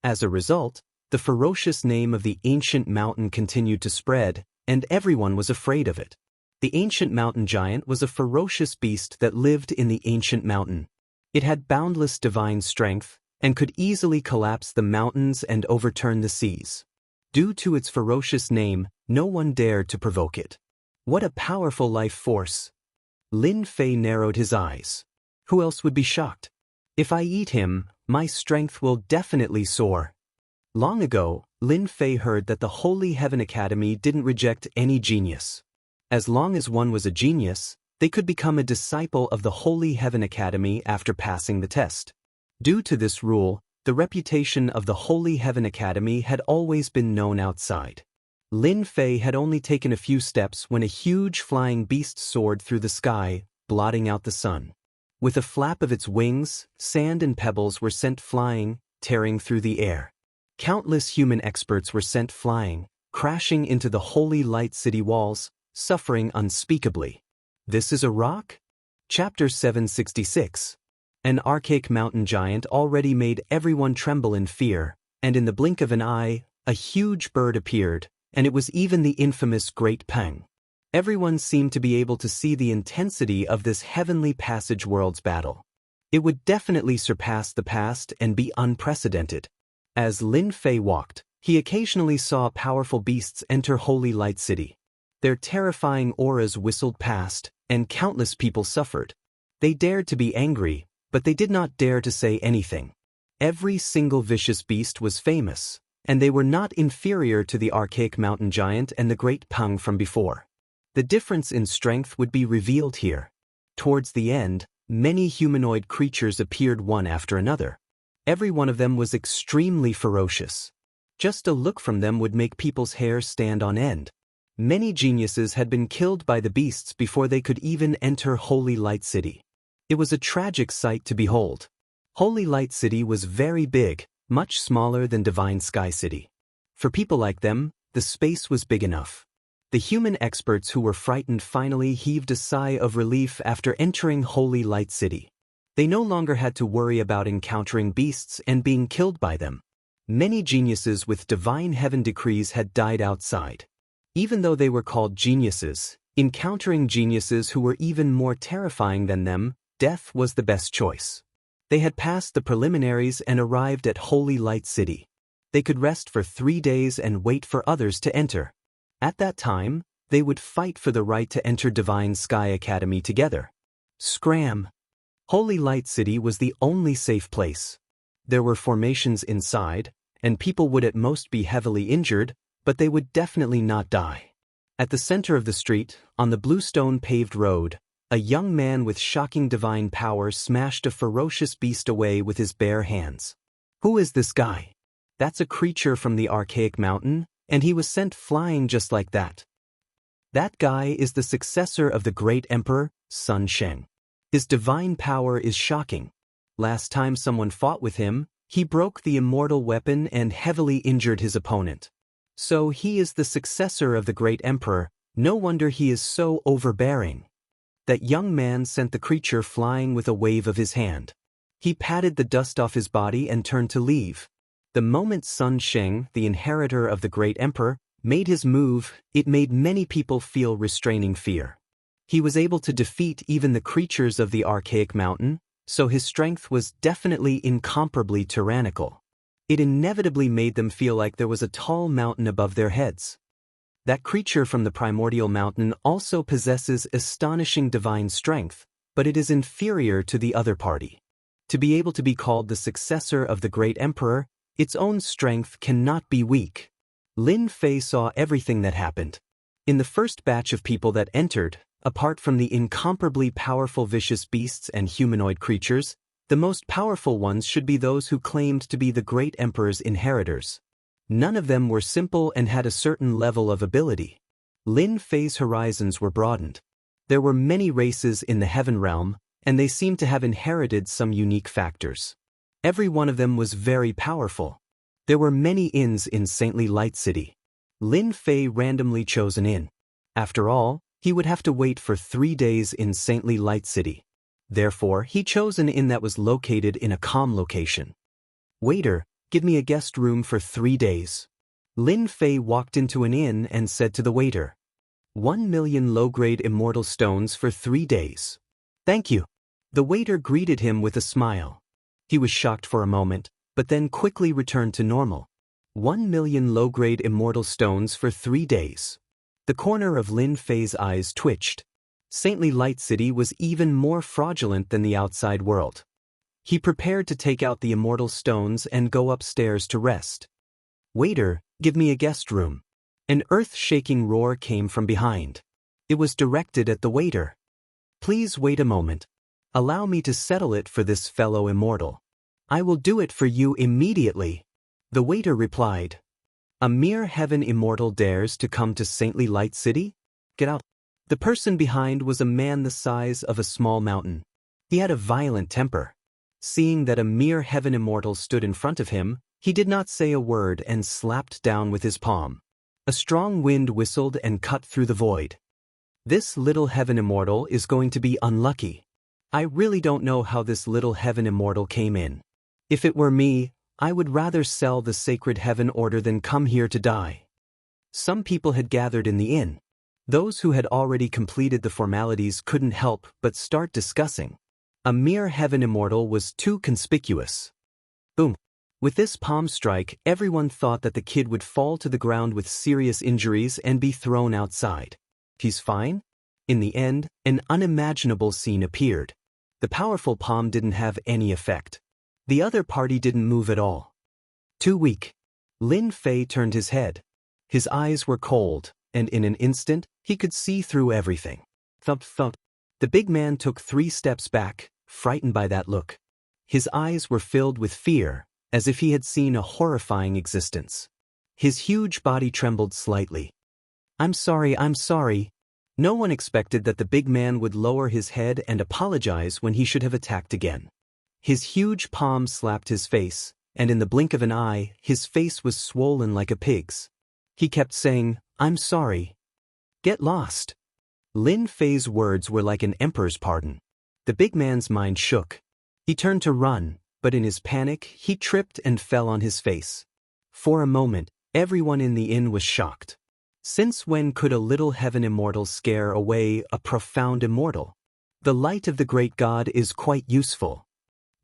As a result, the ferocious name of the ancient mountain continued to spread, and everyone was afraid of it. The ancient mountain giant was a ferocious beast that lived in the ancient mountain. It had boundless divine strength, and could easily collapse the mountains and overturn the seas. Due to its ferocious name, no one dared to provoke it. What a powerful life force! Lin Fei narrowed his eyes. Who else would be shocked? If I eat him, my strength will definitely soar. Long ago, Lin Fei heard that the Holy Heaven Academy didn't reject any genius. As long as one was a genius, they could become a disciple of the Holy Heaven Academy after passing the test. Due to this rule, the reputation of the Holy Heaven Academy had always been known outside. Lin Fei had only taken a few steps when a huge flying beast soared through the sky, blotting out the sun. With a flap of its wings, sand and pebbles were sent flying, tearing through the air. Countless human experts were sent flying, crashing into the holy light city walls, suffering unspeakably. This is a rock? Chapter 766. An archaic mountain giant already made everyone tremble in fear, and in the blink of an eye, a huge bird appeared, and it was even the infamous Great Peng. Everyone seemed to be able to see the intensity of this heavenly passage world's battle. It would definitely surpass the past and be unprecedented. As Lin Fei walked, he occasionally saw powerful beasts enter Holy Light City. Their terrifying auras whistled past, and countless people suffered. They dared to be angry, but they did not dare to say anything. Every single vicious beast was famous, and they were not inferior to the archaic mountain giant and the Great Peng from before. The difference in strength would be revealed here. Towards the end, many humanoid creatures appeared one after another. Every one of them was extremely ferocious. Just a look from them would make people's hair stand on end. Many geniuses had been killed by the beasts before they could even enter Holy Light City. It was a tragic sight to behold. Holy Light City was very big, much smaller than Divine Sky City. For people like them, the space was big enough. The human experts who were frightened finally heaved a sigh of relief after entering Holy Light City. They no longer had to worry about encountering beasts and being killed by them. Many geniuses with divine heaven decrees had died outside. Even though they were called geniuses, encountering geniuses who were even more terrifying than them, death was the best choice. They had passed the preliminaries and arrived at Holy Light City. They could rest for 3 days and wait for others to enter. At that time, they would fight for the right to enter Divine Sky Academy together. Scram! Holy Light City was the only safe place. There were formations inside, and people would at most be heavily injured, but they would definitely not die. At the center of the street, on the bluestone paved road, a young man with shocking divine power smashed a ferocious beast away with his bare hands. Who is this guy? That's a creature from the archaic mountain, and he was sent flying just like that. That guy is the successor of the great emperor, Sun Sheng. His divine power is shocking. Last time someone fought with him, he broke the immortal weapon and heavily injured his opponent. So he is the successor of the great emperor. No wonder he is so overbearing. That young man sent the creature flying with a wave of his hand. He patted the dust off his body and turned to leave. The moment Sun Sheng, the inheritor of the great emperor, made his move, it made many people feel restraining fear. He was able to defeat even the creatures of the archaic mountain, so his strength was definitely incomparably tyrannical. It inevitably made them feel like there was a tall mountain above their heads. That creature from the primordial mountain also possesses astonishing divine strength, but it is inferior to the other party. To be able to be called the successor of the great emperor, its own strength cannot be weak. Lin Fei saw everything that happened. In the first batch of people that entered, apart from the incomparably powerful vicious beasts and humanoid creatures, the most powerful ones should be those who claimed to be the great emperor's inheritors. None of them were simple and had a certain level of ability. Lin Fei's horizons were broadened. There were many races in the heaven realm, and they seemed to have inherited some unique factors. Every one of them was very powerful. There were many inns in Saintly Light City. Lin Fei randomly chose an inn. After all, he would have to wait for 3 days in Saintly Light City. Therefore, he chose an inn that was located in a calm location. "Waiter, give me a guest room for 3 days." Lin Fei walked into an inn and said to the waiter, 1 million low-grade immortal stones for 3 days. "Thank you." The waiter greeted him with a smile. He was shocked for a moment, but then quickly returned to normal. 1 million low-grade immortal stones for 3 days. The corner of Lin Fei's eyes twitched. Saintly Light City was even more fraudulent than the outside world. He prepared to take out the immortal stones and go upstairs to rest. "Waiter, give me a guest room." An earth-shaking roar came from behind. It was directed at the waiter. "Please wait a moment. Allow me to settle it for this fellow immortal. I will do it for you immediately." The waiter replied, "A mere heaven immortal dares to come to Saintly Light City? Get out." The person behind was a man the size of a small mountain. He had a violent temper. Seeing that a mere heaven immortal stood in front of him, he did not say a word and slapped down with his palm. A strong wind whistled and cut through the void. "This little heaven immortal is going to be unlucky. I really don't know how this little heaven immortal came in. If it were me, I would rather sell the sacred heaven order than come here to die." Some people had gathered in the inn. Those who had already completed the formalities couldn't help but start discussing. A mere heaven immortal was too conspicuous. Boom. With this palm strike, everyone thought that the kid would fall to the ground with serious injuries and be thrown outside. He's fine? In the end, an unimaginable scene appeared. The powerful palm didn't have any effect. The other party didn't move at all. Too weak. Lin Fei turned his head. His eyes were cold, and in an instant, he could see through everything. Thump thump. The big man took 3 steps back, frightened by that look. His eyes were filled with fear, as if he had seen a horrifying existence. His huge body trembled slightly. I'm sorry. No one expected that the big man would lower his head and apologize when he should have attacked again. His huge palm slapped his face, and in the blink of an eye, his face was swollen like a pig's. He kept saying, "I'm sorry. Get lost." Lin Fei's words were like an emperor's pardon. The big man's mind shook. He turned to run, but in his panic, he tripped and fell on his face. For a moment, everyone in the inn was shocked. Since when could a little heaven immortal scare away a profound immortal? The light of the great god is quite useful.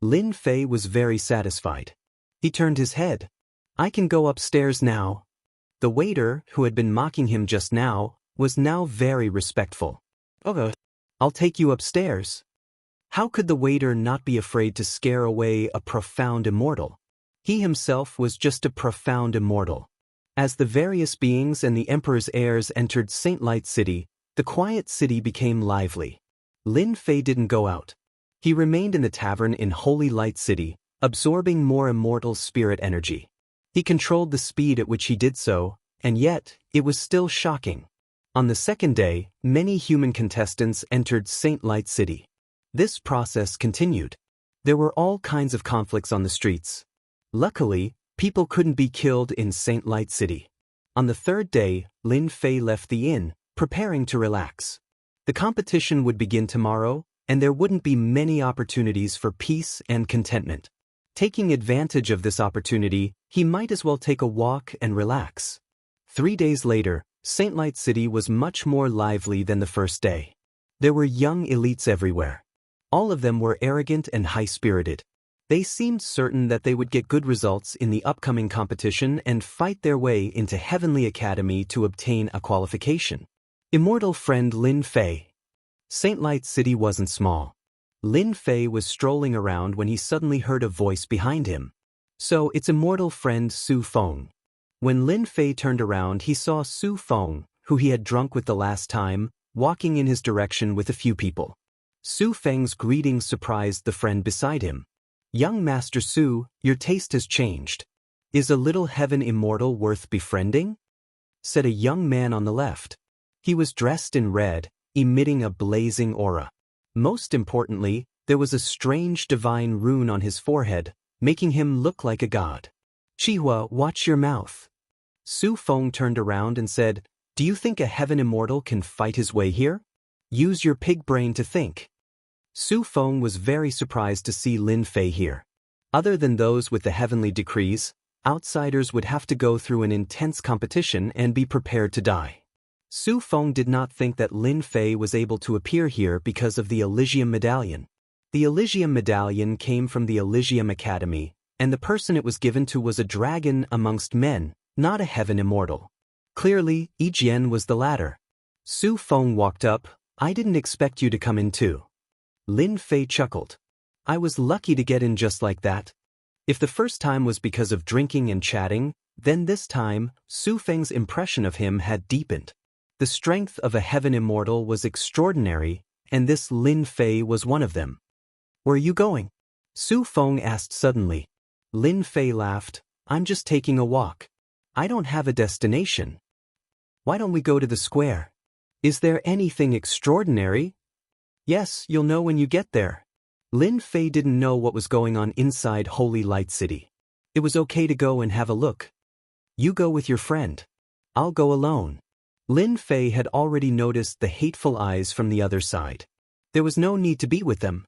Lin Fei was very satisfied. He turned his head. "I can go upstairs now." The waiter, who had been mocking him just now, was now very respectful. "Okay, I'll take you upstairs." How could the waiter not be afraid to scare away a profound immortal? He himself was just a profound immortal. As the various beings and the emperor's heirs entered Saint Light City, the quiet city became lively. Lin Fei didn't go out. He remained in the tavern in Holy Light City, absorbing more immortal spirit energy. He controlled the speed at which he did so, and yet, it was still shocking. On the second day, many human contestants entered Saint Light City. This process continued. There were all kinds of conflicts on the streets. Luckily, people couldn't be killed in Saint Light City. On the third day, Lin Fei left the inn, preparing to relax. The competition would begin tomorrow, and there wouldn't be many opportunities for peace and contentment. Taking advantage of this opportunity, he might as well take a walk and relax. 3 days later, Saint Light City was much more lively than the first day. There were young elites everywhere. All of them were arrogant and high-spirited. They seemed certain that they would get good results in the upcoming competition and fight their way into Heavenly Academy to obtain a qualification. Immortal friend Lin Fei. Saint Light City wasn't small. Lin Fei was strolling around when he suddenly heard a voice behind him. So it's immortal friend Su Feng. When Lin Fei turned around, he saw Su Feng, who he had drunk with the last time, walking in his direction with a few people. Su Feng's greeting surprised the friend beside him. "Young Master Su, your taste has changed. Is a little heaven immortal worth befriending?" said a young man on the left. He was dressed in red, emitting a blazing aura. Most importantly, there was a strange divine rune on his forehead, making him look like a god. "Chihua, watch your mouth." Su Feng turned around and said, "Do you think a heaven immortal can fight his way here? Use your pig brain to think." Su Feng was very surprised to see Lin Fei here. Other than those with the heavenly decrees, outsiders would have to go through an intense competition and be prepared to die. Su Feng did not think that Lin Fei was able to appear here because of the Elysium Medallion. The Elysium Medallion came from the Elysium Academy, and the person it was given to was a dragon amongst men, not a heaven immortal. Clearly, Yi Jian was the latter. Su Feng walked up. "I didn't expect you to come in too." Lin Fei chuckled. "I was lucky to get in just like that. If the first time was because of drinking and chatting, then this time, Su Feng's impression of him had deepened. The strength of a heaven immortal was extraordinary, and this Lin Fei was one of them. "Where are you going?" Su Feng asked suddenly. Lin Fei laughed. "I'm just taking a walk. I don't have a destination. Why don't we go to the square? Is there anything extraordinary?" "Yes, you'll know when you get there." Lin Fei didn't know what was going on inside Holy Light City. It was okay to go and have a look. "You go with your friend. I'll go alone." Lin Fei had already noticed the hateful eyes from the other side. There was no need to be with them.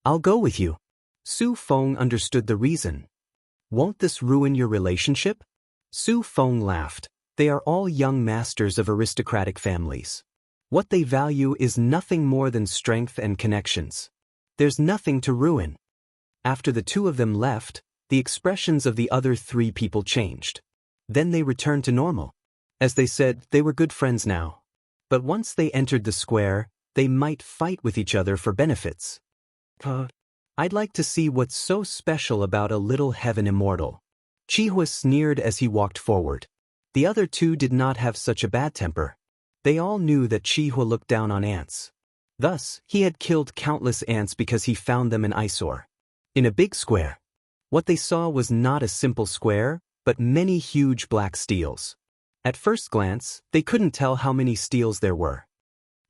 "I'll go with you." Su Feng understood the reason. "Won't this ruin your relationship?" Su Feng laughed. "They are all young masters of aristocratic families. What they value is nothing more than strength and connections. There's nothing to ruin." After the two of them left, the expressions of the other three people changed. Then they returned to normal. As they said, they were good friends now. But once they entered the square, they might fight with each other for benefits. I'd like to see what's so special about a little heaven immortal." Chihua sneered as he walked forward. The other two did not have such a bad temper. They all knew that Chihua looked down on ants. Thus, he had killed countless ants because he found them an eyesore. In a big square. What they saw was not a simple square, but many huge black steels. At first glance, they couldn't tell how many steels there were.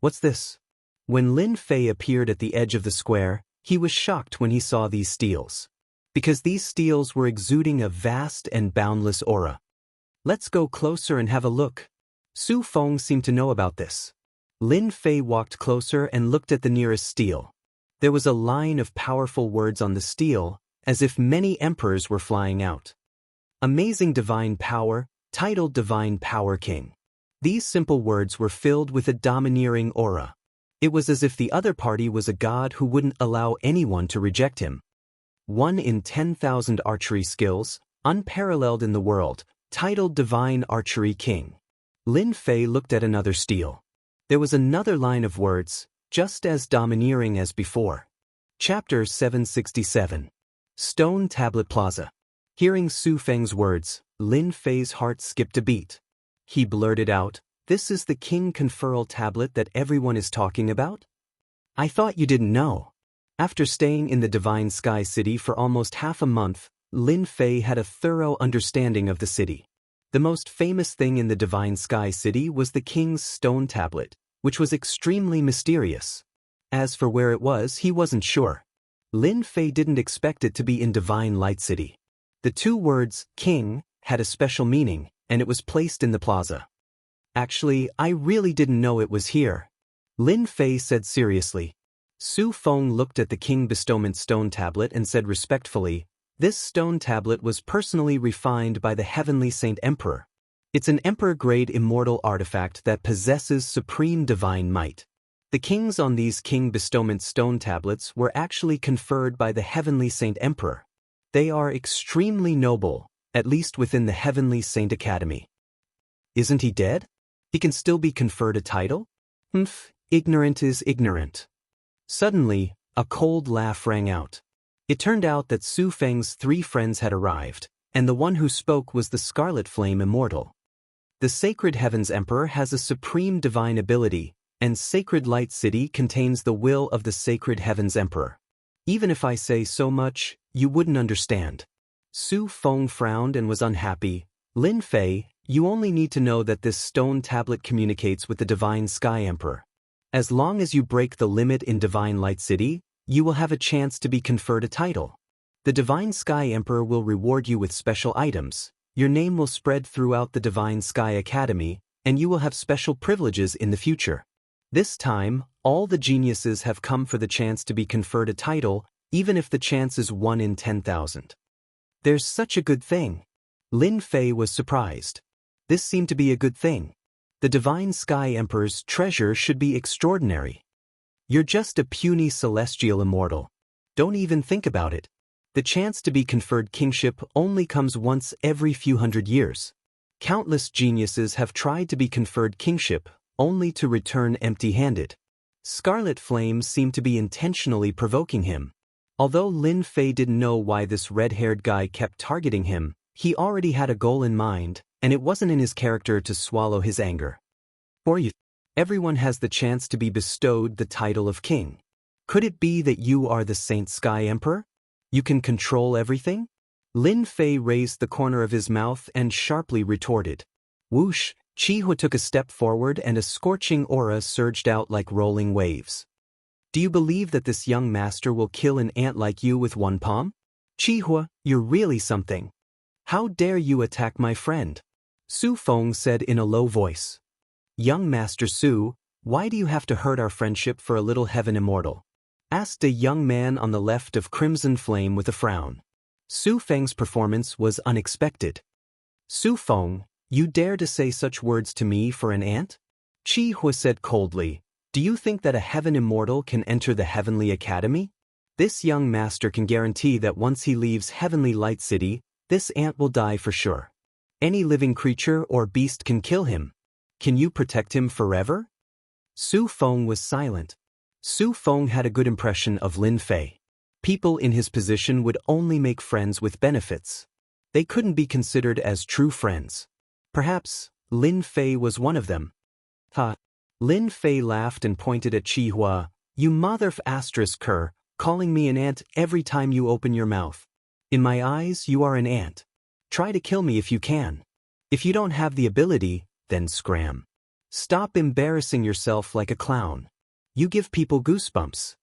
"What's this?" When Lin Fei appeared at the edge of the square, he was shocked when he saw these steels. Because these steels were exuding a vast and boundless aura. "Let's go closer and have a look." Su Feng seemed to know about this. Lin Fei walked closer and looked at the nearest steel. There was a line of powerful words on the steel, as if many emperors were flying out. "Amazing divine power, titled Divine Power King." These simple words were filled with a domineering aura. It was as if the other party was a god who wouldn't allow anyone to reject him. 1 in 10,000 archery skills, unparalleled in the world, titled Divine Archery King. Lin Fei looked at another steel. There was another line of words, just as domineering as before. Chapter 767. Stone Tablet Plaza. Hearing Su Feng's words, Lin Fei's heart skipped a beat. He blurted out, "This is the King Conferral tablet that everyone is talking about? I thought you didn't know." After staying in the Divine Sky City for almost half a month, Lin Fei had a thorough understanding of the city. The most famous thing in the Divine Sky City was the King's Stone Tablet, which was extremely mysterious. As for where it was, he wasn't sure. Lin Fei didn't expect it to be in Divine Light City. The two words, King, had a special meaning, and it was placed in the plaza. "Actually, I really didn't know it was here," Lin Fei said seriously. Su Feng looked at the King Bestowment Stone Tablet and said respectfully, "This stone tablet was personally refined by the Heavenly Saint Emperor. It's an Emperor-grade immortal artifact that possesses supreme divine might. The kings on these King Bestowment Stone Tablets were actually conferred by the Heavenly Saint Emperor. They are extremely noble, at least within the Heavenly Saint Academy." "Isn't he dead? He can still be conferred a title?" Ignorant is ignorant." Suddenly, a cold laugh rang out. It turned out that Su Feng's three friends had arrived, and the one who spoke was the Scarlet Flame Immortal. The Sacred Heavens Emperor has a supreme divine ability, and Sacred Light City contains the will of the Sacred Heavens Emperor. Even if I say so much, you wouldn't understand. Su Feng frowned and was unhappy. Lin Fei, you only need to know that this stone tablet communicates with the Divine Sky Emperor. As long as you break the limit in Divine Light City, you will have a chance to be conferred a title. The Divine Sky Emperor will reward you with special items. Your name will spread throughout the Divine Sky Academy, and you will have special privileges in the future. This time, all the geniuses have come for the chance to be conferred a title, even if the chance is 1 in 10,000. There's such a good thing. Lin Fei was surprised. This seemed to be a good thing. The Divine Sky Emperor's treasure should be extraordinary. You're just a puny celestial immortal. Don't even think about it. The chance to be conferred kingship only comes once every few hundred years. Countless geniuses have tried to be conferred kingship, only to return empty-handed. Scarlet Flame seemed to be intentionally provoking him. Although Lin Fei didn't know why this red-haired guy kept targeting him, he already had a goal in mind, and it wasn't in his character to swallow his anger. For you, everyone has the chance to be bestowed the title of king. Could it be that you are the Saint Sky Emperor? You can control everything? Lin Fei raised the corner of his mouth and sharply retorted. Whoosh, Qihua took a step forward and a scorching aura surged out like rolling waves. Do you believe that this young master will kill an ant like you with one palm? Qihua, you're really something. How dare you attack my friend? Su Feng said in a low voice. Young Master Su, why do you have to hurt our friendship for a little heaven immortal? Asked a young man on the left of Crimson Flame with a frown. Su Feng's performance was unexpected. Su Feng, you dare to say such words to me for an ant? Qihua said coldly, do you think that a heaven immortal can enter the Heavenly Academy? This young master can guarantee that once he leaves Heavenly Light City, this ant will die for sure. Any living creature or beast can kill him. Can you protect him forever? Su Feng was silent. Su Feng had a good impression of Lin Fei. People in his position would only make friends with benefits. They couldn't be considered as true friends. Perhaps Lin Fei was one of them. Ha! Lin Fei laughed and pointed at Qihua. You mother-f***er, calling me an ant every time you open your mouth. In my eyes, you are an ant. Try to kill me if you can. If you don't have the ability, then scram. Stop embarrassing yourself like a clown. You give people goosebumps.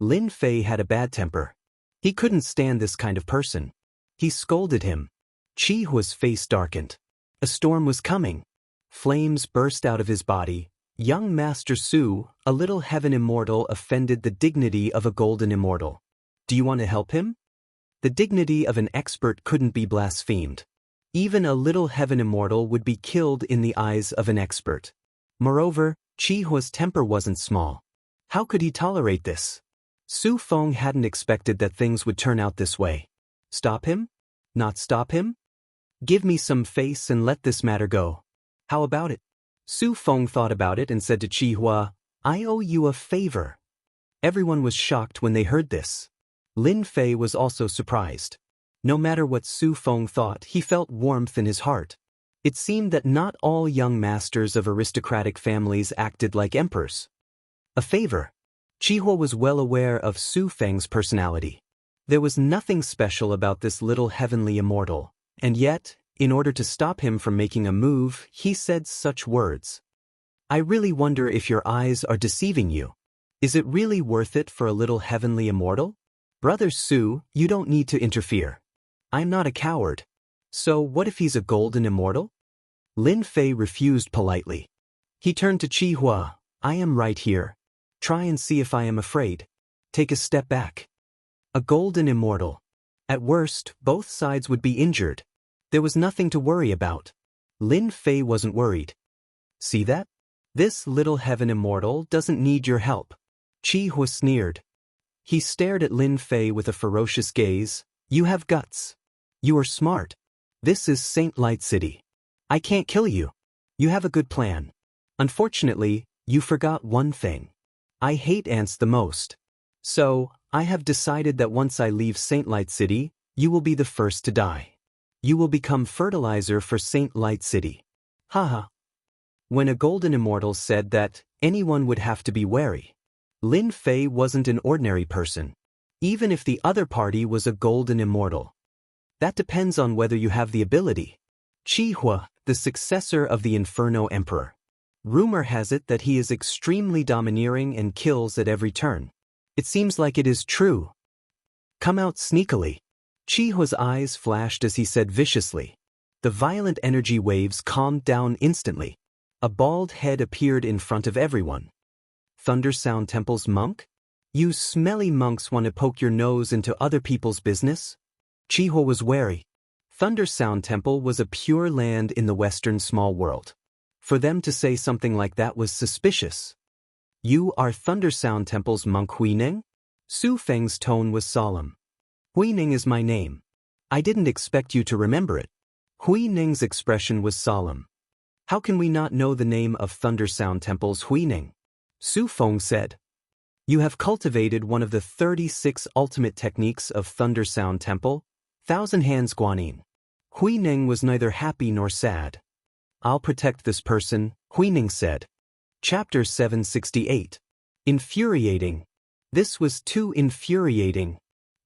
Lin Fei had a bad temper. He couldn't stand this kind of person. He scolded him. Chihua's face darkened. A storm was coming. Flames burst out of his body. Young Master Su, a little heaven immortal, offended the dignity of a golden immortal. Do you want to help him? The dignity of an expert couldn't be blasphemed. Even a little heaven immortal would be killed in the eyes of an expert. Moreover, Chihua's temper wasn't small. How could he tolerate this? Su Feng hadn't expected that things would turn out this way. Stop him? Not stop him? Give me some face and let this matter go. How about it? Su Feng thought about it and said to Qihua, I owe you a favor. Everyone was shocked when they heard this. Lin Fei was also surprised. No matter what Su Feng thought, he felt warmth in his heart. It seemed that not all young masters of aristocratic families acted like emperors. A favor. Qihua was well aware of Su Feng's personality. There was nothing special about this little heavenly immortal, and yet, in order to stop him from making a move, he said such words. I really wonder if your eyes are deceiving you. Is it really worth it for a little heavenly immortal? Brother Su, you don't need to interfere. I'm not a coward. So what if he's a golden immortal? Lin Fei refused politely. He turned to Qihua. I am right here. Try and see if I am afraid. Take a step back. A golden immortal. At worst, both sides would be injured. There was nothing to worry about. Lin Fei wasn't worried. See that? This little heaven immortal doesn't need your help. Qihua sneered. He stared at Lin Fei with a ferocious gaze. You have guts. You are smart. This is Saint Light City. I can't kill you. You have a good plan. Unfortunately, you forgot one thing. I hate ants the most. So, I have decided that once I leave Saint Light City, you will be the first to die. You will become fertilizer for Saint Light City. Haha. When a golden immortal said that anyone would have to be wary. Lin Fei wasn't an ordinary person, even if the other party was a golden immortal. That depends on whether you have the ability. Qi Hua, the successor of the Inferno Emperor. Rumor has it that he is extremely domineering and kills at every turn. It seems like it is true. Come out sneakily. Qi Hua's eyes flashed as he said viciously. The violent energy waves calmed down instantly. A bald head appeared in front of everyone. Thunder Sound Temple's monk? You smelly monks want to poke your nose into other people's business? Qi Hua was wary. Thunder Sound Temple was a pure land in the Western small world. For them to say something like that was suspicious. You are Thunder Sound Temple's monk Huining? Su Feng's tone was solemn. Huining is my name. I didn't expect you to remember it. Huining's expression was solemn. How can we not know the name of Thunder Sound Temple's Huining? Su Feng said. You have cultivated one of the 36 ultimate techniques of Thunder Sound Temple, Thousand Hands Guanyin. Huining was neither happy nor sad. I'll protect this person, Huining said. Chapter 768. Infuriating. This was too infuriating.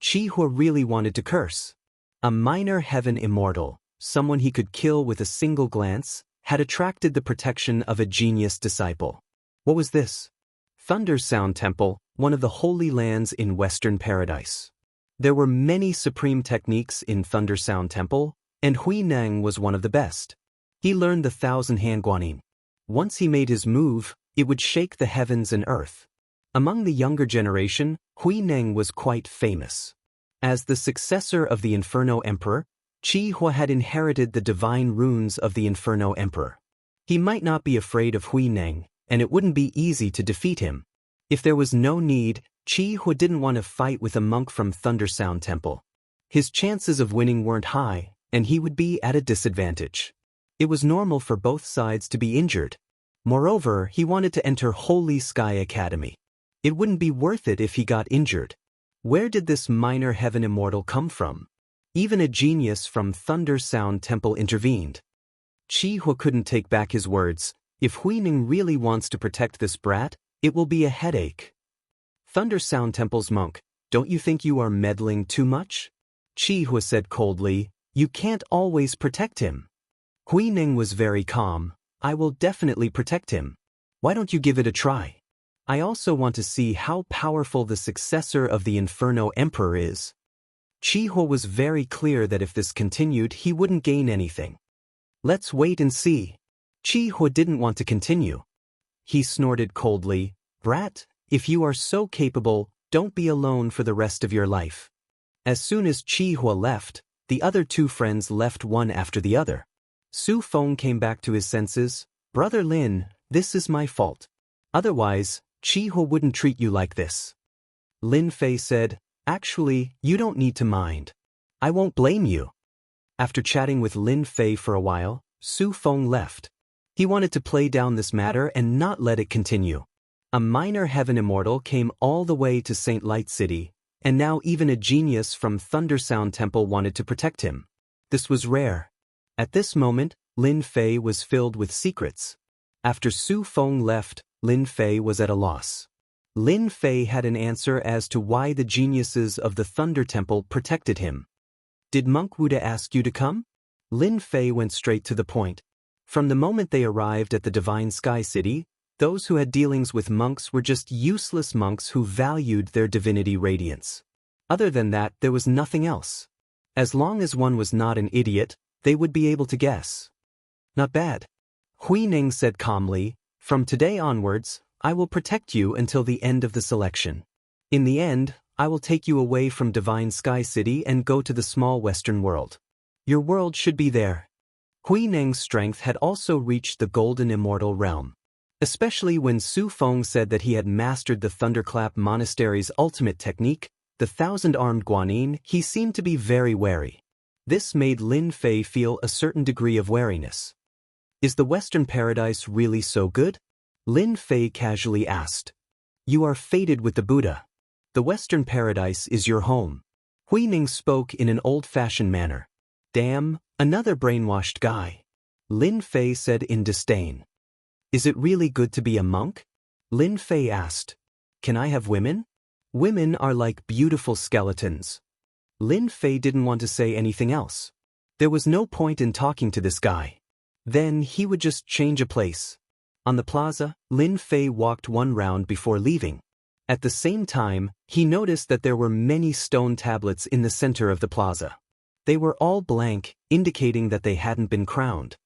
Qi Hua really wanted to curse. A minor heaven immortal, someone he could kill with a single glance, had attracted the protection of a genius disciple. What was this? Thunder Sound Temple, one of the holy lands in Western Paradise. There were many supreme techniques in Thunder Sound Temple, and Huineng was one of the best. He learned the Thousand Hand Guanyin. Once he made his move, it would shake the heavens and earth. Among the younger generation, Huineng was quite famous. As the successor of the Inferno Emperor, Qi Hua had inherited the divine runes of the Inferno Emperor. He might not be afraid of Huineng, and it wouldn't be easy to defeat him. If there was no need, Qi Hua didn't want to fight with a monk from Thunder Sound Temple. His chances of winning weren't high, and he would be at a disadvantage. It was normal for both sides to be injured. Moreover, he wanted to enter Holy Sky Academy. It wouldn't be worth it if he got injured. Where did this minor heaven immortal come from? Even a genius from Thunder Sound Temple intervened. Qi Hua couldn't take back his words. If Huining really wants to protect this brat, it will be a headache. Thunder Sound Temple's monk, don't you think you are meddling too much? Qi Hua said coldly, you can't always protect him. Huining was very calm. I will definitely protect him. Why don't you give it a try? I also want to see how powerful the successor of the Inferno Emperor is. Qi Hua was very clear that if this continued, he wouldn't gain anything. Let's wait and see. Qi Hua didn't want to continue. He snorted coldly, Brat, if you are so capable, don't be alone for the rest of your life. As soon as Qi Hua left, the other two friends left one after the other. Su Feng came back to his senses. Brother Lin, this is my fault. Otherwise, Qi Hua wouldn't treat you like this. Lin Fei said, actually, you don't need to mind. I won't blame you. After chatting with Lin Fei for a while, Su Feng left. He wanted to play down this matter and not let it continue. A minor heaven immortal came all the way to St. Light City, and now even a genius from Thunder Sound Temple wanted to protect him. This was rare. At this moment, Lin Fei was filled with secrets. After Su Feng left, Lin Fei was at a loss. Lin Fei had an answer as to why the geniuses of the Thunder Temple protected him. Did Monk Wuda ask you to come? Lin Fei went straight to the point. From the moment they arrived at the Divine Sky City, those who had dealings with monks were just useless monks who valued their divinity radiance. Other than that, there was nothing else. As long as one was not an idiot, they would be able to guess. Not bad. Huining said calmly, from today onwards, I will protect you until the end of the selection. In the end, I will take you away from Divine Sky City and go to the small Western world. Your world should be there. Huineng's strength had also reached the Golden Immortal realm. Especially when Su Feng said that he had mastered the Thunderclap Monastery's ultimate technique, the Thousand-Armed Guanyin, he seemed to be very wary. This made Lin Fei feel a certain degree of wariness. Is the Western Paradise really so good? Lin Fei casually asked. You are fated with the Buddha. The Western Paradise is your home. Huining spoke in an old-fashioned manner. Damn, another brainwashed guy. Lin Fei said in disdain. Is it really good to be a monk? Lin Fei asked. Can I have women? Women are like beautiful skeletons. Lin Fei didn't want to say anything else. There was no point in talking to this guy. Then he would just change a place. On the plaza, Lin Fei walked one round before leaving. At the same time, he noticed that there were many stone tablets in the center of the plaza. They were all blank, indicating that they hadn't been crowned.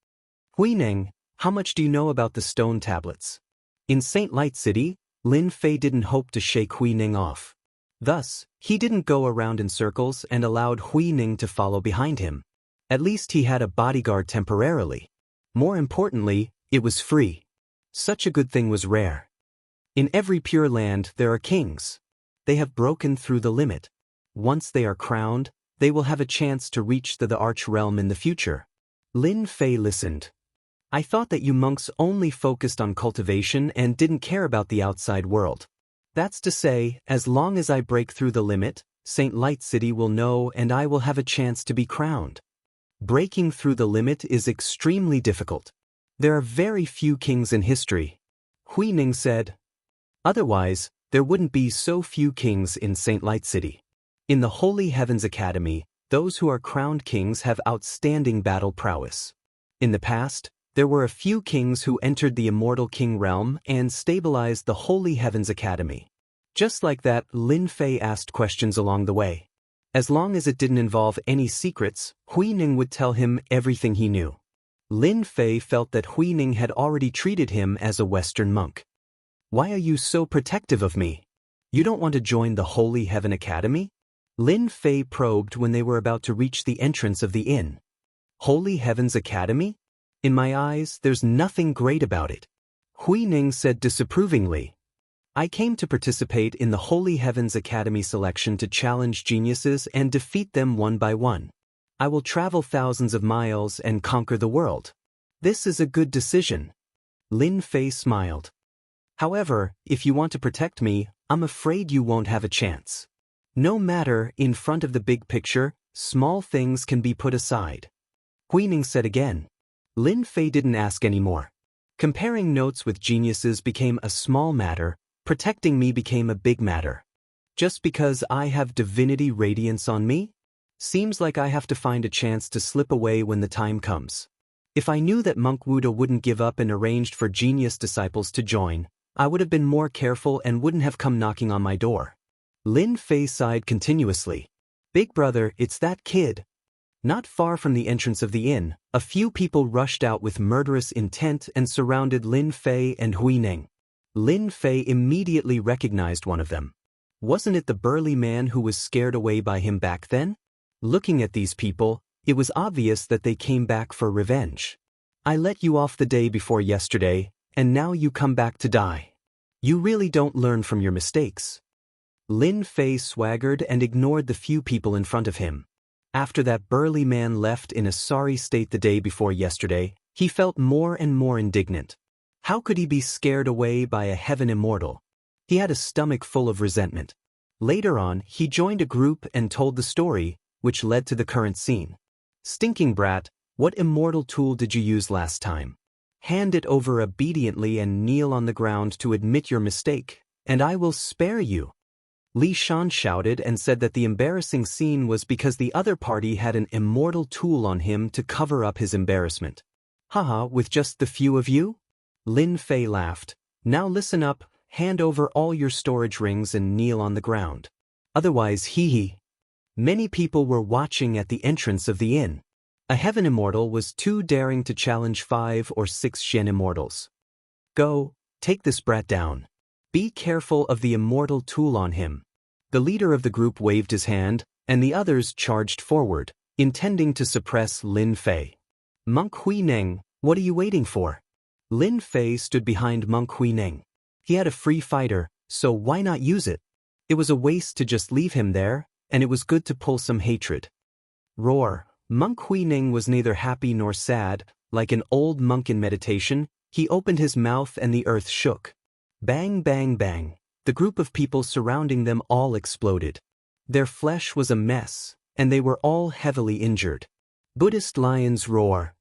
Huineng, how much do you know about the stone tablets? In St. Light City, Lin Fei didn't hope to shake Huineng off. Thus, he didn't go around in circles and allowed Huineng to follow behind him. At least he had a bodyguard temporarily. More importantly, it was free. Such a good thing was rare. In every Pure Land there are kings. They have broken through the limit. Once they are crowned, they will have a chance to reach the Arch Realm in the future. Lin Fei listened. I thought that you monks only focused on cultivation and didn't care about the outside world. That's to say, as long as I break through the limit, St. Light City will know and I will have a chance to be crowned. Breaking through the limit is extremely difficult. There are very few kings in history. Huineng said. Otherwise, there wouldn't be so few kings in St. Light City. In the Holy Heavens Academy, those who are crowned kings have outstanding battle prowess. In the past, there were a few kings who entered the Immortal King realm and stabilized the Holy Heavens Academy. Just like that, Lin Fei asked questions along the way. As long as it didn't involve any secrets, Huineng would tell him everything he knew. Lin Fei felt that Huineng had already treated him as a Western monk. Why are you so protective of me? You don't want to join the Holy Heaven Academy? Lin Fei probed when they were about to reach the entrance of the inn. Holy Heavens Academy? In my eyes, there's nothing great about it. Huineng said disapprovingly. I came to participate in the Holy Heavens Academy selection to challenge geniuses and defeat them one by one. I will travel thousands of miles and conquer the world. This is a good decision. Lin Fei smiled. However, if you want to protect me, I'm afraid you won't have a chance. No matter, in front of the big picture, small things can be put aside. Huineng said again. Lin Fei didn't ask anymore. Comparing notes with geniuses became a small matter, protecting me became a big matter. Just because I have divinity radiance on me? Seems like I have to find a chance to slip away when the time comes. If I knew that Monk Wuda wouldn't give up and arranged for genius disciples to join, I would have been more careful and wouldn't have come knocking on my door. Lin Fei sighed continuously. Big brother, it's that kid. Not far from the entrance of the inn, a few people rushed out with murderous intent and surrounded Lin Fei and Huineng. Lin Fei immediately recognized one of them. Wasn't it the burly man who was scared away by him back then? Looking at these people, it was obvious that they came back for revenge. I let you off the day before yesterday, and now you come back to die. You really don't learn from your mistakes. Lin Fei swaggered and ignored the few people in front of him. After that burly man left in a sorry state the day before yesterday, he felt more and more indignant. How could he be scared away by a heaven immortal? He had a stomach full of resentment. Later on, he joined a group and told the story, which led to the current scene. Stinking brat, what immortal tool did you use last time? Hand it over obediently and kneel on the ground to admit your mistake, and I will spare you. Li Shan shouted and said that the embarrassing scene was because the other party had an immortal tool on him to cover up his embarrassment. Haha, with just the few of you? Lin Fei laughed. Now listen up, hand over all your storage rings and kneel on the ground. Otherwise, hee. Many people were watching at the entrance of the inn. A heaven immortal was too daring to challenge 5 or 6 Xian immortals. Go, take this brat down. Be careful of the immortal tool on him. The leader of the group waved his hand, and the others charged forward, intending to suppress Lin Fei. Monk Huineng, what are you waiting for? Lin Fei stood behind Monk Huineng. He had a free fighter, so why not use it? It was a waste to just leave him there, and it was good to pull some hatred. Roar. Monk Huineng was neither happy nor sad. Like an old monk in meditation, he opened his mouth and the earth shook. Bang, bang, bang. The group of people surrounding them all exploded. Their flesh was a mess, and they were all heavily injured. Buddhist lions roar.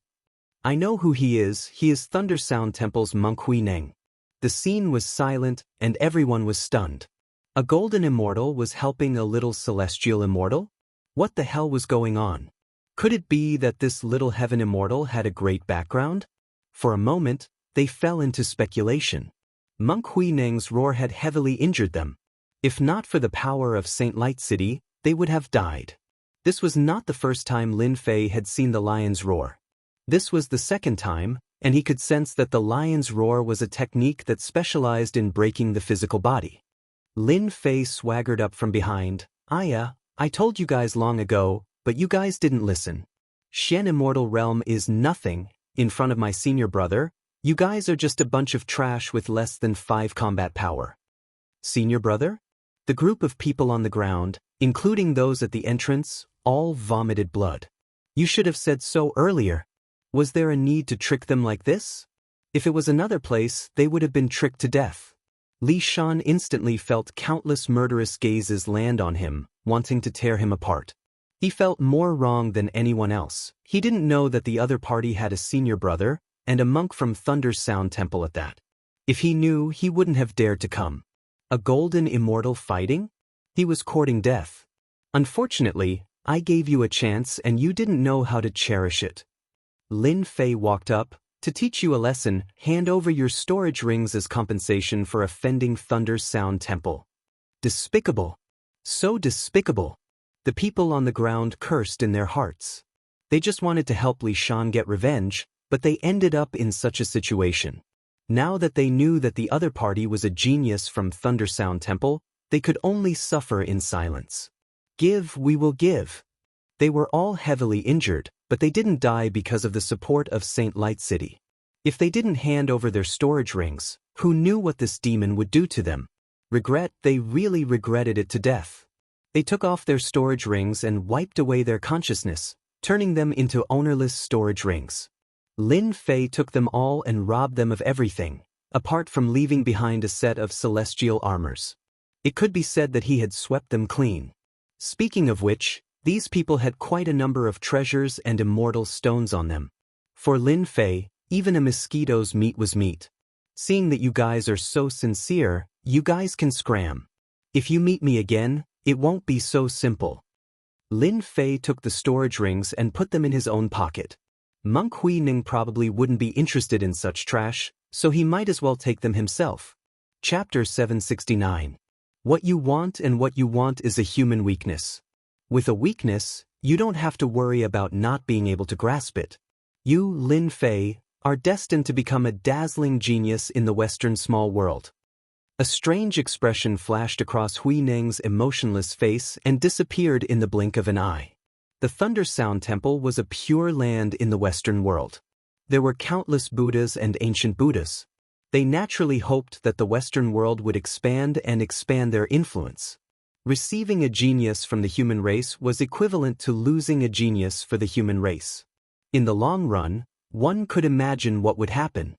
I know who he is Thunder Sound Temple's monk Hui Neng. The scene was silent, and everyone was stunned. A golden immortal was helping a little celestial immortal? What the hell was going on? Could it be that this little heaven immortal had a great background? For a moment, they fell into speculation. Monk Hui Neng's roar had heavily injured them. If not for the power of Saint Light City, they would have died. This was not the first time Lin Fei had seen the lion's roar. This was the second time, and he could sense that the lion's roar was a technique that specialized in breaking the physical body. Lin Fei swaggered up from behind. I told you guys long ago, but you guys didn't listen. Xian Immortal Realm is nothing in front of my senior brother. You guys are just a bunch of trash with less than 5 combat power. Senior brother? The group of people on the ground, including those at the entrance, all vomited blood. You should have said so earlier. Was there a need to trick them like this? If it was another place, they would have been tricked to death. Li Shan instantly felt countless murderous gazes land on him, wanting to tear him apart. He felt more wrong than anyone else. He didn't know that the other party had a senior brother, and a monk from Thunder Sound Temple at that. If he knew, he wouldn't have dared to come. A golden immortal fighting? He was courting death. Unfortunately, I gave you a chance and you didn't know how to cherish it. Lin Fei walked up. To teach you a lesson, hand over your storage rings as compensation for offending Thunder Sound Temple. Despicable. So despicable. The people on the ground cursed in their hearts. They just wanted to help Li Shan get revenge, but they ended up in such a situation. Now that they knew that the other party was a genius from Thunder Sound Temple, they could only suffer in silence. Give, we will give. They were all heavily injured, but they didn't die because of the support of Saint Light City. If they didn't hand over their storage rings, who knew what this demon would do to them? Regret, they really regretted it to death. They took off their storage rings and wiped away their consciousness, turning them into ownerless storage rings. Lin Fei took them all and robbed them of everything, apart from leaving behind a set of celestial armors. It could be said that he had swept them clean. Speaking of which, these people had quite a number of treasures and immortal stones on them. For Lin Fei, even a mosquito's meat was meat. Seeing that you guys are so sincere, you guys can scram. If you meet me again, it won't be so simple. Lin Fei took the storage rings and put them in his own pocket. Monk Hui Ning probably wouldn't be interested in such trash, so he might as well take them himself. Chapter 769. What you want is a human weakness. With a weakness, you don't have to worry about not being able to grasp it. You, Lin Fei, are destined to become a dazzling genius in the Western small world. A strange expression flashed across Hui Neng's emotionless face and disappeared in the blink of an eye. The Thunder Sound Temple was a pure land in the Western world. There were countless Buddhas and ancient Buddhas. They naturally hoped that the Western world would expand their influence. Receiving a genius from the human race was equivalent to losing a genius for the human race. In the long run, one could imagine what would happen.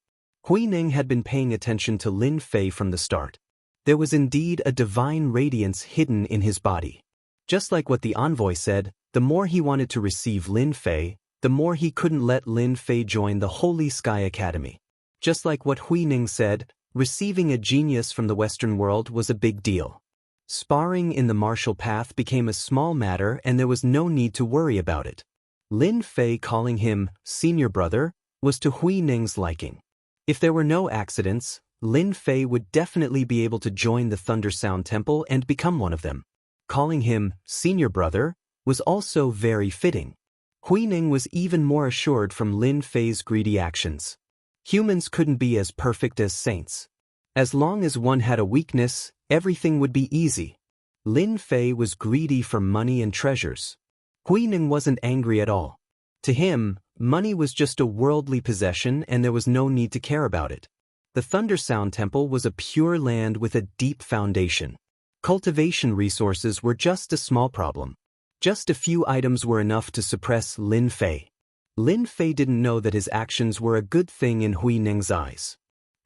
Hui Neng had been paying attention to Lin Fei from the start. There was indeed a divine radiance hidden in his body. Just like what the envoy said, the more he wanted to receive Lin Fei, the more he couldn't let Lin Fei join the Holy Sky Academy. Just like what Hui Neng said, receiving a genius from the Western world was a big deal. Sparring in the martial path became a small matter and there was no need to worry about it. Lin Fei calling him senior brother was to Hui Neng's liking. If there were no accidents, Lin Fei would definitely be able to join the Thunder Sound Temple and become one of them. Calling him senior brother was also very fitting. Hui Neng was even more assured from Lin Fei's greedy actions. Humans couldn't be as perfect as saints. As long as one had a weakness, everything would be easy. Lin Fei was greedy for money and treasures. Hui Neng wasn't angry at all. To him, money was just a worldly possession and there was no need to care about it. The Thunder Sound Temple was a pure land with a deep foundation. Cultivation resources were just a small problem. Just a few items were enough to suppress Lin Fei. Lin Fei didn't know that his actions were a good thing in Hui Neng's eyes.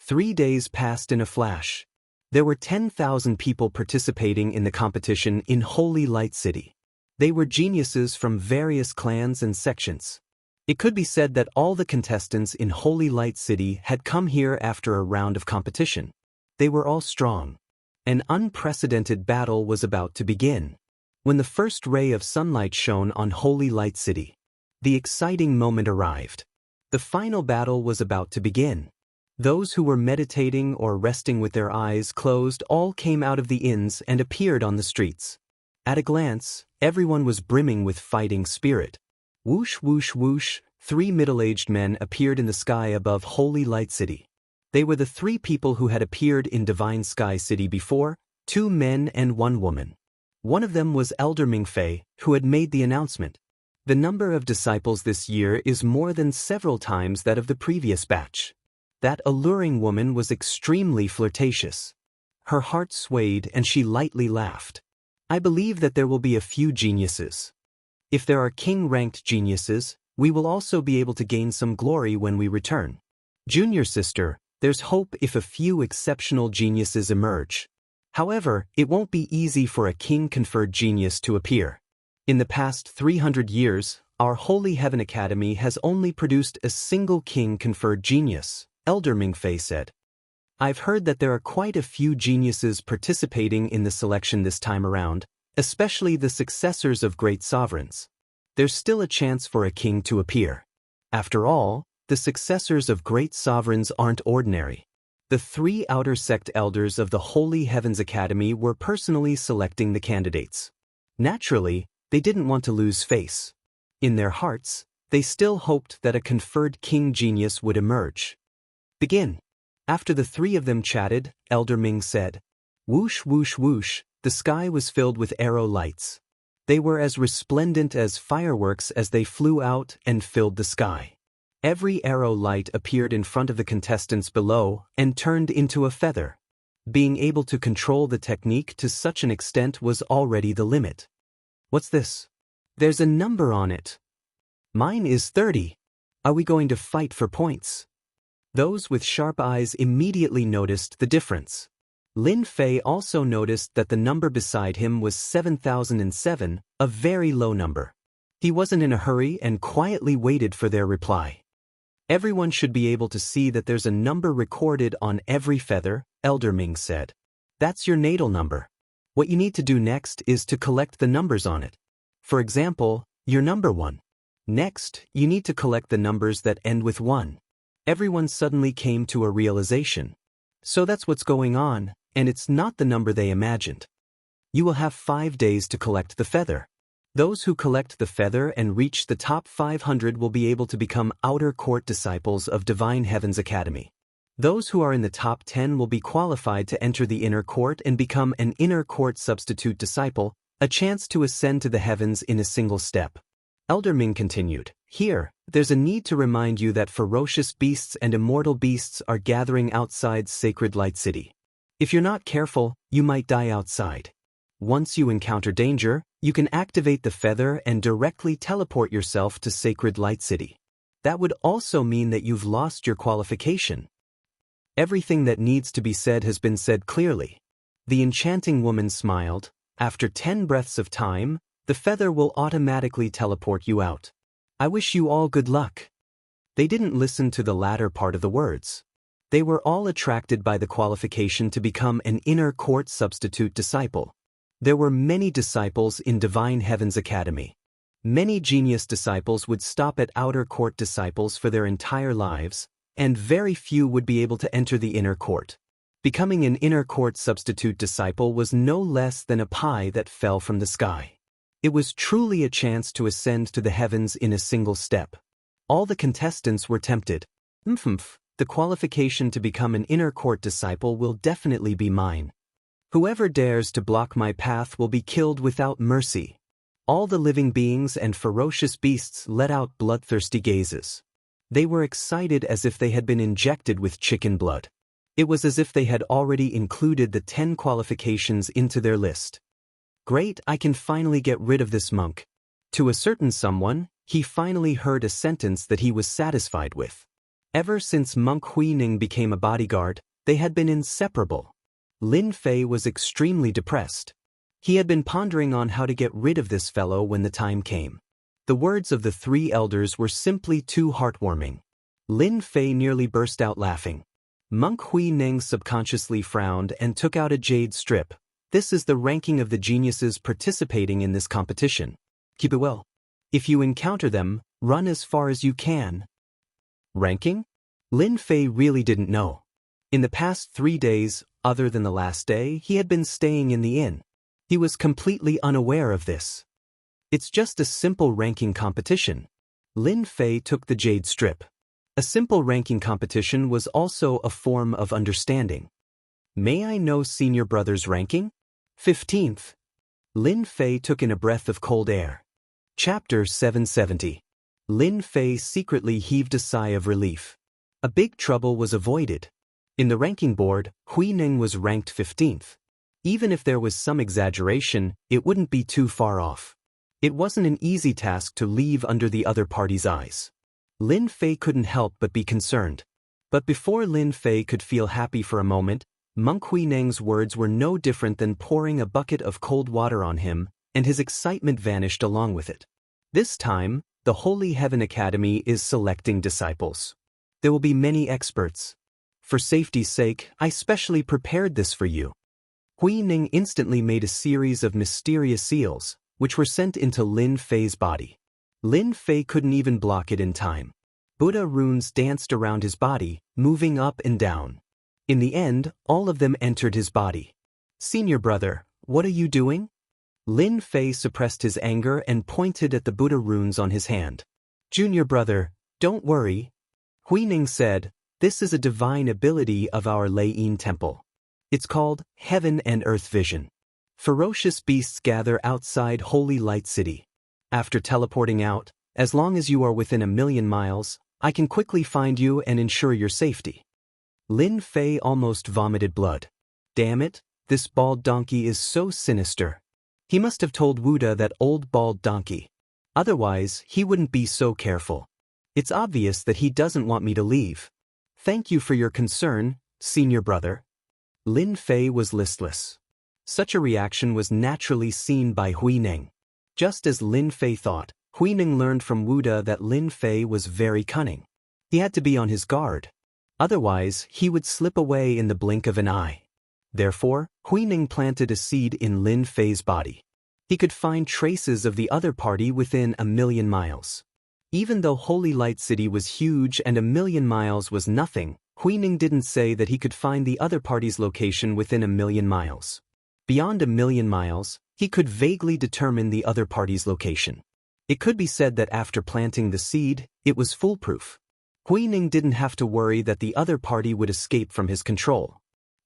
3 days passed in a flash. There were 10,000 people participating in the competition in Holy Light City. They were geniuses from various clans and sections. It could be said that all the contestants in Holy Light City had come here after a round of competition. They were all strong. An unprecedented battle was about to begin. When the first ray of sunlight shone on Holy Light City, the exciting moment arrived. The final battle was about to begin. Those who were meditating or resting with their eyes closed all came out of the inns and appeared on the streets. At a glance, everyone was brimming with fighting spirit. Whoosh, whoosh, whoosh, 3 middle-aged men appeared in the sky above Holy Light City. They were the 3 people who had appeared in Divine Sky City before, 2 men and 1 woman. One of them was Elder Mingfei, who had made the announcement. The number of disciples this year is more than several times that of the previous batch. That alluring woman was extremely flirtatious. Her heart swayed and she lightly laughed. I believe that there will be a few geniuses. If there are king-ranked geniuses, we will also be able to gain some glory when we return. Junior sister, there's hope if a few exceptional geniuses emerge. However, it won't be easy for a king-conferred genius to appear. In the past 300 years, our Holy Heaven Academy has only produced a single king-conferred genius, Elder Mingfei said. I've heard that there are quite a few geniuses participating in the selection this time around, especially the successors of great sovereigns. There's still a chance for a king to appear. After all, the successors of great sovereigns aren't ordinary. The 3 outer sect elders of the Holy Heavens Academy were personally selecting the candidates. Naturally, they didn't want to lose face. In their hearts, they still hoped that a conferred king genius would emerge. Begin. After the 3 of them chatted, Elder Ming said, whoosh, whoosh, whoosh, the sky was filled with arrow lights. They were as resplendent as fireworks as they flew out and filled the sky. Every arrow light appeared in front of the contestants below and turned into a feather. Being able to control the technique to such an extent was already the limit. What's this? There's a number on it. Mine is 30. Are we going to fight for points? Those with sharp eyes immediately noticed the difference. Lin Fei also noticed that the number beside him was 7007, a very low number. He wasn't in a hurry and quietly waited for their reply. Everyone should be able to see that there's a number recorded on every feather, Elder Ming said. That's your natal number. What you need to do next is to collect the numbers on it. For example, your number 1. Next, you need to collect the numbers that end with 1. Everyone suddenly came to a realization. So that's what's going on, and it's not the number they imagined. You will have 5 days to collect the feather. Those who collect the feather and reach the top 500 will be able to become outer court disciples of Divine Heavens Academy. Those who are in the top 10 will be qualified to enter the inner court and become an inner court substitute disciple, a chance to ascend to the heavens in a single step. Elder Ming continued, here, there's a need to remind you that ferocious beasts and immortal beasts are gathering outside Sacred Light City. If you're not careful, you might die outside. Once you encounter danger, you can activate the feather and directly teleport yourself to Sacred Light City. That would also mean that you've lost your qualification. Everything that needs to be said has been said clearly. The enchanting woman smiled. After 10 breaths of time, the feather will automatically teleport you out. I wish you all good luck. They didn't listen to the latter part of the words. They were all attracted by the qualification to become an inner court substitute disciple. There were many disciples in Divine Heavens Academy. Many genius disciples would stop at outer court disciples for their entire lives, and very few would be able to enter the inner court. Becoming an inner court substitute disciple was no less than a pie that fell from the sky. It was truly a chance to ascend to the heavens in a single step. All the contestants were tempted. The qualification to become an inner court disciple will definitely be mine. Whoever dares to block my path will be killed without mercy. All the living beings and ferocious beasts let out bloodthirsty gazes. They were excited as if they had been injected with chicken blood. It was as if they had already included the 10 qualifications into their list. Great, I can finally get rid of this monk. To a certain someone, he finally heard a sentence that he was satisfied with. Ever since Monk Huining became a bodyguard, they had been inseparable. Lin Fei was extremely depressed. He had been pondering on how to get rid of this fellow when the time came. The words of the three elders were simply too heartwarming. Lin Fei nearly burst out laughing. Monk Hui Ning subconsciously frowned and took out a jade strip. This is the ranking of the geniuses participating in this competition. Keep it well. If you encounter them, run as far as you can. Ranking? Lin Fei really didn't know. In the past 3 days, other than the last day, he had been staying in the inn. He was completely unaware of this. It's just a simple ranking competition. Lin Fei took the jade strip. A simple ranking competition was also a form of understanding. May I know senior brother's ranking? 15th. Lin Fei took in a breath of cold air. Chapter 770. Lin Fei secretly heaved a sigh of relief. A big trouble was avoided. In the ranking board, Hui Ning was ranked 15th. Even if there was some exaggeration, it wouldn't be too far off. It wasn't an easy task to leave under the other party's eyes. Lin Fei couldn't help but be concerned. But before Lin Fei could feel happy for a moment, Monk Hui Ning's words were no different than pouring a bucket of cold water on him, and his excitement vanished along with it. This time, the Holy Heaven Academy is selecting disciples. There will be many experts. For safety's sake, I specially prepared this for you. Hui Ning instantly made a series of mysterious seals, which were sent into Lin Fei's body. Lin Fei couldn't even block it in time. Buddha runes danced around his body, moving up and down. In the end, all of them entered his body. Senior brother, what are you doing? Lin Fei suppressed his anger and pointed at the Buddha runes on his hand. Junior brother, don't worry. Hui Ning said, this is a divine ability of our Lei Yin temple. It's called Heaven and Earth Vision. Ferocious beasts gather outside Holy Light City. After teleporting out, as long as you are within 1,000,000 miles, I can quickly find you and ensure your safety. Lin Fei almost vomited blood. Damn it, this bald donkey is so sinister. He must have told Wuda that old bald donkey. Otherwise, he wouldn't be so careful. It's obvious that he doesn't want me to leave. Thank you for your concern, senior brother. Lin Fei was listless. Such a reaction was naturally seen by Hui Ning. Just as Lin Fei thought, Hui Ning learned from Wuda that Lin Fei was very cunning. He had to be on his guard. Otherwise, he would slip away in the blink of an eye. Therefore, Hui Ning planted a seed in Lin Fei's body. He could find traces of the other party within 1,000,000 miles. Even though Holy Light City was huge and 1,000,000 miles was nothing, Hui Ning didn't say that he could find the other party's location within 1,000,000 miles. Beyond 1,000,000 miles, he could vaguely determine the other party's location. It could be said that after planting the seed, it was foolproof. Hui Ning didn't have to worry that the other party would escape from his control.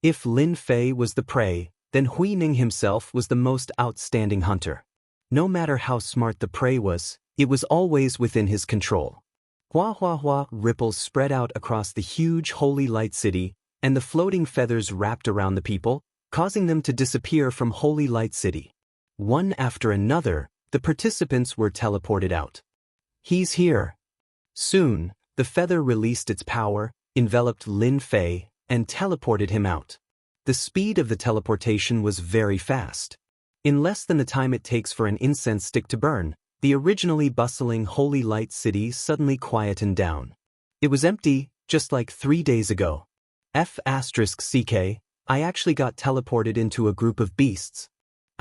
If Lin Fei was the prey, then Hui Ning himself was the most outstanding hunter. No matter how smart the prey was, it was always within his control. Hua hua hua ripples spread out across the huge Holy Light City, and the floating feathers wrapped around the people, causing them to disappear from Holy Light City. One after another, the participants were teleported out. He's here. Soon, the feather released its power, enveloped Lin Fei, and teleported him out. The speed of the teleportation was very fast. In less than the time it takes for an incense stick to burn, the originally bustling Holy Light City suddenly quietened down. It was empty, just like 3 days ago. F***CK, I actually got teleported into a group of beasts.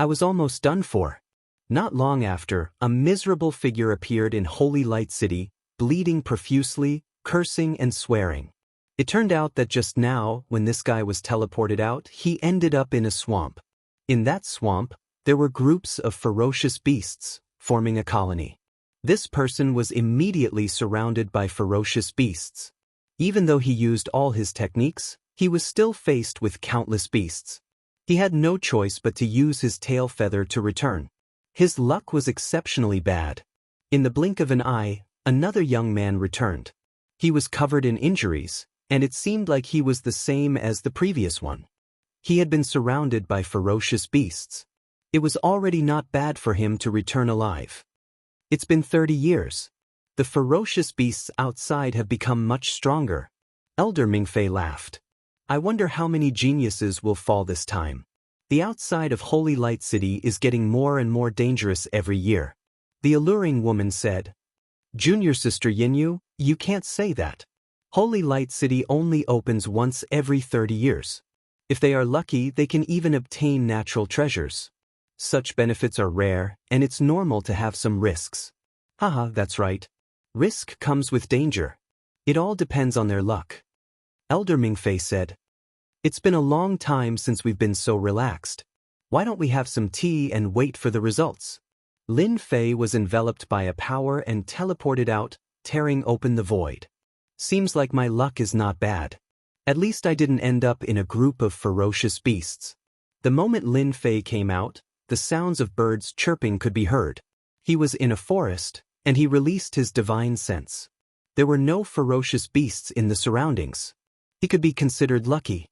I was almost done for. Not long after, a miserable figure appeared in Holy Light City, bleeding profusely, cursing and swearing. It turned out that just now, when this guy was teleported out, he ended up in a swamp. In that swamp, there were groups of ferocious beasts, forming a colony. This person was immediately surrounded by ferocious beasts. Even though he used all his techniques, he was still faced with countless beasts. He had no choice but to use his tail feather to return. His luck was exceptionally bad. In the blink of an eye, another young man returned. He was covered in injuries, and it seemed like he was the same as the previous one. He had been surrounded by ferocious beasts. It was already not bad for him to return alive. It's been 30 years. The ferocious beasts outside have become much stronger. Elder Mingfei laughed. I wonder how many geniuses will fall this time. The outside of Holy Light City is getting more and more dangerous every year. The alluring woman said. Junior Sister Yinyu, you can't say that. Holy Light City only opens once every 30 years. If they are lucky, they can even obtain natural treasures. Such benefits are rare, and it's normal to have some risks. Haha, that's right. Risk comes with danger. It all depends on their luck. Elder Mingfei said. It's been a long time since we've been so relaxed. Why don't we have some tea and wait for the results? Lin Fei was enveloped by a power and teleported out, tearing open the void. Seems like my luck is not bad. At least I didn't end up in a group of ferocious beasts. The moment Lin Fei came out, the sounds of birds chirping could be heard. He was in a forest, and he released his divine sense. There were no ferocious beasts in the surroundings. He could be considered lucky.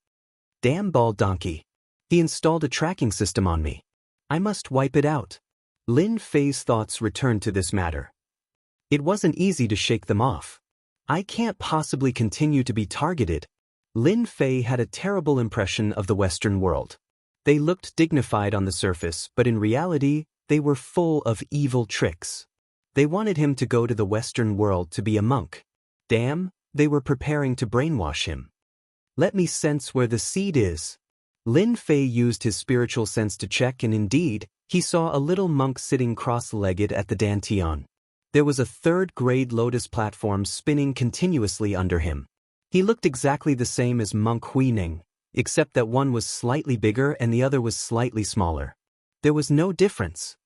Damn bald donkey. He installed a tracking system on me. I must wipe it out. Lin Fei's thoughts returned to this matter. It wasn't easy to shake them off. I can't possibly continue to be targeted. Lin Fei had a terrible impression of the Western world. They looked dignified on the surface, but in reality, they were full of evil tricks. They wanted him to go to the Western world to be a monk. Damn, they were preparing to brainwash him. Let me sense where the seed is. Lin Fei used his spiritual sense to check, and indeed, he saw a little monk sitting cross-legged at the dantian. There was a third-grade lotus platform spinning continuously under him. He looked exactly the same as Monk Huining, except that one was slightly bigger and the other was slightly smaller. There was no difference.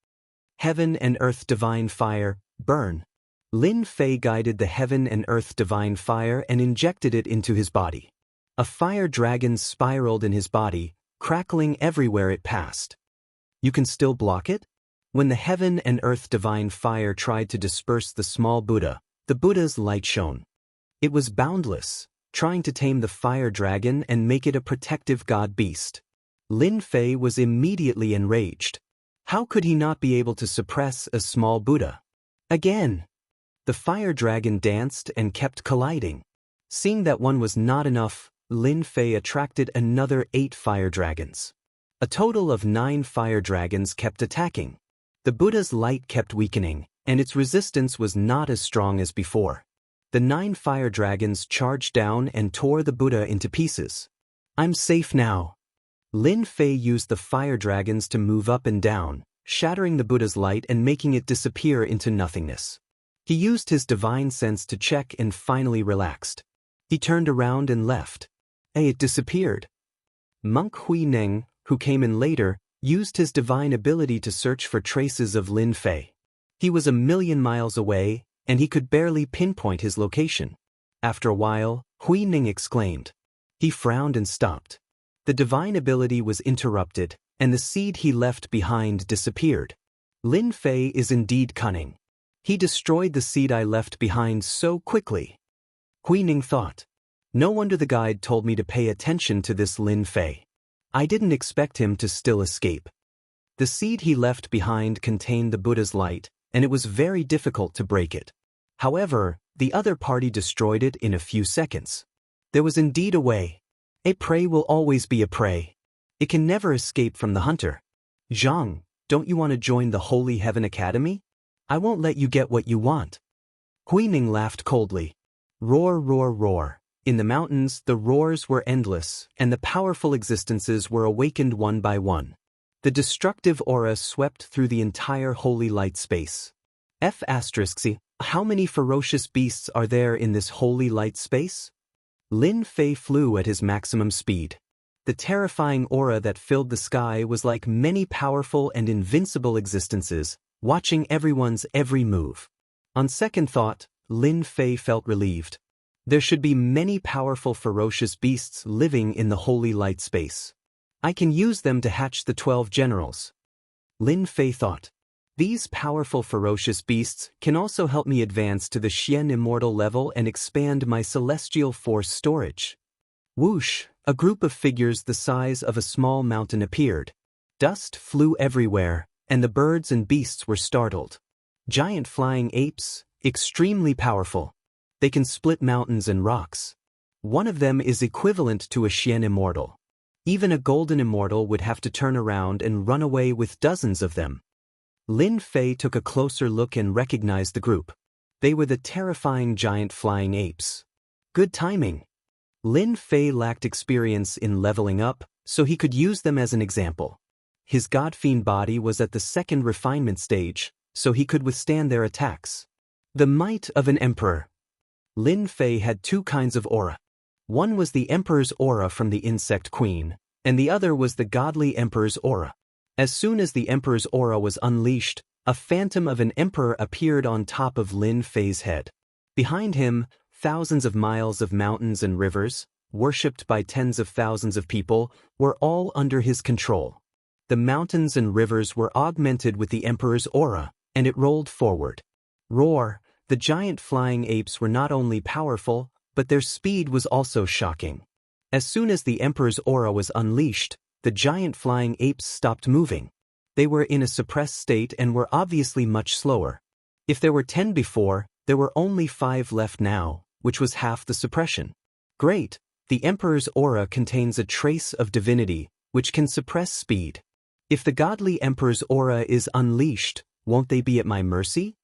Heaven and Earth Divine Fire, burn. Lin Fei guided the Heaven and Earth Divine Fire and injected it into his body. A fire dragon spiraled in his body, crackling everywhere it passed. You can still block it? When the Heaven and Earth Divine Fire tried to disperse the small Buddha, the Buddha's light shone. It was boundless, trying to tame the fire dragon and make it a protective god beast. Lin Fei was immediately enraged. How could he not be able to suppress a small Buddha? Again! The fire dragon danced and kept colliding. Seeing that one was not enough, Lin Fei attracted another 8 fire dragons. A total of 9 fire dragons kept attacking. The Buddha's light kept weakening, and its resistance was not as strong as before. The 9 fire dragons charged down and tore the Buddha into pieces. I'm safe now. Lin Fei used the fire dragons to move up and down, shattering the Buddha's light and making it disappear into nothingness. He used his divine sense to check and finally relaxed. He turned around and left. It disappeared. Monk Hui Neng, who came in later, used his divine ability to search for traces of Lin Fei. He was 1,000,000 miles away, and he could barely pinpoint his location. After a while, Hui Ning exclaimed. He frowned and stopped. The divine ability was interrupted, and the seed he left behind disappeared. Lin Fei is indeed cunning. He destroyed the seed I left behind so quickly. Hui Ning thought. No wonder the guide told me to pay attention to this Lin Fei. I didn't expect him to still escape. The seed he left behind contained the Buddha's light, and it was very difficult to break it. However, the other party destroyed it in a few seconds. There was indeed a way. A prey will always be a prey. It can never escape from the hunter. Zhang, don't you want to join the Holy Heaven Academy? I won't let you get what you want. Huining laughed coldly. Roar, roar, roar. In the mountains, the roars were endless, and the powerful existences were awakened one by one. The destructive aura swept through the entire holy light space. F***, how many ferocious beasts are there in this holy light space? Lin Fei flew at his maximum speed. The terrifying aura that filled the sky was like many powerful and invincible existences, watching everyone's every move. On second thought, Lin Fei felt relieved. There should be many powerful ferocious beasts living in the holy light space. I can use them to hatch the 12 generals. Lin Fei thought. These powerful ferocious beasts can also help me advance to the Xian Immortal level and expand my celestial force storage. Whoosh, a group of figures the size of a small mountain appeared. Dust flew everywhere, and the birds and beasts were startled. Giant flying apes, extremely powerful. They can split mountains and rocks. One of them is equivalent to a Xian Immortal. Even a golden Immortal would have to turn around and run away with dozens of them. Lin Fei took a closer look and recognized the group. They were the terrifying giant flying apes. Good timing. Lin Fei lacked experience in leveling up, so he could use them as an example. His god-fiend body was at the second refinement stage, so he could withstand their attacks. The might of an emperor. Lin Fei had two kinds of aura. One was the emperor's aura from the insect queen, and the other was the godly emperor's aura. As soon as the emperor's aura was unleashed, a phantom of an emperor appeared on top of Lin Fei's head. Behind him, thousands of miles of mountains and rivers, worshipped by tens of thousands of people, were all under his control. The mountains and rivers were augmented with the emperor's aura, and it rolled forward. Roar! The giant flying apes were not only powerful, but their speed was also shocking. As soon as the emperor's aura was unleashed, the giant flying apes stopped moving. They were in a suppressed state and were obviously much slower. If there were 10 before, there were only 5 left now, which was half the suppression. Great! The emperor's aura contains a trace of divinity, which can suppress speed. If the godly emperor's aura is unleashed, won't they be at my mercy?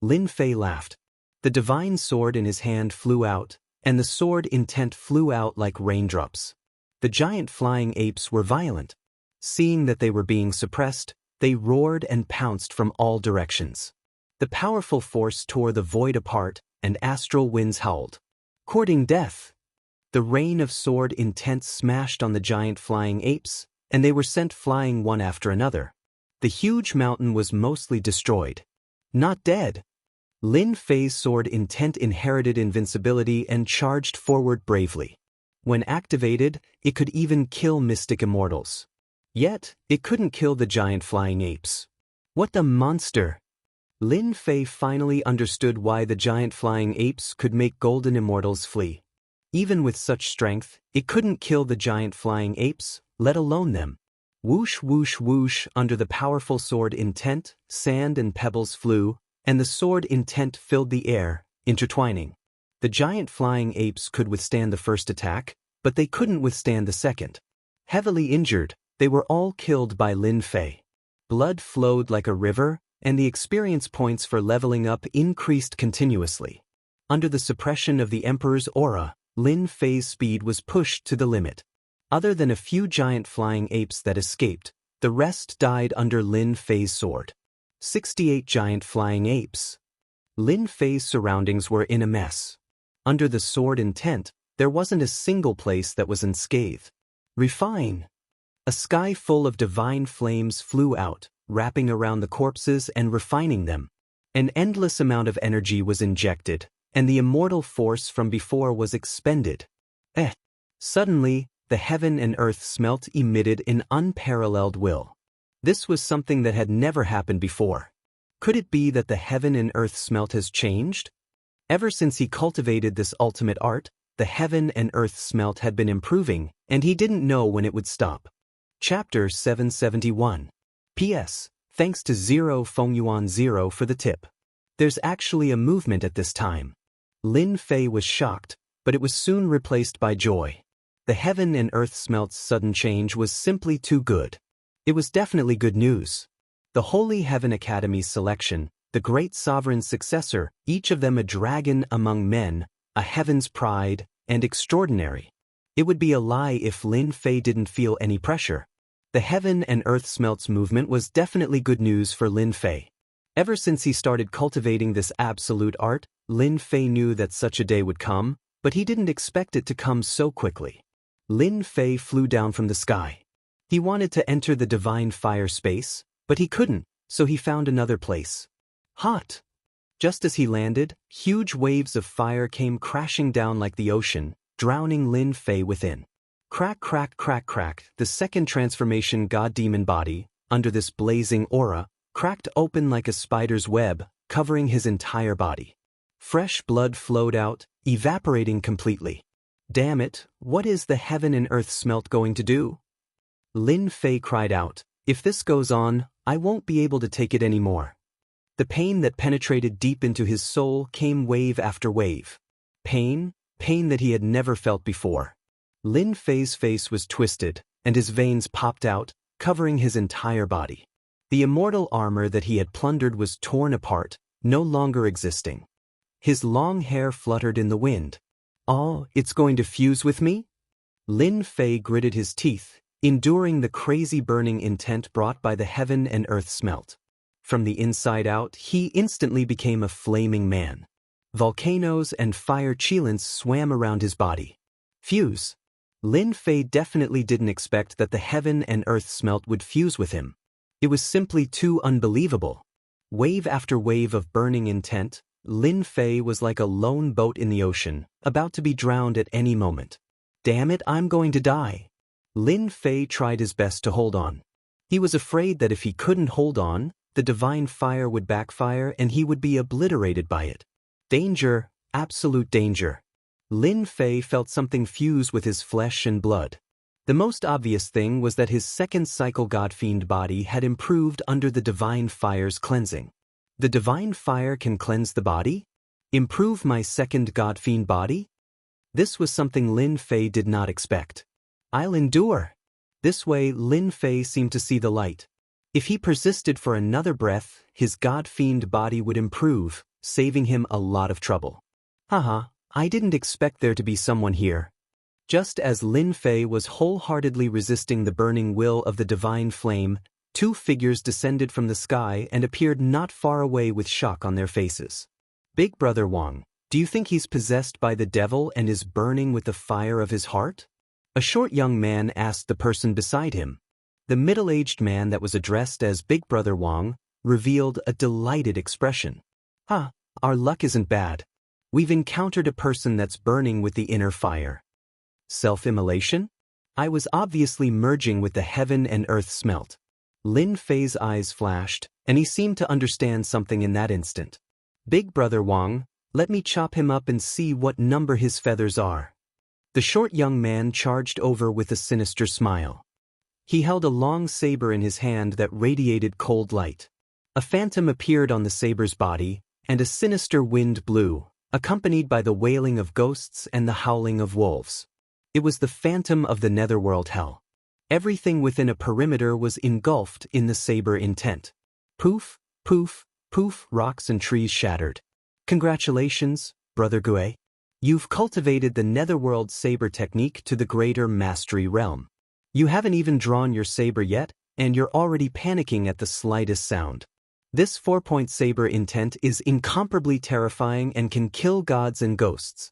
Lin Fei laughed. The divine sword in his hand flew out, and the sword intent flew out like raindrops. The giant flying apes were violent. Seeing that they were being suppressed, they roared and pounced from all directions. The powerful force tore the void apart, and astral winds howled. Courting death. The rain of sword intent smashed on the giant flying apes, and they were sent flying one after another. The huge mountain was mostly destroyed. Not dead. Lin Fei's sword intent inherited invincibility and charged forward bravely. When activated, it could even kill mystic immortals. Yet, it couldn't kill the giant flying apes. What the monster! Lin Fei finally understood why the giant flying apes could make golden immortals flee. Even with such strength, it couldn't kill the giant flying apes, let alone them. Whoosh whoosh whoosh under the powerful sword intent, sand and pebbles flew, and the sword intent filled the air, intertwining. The giant flying apes could withstand the first attack, but they couldn't withstand the second. Heavily injured, they were all killed by Lin Fei. Blood flowed like a river, and the experience points for leveling up increased continuously. Under the suppression of the emperor's aura, Lin Fei's speed was pushed to the limit. Other than a few giant flying apes that escaped, the rest died under Lin Fei's sword. 68 giant flying apes. Lin Fei's surroundings were in a mess. Under the sword intent, there wasn't a single place that was unscathed. Refine. A sky full of divine flames flew out, wrapping around the corpses and refining them. An endless amount of energy was injected, and the immortal force from before was expended. Suddenly, the heaven and earth smelt emitted in unparalleled will. This was something that had never happened before. Could it be that the heaven and earth smelt has changed? Ever since he cultivated this ultimate art, the heaven and earth smelt had been improving, and he didn't know when it would stop. Chapter 771. P.S. Thanks to 0 Fengyuan 0 for the tip. There's actually a movement at this time. Lin Fei was shocked, but it was soon replaced by joy. The heaven and earth smelt's sudden change was simply too good. It was definitely good news. The Holy Heaven Academy's selection, the great sovereign's successor, each of them a dragon among men, a heaven's pride, and extraordinary. It would be a lie if Lin Fei didn't feel any pressure. The heaven and earth smelt's movement was definitely good news for Lin Fei. Ever since he started cultivating this absolute art, Lin Fei knew that such a day would come, but he didn't expect it to come so quickly. Lin Fei flew down from the sky. He wanted to enter the divine fire space, but he couldn't, so he found another place. Hot! Just as he landed, huge waves of fire came crashing down like the ocean, drowning Lin Fei within. Crack crack crack crack, the second transformation god-demon body, under this blazing aura, cracked open like a spider's web, covering his entire body. Fresh blood flowed out, evaporating completely. Damn it, what is the heaven and earth smelt going to do? Lin Fei cried out, if this goes on, I won't be able to take it anymore. The pain that penetrated deep into his soul came wave after wave. Pain that he had never felt before. Lin Fei's face was twisted, and his veins popped out, covering his entire body. The immortal armor that he had plundered was torn apart, no longer existing. His long hair fluttered in the wind. "Oh, it's going to fuse with me?" Lin Fei gritted his teeth, enduring the crazy burning intent brought by the heaven and earth smelt. From the inside out, he instantly became a flaming man. Volcanoes and fire chillants swam around his body. Fuse. Lin Fei definitely didn't expect that the heaven and earth smelt would fuse with him. It was simply too unbelievable. Wave after wave of burning intent, Lin Fei was like a lone boat in the ocean, about to be drowned at any moment. "Damn it, I'm going to die." Lin Fei tried his best to hold on. He was afraid that if he couldn't hold on, the divine fire would backfire and he would be obliterated by it. Danger, absolute danger. Lin Fei felt something fuse with his flesh and blood. The most obvious thing was that his second cycle god-fiend body had improved under the divine fire's cleansing. The divine fire can cleanse the body? Improve my second god-fiend body? This was something Lin Fei did not expect. "I'll endure." This way, Lin Fei seemed to see the light. If he persisted for another breath, his god-fiend body would improve, saving him a lot of trouble. "Haha, I didn't expect there to be someone here." Just as Lin Fei was wholeheartedly resisting the burning will of the divine flame, two figures descended from the sky and appeared not far away with shock on their faces. "Big Brother Wang, do you think he's possessed by the devil and is burning with the fire of his heart?" A short young man asked the person beside him. The middle-aged man that was addressed as Big Brother Wang revealed a delighted expression. Our luck isn't bad. We've encountered a person that's burning with the inner fire." Self-immolation? I was obviously merging with the heaven and earth smelt. Lin Fei's eyes flashed, and he seemed to understand something in that instant. "Big Brother Wang, let me chop him up and see what number his feathers are." The short young man charged over with a sinister smile. He held a long saber in his hand that radiated cold light. A phantom appeared on the saber's body, and a sinister wind blew, accompanied by the wailing of ghosts and the howling of wolves. It was the phantom of the netherworld hell. Everything within a perimeter was engulfed in the saber intent. Poof, poof, poof, rocks and trees shattered. "Congratulations, Brother Gue. You've cultivated the netherworld saber technique to the greater mastery realm. You haven't even drawn your saber yet, and you're already panicking at the slightest sound. This 4-point saber intent is incomparably terrifying and can kill gods and ghosts."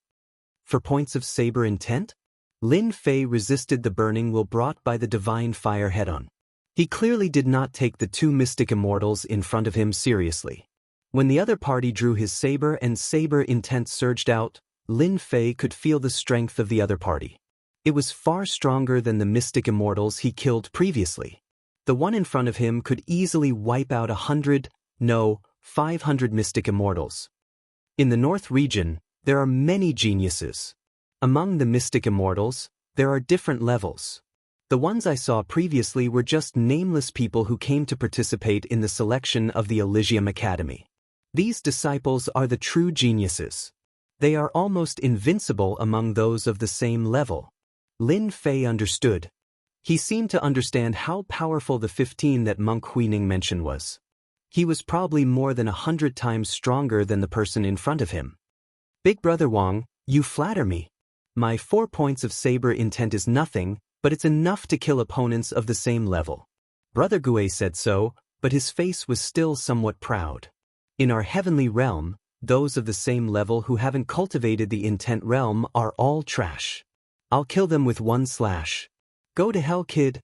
4 points of saber intent? Lin Fei resisted the burning will brought by the divine fire head-on. He clearly did not take the two mystic immortals in front of him seriously. When the other party drew his saber and saber intent surged out, Lin Fei could feel the strength of the other party. It was far stronger than the mystic immortals he killed previously. The one in front of him could easily wipe out 500 mystic immortals. In the North region, there are many geniuses. Among the mystic immortals, there are different levels. The ones I saw previously were just nameless people who came to participate in the selection of the Elysium Academy. These disciples are the true geniuses. They are almost invincible among those of the same level. Lin Fei understood. He seemed to understand how powerful the 15 that Monk Huining mentioned was. He was probably more than 100 times stronger than the person in front of him. "Big Brother Wang, you flatter me. My 4 points of saber intent is nothing, but it's enough to kill opponents of the same level." Brother Gue said so, but his face was still somewhat proud. "In our heavenly realm, those of the same level who haven't cultivated the intent realm are all trash. I'll kill them with 1 slash. Go to hell, kid."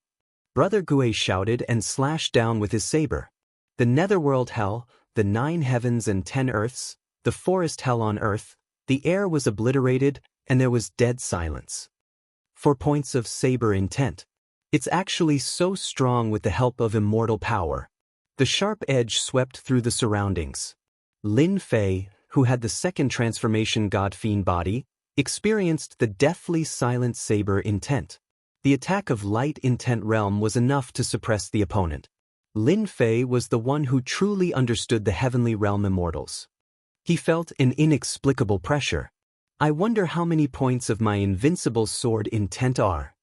Brother Gue shouted and slashed down with his saber. The netherworld hell, the 9 heavens and 10 earths, the forest hell on earth, the air was obliterated, and there was dead silence. 4 points of saber intent. It's actually so strong with the help of immortal power. The sharp edge swept through the surroundings. Lin Fei, who had the second transformation god-fiend body, experienced the deathly silent saber intent. The attack of light intent realm was enough to suppress the opponent. Lin Fei was the one who truly understood the heavenly realm immortals. He felt an inexplicable pressure. "I wonder how many points of my invincible sword intent are."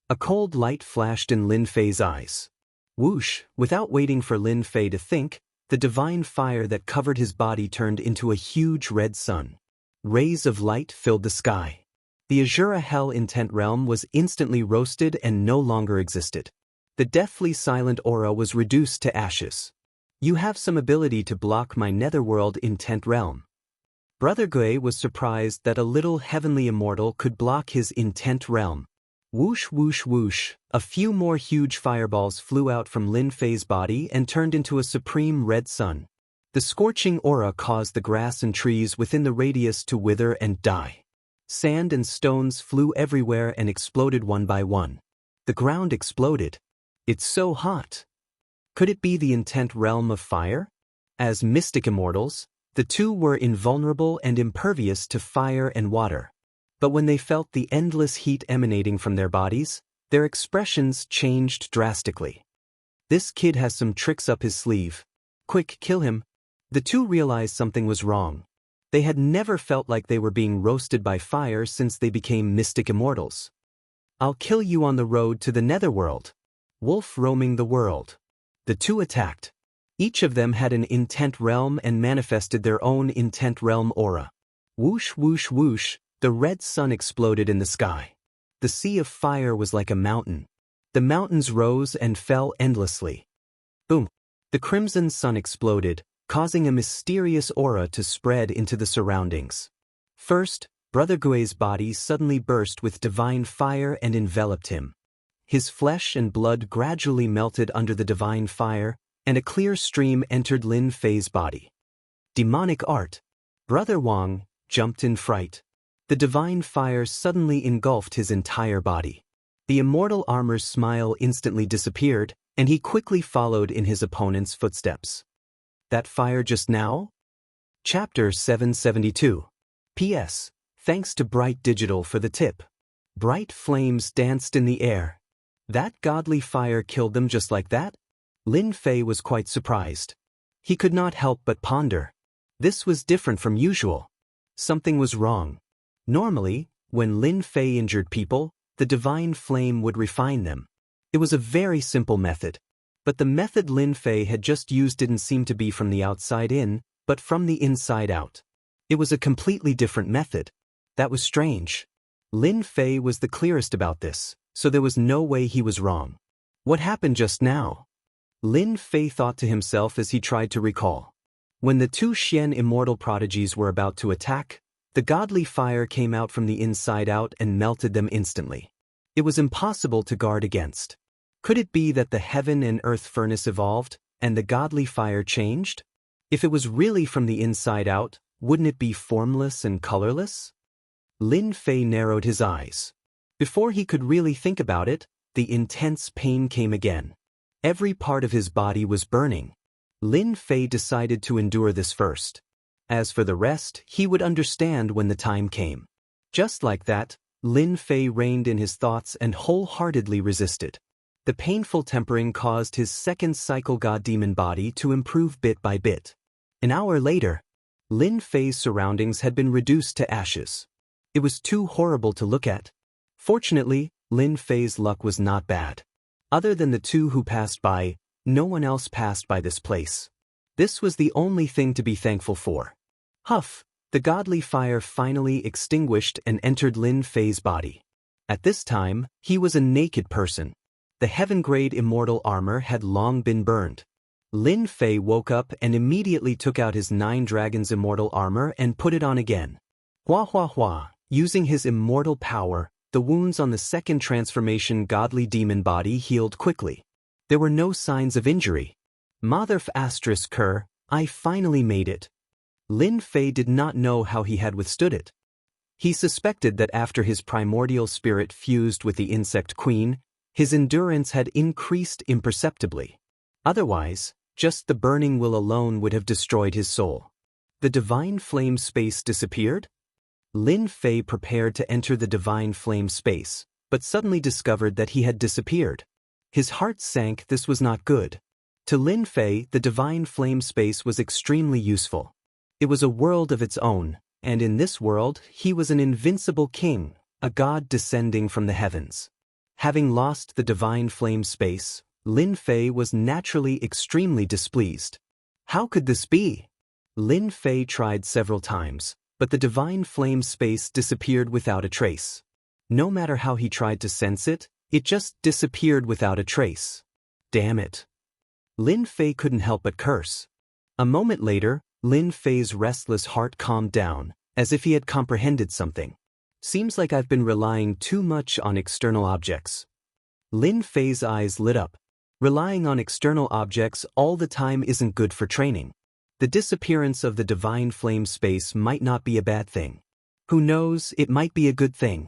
A cold light flashed in Lin Fei's eyes. Whoosh, without waiting for Lin Fei to think, the divine fire that covered his body turned into a huge red sun. Rays of light filled the sky. The Azura Hell Intent Realm was instantly roasted and no longer existed. The deathly silent aura was reduced to ashes. You have some ability to block my netherworld Intent Realm. Brother Gui was surprised that a little heavenly immortal could block his Intent Realm. Whoosh whoosh whoosh, a few more huge fireballs flew out from Lin Fei's body and turned into a supreme red sun. The scorching aura caused the grass and trees within the radius to wither and die. Sand and stones flew everywhere and exploded one by one. The ground exploded. It's so hot. Could it be the Intent Realm of fire? As mystic immortals, the two were invulnerable and impervious to fire and water. But when they felt the endless heat emanating from their bodies, their expressions changed drastically. This kid has some tricks up his sleeve. Quick, kill him. The two realized something was wrong. They had never felt like they were being roasted by fire since they became mystic immortals. I'll kill you on the road to the netherworld. Wolf roaming the world. The two attacked. Each of them had an Intent Realm and manifested their own Intent Realm aura. Whoosh whoosh whoosh, the red sun exploded in the sky. The sea of fire was like a mountain. The mountains rose and fell endlessly. Boom! The crimson sun exploded, causing a mysterious aura to spread into the surroundings. First, Brother Gui's body suddenly burst with divine fire and enveloped him. His flesh and blood gradually melted under the divine fire, and a clear stream entered Lin Fei's body. Demonic art. Brother Wang jumped in fright. The divine fire suddenly engulfed his entire body. The immortal armor's smile instantly disappeared, and he quickly followed in his opponent's footsteps. That fire just now? Chapter 772. P.S. Thanks to Bright Digital for the tip. Bright flames danced in the air. That godly fire killed them just like that? Lin Fei was quite surprised. He could not help but ponder. This was different from usual. Something was wrong. Normally, when Lin Fei injured people, the divine flame would refine them. It was a very simple method. But the method Lin Fei had just used didn't seem to be from the outside in, but from the inside out. It was a completely different method. That was strange. Lin Fei was the clearest about this, so there was no way he was wrong. What happened just now? Lin Fei thought to himself as he tried to recall. When the two Xian immortal prodigies were about to attack, the godly fire came out from the inside out and melted them instantly. It was impossible to guard against. Could it be that the heaven and earth furnace evolved, and the godly fire changed? If it was really from the inside out, wouldn't it be formless and colorless? Lin Fei narrowed his eyes. Before he could really think about it, the intense pain came again. Every part of his body was burning. Lin Fei decided to endure this first. As for the rest, he would understand when the time came. Just like that, Lin Fei reined in his thoughts and wholeheartedly resisted. The painful tempering caused his second cycle god demon body to improve bit by bit. An hour later, Lin Fei's surroundings had been reduced to ashes. It was too horrible to look at. Fortunately, Lin Fei's luck was not bad. Other than the two who passed by, no one else passed by this place. This was the only thing to be thankful for. Huff! The godly fire finally extinguished and entered Lin Fei's body. At this time, he was a naked person. The heaven-grade immortal armor had long been burned. Lin Fei woke up and immediately took out his 9 dragons immortal armor and put it on again. Hua hua hua! Using his immortal power, the wounds on the second transformation godly demon body healed quickly. There were no signs of injury. Motherf asterisk cur, I finally made it. Lin Fei did not know how he had withstood it. He suspected that after his primordial spirit fused with the insect queen, his endurance had increased imperceptibly. Otherwise, just the burning will alone would have destroyed his soul. The divine flame space disappeared? Lin Fei prepared to enter the divine flame space, but suddenly discovered that he had disappeared. His heart sank. This was not good. To Lin Fei, the divine flame space was extremely useful. It was a world of its own, and in this world, he was an invincible king, a god descending from the heavens. Having lost the divine flame space, Lin Fei was naturally extremely displeased. How could this be? Lin Fei tried several times, but the divine flame space disappeared without a trace. No matter how he tried to sense it, it just disappeared without a trace. Damn it. Lin Fei couldn't help but curse. A moment later, Lin Fei's restless heart calmed down, as if he had comprehended something. Seems like I've been relying too much on external objects. Lin Fei's eyes lit up. Relying on external objects all the time isn't good for training. The disappearance of the divine flame space might not be a bad thing. Who knows, it might be a good thing.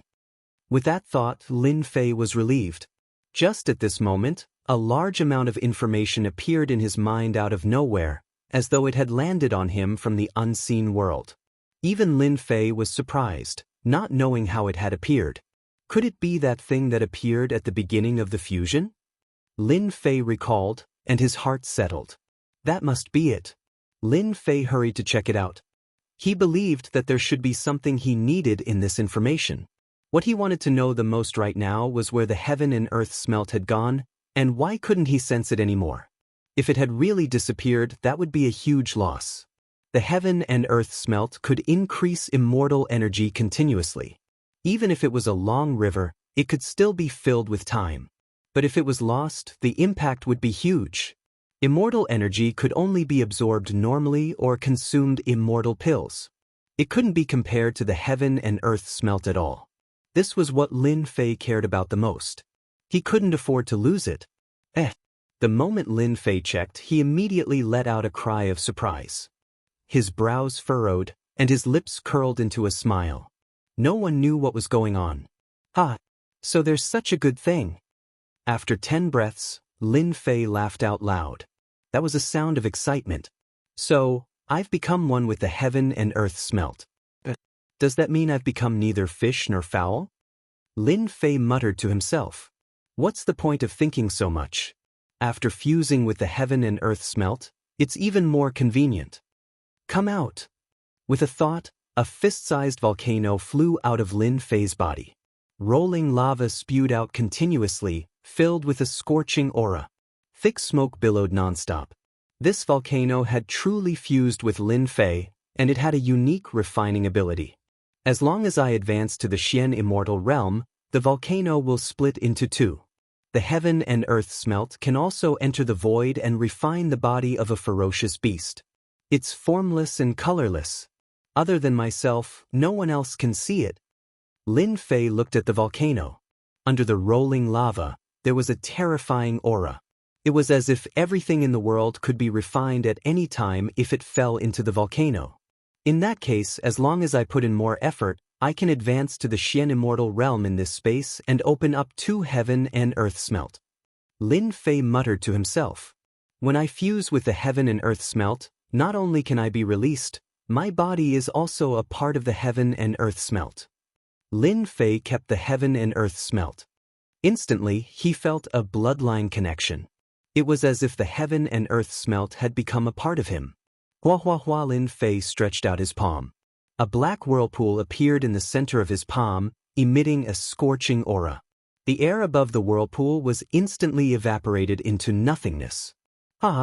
With that thought, Lin Fei was relieved. Just at this moment, a large amount of information appeared in his mind out of nowhere, as though it had landed on him from the unseen world. Even Lin Fei was surprised, not knowing how it had appeared. Could it be that thing that appeared at the beginning of the fusion? Lin Fei recalled, and his heart settled. That must be it. Lin Fei hurried to check it out. He believed that there should be something he needed in this information. What he wanted to know the most right now was where the heaven and earth smelt had gone, and why couldn't he sense it anymore? If it had really disappeared, that would be a huge loss. The heaven and earth smelt could increase immortal energy continuously. Even if it was a long river, it could still be filled with time. But if it was lost, the impact would be huge. Immortal energy could only be absorbed normally or consumed immortal pills. It couldn't be compared to the heaven and earth smelt at all. This was what Lin Fei cared about the most. He couldn't afford to lose it. The moment Lin Fei checked, he immediately let out a cry of surprise. His brows furrowed, and his lips curled into a smile. No one knew what was going on. So there's such a good thing. After 10 breaths, Lin Fei laughed out loud. That was a sound of excitement. So, I've become one with the heaven and earth smelt. Does that mean I've become neither fish nor fowl? Lin Fei muttered to himself. What's the point of thinking so much? After fusing with the heaven and earth smelt, it's even more convenient. Come out. With a thought, a fist-sized volcano flew out of Lin Fei's body. Rolling lava spewed out continuously, filled with a scorching aura. Thick smoke billowed nonstop. This volcano had truly fused with Lin Fei, and it had a unique refining ability. As long as I advance to the Xian Immortal realm, the volcano will split into two. The heaven and earth smelt can also enter the void and refine the body of a ferocious beast. It's formless and colorless. Other than myself, no one else can see it. Lin Fei looked at the volcano. Under the rolling lava, there was a terrifying aura. It was as if everything in the world could be refined at any time if it fell into the volcano. In that case, as long as I put in more effort, I can advance to the Xian Immortal realm in this space and open up 2 heaven and earth smelt. Lin Fei muttered to himself. When I fuse with the heaven and earth smelt, not only can I be released, my body is also a part of the heaven and earth smelt. Lin Fei kept the heaven and earth smelt. Instantly, he felt a bloodline connection. It was as if the heaven and earth smelt had become a part of him. Hua Lin Fei stretched out his palm. A black whirlpool appeared in the center of his palm, emitting a scorching aura. The air above the whirlpool was instantly evaporated into nothingness.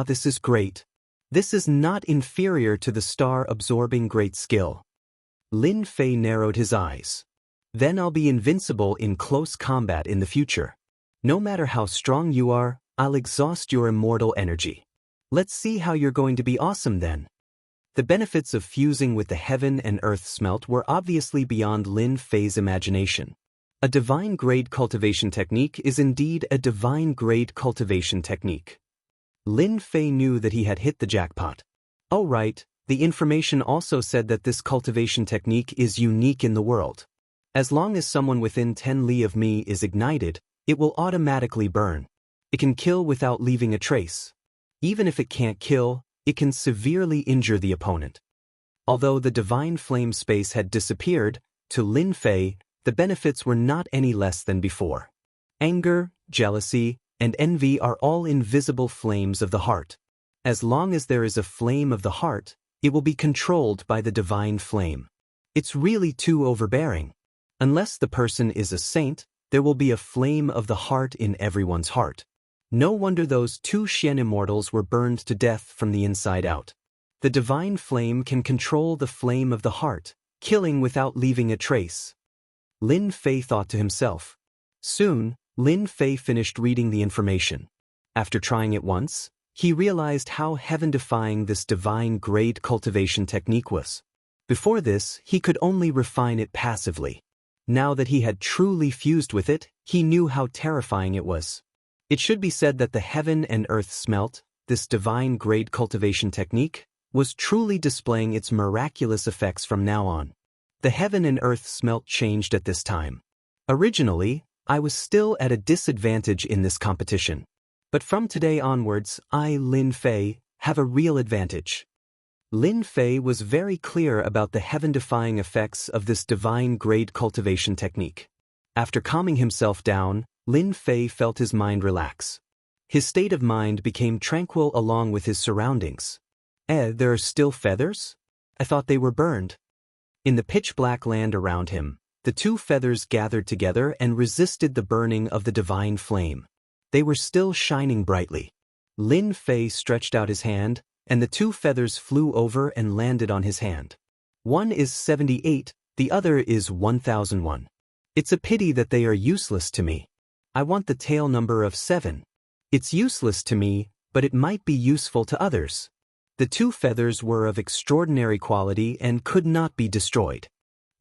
This is great. This is not inferior to the star-absorbing great skill. Lin Fei narrowed his eyes. Then I'll be invincible in close combat in the future. No matter how strong you are, I'll exhaust your immortal energy. Let's see how you're going to be awesome then. The benefits of fusing with the heaven and earth smelt were obviously beyond Lin Fei's imagination. A divine-grade cultivation technique is indeed a divine-grade cultivation technique. Lin Fei knew that he had hit the jackpot. Oh right, the information also said that this cultivation technique is unique in the world. As long as someone within 10 li of me is ignited, it will automatically burn. It can kill without leaving a trace. Even if it can't kill, it can severely injure the opponent. Although the divine flame space had disappeared, to Lin Fei, the benefits were not any less than before. Anger, jealousy, and envy are all invisible flames of the heart. As long as there is a flame of the heart, it will be controlled by the divine flame. It's really too overbearing. Unless the person is a saint, there will be a flame of the heart in everyone's heart. No wonder those two Xian immortals were burned to death from the inside out. The divine flame can control the flame of the heart, killing without leaving a trace. Lin Fei thought to himself. Soon, Lin Fei finished reading the information. After trying it once, he realized how heaven-defying this divine-grade cultivation technique was. Before this, he could only refine it passively. Now that he had truly fused with it, he knew how terrifying it was. It should be said that the heaven and earth smelt, this divine-grade cultivation technique, was truly displaying its miraculous effects from now on. The heaven and earth smelt changed at this time. Originally, I was still at a disadvantage in this competition. But from today onwards, I, Lin Fei, have a real advantage. Lin Fei was very clear about the heaven-defying effects of this divine-grade cultivation technique. After calming himself down, Lin Fei felt his mind relax. His state of mind became tranquil along with his surroundings. There are still feathers? I thought they were burned. In the pitch-black land around him, the two feathers gathered together and resisted the burning of the divine flame. They were still shining brightly. Lin Fei stretched out his hand, and the two feathers flew over and landed on his hand. One is 78, the other is 1001. It's a pity that they are useless to me. I want the tail number of 7. It's useless to me, but it might be useful to others. The two feathers were of extraordinary quality and could not be destroyed.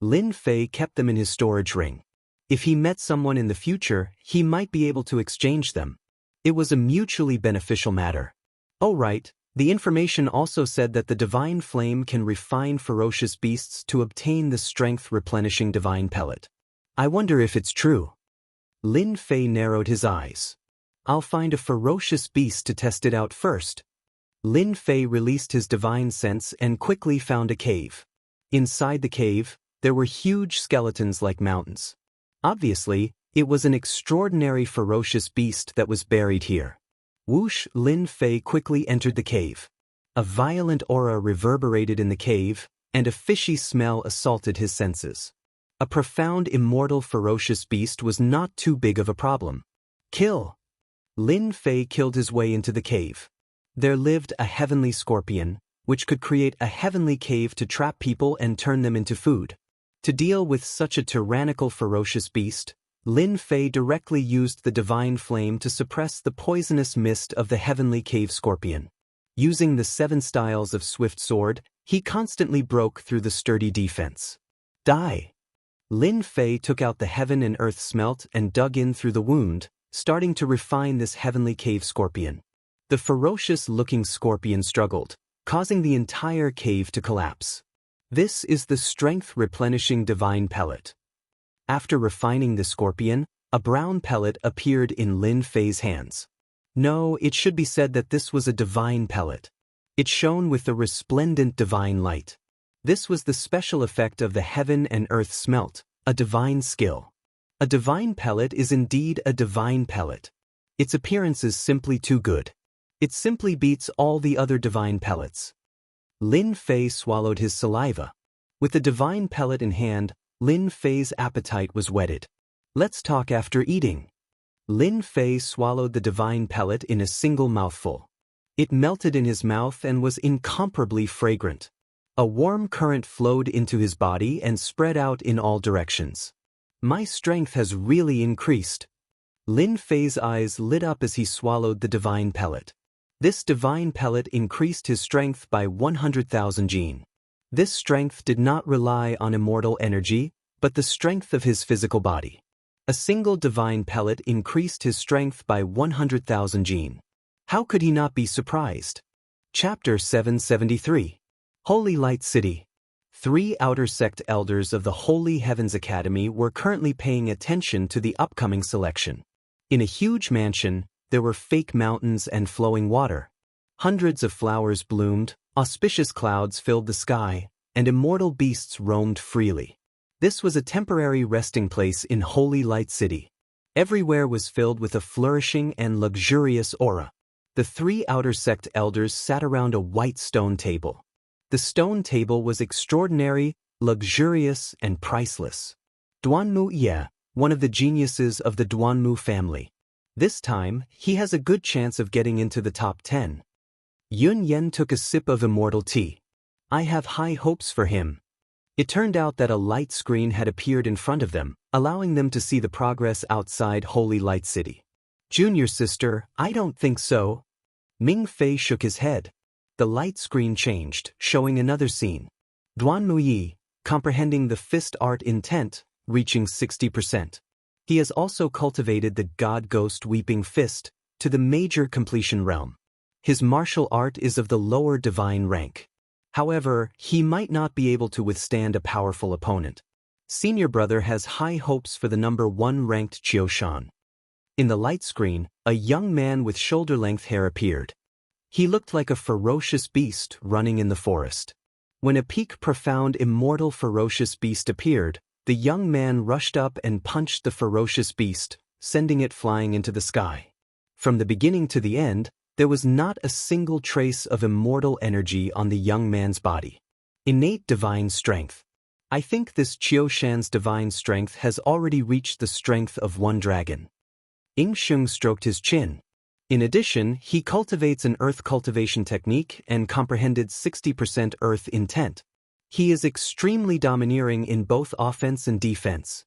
Lin Fei kept them in his storage ring. If he met someone in the future, he might be able to exchange them. It was a mutually beneficial matter. Oh right, the information also said that the divine flame can refine ferocious beasts to obtain the strength-replenishing divine pellet. I wonder if it's true. Lin Fei narrowed his eyes. I'll find a ferocious beast to test it out first. Lin Fei released his divine sense and quickly found a cave. Inside the cave, there were huge skeletons like mountains. Obviously, it was an extraordinary ferocious beast that was buried here. Whoosh! Lin Fei quickly entered the cave. A violent aura reverberated in the cave, and a fishy smell assaulted his senses. A profound immortal ferocious beast was not too big of a problem. Kill! Lin Fei killed his way into the cave. There lived a heavenly scorpion, which could create a heavenly cave to trap people and turn them into food. To deal with such a tyrannical ferocious beast, Lin Fei directly used the divine flame to suppress the poisonous mist of the heavenly cave scorpion. Using the 7 styles of swift sword, he constantly broke through the sturdy defense. Die! Lin Fei took out the heaven and earth smelt and dug in through the wound, starting to refine this heavenly cave scorpion. The ferocious-looking scorpion struggled, causing the entire cave to collapse. This is the strength-replenishing divine pellet. After refining the scorpion, a brown pellet appeared in Lin Fei's hands. No, it should be said that this was a divine pellet. It shone with a resplendent divine light. This was the special effect of the heaven and earth smelt, a divine skill. A divine pellet is indeed a divine pellet. Its appearance is simply too good. It simply beats all the other divine pellets. Lin Fei swallowed his saliva. With the divine pellet in hand, Lin Fei's appetite was whetted. Let's talk after eating. Lin Fei swallowed the divine pellet in a single mouthful. It melted in his mouth and was incomparably fragrant. A warm current flowed into his body and spread out in all directions. My strength has really increased. Lin Fei's eyes lit up as he swallowed the divine pellet. This divine pellet increased his strength by 100,000 jin. This strength did not rely on immortal energy, but the strength of his physical body. A single divine pellet increased his strength by 100,000 jin. How could he not be surprised? Chapter 773. Holy Light City. 3 outer sect elders of the Holy Heavens Academy were currently paying attention to the upcoming selection. In a huge mansion, there were fake mountains and flowing water. Hundreds of flowers bloomed, auspicious clouds filled the sky, and immortal beasts roamed freely. This was a temporary resting place in Holy Light City. Everywhere was filled with a flourishing and luxurious aura. The 3 outer sect elders sat around a white stone table. The stone table was extraordinary, luxurious, and priceless. Duanmu Ye, one of the geniuses of the Duanmu family. This time, he has a good chance of getting into the top 10. Yun Yen took a sip of Immortal tea. I have high hopes for him. It turned out that a light screen had appeared in front of them, allowing them to see the progress outside Holy Light City. Junior sister, I don't think so. Ming Fei shook his head. The light screen changed, showing another scene. Duan Muyi, comprehending the fist art intent, reaching 60%. He has also cultivated the God Ghost Weeping Fist to the major completion realm. His martial art is of the lower divine rank. However, he might not be able to withstand a powerful opponent. Senior brother has high hopes for the number 1 ranked Qiu Shan. In the light screen, a young man with shoulder-length hair appeared. He looked like a ferocious beast running in the forest. When a peak profound immortal ferocious beast appeared, the young man rushed up and punched the ferocious beast, sending it flying into the sky. From the beginning to the end, there was not a single trace of immortal energy on the young man's body. Innate divine strength. I think this Qiu Shan's divine strength has already reached the strength of one dragon. Ying Sheng stroked his chin. In addition, he cultivates an earth cultivation technique and comprehended 60% earth intent. He is extremely domineering in both offense and defense.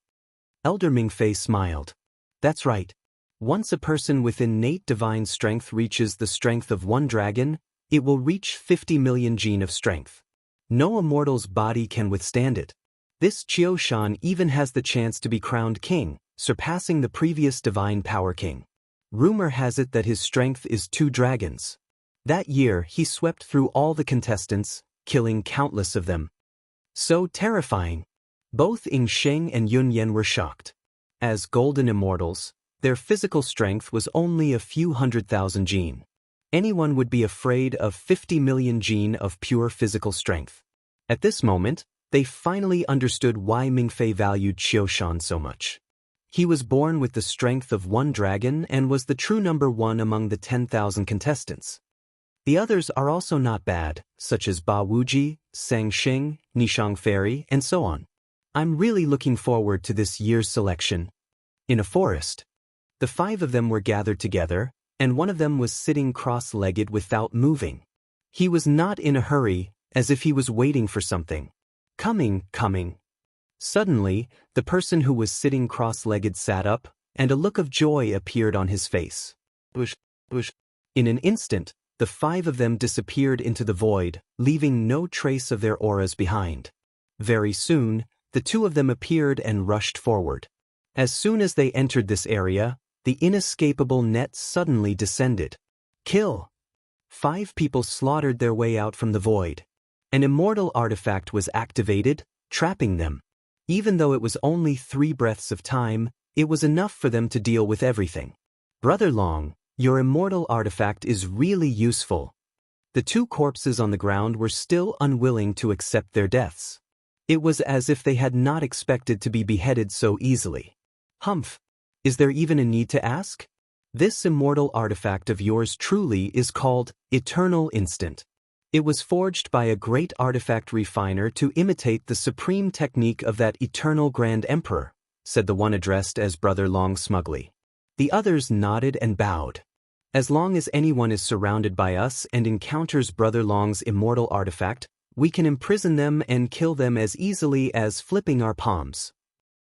Elder Mingfei smiled. That's right. Once a person with innate divine strength reaches the strength of one dragon, it will reach 50 million gene of strength. No immortal's body can withstand it. This Qiu Shan even has the chance to be crowned king, surpassing the previous divine power king. Rumor has it that his strength is 2 dragons. That year he swept through all the contestants, killing countless of them. So terrifying. Both Ying Sheng and Yun Yen were shocked. As golden immortals, their physical strength was only a few 100,000 gene. Anyone would be afraid of 50 million gene of pure physical strength. At this moment, they finally understood why Mingfei valued Qiu Shan so much. He was born with the strength of one dragon and was the true number 1 among the 10,000 contestants. The others are also not bad, such as Ba Wuji, Sang Xing, Nishang Fairy, and so on. I'm really looking forward to this year's selection. In a forest, the 5 of them were gathered together, and one of them was sitting cross-legged without moving. He was not in a hurry, as if he was waiting for something. Coming. Suddenly, the person who was sitting cross-legged sat up, and a look of joy appeared on his face. Bush. In an instant, the 5 of them disappeared into the void, leaving no trace of their auras behind. Very soon, the 2 of them appeared and rushed forward. As soon as they entered this area, the inescapable net suddenly descended. Kill! 5 people slaughtered their way out from the void. An immortal artifact was activated, trapping them. Even though it was only 3 breaths of time, it was enough for them to deal with everything. Brother Long, your immortal artifact is really useful. The 2 corpses on the ground were still unwilling to accept their deaths. It was as if they had not expected to be beheaded so easily. Humph! Is there even a need to ask? This immortal artifact of yours truly is called Eternal Instant. It was forged by a great artifact refiner to imitate the supreme technique of that eternal Grand Emperor, said the one addressed as Brother Long smugly. The others nodded and bowed. As long as anyone is surrounded by us and encounters Brother Long's immortal artifact, we can imprison them and kill them as easily as flipping our palms.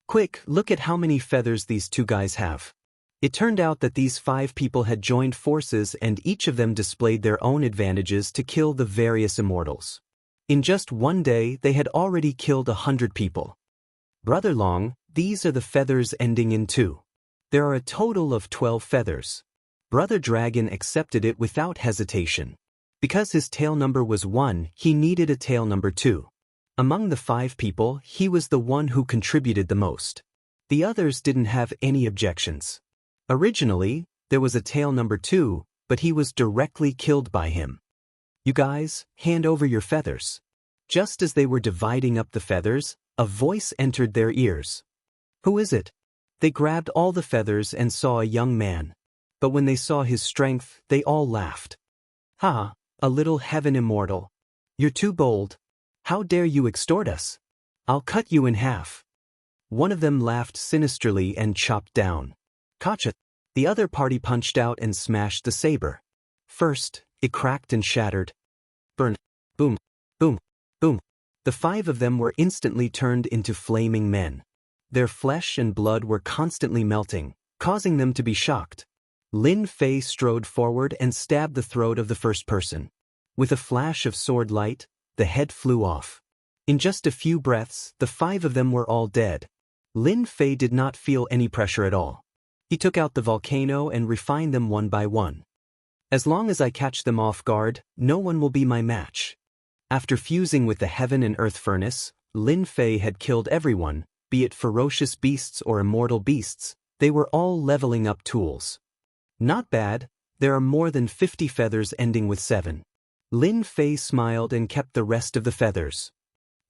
Quick, look at how many feathers these 2 guys have. It turned out that these 5 people had joined forces and each of them displayed their own advantages to kill the various immortals. In just one day, they had already killed 100 people. Brother Long, these are the feathers ending in 2. There are a total of 12 feathers. Brother Dragon accepted it without hesitation. Because his tail number was 1, he needed a tail number 2. Among the 5 people, he was the one who contributed the most. The others didn't have any objections. Originally, there was a tail number 2, but he was directly killed by him. You guys, hand over your feathers. Just as they were dividing up the feathers, a voice entered their ears. Who is it? They grabbed all the feathers and saw a young man. But when they saw his strength, they all laughed. Ha, a little heaven immortal. You're too bold. How dare you extort us? I'll cut you in half. One of them laughed sinisterly and chopped down. Gotcha. The other party punched out and smashed the saber. First, it cracked and shattered. Burn. Boom. Boom. Boom. The 5 of them were instantly turned into flaming men. Their flesh and blood were constantly melting, causing them to be shocked. Lin Fei strode forward and stabbed the throat of the first person. With a flash of sword light, the head flew off. In just a few breaths, the 5 of them were all dead. Lin Fei did not feel any pressure at all. He took out the volcano and refined them one by one. As long as I catch them off guard, no one will be my match. After fusing with the heaven and earth furnace, Lin Fei had killed everyone, be it ferocious beasts or immortal beasts. They were all leveling up tools. Not bad, there are more than 50 feathers ending with 7. Lin Fei smiled and kept the rest of the feathers.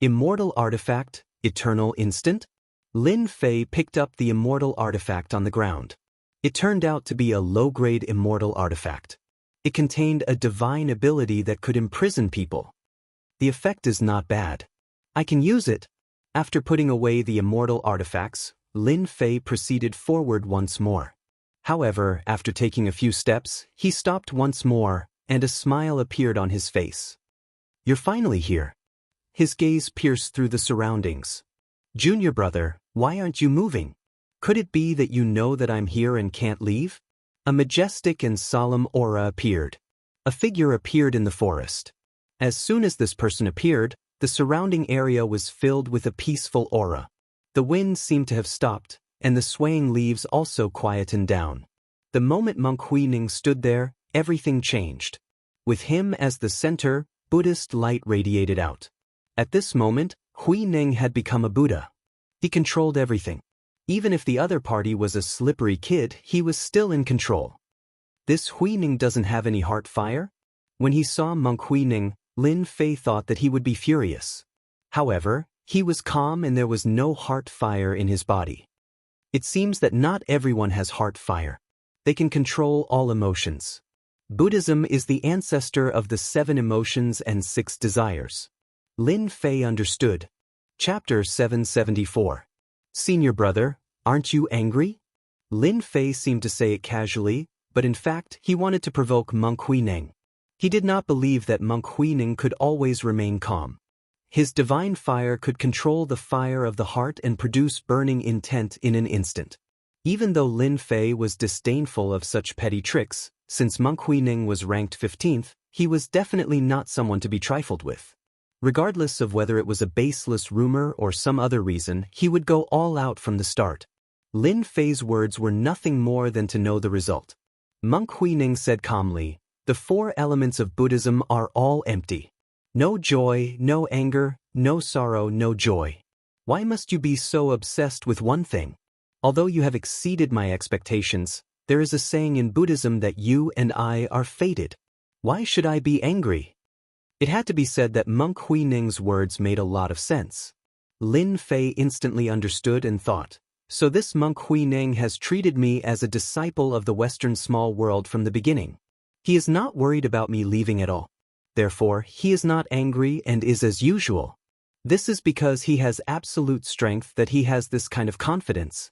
Immortal artifact, eternal instant? Lin Fei picked up the immortal artifact on the ground. It turned out to be a low-grade immortal artifact. It contained a divine ability that could imprison people. The effect is not bad. I can use it. After putting away the immortal artifacts, Lin Fei proceeded forward once more. However, after taking a few steps, he stopped once more, and a smile appeared on his face. You're finally here. His gaze pierced through the surroundings. Junior brother, why aren't you moving? Could it be that you know that I'm here and can't leave? A majestic and solemn aura appeared. A figure appeared in the forest. As soon as this person appeared, the surrounding area was filled with a peaceful aura. The wind seemed to have stopped, and the swaying leaves also quietened down. The moment Monk Huining stood there, everything changed. With him as the center, Buddhist light radiated out. At this moment, Huining had become a Buddha. He controlled everything. Even if the other party was a slippery kid, he was still in control. This Huining doesn't have any heart fire? When he saw Monk Huining, Lin Fei thought that he would be furious. However, he was calm and there was no heart fire in his body. It seems that not everyone has heart fire. They can control all emotions. Buddhism is the ancestor of the 7 emotions and 6 desires. Lin Fei understood. Chapter 774. Senior brother, aren't you angry? Lin Fei seemed to say it casually, but in fact he wanted to provoke Monk Huining. He did not believe that Monk Huining could always remain calm. His divine fire could control the fire of the heart and produce burning intent in an instant. Even though Lin Fei was disdainful of such petty tricks, since Monk Huining was ranked 15th, he was definitely not someone to be trifled with. Regardless of whether it was a baseless rumor or some other reason, he would go all out from the start. Lin Fei's words were nothing more than to know the result. Monk Huining said calmly, "The 4 elements of Buddhism are all empty. No joy, no anger, no sorrow, no joy. Why must you be so obsessed with one thing? Although you have exceeded my expectations, there is a saying in Buddhism that you and I are fated. Why should I be angry?" It had to be said that Monk Huining's words made a lot of sense. Lin Fei instantly understood and thought, so this Monk Huining has treated me as a disciple of the Western small world from the beginning. He is not worried about me leaving at all. Therefore, he is not angry and is as usual. This is because he has absolute strength that he has this kind of confidence.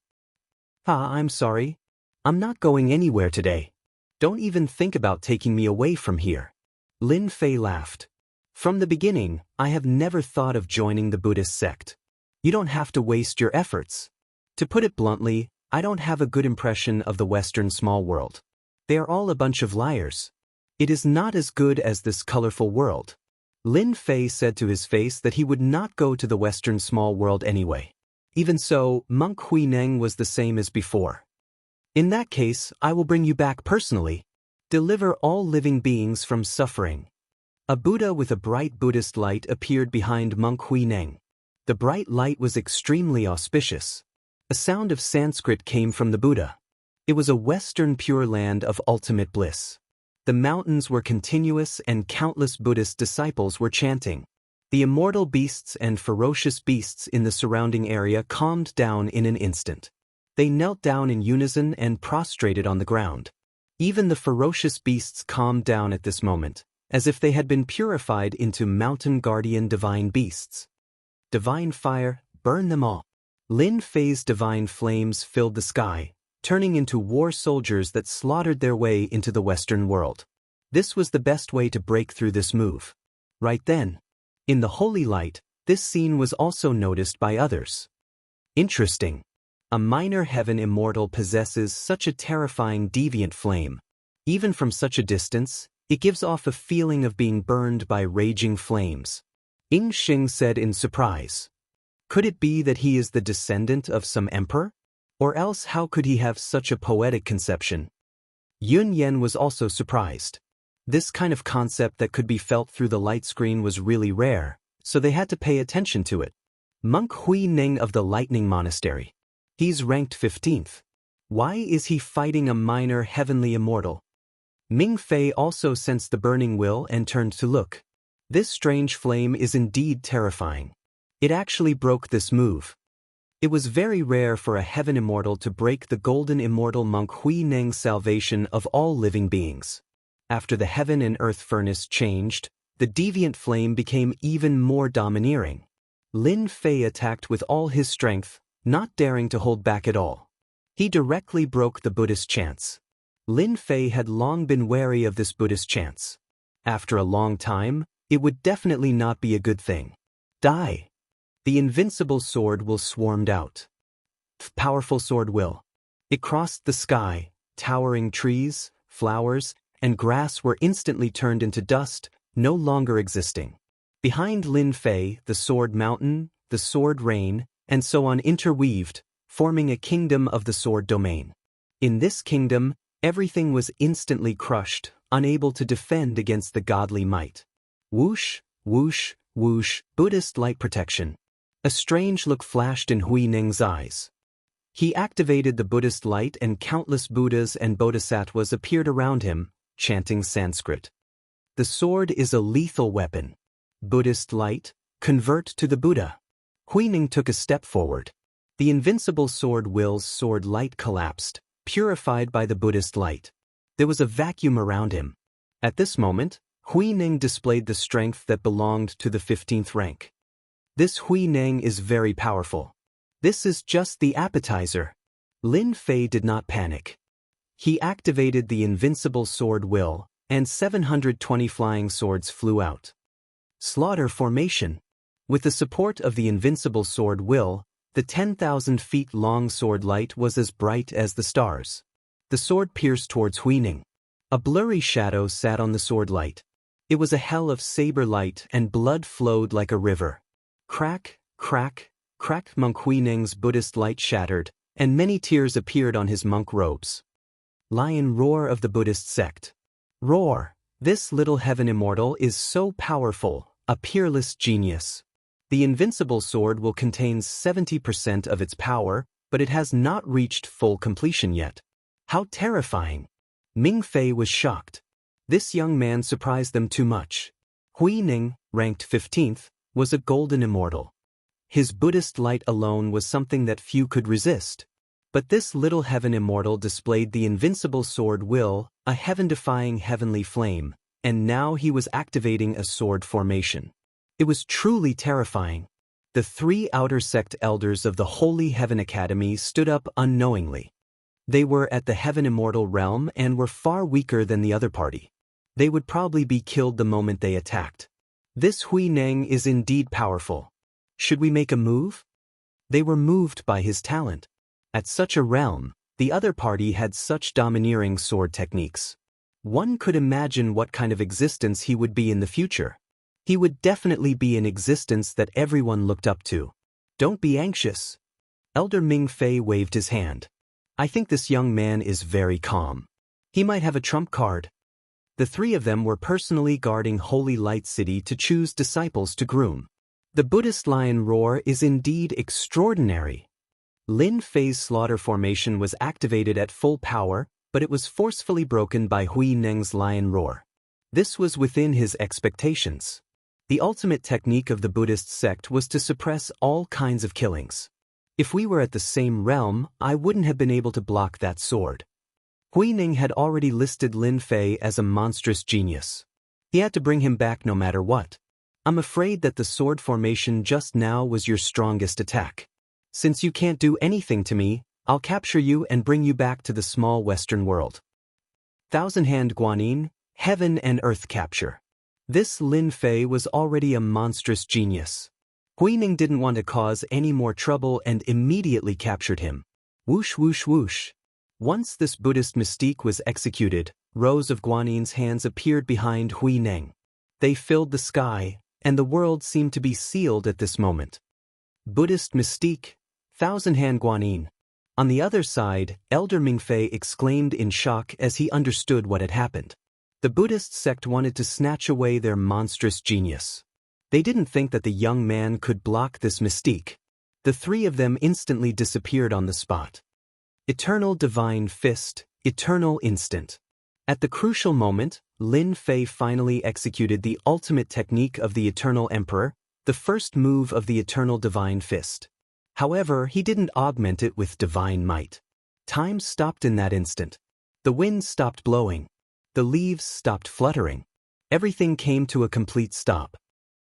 I'm sorry. I'm not going anywhere today. Don't even think about taking me away from here. Lin Fei laughed. From the beginning, I have never thought of joining the Buddhist sect. You don't have to waste your efforts. To put it bluntly, I don't have a good impression of the Western small world. They are all a bunch of liars. It is not as good as this colorful world. Lin Fei said to his face that he would not go to the Western small world anyway. Even so, Monk Huining was the same as before. In that case, I will bring you back personally. Deliver all living beings from suffering. A Buddha with a bright Buddhist light appeared behind Monk Huining. The bright light was extremely auspicious. A sound of Sanskrit came from the Buddha. It was a Western pure land of ultimate bliss. The mountains were continuous and countless Buddhist disciples were chanting. The immortal beasts and ferocious beasts in the surrounding area calmed down in an instant. They knelt down in unison and prostrated on the ground. Even the ferocious beasts calmed down at this moment, as if they had been purified into mountain guardian divine beasts. Divine fire, burn them all. Lin Fei's divine flames filled the sky, turning into war soldiers that slaughtered their way into the Western world. This was the best way to break through this move. Right then, in the holy light, this scene was also noticed by others. Interesting. A minor heaven immortal possesses such a terrifying deviant flame. Even from such a distance, it gives off a feeling of being burned by raging flames. Xing said in surprise. Could it be that he is the descendant of some emperor? Or else how could he have such a poetic conception? Yun Yan was also surprised. This kind of concept that could be felt through the light screen was really rare, so they had to pay attention to it. Monk Hui Ning of the Lightning Monastery. He's ranked 15th. Why is he fighting a minor heavenly immortal? Ming Fei also sensed the burning will and turned to look. This strange flame is indeed terrifying. It actually broke this move. It was very rare for a heaven immortal to break the golden immortal monk Hui Ning's salvation of all living beings. After the heaven and earth furnace changed, the deviant flame became even more domineering. Lin Fei attacked with all his strength, not daring to hold back at all. He directly broke the Buddhist chants. Lin Fei had long been wary of this Buddhist chants. After a long time, it would definitely not be a good thing. Die. The invincible sword will swarmed out. Powerful sword will. It crossed the sky, towering trees, flowers, and grass were instantly turned into dust, no longer existing. Behind Lin Fei, the sword mountain, the sword rain, and so on interweaved, forming a kingdom of the sword domain. In this kingdom, everything was instantly crushed, unable to defend against the godly might. Whoosh, whoosh, whoosh, Buddhist light protection. A strange look flashed in Hui Ning's eyes. He activated the Buddhist light and countless Buddhas and Bodhisattvas appeared around him, chanting Sanskrit. The sword is a lethal weapon. Buddhist light, convert to the Buddha. Hui Ning took a step forward. The invincible sword will's sword light collapsed, purified by the Buddhist light. There was a vacuum around him. At this moment, Hui Ning displayed the strength that belonged to the 15th rank. This Hui Ning is very powerful. This is just the appetizer. Lin Fei did not panic. He activated the invincible sword will, and 720 flying swords flew out. Slaughter formation. With the support of the invincible sword will, the 10,000 feet long sword light was as bright as the stars. The sword pierced towards Hui Ning. A blurry shadow sat on the sword light. It was a hell of saber light and blood flowed like a river. Crack, crack, crack. Monk Hui Ning's Buddhist light shattered, and many tears appeared on his monk robes. Lion roar of the Buddhist sect. Roar! This little heaven immortal is so powerful, a peerless genius. The invincible sword will contain 70% of its power, but it has not reached full completion yet. How terrifying! Ming Fei was shocked. This young man surprised them too much. Hui Ning, ranked 15th, was a golden immortal. His Buddhist light alone was something that few could resist. But this little heaven immortal displayed the invincible sword will, a heaven-defying heavenly flame, and now he was activating a sword formation. It was truly terrifying. The 3 outer sect elders of the Holy Heaven Academy stood up unknowingly. They were at the heaven immortal realm and were far weaker than the other party. They would probably be killed the moment they attacked. This Hui Ning is indeed powerful. Should we make a move? They were moved by his talent. At such a realm, the other party had such domineering sword techniques. One could imagine what kind of existence he would be in the future. He would definitely be an existence that everyone looked up to. Don't be anxious. Elder Ming Fei waved his hand. I think this young man is very calm. He might have a trump card. The 3 of them were personally guarding Holy Light City to choose disciples to groom. The Buddhist lion roar is indeed extraordinary. Lin Fei's slaughter formation was activated at full power, but it was forcefully broken by Hui Ning's lion roar. This was within his expectations. The ultimate technique of the Buddhist sect was to suppress all kinds of killings. If we were at the same realm, I wouldn't have been able to block that sword. Hui Ning had already listed Lin Fei as a monstrous genius. He had to bring him back no matter what. I'm afraid that the sword formation just now was your strongest attack. Since you can't do anything to me, I'll capture you and bring you back to the small western world. Thousand-Hand Guanyin, Heaven and Earth Capture. This Lin Fei was already a monstrous genius. Huining didn't want to cause any more trouble and immediately captured him. Whoosh whoosh whoosh. Once this Buddhist mystique was executed, rows of Guanyin's hands appeared behind Huineng. They filled the sky, and the world seemed to be sealed at this moment. Buddhist mystique, Thousand-Hand Guanyin. On the other side, Elder Mingfei exclaimed in shock as he understood what had happened. The Buddhist sect wanted to snatch away their monstrous genius. They didn't think that the young man could block this mystique. The three of them instantly disappeared on the spot. Eternal Divine Fist, Eternal Instant. At the crucial moment, Lin Fei finally executed the ultimate technique of the Eternal Emperor, the first move of the Eternal Divine Fist. However, he didn't augment it with divine might. Time stopped in that instant. The wind stopped blowing. The leaves stopped fluttering. Everything came to a complete stop.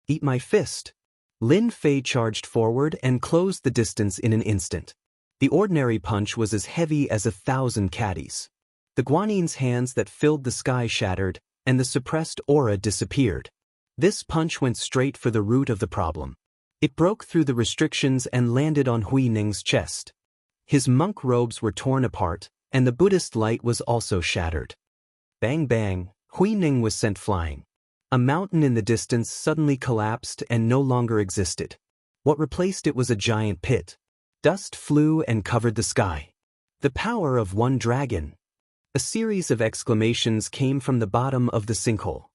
Eat my fist. Lin Fei charged forward and closed the distance in an instant. The ordinary punch was as heavy as 1,000 caddies. The Guanyin's hands that filled the sky shattered, and the suppressed aura disappeared. This punch went straight for the root of the problem. It broke through the restrictions and landed on Huineng's chest. His monk robes were torn apart, and the Buddhist light was also shattered. Bang bang, Huineng was sent flying. A mountain in the distance suddenly collapsed and no longer existed. What replaced it was a giant pit. Dust flew and covered the sky. The power of one dragon. A series of exclamations came from the bottom of the sinkhole.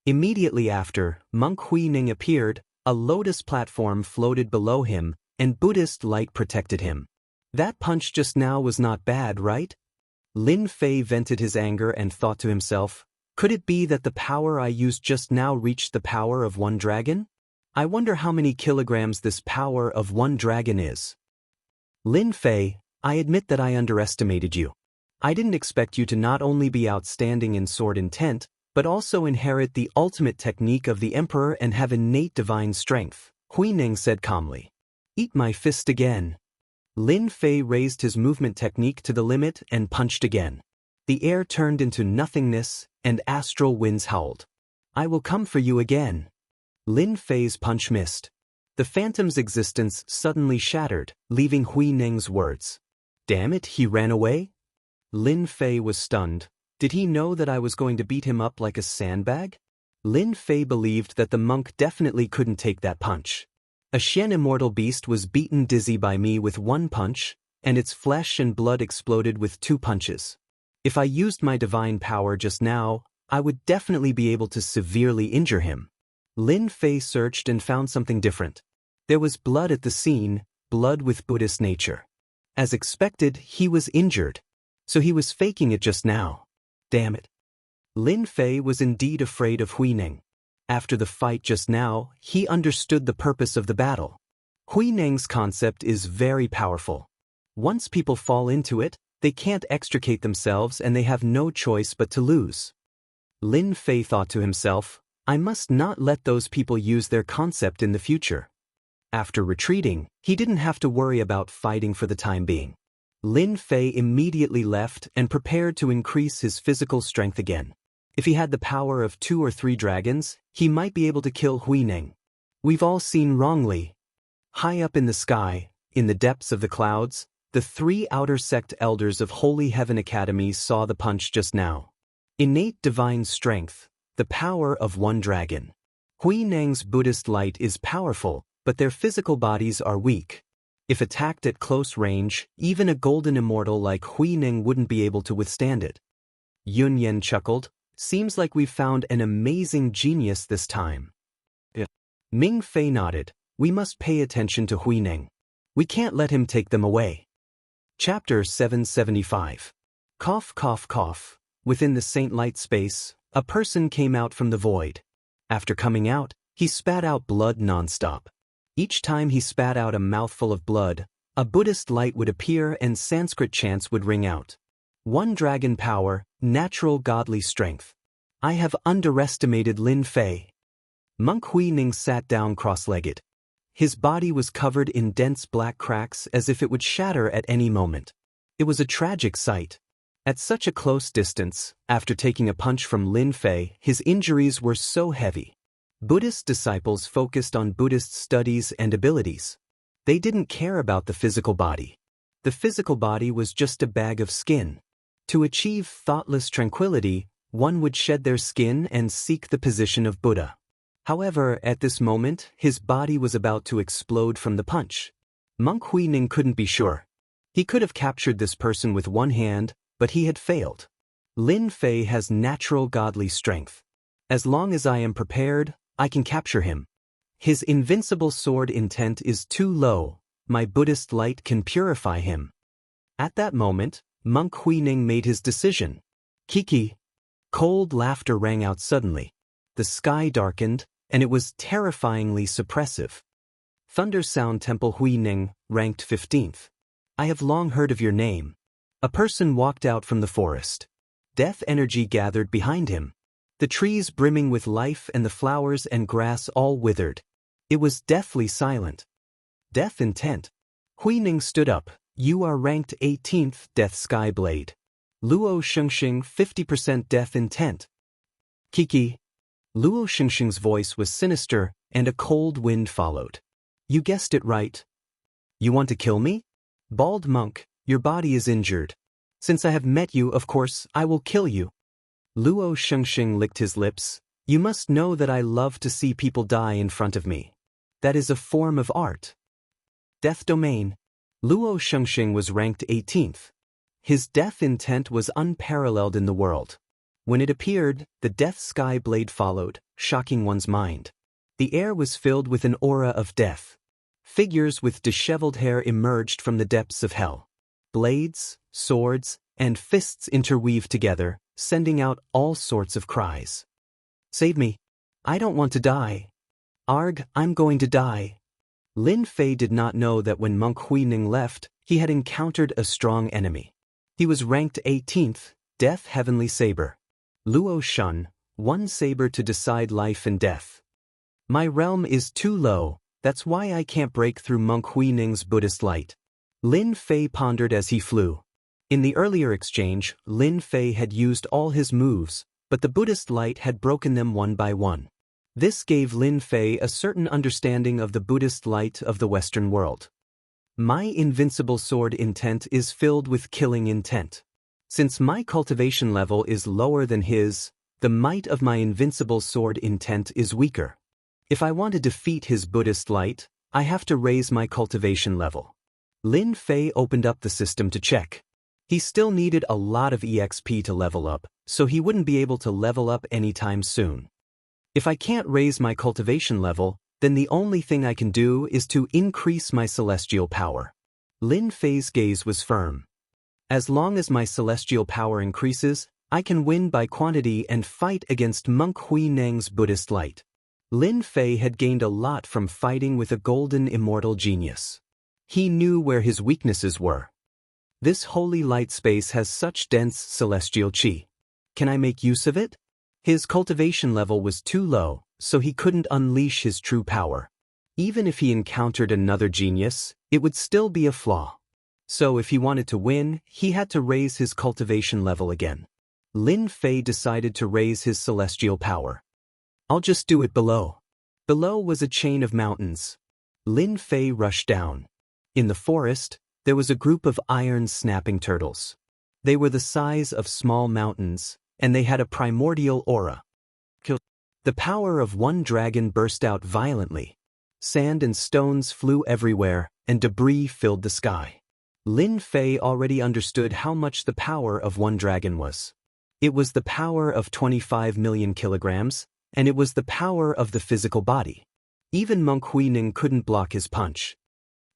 Immediately after, Monk Huineng appeared, a lotus platform floated below him, and Buddhist light protected him. That punch just now was not bad, right? Lin Fei vented his anger and thought to himself, could it be that the power I used just now reached the power of one dragon? I wonder how many kilograms this power of one dragon is. Lin Fei, I admit that I underestimated you. I didn't expect you to not only be outstanding in sword intent, but also inherit the ultimate technique of the Emperor and have innate divine strength, Huineng said calmly. Eat my fist again. Lin Fei raised his movement technique to the limit and punched again. The air turned into nothingness, and astral winds howled. I will come for you again. Lin Fei's punch missed. The phantom's existence suddenly shattered, leaving Huineng's words. Damn it, he ran away? Lin Fei was stunned. Did he know that I was going to beat him up like a sandbag? Lin Fei believed that the monk definitely couldn't take that punch. A Xian immortal beast was beaten dizzy by me with one punch, and its flesh and blood exploded with 2 punches. If I used my divine power just now, I would definitely be able to severely injure him. Lin Fei searched and found something different. There was blood at the scene, blood with Buddhist nature. As expected, he was injured. So he was faking it just now. Damn it. Lin Fei was indeed afraid of Huineng. After the fight just now, he understood the purpose of the battle. Huineng's concept is very powerful. Once people fall into it, they can't extricate themselves and they have no choice but to lose. Lin Fei thought to himself, I must not let those people use their concept in the future. After retreating, he didn't have to worry about fighting for the time being. Lin Fei immediately left and prepared to increase his physical strength again. If he had the power of 2 or 3 dragons, he might be able to kill Huineng. We've all seen wrongly. High up in the sky, in the depths of the clouds, the 3 outer sect elders of Holy Heaven Academy saw the punch just now. Innate divine strength, the power of one dragon. Huineng's Buddhist light is powerful, but their physical bodies are weak. If attacked at close range, even a golden immortal like Huineng wouldn't be able to withstand it. Yun Yen chuckled, seems like we've found an amazing genius this time. Yeah. Ming Fei nodded, we must pay attention to Huineng. We can't let him take them away. Chapter 775. Cough cough cough. Within the Saint Light space, a person came out from the void. After coming out, he spat out blood non-stop. Each time he spat out a mouthful of blood, a Buddhist light would appear and Sanskrit chants would ring out. One dragon power, natural godly strength. I have underestimated Lin Fei. Monk Huineng sat down cross-legged. His body was covered in dense black cracks as if it would shatter at any moment. It was a tragic sight. At such a close distance, after taking a punch from Lin Fei, his injuries were so heavy. Buddhist disciples focused on Buddhist studies and abilities. They didn't care about the physical body. The physical body was just a bag of skin. To achieve thoughtless tranquility, one would shed their skin and seek the position of Buddha. However, at this moment, his body was about to explode from the punch. Monk Huining couldn't be sure. He could have captured this person with one hand, but he had failed. Lin Fei has natural godly strength. As long as I am prepared, I can capture him. His invincible sword intent is too low. My Buddhist light can purify him. At that moment, Monk Huining made his decision. Kiki. Cold laughter rang out suddenly. The sky darkened, and it was terrifyingly suppressive. Thunder Sound Temple Huining, ranked 15th. I have long heard of your name. A person walked out from the forest. Death energy gathered behind him. The trees brimming with life and the flowers and grass all withered. It was deathly silent. Death intent. Huining stood up. You are ranked 18th, Death Sky Blade. Luo Shengxing 50% death intent. Kiki. Luo Shengxing's voice was sinister, and a cold wind followed. You guessed it right. You want to kill me? Bald monk, your body is injured. Since I have met you, of course, I will kill you. Luo Shengxing licked his lips. You must know that I love to see people die in front of me. That is a form of art. Death Domain. Luo Shengxing was ranked 18th. His death intent was unparalleled in the world. When it appeared, the Death Sky Blade followed, shocking one's mind. The air was filled with an aura of death. Figures with disheveled hair emerged from the depths of hell. Blades, swords, and fists interweaved together, sending out all sorts of cries. Save me. I don't want to die. Arg, I'm going to die. Lin Fei did not know that when Monk Huining left, he had encountered a strong enemy. He was ranked 18th, Death Heavenly Saber. Luo Shun, one saber to decide life and death. My realm is too low, that's why I can't break through Monk Huining's Buddhist light. Lin Fei pondered as he flew. In the earlier exchange, Lin Fei had used all his moves, but the Buddhist light had broken them one by one. This gave Lin Fei a certain understanding of the Buddhist light of the Western world. My invincible sword intent is filled with killing intent. Since my cultivation level is lower than his, the might of my invincible sword intent is weaker. If I want to defeat his Buddhist light, I have to raise my cultivation level. Lin Fei opened up the system to check. He still needed a lot of EXP to level up, so he wouldn't be able to level up anytime soon. If I can't raise my cultivation level, then the only thing I can do is to increase my celestial power. Lin Fei's gaze was firm. As long as my celestial power increases, I can win by quantity and fight against Monk Huining's Buddhist light. Lin Fei had gained a lot from fighting with a golden immortal genius. He knew where his weaknesses were. This holy light space has such dense celestial qi. Can I make use of it? His cultivation level was too low, so he couldn't unleash his true power. Even if he encountered another genius, it would still be a flaw. So if he wanted to win, he had to raise his cultivation level again. Lin Fei decided to raise his celestial power. I'll just do it below. Below was a chain of mountains. Lin Fei rushed down. In the forest, there was a group of iron snapping turtles. They were the size of small mountains, and they had a primordial aura. The power of one dragon burst out violently. Sand and stones flew everywhere, and debris filled the sky. Lin Fei already understood how much the power of one dragon was. It was the power of 25 million kilograms, and it was the power of the physical body. Even Monk Huining couldn't block his punch.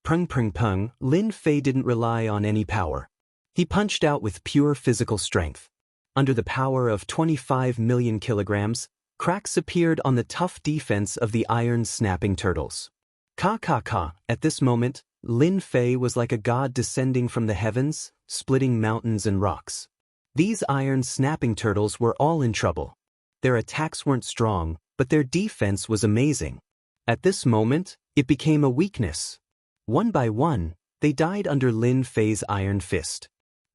Prung prung pung, Lin Fei didn't rely on any power. He punched out with pure physical strength. Under the power of 25 million kilograms, cracks appeared on the tough defense of the iron snapping turtles. Ka ka ka, at this moment, Lin Fei was like a god descending from the heavens, splitting mountains and rocks. These iron snapping turtles were all in trouble. Their attacks weren't strong, but their defense was amazing. At this moment, it became a weakness. One by one, they died under Lin Fei's iron fist.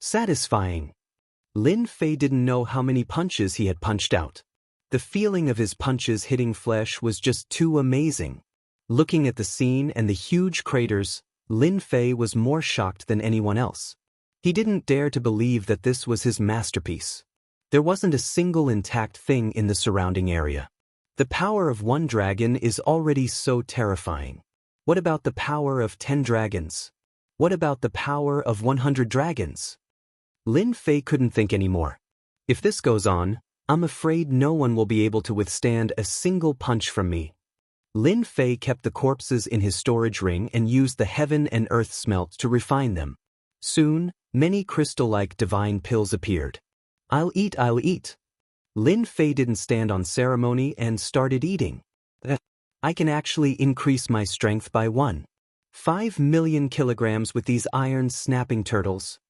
Satisfying. Lin Fei didn't know how many punches he had punched out. The feeling of his punches hitting flesh was just too amazing. Looking at the scene and the huge craters, Lin Fei was more shocked than anyone else. He didn't dare to believe that this was his masterpiece. There wasn't a single intact thing in the surrounding area. The power of one dragon is already so terrifying. What about the power of 10 dragons? What about the power of 100 dragons? Lin Fei couldn't think anymore. If this goes on, I'm afraid no one will be able to withstand a single punch from me. Lin Fei kept the corpses in his storage ring and used the heaven and earth smelt to refine them. Soon, many crystal-like divine pills appeared. I'll eat. Lin Fei didn't stand on ceremony and started eating. I can actually increase my strength by 1.5 million kilograms with these iron-snapping turtles.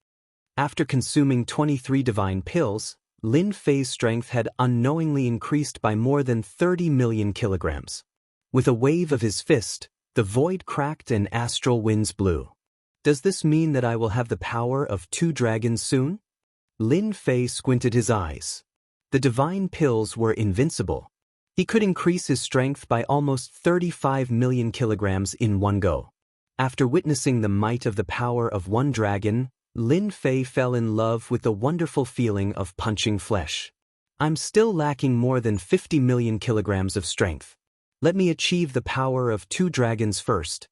After consuming 23 divine pills, Lin Fei's strength had unknowingly increased by more than 30 million kilograms. With a wave of his fist, the void cracked and astral winds blew. Does this mean that I will have the power of 2 dragons soon? Lin Fei squinted his eyes. The divine pills were invincible. He could increase his strength by almost 35 million kilograms in one go. After witnessing the might of the power of one dragon, Lin Fei fell in love with the wonderful feeling of punching flesh. I'm still lacking more than 50 million kilograms of strength. Let me achieve the power of 2 dragons first.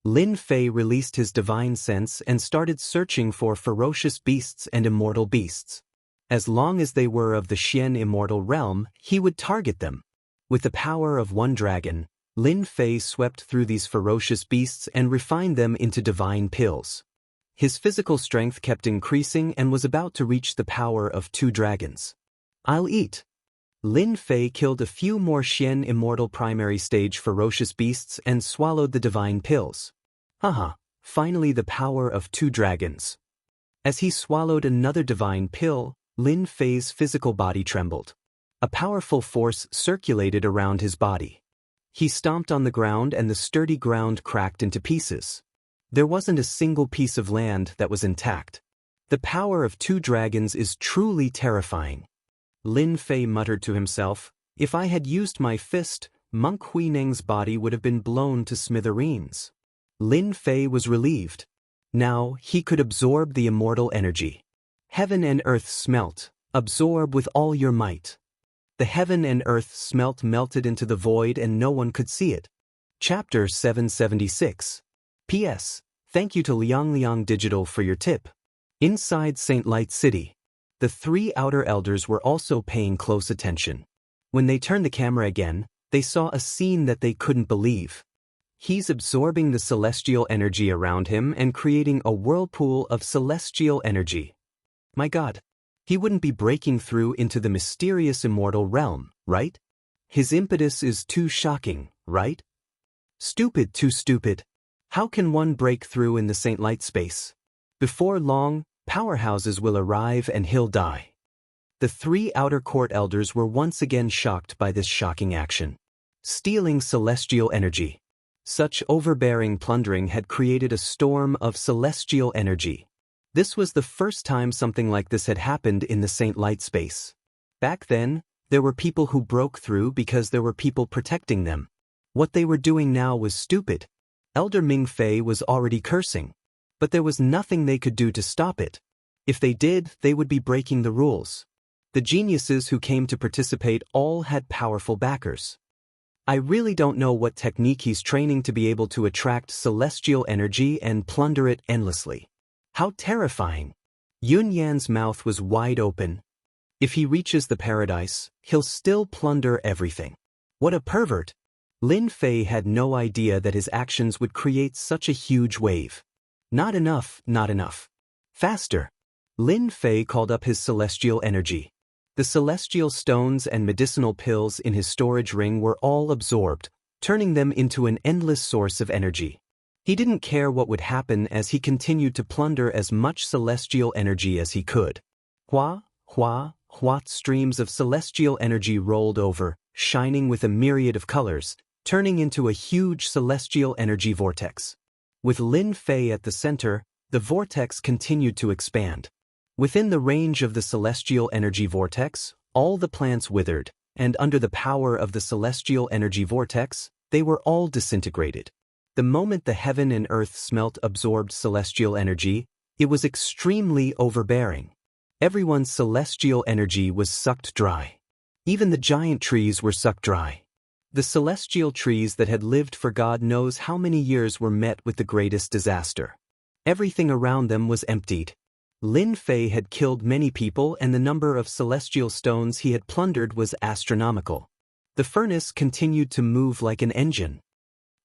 Lin Fei released his divine sense and started searching for ferocious beasts and immortal beasts. As long as they were of the Xian immortal realm, he would target them. With the power of one dragon, Lin Fei swept through these ferocious beasts and refined them into divine pills. His physical strength kept increasing and was about to reach the power of 2 dragons. I'll eat. Lin Fei killed a few more Xian immortal primary stage ferocious beasts and swallowed the divine pills. Finally the power of 2 dragons. As he swallowed another divine pill, Lin Fei's physical body trembled. A powerful force circulated around his body. He stomped on the ground and the sturdy ground cracked into pieces. There wasn't a single piece of land that was intact. The power of 2 dragons is truly terrifying. Lin Fei muttered to himself, if I had used my fist, Monk Huineng's body would have been blown to smithereens. Lin Fei was relieved. Now he could absorb the immortal energy. Heaven and earth smelt, absorb with all your might. The heaven and earth smelt melted into the void and no one could see it. Chapter 776. P.S. Thank you to Liang Digital for your tip. Inside St. Light City, the 3 outer elders were also paying close attention. When they turned the camera again, they saw a scene that they couldn't believe. He's absorbing the celestial energy around him and creating a whirlpool of celestial energy. My God, he wouldn't be breaking through into the mysterious immortal realm, right? His impetus is too shocking, right? Stupid, too stupid. How can one break through in the Saint Light space? Before long, powerhouses will arrive and he'll die. The 3 outer court elders were once again shocked by this shocking action. Stealing celestial energy. Such overbearing plundering had created a storm of celestial energy. This was the first time something like this had happened in the Saint Light space. Back then, there were people who broke through because there were people protecting them. What they were doing now was stupid. Elder Ming Fei was already cursing. But there was nothing they could do to stop it. If they did, they would be breaking the rules. The geniuses who came to participate all had powerful backers. I really don't know what technique he's training to be able to attract celestial energy and plunder it endlessly. How terrifying. Yun Yan's mouth was wide open. If he reaches the paradise, he'll still plunder everything. What a pervert. Lin Fei had no idea that his actions would create such a huge wave. Not enough, not enough. Faster. Lin Fei called up his celestial energy. The celestial stones and medicinal pills in his storage ring were all absorbed, turning them into an endless source of energy. He didn't care what would happen as he continued to plunder as much celestial energy as he could. Hua, streams of celestial energy rolled over, shining with a myriad of colors, turning into a huge celestial energy vortex. With Lin Fei at the center, the vortex continued to expand. Within the range of the celestial energy vortex, all the plants withered, and under the power of the celestial energy vortex, they were all disintegrated. The moment the heaven and earth smelt absorbed celestial energy, it was extremely overbearing. Everyone's celestial energy was sucked dry. Even the giant trees were sucked dry. The celestial trees that had lived for God knows how many years were met with the greatest disaster. Everything around them was emptied. Lin Fei had killed many people, and the number of celestial stones he had plundered was astronomical. The furnace continued to move like an engine.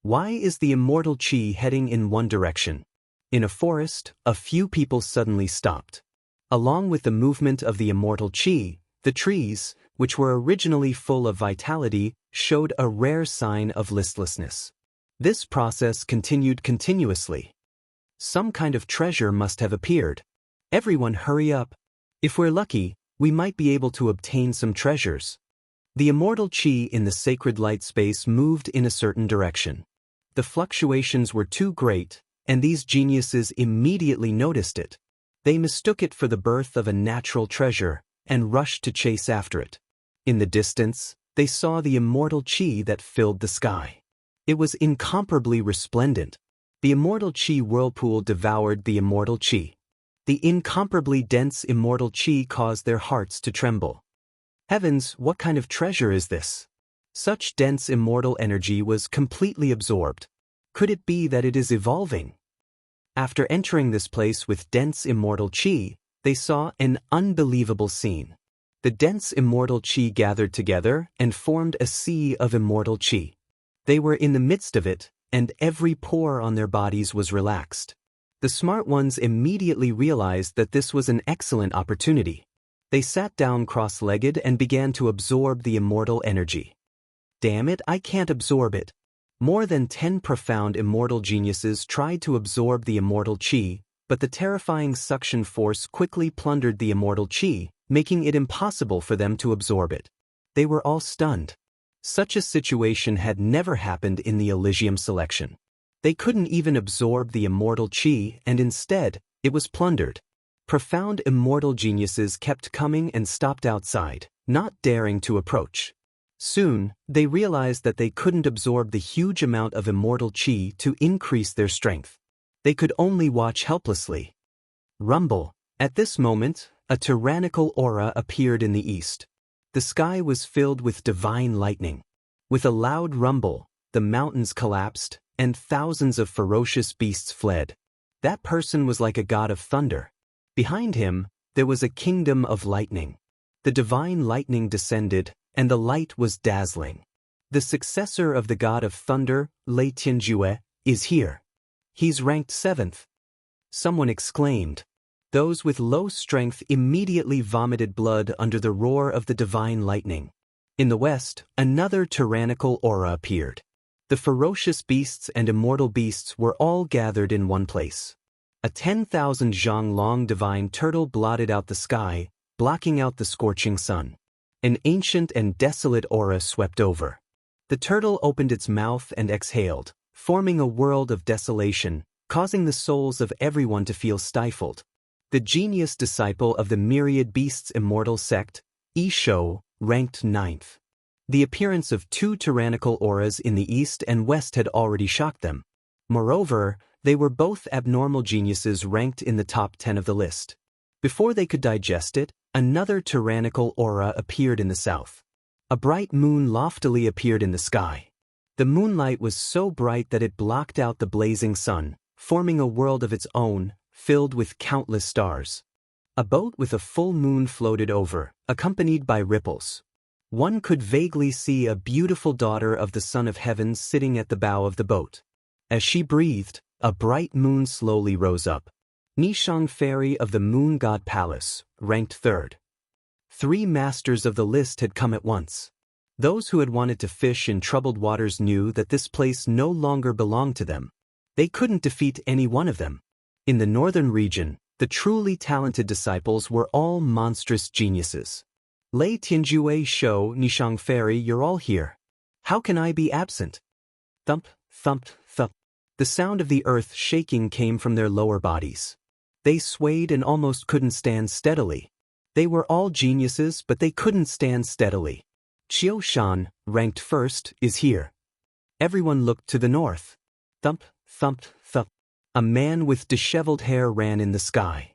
Why is the immortal qi heading in one direction? In a forest, a few people suddenly stopped. Along with the movement of the immortal qi, the trees, which were originally full of vitality, showed a rare sign of listlessness. This process continued continuously. Some kind of treasure must have appeared. Everyone hurry up. If we're lucky, we might be able to obtain some treasures. The immortal qi in the sacred light space moved in a certain direction. The fluctuations were too great, and these geniuses immediately noticed it. They mistook it for the birth of a natural treasure, and rushed to chase after it. In the distance, they saw the immortal qi that filled the sky. It was incomparably resplendent. The immortal qi whirlpool devoured the immortal qi. The incomparably dense immortal qi caused their hearts to tremble. Heavens, what kind of treasure is this? Such dense immortal energy was completely absorbed. Could it be that it is evolving? After entering this place with dense immortal qi, they saw an unbelievable scene. The dense immortal qi gathered together and formed a sea of immortal qi. They were in the midst of it, and every pore on their bodies was relaxed. The smart ones immediately realized that this was an excellent opportunity. They sat down cross-legged and began to absorb the immortal energy. Damn it, I can't absorb it. More than 10 profound immortal geniuses tried to absorb the immortal qi, but the terrifying suction force quickly plundered the immortal qi, making it impossible for them to absorb it. They were all stunned. Such a situation had never happened in the Elysium selection. They couldn't even absorb the immortal qi, and instead, it was plundered. Profound immortal geniuses kept coming and stopped outside, not daring to approach. Soon, they realized that they couldn't absorb the huge amount of immortal qi to increase their strength. They could only watch helplessly. Rumble. At this moment, a tyrannical aura appeared in the east. The sky was filled with divine lightning. With a loud rumble, the mountains collapsed, and thousands of ferocious beasts fled. That person was like a god of thunder. Behind him, there was a kingdom of lightning. The divine lightning descended, and the light was dazzling. The successor of the god of thunder, Lei Tianjue, is here. He's ranked 7th. Someone exclaimed. Those with low strength immediately vomited blood under the roar of the divine lightning. In the west, another tyrannical aura appeared. The ferocious beasts and immortal beasts were all gathered in one place. A 10,000 zhang long divine turtle blotted out the sky, blocking out the scorching sun. An ancient and desolate aura swept over. The turtle opened its mouth and exhaled, forming a world of desolation, causing the souls of everyone to feel stifled. The genius disciple of the myriad beasts immortal sect, Yishou, ranked 9th. The appearance of 2 tyrannical auras in the east and west had already shocked them. Moreover, they were both abnormal geniuses ranked in the top 10 of the list. Before they could digest it, another tyrannical aura appeared in the south. A bright moon loftily appeared in the sky. The moonlight was so bright that it blocked out the blazing sun, forming a world of its own, filled with countless stars. A boat with a full moon floated over, accompanied by ripples. One could vaguely see a beautiful daughter of the Son of Heaven sitting at the bow of the boat. As she breathed, a bright moon slowly rose up. Nishang Fairy of the Moon God Palace, ranked 3rd. 3 masters of the list had come at once. Those who had wanted to fish in troubled waters knew that this place no longer belonged to them. They couldn't defeat any one of them. In the northern region, the truly talented disciples were all monstrous geniuses. Lei Tianjue Shou Nishang Fairy, you're all here. How can I be absent? Thump, thump, thump. The sound of the earth shaking came from their lower bodies. They swayed and almost couldn't stand steadily. They were all geniuses, but they couldn't stand steadily. Qiu Shan, ranked first, is here. Everyone looked to the north. Thump, thump, thump. A man with disheveled hair ran in the sky.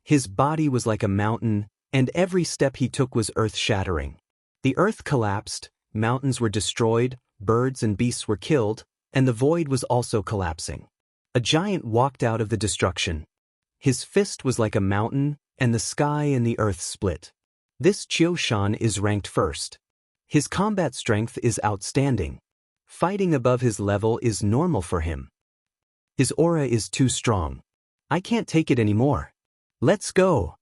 His body was like a mountain, and every step he took was earth-shattering. The earth collapsed, mountains were destroyed, birds and beasts were killed, and the void was also collapsing. A giant walked out of the destruction. His fist was like a mountain, and the sky and the earth split. This Qiu Shan is ranked first. His combat strength is outstanding. Fighting above his level is normal for him. His aura is too strong. I can't take it anymore. Let's go.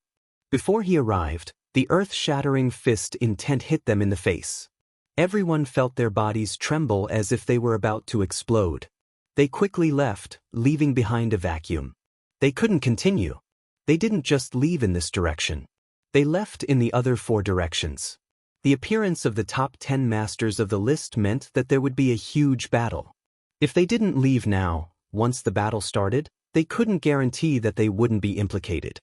Before he arrived, the earth-shattering fist intent hit them in the face. Everyone felt their bodies tremble as if they were about to explode. They quickly left, leaving behind a vacuum. They couldn't continue. They didn't just leave in this direction. They left in the other 4 directions. The appearance of the top 10 masters of the list meant that there would be a huge battle. If they didn't leave now, once the battle started, they couldn't guarantee that they wouldn't be implicated.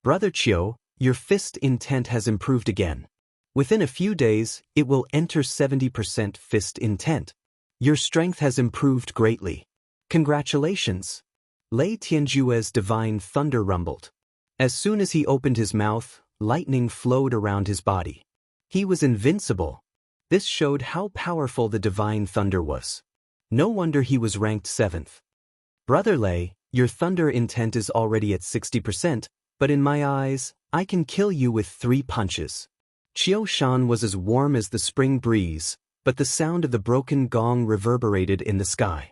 Brother Qiu, your fist intent has improved again. Within a few days, it will enter 70% fist intent. Your strength has improved greatly. Congratulations. Lei Tianjue's divine thunder rumbled. As soon as he opened his mouth, lightning flowed around his body. He was invincible. This showed how powerful the divine thunder was. No wonder he was ranked 7th. Brother Lei, your thunder intent is already at 60%, but in my eyes, I can kill you with 3 punches. Qiu Shan was as warm as the spring breeze, but the sound of the broken gong reverberated in the sky.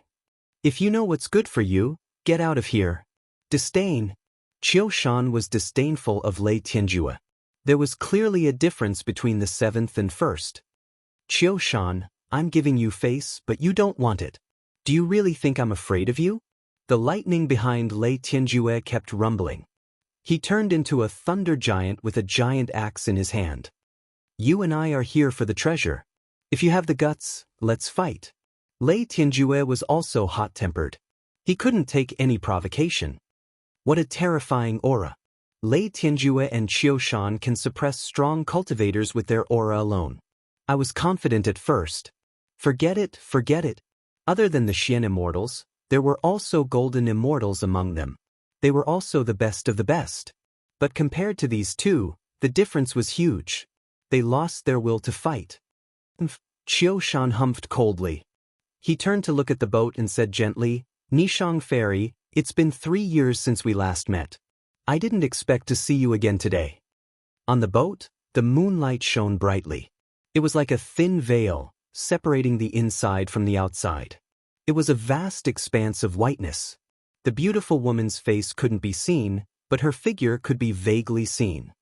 If you know what's good for you, get out of here. Disdain. Qiu Shan was disdainful of Lei Tianjue. There was clearly a difference between the 7th and 1st. Qiu Shan, I'm giving you face, but you don't want it. Do you really think I'm afraid of you? The lightning behind Lei Tianjue kept rumbling. He turned into a thunder giant with a giant axe in his hand. You and I are here for the treasure. If you have the guts, let's fight. Lei Tianjue was also hot-tempered. He couldn't take any provocation. What a terrifying aura. Lei Tianjue and Qiu Shan can suppress strong cultivators with their aura alone. I was confident at first. Forget it, forget it. Other than the Xian Immortals, there were also golden immortals among them. They were also the best of the best. But compared to these two, the difference was huge. They lost their will to fight. Qiu Shan humphed coldly. He turned to look at the boat and said gently, Nishang Ferry, it's been 3 years since we last met. I didn't expect to see you again today. On the boat, the moonlight shone brightly. It was like a thin veil, separating the inside from the outside. It was a vast expanse of whiteness. The beautiful woman's face couldn't be seen, but her figure could be vaguely seen.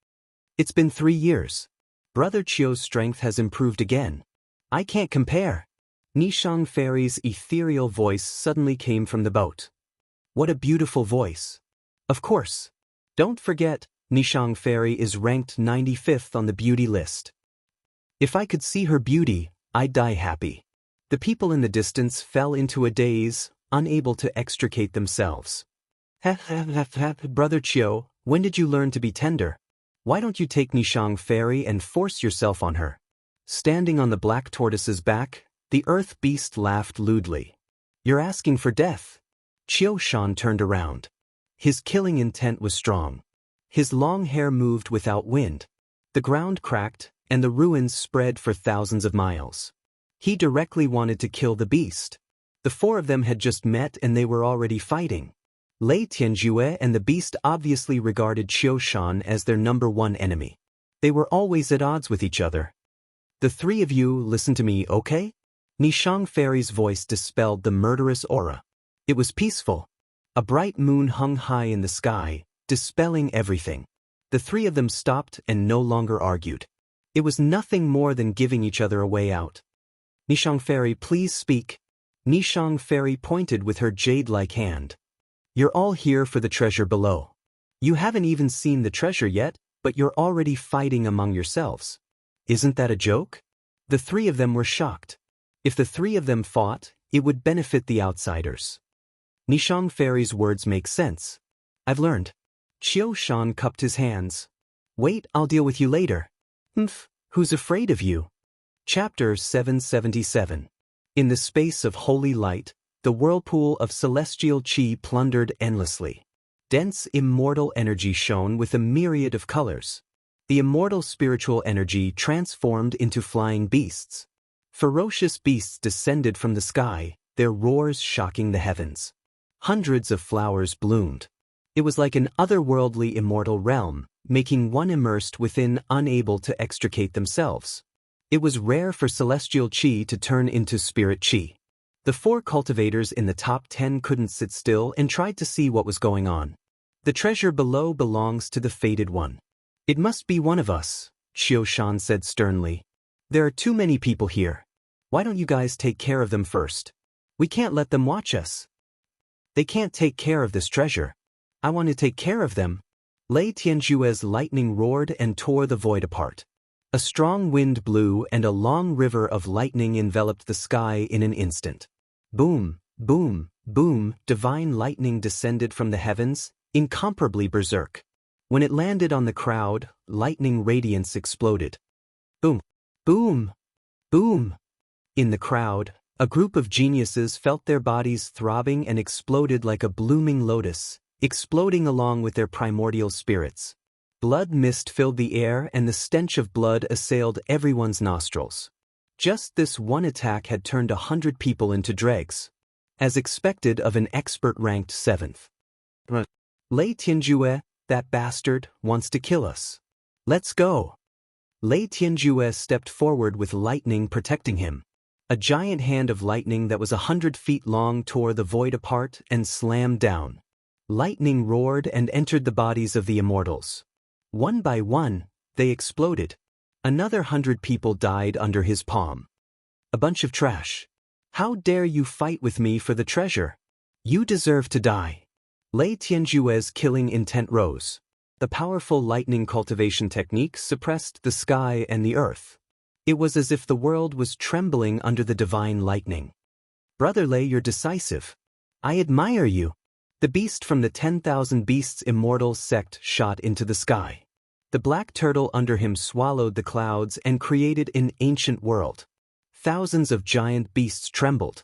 It's been 3 years. Brother Qiu's strength has improved again. I can't compare. Nishang Ferry's ethereal voice suddenly came from the boat. What a beautiful voice. Of course. Don't forget, Nishang Ferry is ranked 95th on the beauty list. If I could see her beauty, I'd die happy. The people in the distance fell into a daze, unable to extricate themselves. Brother Qiu, when did you learn to be tender? Why don't you take Nishang Ferry and force yourself on her? Standing on the black tortoise's back, the earth beast laughed lewdly. You're asking for death. Qiu Shan turned around. His killing intent was strong. His long hair moved without wind. The ground cracked, and the ruins spread for thousands of miles. He directly wanted to kill the beast. The 4 of them had just met and they were already fighting. Lei Tianjue and the beast obviously regarded Qiu Shan as their #1 enemy. They were always at odds with each other. The 3 of you listen to me, okay? Nishang Ferry's voice dispelled the murderous aura. It was peaceful. A bright moon hung high in the sky, dispelling everything. The 3 of them stopped and no longer argued. It was nothing more than giving each other a way out. Nishang Ferry, please speak. Nishang Ferry pointed with her jade-like hand. You're all here for the treasure below. You haven't even seen the treasure yet, but you're already fighting among yourselves. Isn't that a joke? The 3 of them were shocked. If the 3 of them fought, it would benefit the outsiders. Nishang Ferry's words make sense. I've learned. Xiaoshan cupped his hands. Wait, I'll deal with you later. Who's afraid of you? Chapter 777. In the space of holy light, the whirlpool of celestial chi plundered endlessly. Dense immortal energy shone with a myriad of colors. The immortal spiritual energy transformed into flying beasts. Ferocious beasts descended from the sky, their roars shocking the heavens. Hundreds of flowers bloomed. It was like an otherworldly immortal realm, making one immersed within unable to extricate themselves. It was rare for celestial chi to turn into spirit chi. The 4 cultivators in the top 10 couldn't sit still and tried to see what was going on. The treasure below belongs to the fated one. It must be one of us, Xiaoshan said sternly. There are too many people here. Why don't you guys take care of them first? We can't let them watch us. They can't take care of this treasure. I want to take care of them. Lei Tianjue's lightning roared and tore the void apart. A strong wind blew and a long river of lightning enveloped the sky in an instant. Boom, boom, boom, divine lightning descended from the heavens, incomparably berserk. When it landed on the crowd, lightning radiance exploded. Boom, boom, boom. In the crowd, a group of geniuses felt their bodies throbbing and exploded like a blooming lotus, exploding along with their primordial spirits. Blood mist filled the air and the stench of blood assailed everyone's nostrils. Just this one attack had turned 100 people into dregs. As expected of an expert-ranked 7th. Lei Tianjue, that bastard, wants to kill us. Let's go. Lei Tianjue stepped forward with lightning protecting him. A giant hand of lightning that was 100 feet long tore the void apart and slammed down. Lightning roared and entered the bodies of the immortals. One by one, they exploded. Another 100 people died under his palm. A bunch of trash. How dare you fight with me for the treasure? You deserve to die. Lei Tianjue's killing intent rose. The powerful lightning cultivation technique suppressed the sky and the earth. It was as if the world was trembling under the divine lightning. Brother Lei, you're decisive. I admire you. The beast from the 10,000 Beasts Immortal sect shot into the sky. The black turtle under him swallowed the clouds and created an ancient world. Thousands of giant beasts trembled.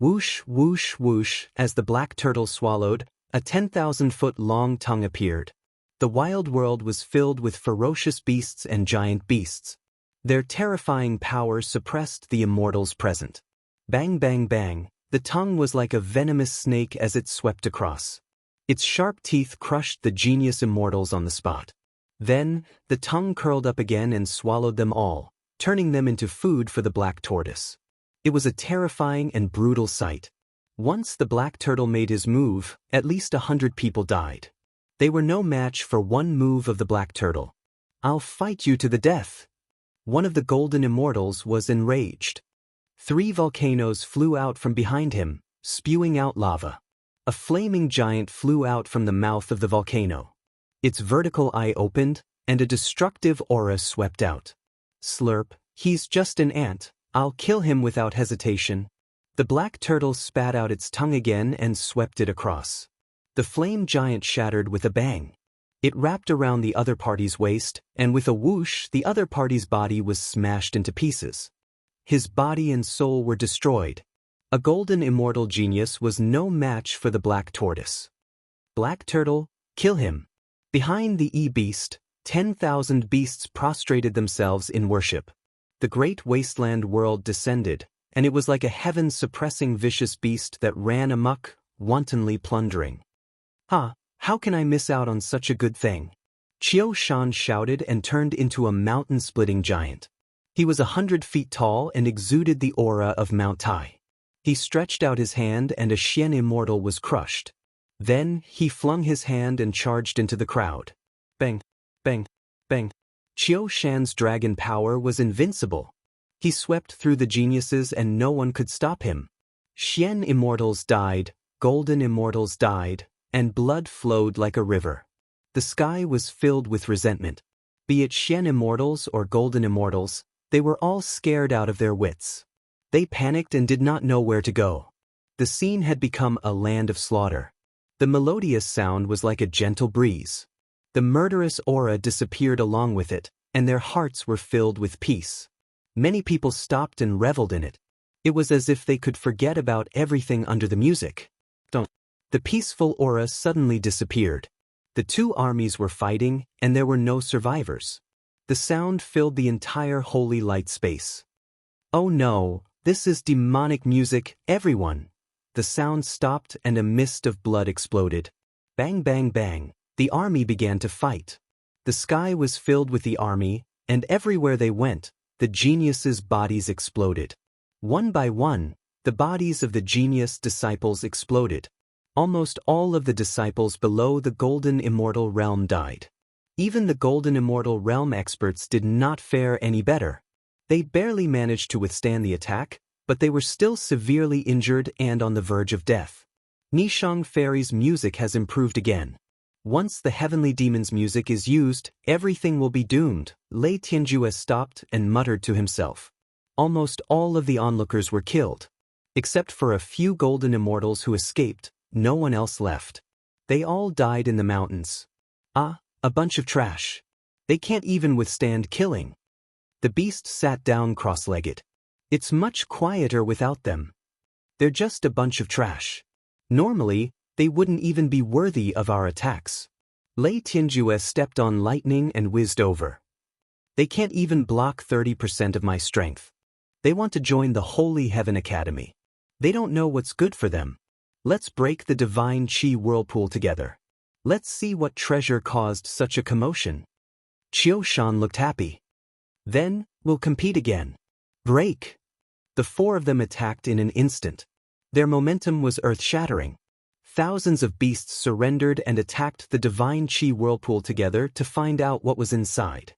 Whoosh, whoosh, whoosh, as the black turtle swallowed, a 10,000-foot-long tongue appeared. The wild world was filled with ferocious beasts and giant beasts. Their terrifying power suppressed the immortals present. Bang, bang, bang, the tongue was like a venomous snake as it swept across. Its sharp teeth crushed the genius immortals on the spot. Then, the tongue curled up again and swallowed them all, turning them into food for the black tortoise. It was a terrifying and brutal sight. Once the black turtle made his move, at least 100 people died. They were no match for one move of the black turtle. I'll fight you to the death. One of the golden immortals was enraged. 3 volcanoes flew out from behind him, spewing out lava. A flaming giant flew out from the mouth of the volcano. Its vertical eye opened, and a destructive aura swept out. Slurp, he's just an ant. I'll kill him without hesitation. The black turtle spat out its tongue again and swept it across. The flame giant shattered with a bang. It wrapped around the other party's waist, and with a whoosh the other party's body was smashed into pieces. His body and soul were destroyed. A golden immortal genius was no match for the black tortoise. Black turtle, kill him. Behind the e-beast, 10,000 beasts prostrated themselves in worship. The great wasteland world descended, and it was like a heaven-suppressing vicious beast that ran amok, wantonly plundering. How can I miss out on such a good thing? Xiaoshan shouted and turned into a mountain-splitting giant. He was 100 feet tall and exuded the aura of Mount Tai. He stretched out his hand and a Xian immortal was crushed. Then, he flung his hand and charged into the crowd. Bang, bang, bang. Xiaoshan's dragon power was invincible. He swept through the geniuses and no one could stop him. Xian immortals died, golden immortals died, and blood flowed like a river. The sky was filled with resentment. Be it Xian immortals or golden immortals, they were all scared out of their wits. They panicked and did not know where to go. The scene had become a land of slaughter. The melodious sound was like a gentle breeze. The murderous aura disappeared along with it, and their hearts were filled with peace. Many people stopped and reveled in it. It was as if they could forget about everything under the music. The peaceful aura suddenly disappeared. The two armies were fighting, and there were no survivors. The sound filled the entire holy light space. Oh no, this is demonic music, everyone! The sound stopped and a mist of blood exploded. Bang bang bang, the army began to fight. The sky was filled with the army, and everywhere they went, the geniuses' bodies exploded. One by one, the bodies of the genius disciples exploded. Almost all of the disciples below the Golden Immortal Realm died. Even the Golden Immortal Realm experts did not fare any better. They barely managed to withstand the attack, but they were still severely injured and on the verge of death. Nishang Fairy's music has improved again. Once the heavenly demon's music is used, everything will be doomed. Lei Tianjue stopped and muttered to himself. Almost all of the onlookers were killed. Except for a few golden immortals who escaped, no one else left. They all died in the mountains. Ah, a bunch of trash. They can't even withstand killing. The beast sat down cross-legged. It's much quieter without them. They're just a bunch of trash. Normally, they wouldn't even be worthy of our attacks. Lei Tianjue stepped on lightning and whizzed over. They can't even block 30% of my strength. They want to join the Holy Heaven Academy. They don't know what's good for them. Let's break the divine Qi whirlpool together. Let's see what treasure caused such a commotion. Qiu Shan looked happy. Then, we'll compete again. Break! The four of them attacked in an instant. Their momentum was earth-shattering. Thousands of beasts surrendered and attacked the divine Qi whirlpool together to find out what was inside.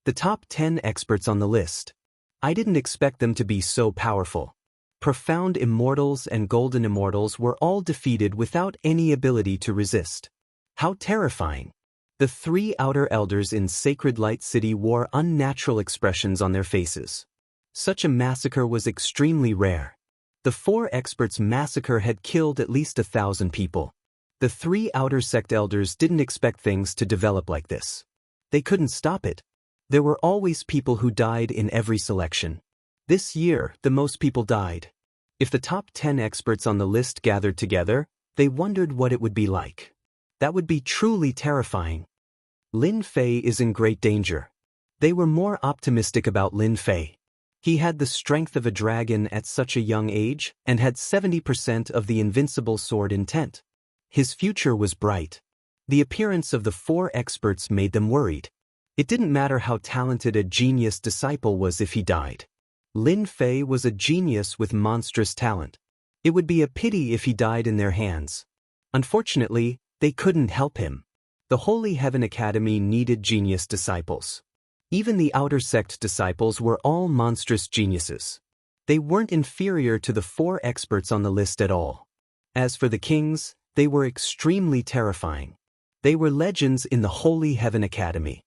The top 10 experts on the list. I didn't expect them to be so powerful. Profound immortals and golden immortals were all defeated without any ability to resist. How terrifying! The three outer elders in Sacred Light City wore unnatural expressions on their faces. Such a massacre was extremely rare. The four experts' massacre had killed at least 1,000 people. The three outer sect elders didn't expect things to develop like this. They couldn't stop it. There were always people who died in every selection. This year, the most people died. If the top 10 experts on the list gathered together, they wondered what it would be like. That would be truly terrifying. Lin Fei is in great danger. They were more optimistic about Lin Fei. He had the strength of a dragon at such a young age and had 70% of the invincible sword intent. His future was bright. The appearance of the four experts made them worried. It didn't matter how talented a genius disciple was if he died. Lin Fei was a genius with monstrous talent. It would be a pity if he died in their hands. Unfortunately, they couldn't help him. The Holy Heaven Academy needed genius disciples. Even the outer sect disciples were all monstrous geniuses. They weren't inferior to the four experts on the list at all. As for the kings, they were extremely terrifying. They were legends in the Holy Heaven Academy.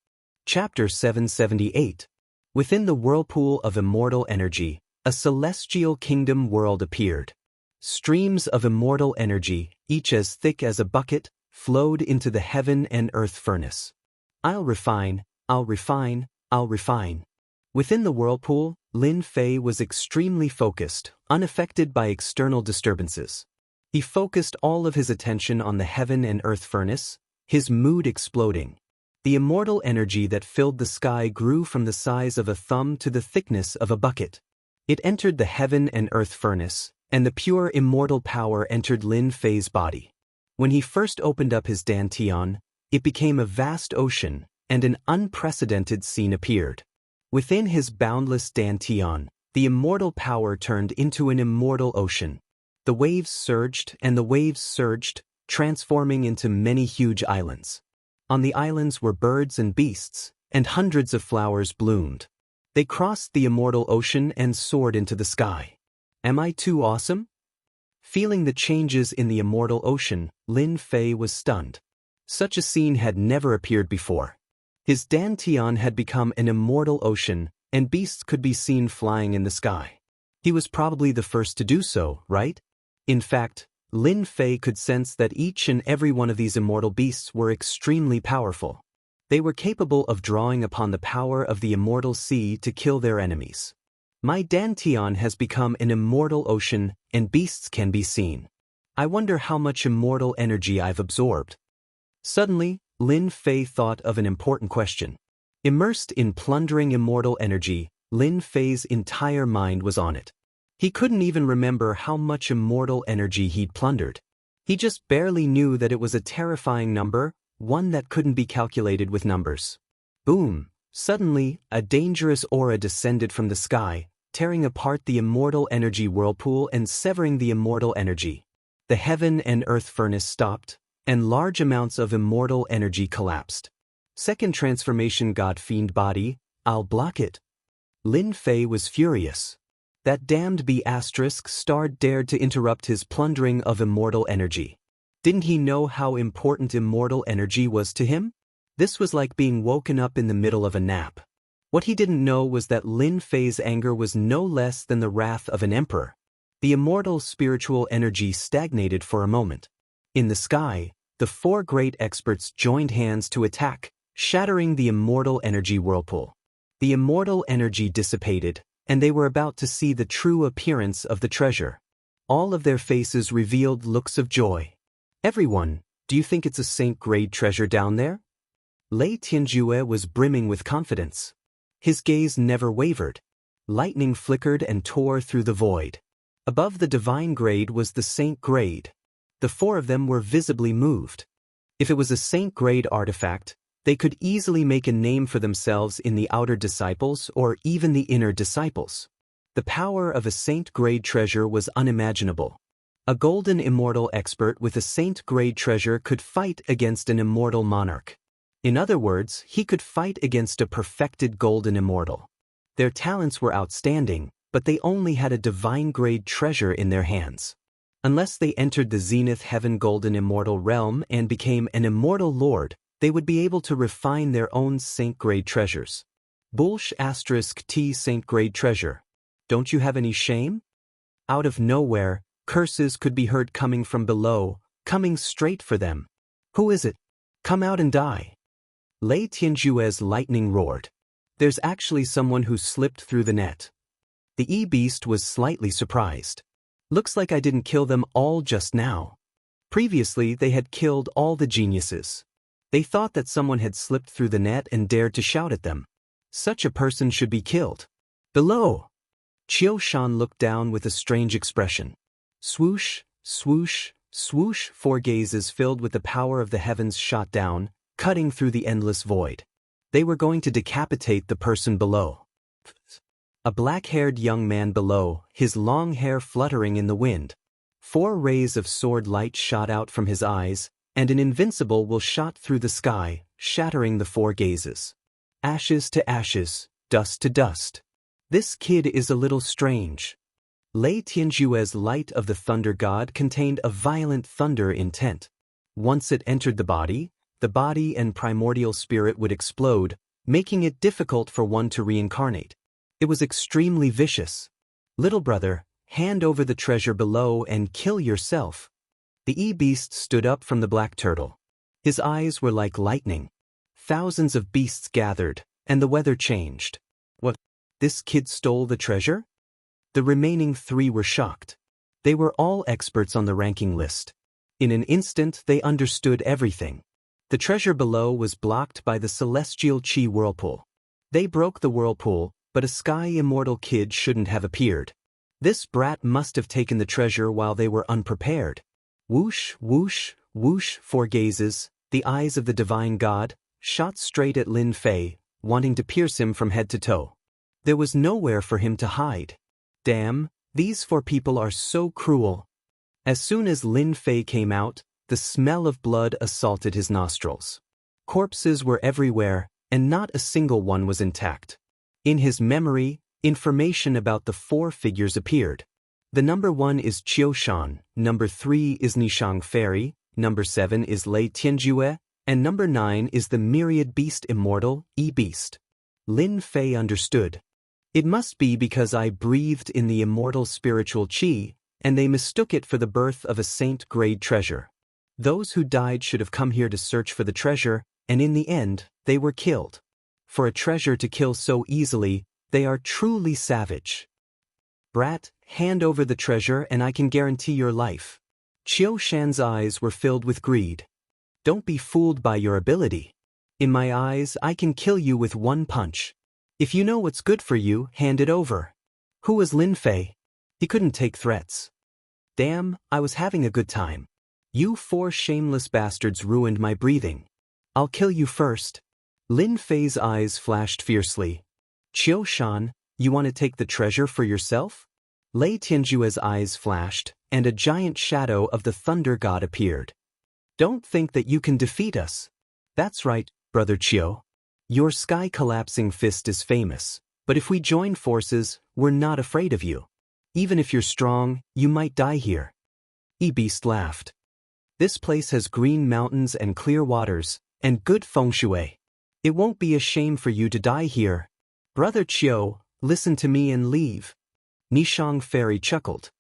Chapter 778. Within the whirlpool of immortal energy, a celestial kingdom world appeared. Streams of immortal energy, each as thick as a bucket, flowed into the heaven and earth furnace. I'll refine, I'll refine, I'll refine. Within the whirlpool, Lin Fei was extremely focused, unaffected by external disturbances. He focused all of his attention on the heaven and earth furnace, his mood exploding. The immortal energy that filled the sky grew from the size of a thumb to the thickness of a bucket. It entered the heaven and earth furnace, and the pure immortal power entered Lin Fei's body. When he first opened up his dantian, it became a vast ocean, and an unprecedented scene appeared. Within his boundless dantian, the immortal power turned into an immortal ocean. The waves surged and the waves surged, transforming into many huge islands. On the islands were birds and beasts, and hundreds of flowers bloomed. They crossed the immortal ocean and soared into the sky. Am I too awesome? Feeling the changes in the immortal ocean, Lin Fei was stunned. Such a scene had never appeared before. His dantian had become an immortal ocean, and beasts could be seen flying in the sky. He was probably the first to do so, right? In fact, Lin Fei could sense that each and every one of these immortal beasts were extremely powerful. They were capable of drawing upon the power of the immortal sea to kill their enemies. My Dantian has become an immortal ocean, and beasts can be seen. I wonder how much immortal energy I've absorbed. Suddenly, Lin Fei thought of an important question. Immersed in plundering immortal energy, Lin Fei's entire mind was on it. He couldn't even remember how much immortal energy he'd plundered. He just barely knew that it was a terrifying number, one that couldn't be calculated with numbers. Boom! Suddenly, a dangerous aura descended from the sky, tearing apart the immortal energy whirlpool and severing the immortal energy. The heaven and earth furnace stopped, and large amounts of immortal energy collapsed. Second transformation God fiend body, I'll block it. Lin Fei was furious. That damned B***star dared to interrupt his plundering of immortal energy. Didn't he know how important immortal energy was to him? This was like being woken up in the middle of a nap. What he didn't know was that Lin Fei's anger was no less than the wrath of an emperor. The immortal spiritual energy stagnated for a moment. In the sky, the four great experts joined hands to attack, shattering the immortal energy whirlpool. The immortal energy dissipated, and they were about to see the true appearance of the treasure. All of their faces revealed looks of joy. Everyone, do you think it's a saint-grade treasure down there? Lei Tianjue was brimming with confidence. His gaze never wavered. Lightning flickered and tore through the void. Above the divine grade was the saint grade. The four of them were visibly moved. If it was a saint-grade artifact, they could easily make a name for themselves in the outer disciples or even the inner disciples. The power of a saint-grade treasure was unimaginable. A golden immortal expert with a saint-grade treasure could fight against an immortal monarch. In other words, he could fight against a perfected golden immortal. Their talents were outstanding, but they only had a divine-grade treasure in their hands. Unless they entered the Zenith Heaven Golden Immortal realm and became an immortal lord, they would be able to refine their own saint-grade treasures. T saint-grade treasure. Don't you have any shame? Out of nowhere, curses could be heard coming from below, coming straight for them. Who is it? Come out and die. Lei Tianjue's lightning roared. There's actually someone who slipped through the net. The E-Beast was slightly surprised. Looks like I didn't kill them all just now. Previously, they had killed all the geniuses. They thought that someone had slipped through the net and dared to shout at them. Such a person should be killed. Below! Qiu Shan looked down with a strange expression. Swoosh, swoosh, swoosh, four gazes filled with the power of the heavens shot down, cutting through the endless void. They were going to decapitate the person below. A black-haired young man below, his long hair fluttering in the wind. 4 rays of sword light shot out from his eyes, and an invincible will shot through the sky, shattering the 4 gazes. Ashes to ashes, dust to dust. This kid is a little strange. Lei Tianjue's light of the thunder god contained a violent thunder intent. Once it entered the body and primordial spirit would explode, making it difficult for one to reincarnate. It was extremely vicious. Little brother, hand over the treasure below and kill yourself. The E-Beast stood up from the black turtle. His eyes were like lightning. Thousands of beasts gathered, and the weather changed. What? This kid stole the treasure? The remaining 3 were shocked. They were all experts on the ranking list. In an instant they understood everything. The treasure below was blocked by the celestial chi whirlpool. They broke the whirlpool, but a sky immortal kid shouldn't have appeared. This brat must have taken the treasure while they were unprepared. Whoosh, whoosh, whoosh, 4 gazes, the eyes of the divine god, shot straight at Lin Fei, wanting to pierce him from head to toe. There was nowhere for him to hide. Damn, these 4 people are so cruel. As soon as Lin Fei came out, the smell of blood assaulted his nostrils. Corpses were everywhere, and not a single one was intact. In his memory, information about the 4 figures appeared. The number 1 is Qiu Shan, number 3 is Nishang Fairy, number 7 is Lei Tianjue, and number 9 is the myriad beast immortal, E-Beast. Lin Fei understood. It must be because I breathed in the immortal spiritual chi, and they mistook it for the birth of a saint-grade treasure. Those who died should have come here to search for the treasure, and in the end, they were killed. For a treasure to kill so easily, they are truly savage. Brat, hand over the treasure and I can guarantee your life. Qiu Shan's eyes were filled with greed. Don't be fooled by your ability. In my eyes, I can kill you with one punch. If you know what's good for you, hand it over. Who was Lin Fei? He couldn't take threats. Damn, I was having a good time. You 4 shameless bastards ruined my breathing. I'll kill you first. Lin Fei's eyes flashed fiercely. Qiu Shan, you want to take the treasure for yourself? Lei Tianjue's eyes flashed, and a giant shadow of the thunder god appeared. Don't think that you can defeat us. That's right, Brother Qiu. Your sky-collapsing fist is famous, but if we join forces, we're not afraid of you. Even if you're strong, you might die here. E-Beast laughed. This place has green mountains and clear waters, and good feng shui. It won't be a shame for you to die here. Brother Qiu, listen to me and leave. Nishang Fairy chuckled.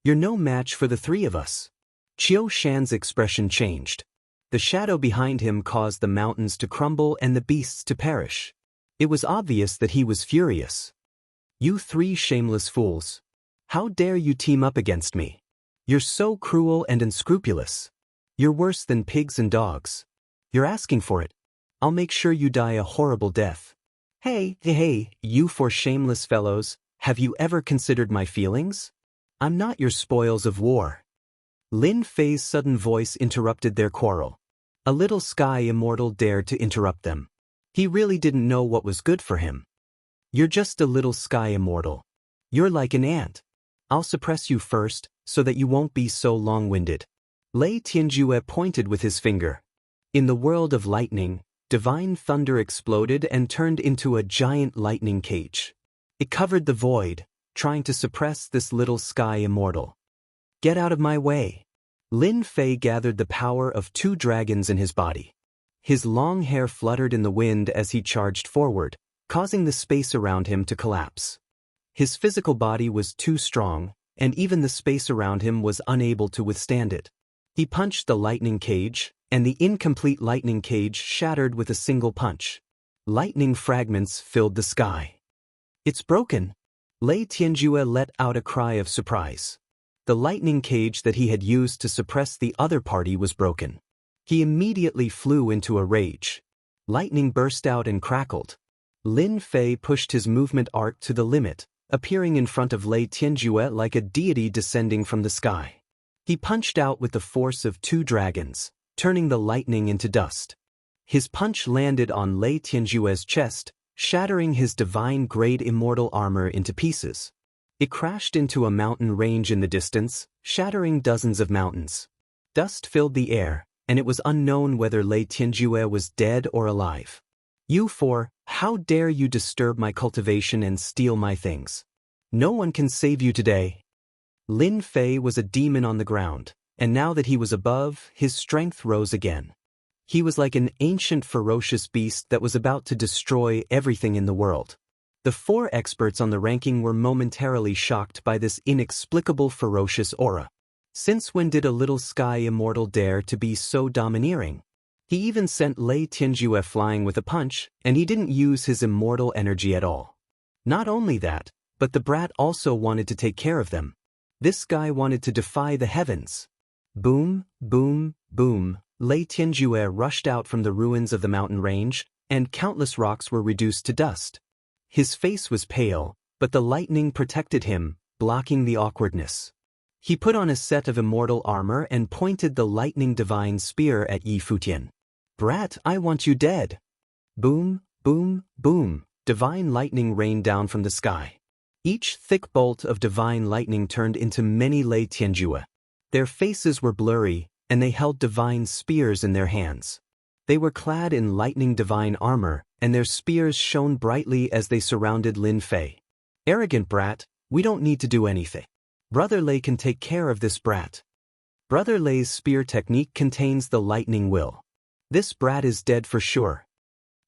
You're no match for the 3 of us. Qiu Shan's expression changed. The shadow behind him caused the mountains to crumble and the beasts to perish. It was obvious that he was furious. You 3 shameless fools. How dare you team up against me? You're so cruel and unscrupulous. You're worse than pigs and dogs. You're asking for it. I'll make sure you die a horrible death. Hey, you 4 shameless fellows, have you ever considered my feelings? I'm not your spoils of war. Lin Fei's sudden voice interrupted their quarrel. A little sky immortal dared to interrupt them. He really didn't know what was good for him. You're just a little sky immortal. You're like an ant. I'll suppress you first, so that you won't be so long-winded. Lei Tianjue pointed with his finger. In the world of lightning, divine thunder exploded and turned into a giant lightning cage. It covered the void, trying to suppress this little sky immortal. Get out of my way. Lin Fei gathered the power of 2 dragons in his body. His long hair fluttered in the wind as he charged forward, causing the space around him to collapse. His physical body was too strong, and even the space around him was unable to withstand it. He punched the lightning cage, and the incomplete lightning cage shattered with a single punch. Lightning fragments filled the sky. It's broken. Lei Tianjue let out a cry of surprise. The lightning cage that he had used to suppress the other party was broken. He immediately flew into a rage. Lightning burst out and crackled. Lin Fei pushed his movement art to the limit, appearing in front of Lei Tianjue like a deity descending from the sky. He punched out with the force of 2 dragons, turning the lightning into dust. His punch landed on Lei Tianjue's chest, shattering his divine-grade immortal armor into pieces. It crashed into a mountain range in the distance, shattering dozens of mountains. Dust filled the air, and it was unknown whether Lei Tianjue was dead or alive. You 4, how dare you disturb my cultivation and steal my things? No one can save you today. Lin Fei was a demon on the ground, and now that he was above, his strength rose again. He was like an ancient ferocious beast that was about to destroy everything in the world. The 4 experts on the ranking were momentarily shocked by this inexplicable ferocious aura. Since when did a little sky immortal dare to be so domineering? He even sent Lei Tianjue flying with a punch, and he didn't use his immortal energy at all. Not only that, but the brat also wanted to take care of them. This guy wanted to defy the heavens. Boom, boom, boom, Lei Tianjue rushed out from the ruins of the mountain range, and countless rocks were reduced to dust. His face was pale, but the lightning protected him, blocking the awkwardness. He put on a set of immortal armor and pointed the lightning divine spear at Yi Futian. Brat, I want you dead. Boom, boom, boom, divine lightning rained down from the sky. Each thick bolt of divine lightning turned into many Lei Tianjue. Their faces were blurry, and they held divine spears in their hands. They were clad in lightning divine armor, and their spears shone brightly as they surrounded Lin Fei. Arrogant brat, we don't need to do anything. Brother Lei can take care of this brat. Brother Lei's spear technique contains the lightning will. This brat is dead for sure.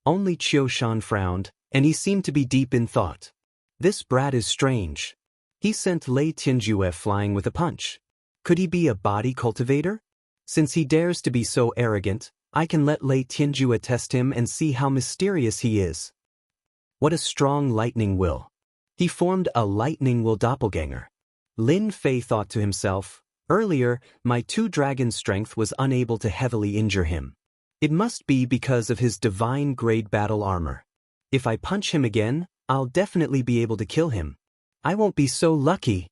Only Qiu Shan frowned, and he seemed to be deep in thought. This brat is strange. He sent Lei Tianjue flying with a punch. Could he be a body cultivator? Since he dares to be so arrogant, I can let Lei Tianjue test him and see how mysterious he is. What a strong lightning will. He formed a lightning will doppelganger. Lin Fei thought to himself, earlier, my 2-dragon strength was unable to heavily injure him. It must be because of his divine grade battle armor. If I punch him again, I'll definitely be able to kill him. I won't be so lucky.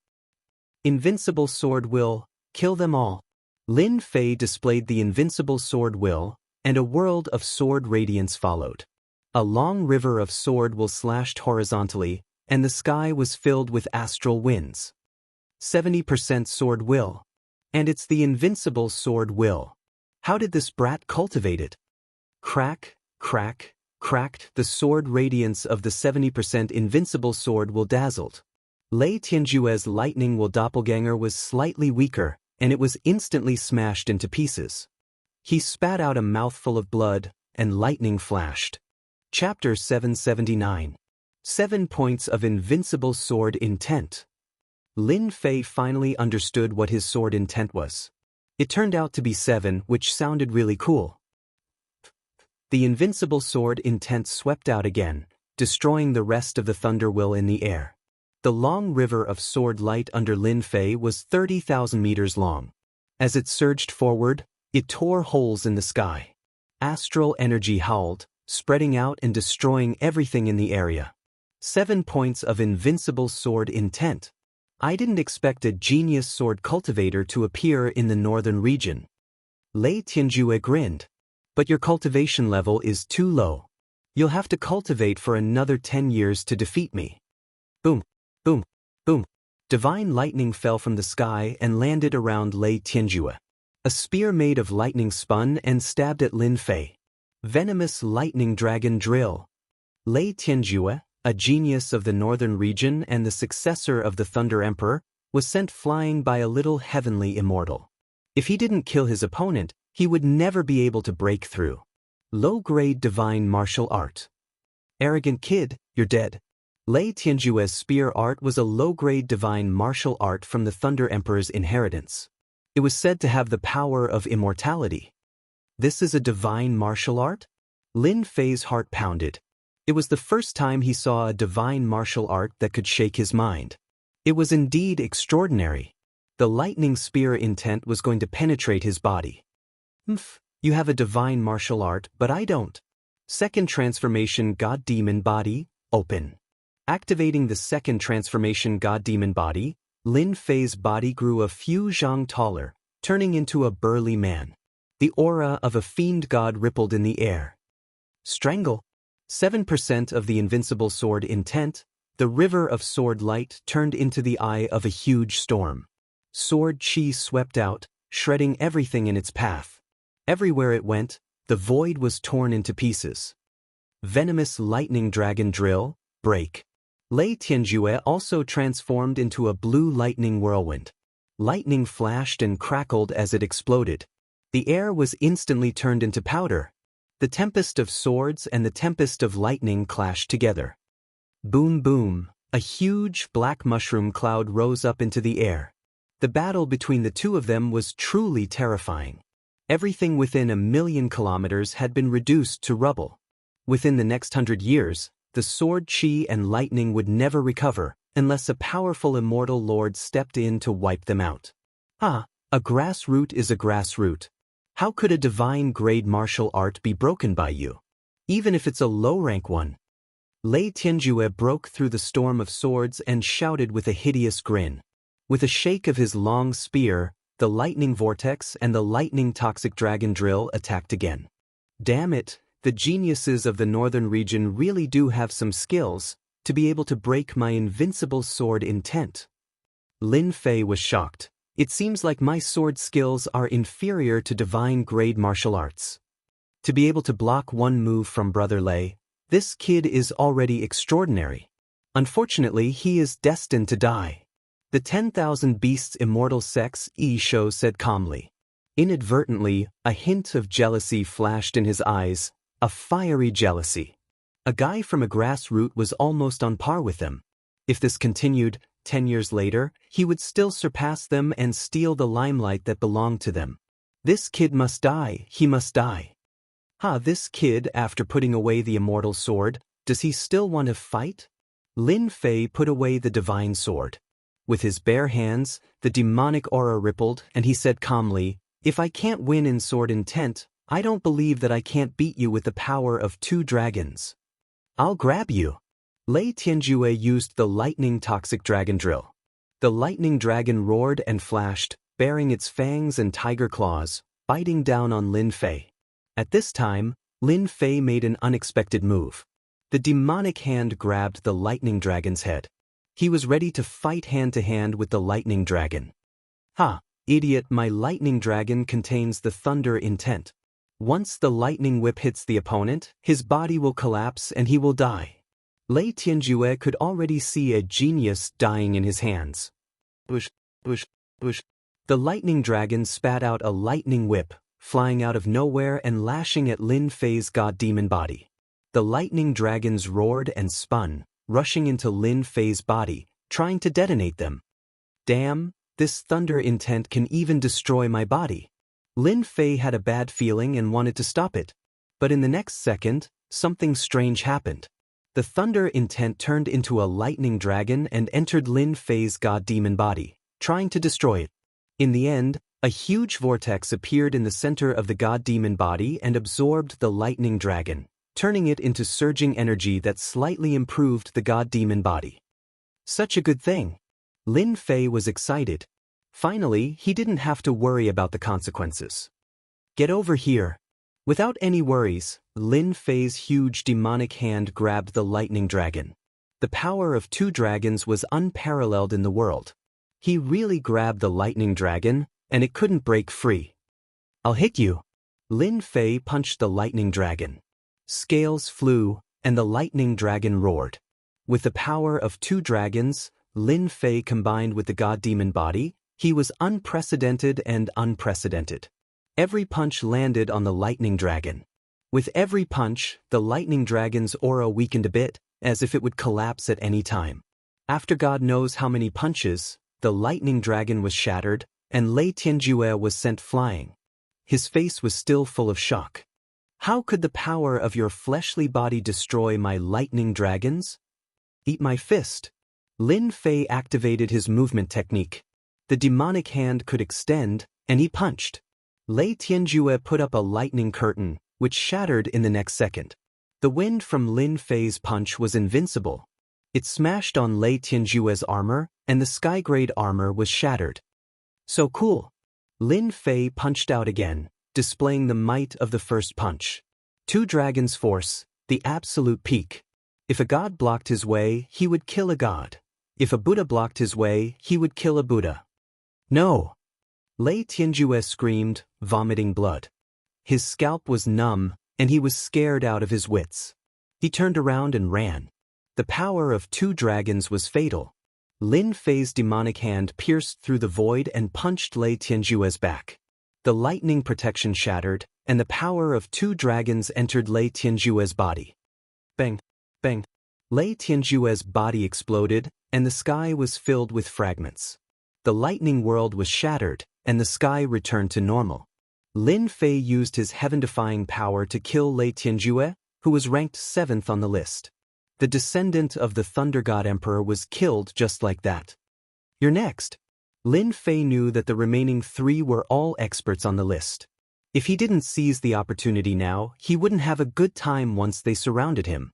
Invincible sword will, kill them all. Lin Fei displayed the invincible sword will, and a world of sword radiance followed. A long river of sword will slashed horizontally, and the sky was filled with astral winds. 70% sword will. And it's the invincible sword will. How did this brat cultivate it? Crack, crack, cracked, the sword radiance of the 70% invincible sword will dazzled. Lei Tianjue's lightning will doppelganger was slightly weaker, and it was instantly smashed into pieces. He spat out a mouthful of blood, and lightning flashed. Chapter 779. 7 Points of Invincible Sword Intent. Lin Fei finally understood what his sword intent was. It turned out to be 7, which sounded really cool. The invincible sword intent swept out again, destroying the rest of the thunder will in the air. The long river of sword light under Lin Fei was 30,000 meters long. As it surged forward, it tore holes in the sky. Astral energy howled, spreading out and destroying everything in the area. 7 points of invincible sword intent. I didn't expect a genius sword cultivator to appear in the northern region. Lei Tianjue grinned. But your cultivation level is too low. You'll have to cultivate for another 10 years to defeat me. Boom, boom, boom. Divine lightning fell from the sky and landed around Lei Tianjue. A spear made of lightning spun and stabbed at Lin Fei. Venomous lightning dragon drill. Lei Tianjue, a genius of the northern region and the successor of the Thunder Emperor, was sent flying by a little heavenly immortal. If he didn't kill his opponent, he would never be able to break through. Low-grade divine martial art. Arrogant kid, you're dead. Lei Tianjue's spear art was a low-grade divine martial art from the Thunder Emperor's inheritance. It was said to have the power of immortality. This is a divine martial art? Lin Fei's heart pounded. It was the first time he saw a divine martial art that could shake his mind. It was indeed extraordinary. The lightning spear intent was going to penetrate his body. You have a divine martial art, but I don't. Second transformation God-demon body, open. Activating the second transformation God-demon body, Lin Fei's body grew a few zhang taller, turning into a burly man. The aura of a fiend god rippled in the air. Strangle. 7% of the invincible sword intent, the river of sword light turned into the eye of a huge storm. Sword chi swept out, shredding everything in its path. Everywhere it went, the void was torn into pieces. Venomous lightning dragon drill, break. Lei Tianjue also transformed into a blue lightning whirlwind. Lightning flashed and crackled as it exploded. The air was instantly turned into powder. The tempest of swords and the tempest of lightning clashed together. Boom boom, a huge black mushroom cloud rose up into the air. The battle between the two of them was truly terrifying. Everything within 1,000,000 kilometers had been reduced to rubble. Within the next 100 years, the sword chi and lightning would never recover unless a powerful immortal lord stepped in to wipe them out. A grass root is a grass root. How could a divine grade martial art be broken by you? Even if it's a low-rank one. Lei Tianjue broke through the storm of swords and shouted with a hideous grin. With a shake of his long spear, the lightning vortex and the lightning toxic dragon drill attacked again. Damn it, the geniuses of the northern region really do have some skills to be able to break my invincible sword intent. Lin Fei was shocked. It seems like my sword skills are inferior to divine grade martial arts. To be able to block one move from Brother Lei, this kid is already extraordinary. Unfortunately, he is destined to die. The 10,000 Beasts Immortal Sects Show said calmly. Inadvertently, a hint of jealousy flashed in his eyes, a fiery jealousy. A guy from a grass root was almost on par with them. If this continued, 10 years later, he would still surpass them and steal the limelight that belonged to them. This kid must die, he must die. This kid, after putting away the immortal sword, does he still want to fight? Lin Fei put away the divine sword. With his bare hands, the demonic aura rippled, and he said calmly, "If I can't win in sword intent, I don't believe that I can't beat you with the power of 2 dragons. I'll grab you." Lei Tianjue used the lightning toxic dragon drill. The lightning dragon roared and flashed, baring its fangs and tiger claws, biting down on Lin Fei. At this time, Lin Fei made an unexpected move. The demonic hand grabbed the lightning dragon's head. He was ready to fight hand-to-hand with the lightning dragon. Idiot, my lightning dragon contains the thunder intent. Once the lightning whip hits the opponent, his body will collapse and he will die. Lei Tianjue could already see a genius dying in his hands. Bush, bush, bush. The lightning dragon spat out a lightning whip, flying out of nowhere and lashing at Lin Fei's god-demon body. The lightning dragons roared and spun, rushing into Lin Fei's body, trying to detonate them. Damn, this thunder intent can even destroy my body. Lin Fei had a bad feeling and wanted to stop it. But in the next second, something strange happened. The thunder intent turned into a lightning dragon and entered Lin Fei's god-demon body, trying to destroy it. In the end, a huge vortex appeared in the center of the god-demon body and absorbed the lightning dragon, turning it into surging energy that slightly improved the god-demon body. Such a good thing. Lin Fei was excited. Finally, he didn't have to worry about the consequences. Get over here. Without any worries, Lin Fei's huge demonic hand grabbed the lightning dragon. The power of 2 dragons was unparalleled in the world. He really grabbed the lightning dragon, and it couldn't break free. I'll hit you. Lin Fei punched the lightning dragon. Scales flew, and the lightning dragon roared. With the power of 2 dragons, Lin Fei combined with the god-demon body, he was unprecedented and unprecedented. Every punch landed on the lightning dragon. With every punch, the lightning dragon's aura weakened a bit, as if it would collapse at any time. After God knows how many punches, the lightning dragon was shattered, and Lei Tianjue was sent flying. His face was still full of shock. How could the power of your fleshly body destroy my lightning dragons? Eat my fist. Lin Fei activated his movement technique. The demonic hand could extend, and he punched. Lei Tianjue put up a lightning curtain, which shattered in the next second. The wind from Lin Fei's punch was invincible. It smashed on Lei Tianjue's armor, and the sky-grade armor was shattered. So cool. Lin Fei punched out again, displaying the might of the first punch. 2 dragons' force, the absolute peak. If a god blocked his way, he would kill a god. If a Buddha blocked his way, he would kill a Buddha. No! Lei Tianjue screamed, vomiting blood. His scalp was numb, and he was scared out of his wits. He turned around and ran. The power of 2 dragons was fatal. Lin Fei's demonic hand pierced through the void and punched Lei Tianjue's back. The lightning protection shattered, and the power of 2 dragons entered Lei Tianjue's body. Bang! Bang! Lei Tianjue's body exploded, and the sky was filled with fragments. The lightning world was shattered, and the sky returned to normal. Lin Fei used his heaven-defying power to kill Lei Tianjue, who was ranked 7th on the list. The descendant of the Thunder God Emperor was killed just like that. You're next. Lin Fei knew that the remaining 3 were all experts on the list. If he didn't seize the opportunity now, he wouldn't have a good time once they surrounded him.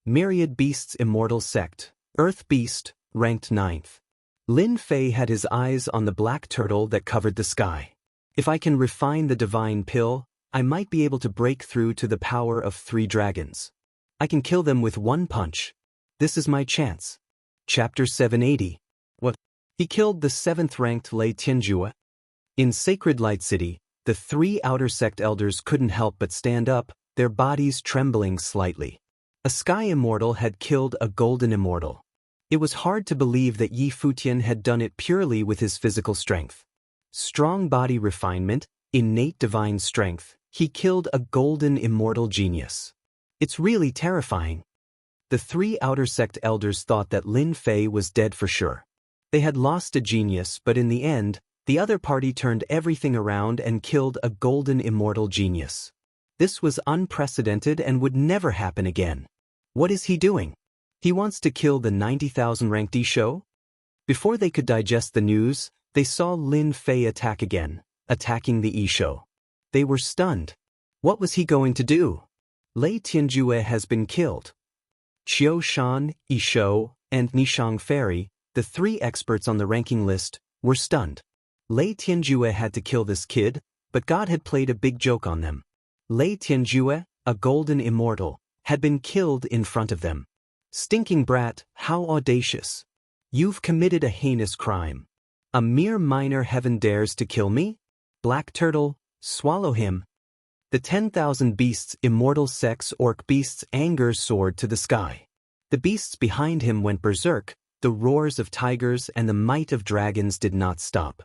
Myriad Beasts Immortal Sect, Earth Beast, ranked 9th. Lin Fei had his eyes on the black turtle that covered the sky. If I can refine the divine pill, I might be able to break through to the power of 3 dragons. I can kill them with 1 punch. This is my chance. Chapter 780. What? He killed the 7th-ranked Lei Tianjue. In Sacred Light City, the 3 outer sect elders couldn't help but stand up, their bodies trembling slightly. A sky immortal had killed a golden immortal. It was hard to believe that Yi Futian had done it purely with his physical strength. Strong body refinement, innate divine strength, he killed a golden immortal genius. It's really terrifying. The 3 outer sect elders thought that Lin Fei was dead for sure. They had lost a genius, but in the end, the other party turned everything around and killed a golden immortal genius. This was unprecedented and would never happen again. What is he doing? He wants to kill the 90,000 ranked Isho? Before they could digest the news, they saw Lin Fei attack again, attacking the Isho. They were stunned. What was he going to do? Lei Tianjue has been killed. Qiu Shan, Isho, and Nishang Fairy, the three experts on the ranking list, were stunned. Lei Tianjue had to kill this kid, but God had played a big joke on them. Lei Tianjue, a golden immortal, had been killed in front of them. Stinking brat, how audacious. You've committed a heinous crime. A mere minor heaven dares to kill me? Black turtle, swallow him. The 10,000 beasts immortal sects orc beasts anger soared to the sky. The beasts behind him went berserk, the roars of tigers and the might of dragons did not stop.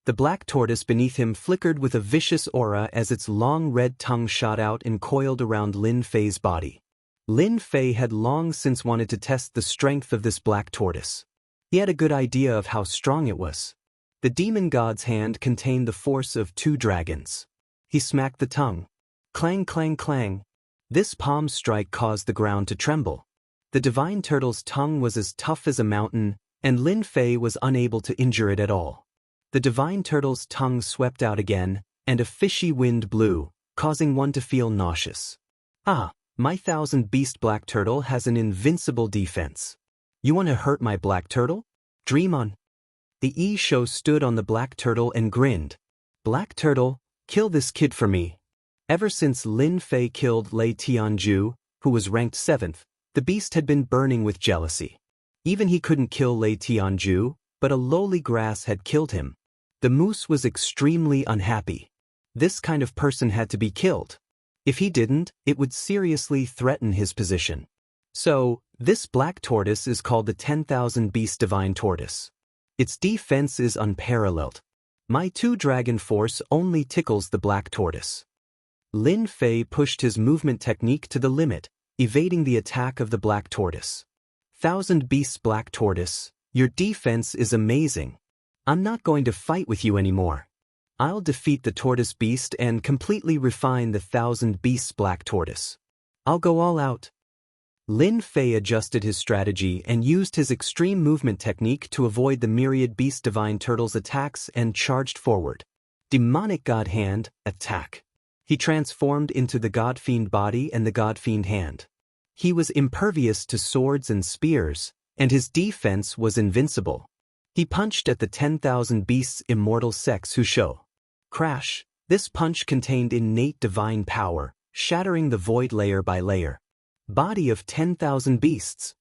The black tortoise beneath him flickered with a vicious aura as its long red tongue shot out and coiled around Lin Fei's body. Lin Fei had long since wanted to test the strength of this black tortoise. He had a good idea of how strong it was. The demon god's hand contained the force of 2 dragons. He smacked the tongue. Clang, clang, clang. This palm strike caused the ground to tremble. The divine turtle's tongue was as tough as a mountain, and Lin Fei was unable to injure it at all. The divine turtle's tongue swept out again, and a fishy wind blew, causing one to feel nauseous. Ah, my 1000-beast black turtle has an invincible defense. You want to hurt my black turtle? Dream on. The Isho stood on the black turtle and grinned. Black turtle, kill this kid for me. Ever since Lin Fei killed Lei Tianju, who was ranked 7th, the beast had been burning with jealousy. Even he couldn't kill Lei Tianju, but a lowly grass had killed him. The moose was extremely unhappy. This kind of person had to be killed. If he didn't, it would seriously threaten his position. So, this black tortoise is called the 10,000 beast divine tortoise. Its defense is unparalleled. My 2-dragon force only tickles the black tortoise. Lin Fei pushed his movement technique to the limit, evading the attack of the black tortoise. 1000 beasts black tortoise, your defense is amazing. I'm not going to fight with you anymore. I'll defeat the tortoise beast and completely refine the 1000 beasts black tortoise. I'll go all out. Lin Fei adjusted his strategy and used his extreme movement technique to avoid the myriad beast divine turtle's attacks and charged forward. Demonic God Hand, attack. He transformed into the God Fiend body and the God Fiend hand. He was impervious to swords and spears, and his defense was invincible. He punched at the 10,000 beasts immortal sects who show. Crash! This punch contained innate divine power, shattering the void layer by layer. Body of 10,000 beasts.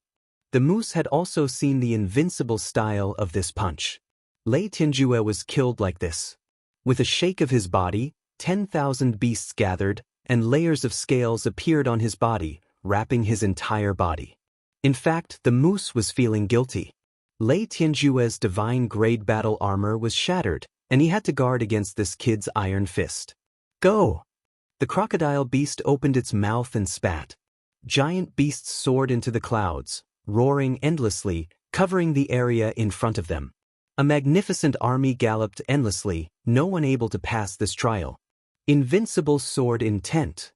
The moose had also seen the invincible style of this punch. Lei Tianjue was killed like this. With a shake of his body, 10,000 beasts gathered, and layers of scales appeared on his body, wrapping his entire body. In fact, the moose was feeling guilty. Lei Tianjue's divine grade battle armor was shattered, and he had to guard against this kid's iron fist. Go! The crocodile beast opened its mouth and spat. Giant beasts soared into the clouds, roaring endlessly, covering the area in front of them. A magnificent army galloped endlessly, no one able to pass this trial. Invincible sword intent.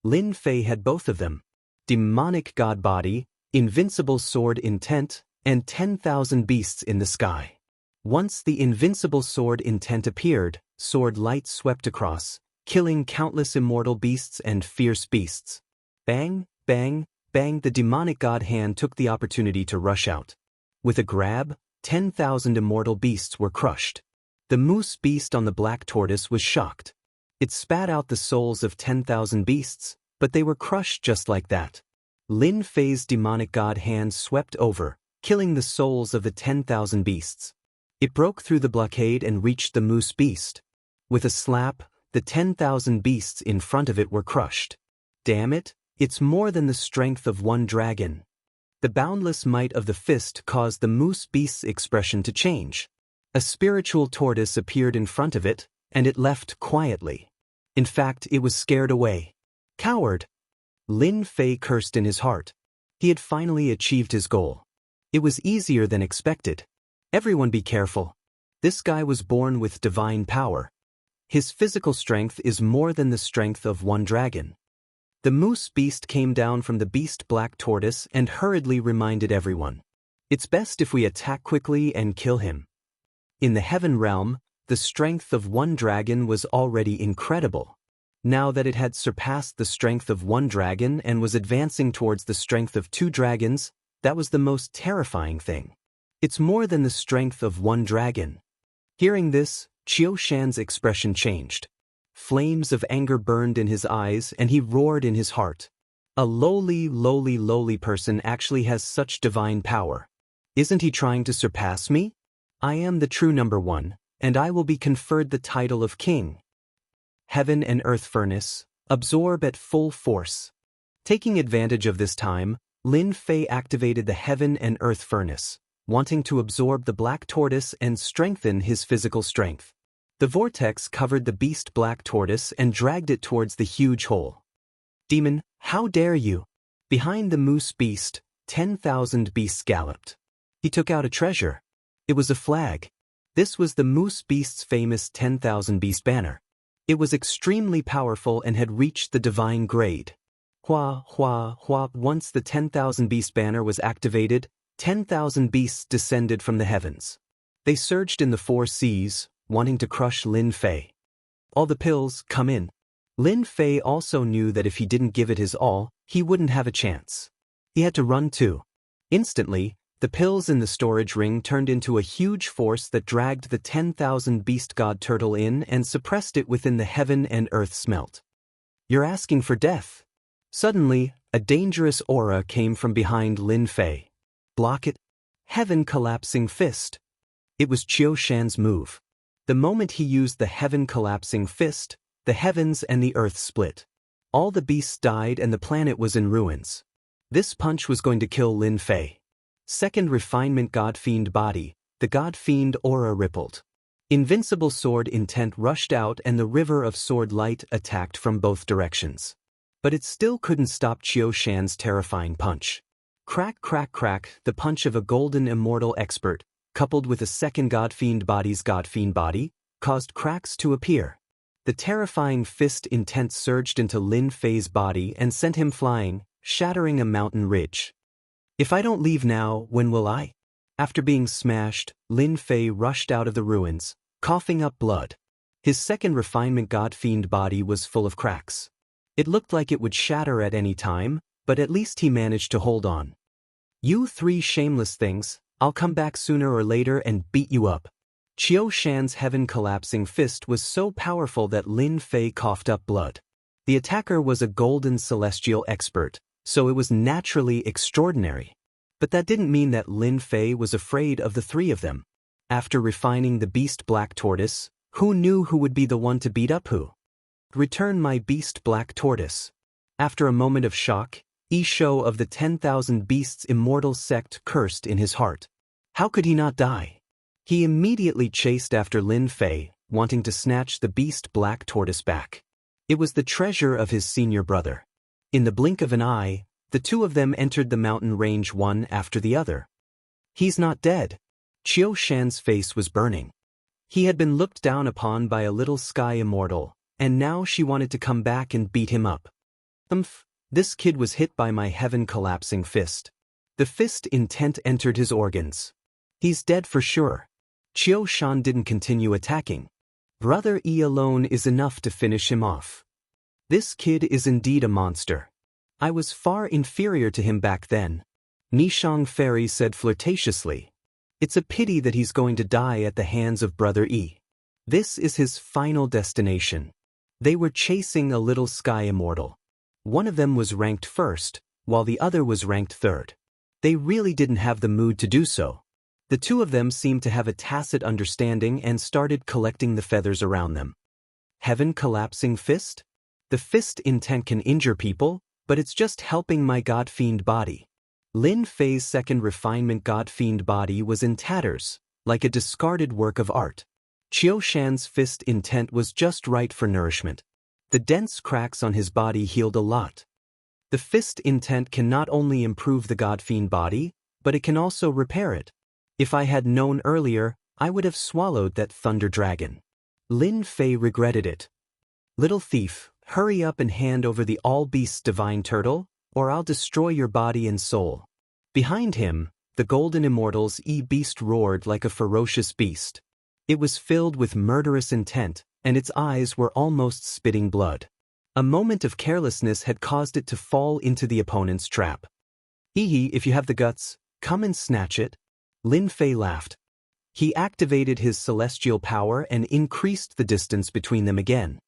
Lin Fei had both of them. Demonic god body, invincible sword intent, and 10,000 beasts in the sky. Once the invincible sword intent appeared, sword light swept across, killing countless immortal beasts and fierce beasts. Bang, bang, bang, the demonic god hand took the opportunity to rush out. With a grab, 10,000 immortal beasts were crushed. The moose beast on the black tortoise was shocked. It spat out the souls of 10,000 beasts, but they were crushed just like that. Lin Fei's demonic god hand swept over, killing the souls of the 10,000 beasts. It broke through the blockade and reached the moose beast. With a slap, the 10,000 beasts in front of it were crushed. Damn it, it's more than the strength of one dragon. The boundless might of the fist caused the moose beast's expression to change. A spiritual tortoise appeared in front of it, and it left quietly. In fact, it was scared away. Coward! Lin Fei cursed in his heart. He had finally achieved his goal. It was easier than expected. Everyone be careful. This guy was born with divine power. His physical strength is more than the strength of one dragon. The moose beast came down from the beast black tortoise and hurriedly reminded everyone. It's best if we attack quickly and kill him. In the heaven realm, the strength of one dragon was already incredible. Now that it had surpassed the strength of one dragon and was advancing towards the strength of two dragons, that was the most terrifying thing. It's more than the strength of one dragon. Hearing this, Qiu Shan's expression changed. Flames of anger burned in his eyes and he roared in his heart. A lowly person actually has such divine power. Isn't he trying to surpass me? I am the true number one, and I will be conferred the title of king. Heaven and earth furnace, absorb at full force. Taking advantage of this time, Lin Fei activated the heaven and earth furnace, wanting to absorb the black tortoise and strengthen his physical strength. The vortex covered the beast black tortoise and dragged it towards the huge hole. Demon, how dare you? Behind the moose beast, 10,000 beasts galloped. He took out a treasure. It was a flag. This was the moose beast's famous 10,000 beast banner. It was extremely powerful and had reached the divine grade. Hua. Once the 10,000 beast banner was activated, 10,000 beasts descended from the heavens. They surged in the four seas, wanting to crush Lin Fei. All the pills, come in. Lin Fei also knew that if he didn't give it his all, he wouldn't have a chance. He had to run too. Instantly, the pills in the storage ring turned into a huge force that dragged the 10,000 beast god turtle in and suppressed it within the heaven and earth smelt. You're asking for death. Suddenly, a dangerous aura came from behind Lin Fei. Block it. Heaven collapsing fist. It was Qiu Shan's move. The moment he used the heaven collapsing fist, the heavens and the earth split. All the beasts died and the planet was in ruins. This punch was going to kill Lin Fei. Second refinement God Fiend body, the God Fiend aura rippled. Invincible sword intent rushed out and the river of sword light attacked from both directions. But it still couldn't stop Qiu Shan's terrifying punch. Crack, the punch of a golden immortal expert, coupled with a second God Fiend body's God Fiend body, caused cracks to appear. The terrifying fist intent surged into Lin Fei's body and sent him flying, shattering a mountain ridge. If I don't leave now, when will I? After being smashed, Lin Fei rushed out of the ruins, coughing up blood. His second refinement God Fiend body was full of cracks. It looked like it would shatter at any time, but at least he managed to hold on. You three shameless things, I'll come back sooner or later and beat you up. Qiu Shan's heaven collapsing fist was so powerful that Lin Fei coughed up blood. The attacker was a golden celestial expert, so it was naturally extraordinary. But that didn't mean that Lin Fei was afraid of the three of them. After refining the beast black tortoise, who knew who would be the one to beat up who? Return my beast black tortoise. After a moment of shock, Isho of the 10,000 beasts immortal sect cursed in his heart. How could he not die? He immediately chased after Lin Fei, wanting to snatch the beast black tortoise back. It was the treasure of his senior brother. In the blink of an eye, the two of them entered the mountain range one after the other. He's not dead. Qiu Shan's face was burning. He had been looked down upon by a little sky immortal, and now she wanted to come back and beat him up. This kid was hit by my heaven collapsing fist. The fist intent entered his organs. He's dead for sure. Qiu Shan didn't continue attacking. Brother E alone is enough to finish him off. This kid is indeed a monster. I was far inferior to him back then. Nishang Fairy said flirtatiously. It's a pity that he's going to die at the hands of Brother E. This is his final destination. They were chasing a little sky immortal. One of them was ranked first, while the other was ranked third. They really didn't have the mood to do so. The two of them seemed to have a tacit understanding and started collecting the feathers around them. Heaven collapsing fist? The fist intent can injure people, but it's just helping my God Fiend body. Lin Fei's second refinement God Fiend body was in tatters, like a discarded work of art. Qiu Shan's fist intent was just right for nourishment. The dense cracks on his body healed a lot. The fist intent can not only improve the God Fiend body, but it can also repair it. If I had known earlier, I would have swallowed that thunder dragon. Lin Fei regretted it. Little thief, hurry up and hand over the all-beasts divine turtle, or I'll destroy your body and soul. Behind him, the golden immortal's beast roared like a ferocious beast. It was filled with murderous intent, and its eyes were almost spitting blood. A moment of carelessness had caused it to fall into the opponent's trap. If you have the guts, come and snatch it. Lin Fei laughed. He activated his celestial power and increased the distance between them again.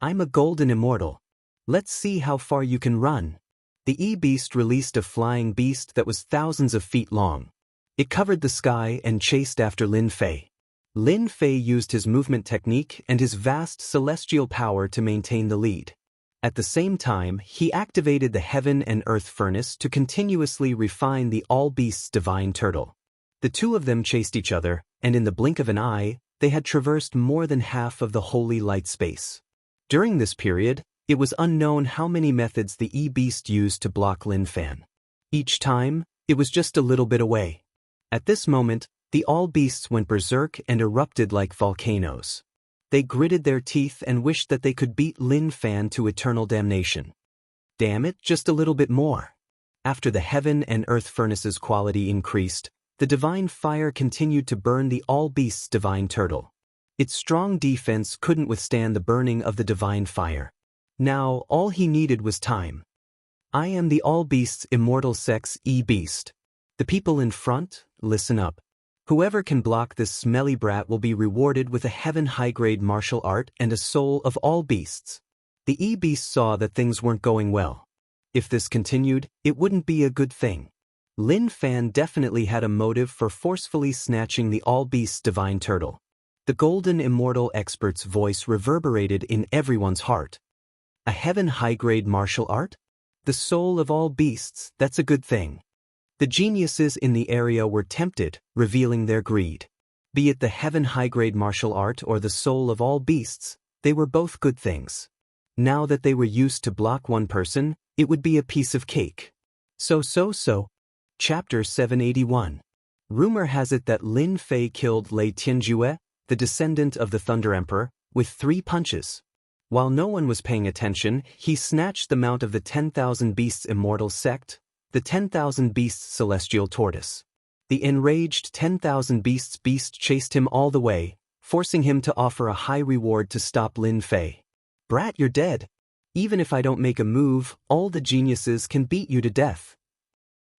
I'm a golden immortal. Let's see how far you can run. The E-beast released a flying beast that was thousands of feet long. It covered the sky and chased after Lin Fei. Lin Fei used his movement technique and his vast celestial power to maintain the lead. At the same time, he activated the heaven and earth furnace to continuously refine the all-beasts divine turtle. The two of them chased each other, and in the blink of an eye, they had traversed more than half of the holy light space. During this period, it was unknown how many methods the E-beast used to block Lin Fan. Each time, it was just a little bit away. At this moment, the all-beasts went berserk and erupted like volcanoes. They gritted their teeth and wished that they could beat Lin Fan to eternal damnation. Damn it, just a little bit more. After the heaven and earth furnace's quality increased, the divine fire continued to burn the all-beasts divine turtle. Its strong defense couldn't withstand the burning of the divine fire. Now, all he needed was time. I am the all-beasts immortal sects E-beast. The people in front, listen up. Whoever can block this smelly brat will be rewarded with a heaven high-grade martial art and a soul of all beasts. The E-beast saw that things weren't going well. If this continued, it wouldn't be a good thing. Lin Fan definitely had a motive for forcefully snatching the all-beasts divine turtle. The golden immortal expert's voice reverberated in everyone's heart. A heaven high-grade martial art? The soul of all beasts, that's a good thing. The geniuses in the area were tempted, revealing their greed. Be it the heaven high-grade martial art or the soul of all beasts, they were both good things. Now that they were used to block one person, it would be a piece of cake. So. Chapter 781. Rumor has it that Lin Fei killed Lei Tianjue, the descendant of the Thunder Emperor, with 3 punches. While no one was paying attention, he snatched the mount of the 10,000 Beasts Immortal sect, the 10,000 Beasts Celestial Tortoise. The enraged 10,000 Beasts beast chased him all the way, forcing him to offer a high reward to stop Lin Fei. Brat, you're dead. Even if I don't make a move, all the geniuses can beat you to death.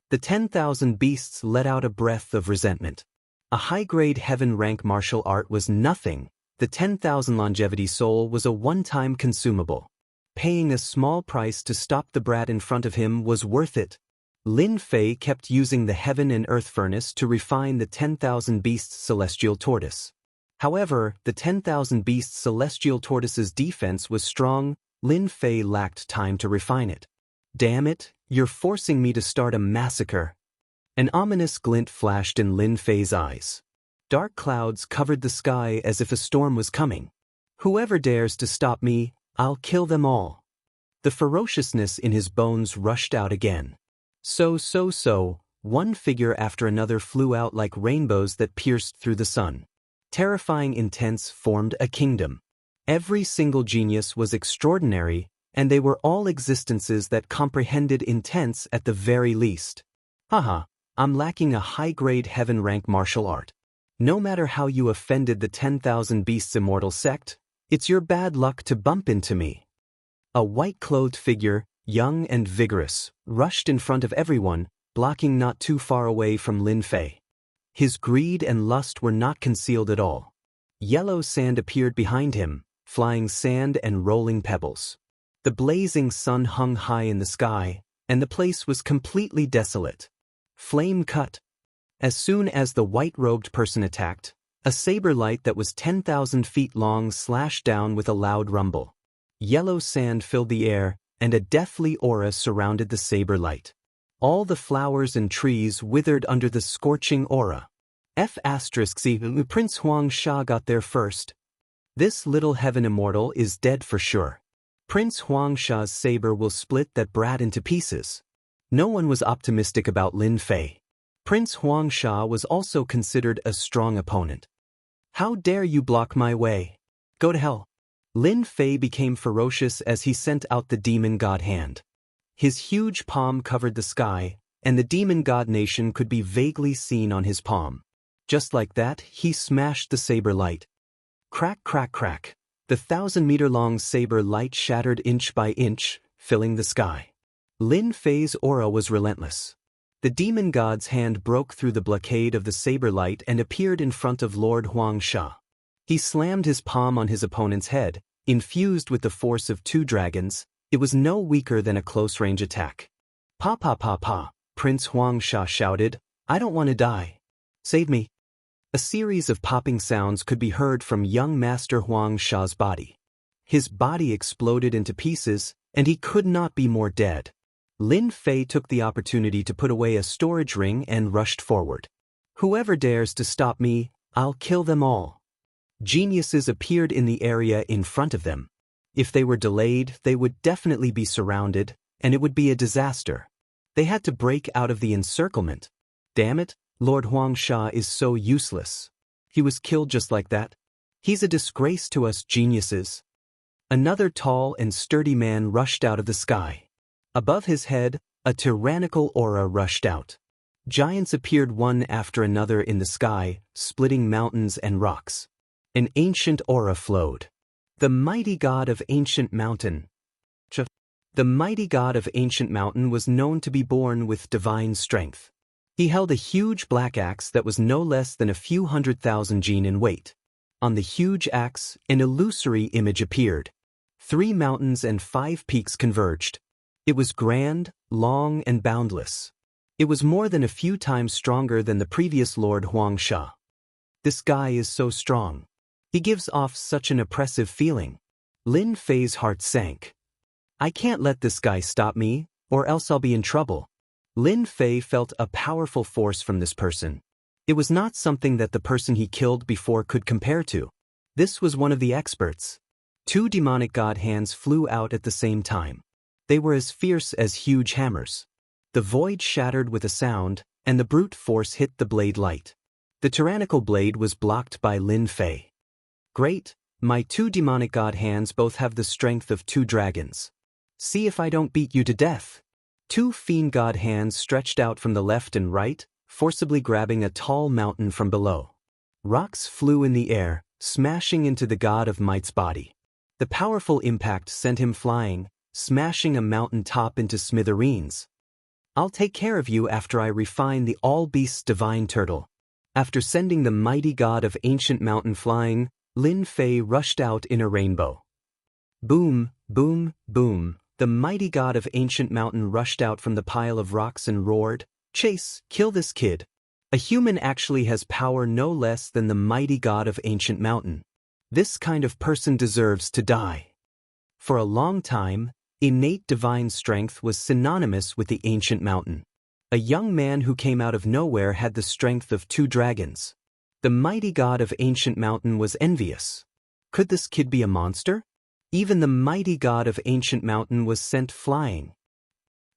The 10,000 beasts let out a breath of resentment. A high-grade heaven rank martial art was nothing. The 10,000 longevity soul was a one-time consumable. Paying a small price to stop the brat in front of him was worth it. Lin Fei kept using the heaven and earth furnace to refine the 10,000 beasts celestial tortoise. However, the 10,000 beasts celestial tortoise's defense was strong. Lin Fei lacked time to refine it. Damn it, you're forcing me to start a massacre. An ominous glint flashed in Lin Fei's eyes. Dark clouds covered the sky as if a storm was coming. Whoever dares to stop me, I'll kill them all. The ferociousness in his bones rushed out again. So, one figure after another flew out like rainbows that pierced through the sun. Terrifying intents formed a kingdom. Every single genius was extraordinary, and they were all existences that comprehended intents at the very least. Haha, I'm lacking a high-grade heaven rank martial art. No matter how you offended the 10,000 Beasts Immortal sect, it's your bad luck to bump into me. A white-clothed figure, young and vigorous, rushed in front of everyone, blocking not too far away from Lin Fei. His greed and lust were not concealed at all. Yellow sand appeared behind him, flying sand and rolling pebbles. The blazing sun hung high in the sky, and the place was completely desolate. Flame cut. As soon as the white-robed person attacked, a saber light that was 10,000 feet long slashed down with a loud rumble. Yellow sand filled the air, and a deathly aura surrounded the saber light. All the flowers and trees withered under the scorching aura. Prince Xianxia got there first. This little heaven immortal is dead for sure. Prince Xianxia's saber will split that brat into pieces. No one was optimistic about Lin Fei. Prince Xianxia was also considered a strong opponent. How dare you block my way? Go to hell. Lin Fei became ferocious as he sent out the demon god hand. His huge palm covered the sky, and the demon god nation could be vaguely seen on his palm. Just like that, he smashed the saber light. Crack, crack, crack. The 1,000-meter-long saber light shattered inch by inch, filling the sky. Lin Fei's aura was relentless. The demon god's hand broke through the blockade of the saber light and appeared in front of Lord Xianxia. He slammed his palm on his opponent's head, infused with the force of 2 dragons. It was no weaker than a close-range attack. Pa pa pa pa, Prince Xianxia shouted, I don't want to die. Save me. A series of popping sounds could be heard from young Master Xiangsha's body. His body exploded into pieces, and he could not be more dead. Lin Fei took the opportunity to put away a storage ring and rushed forward. Whoever dares to stop me, I'll kill them all. Geniuses appeared in the area in front of them. If they were delayed, they would definitely be surrounded, and it would be a disaster. They had to break out of the encirclement. Damn it, Lord Xianxia is so useless. He was killed just like that. He's a disgrace to us geniuses. Another tall and sturdy man rushed out of the sky. Above his head, a tyrannical aura rushed out. Giants appeared one after another in the sky, splitting mountains and rocks. An ancient aura flowed. The mighty god of Ancient Mountain. The mighty god of Ancient Mountain was known to be born with divine strength. He held a huge black axe that was no less than a few 100,000 jin in weight. On the huge axe, an illusory image appeared. 3 mountains and 5 peaks converged. It was grand, long, and boundless. It was more than a few times stronger than the previous Lord Xianxia. This guy is so strong. He gives off such an oppressive feeling. Lin Fei's heart sank. I can't let this guy stop me, or else I'll be in trouble. Lin Fei felt a powerful force from this person. It was not something that the person he killed before could compare to. This was one of the experts. 2 demonic god hands flew out at the same time. They were as fierce as huge hammers. The void shattered with a sound, and the brute force hit the blade light. The tyrannical blade was blocked by Lin Fei. Great, my 2 demonic god hands both have the strength of 2 dragons. See if I don't beat you to death. 2 fiend god hands stretched out from the left and right, forcibly grabbing a tall mountain from below. Rocks flew in the air, smashing into the god of might's body. The powerful impact sent him flying, smashing a mountain top into smithereens. I'll take care of you after I refine the all-beasts divine turtle. After sending the mighty god of Ancient Mountain flying, Lin Fei rushed out in a rainbow. Boom, boom, boom. The mighty god of Ancient Mountain rushed out from the pile of rocks and roared, Chase, kill this kid. A human actually has power no less than the mighty god of Ancient Mountain. This kind of person deserves to die. For a long time, innate divine strength was synonymous with the Ancient Mountain. A young man who came out of nowhere had the strength of 2 dragons. The mighty god of Ancient Mountain was envious. Could this kid be a monster? Even the mighty god of Ancient Mountain was sent flying.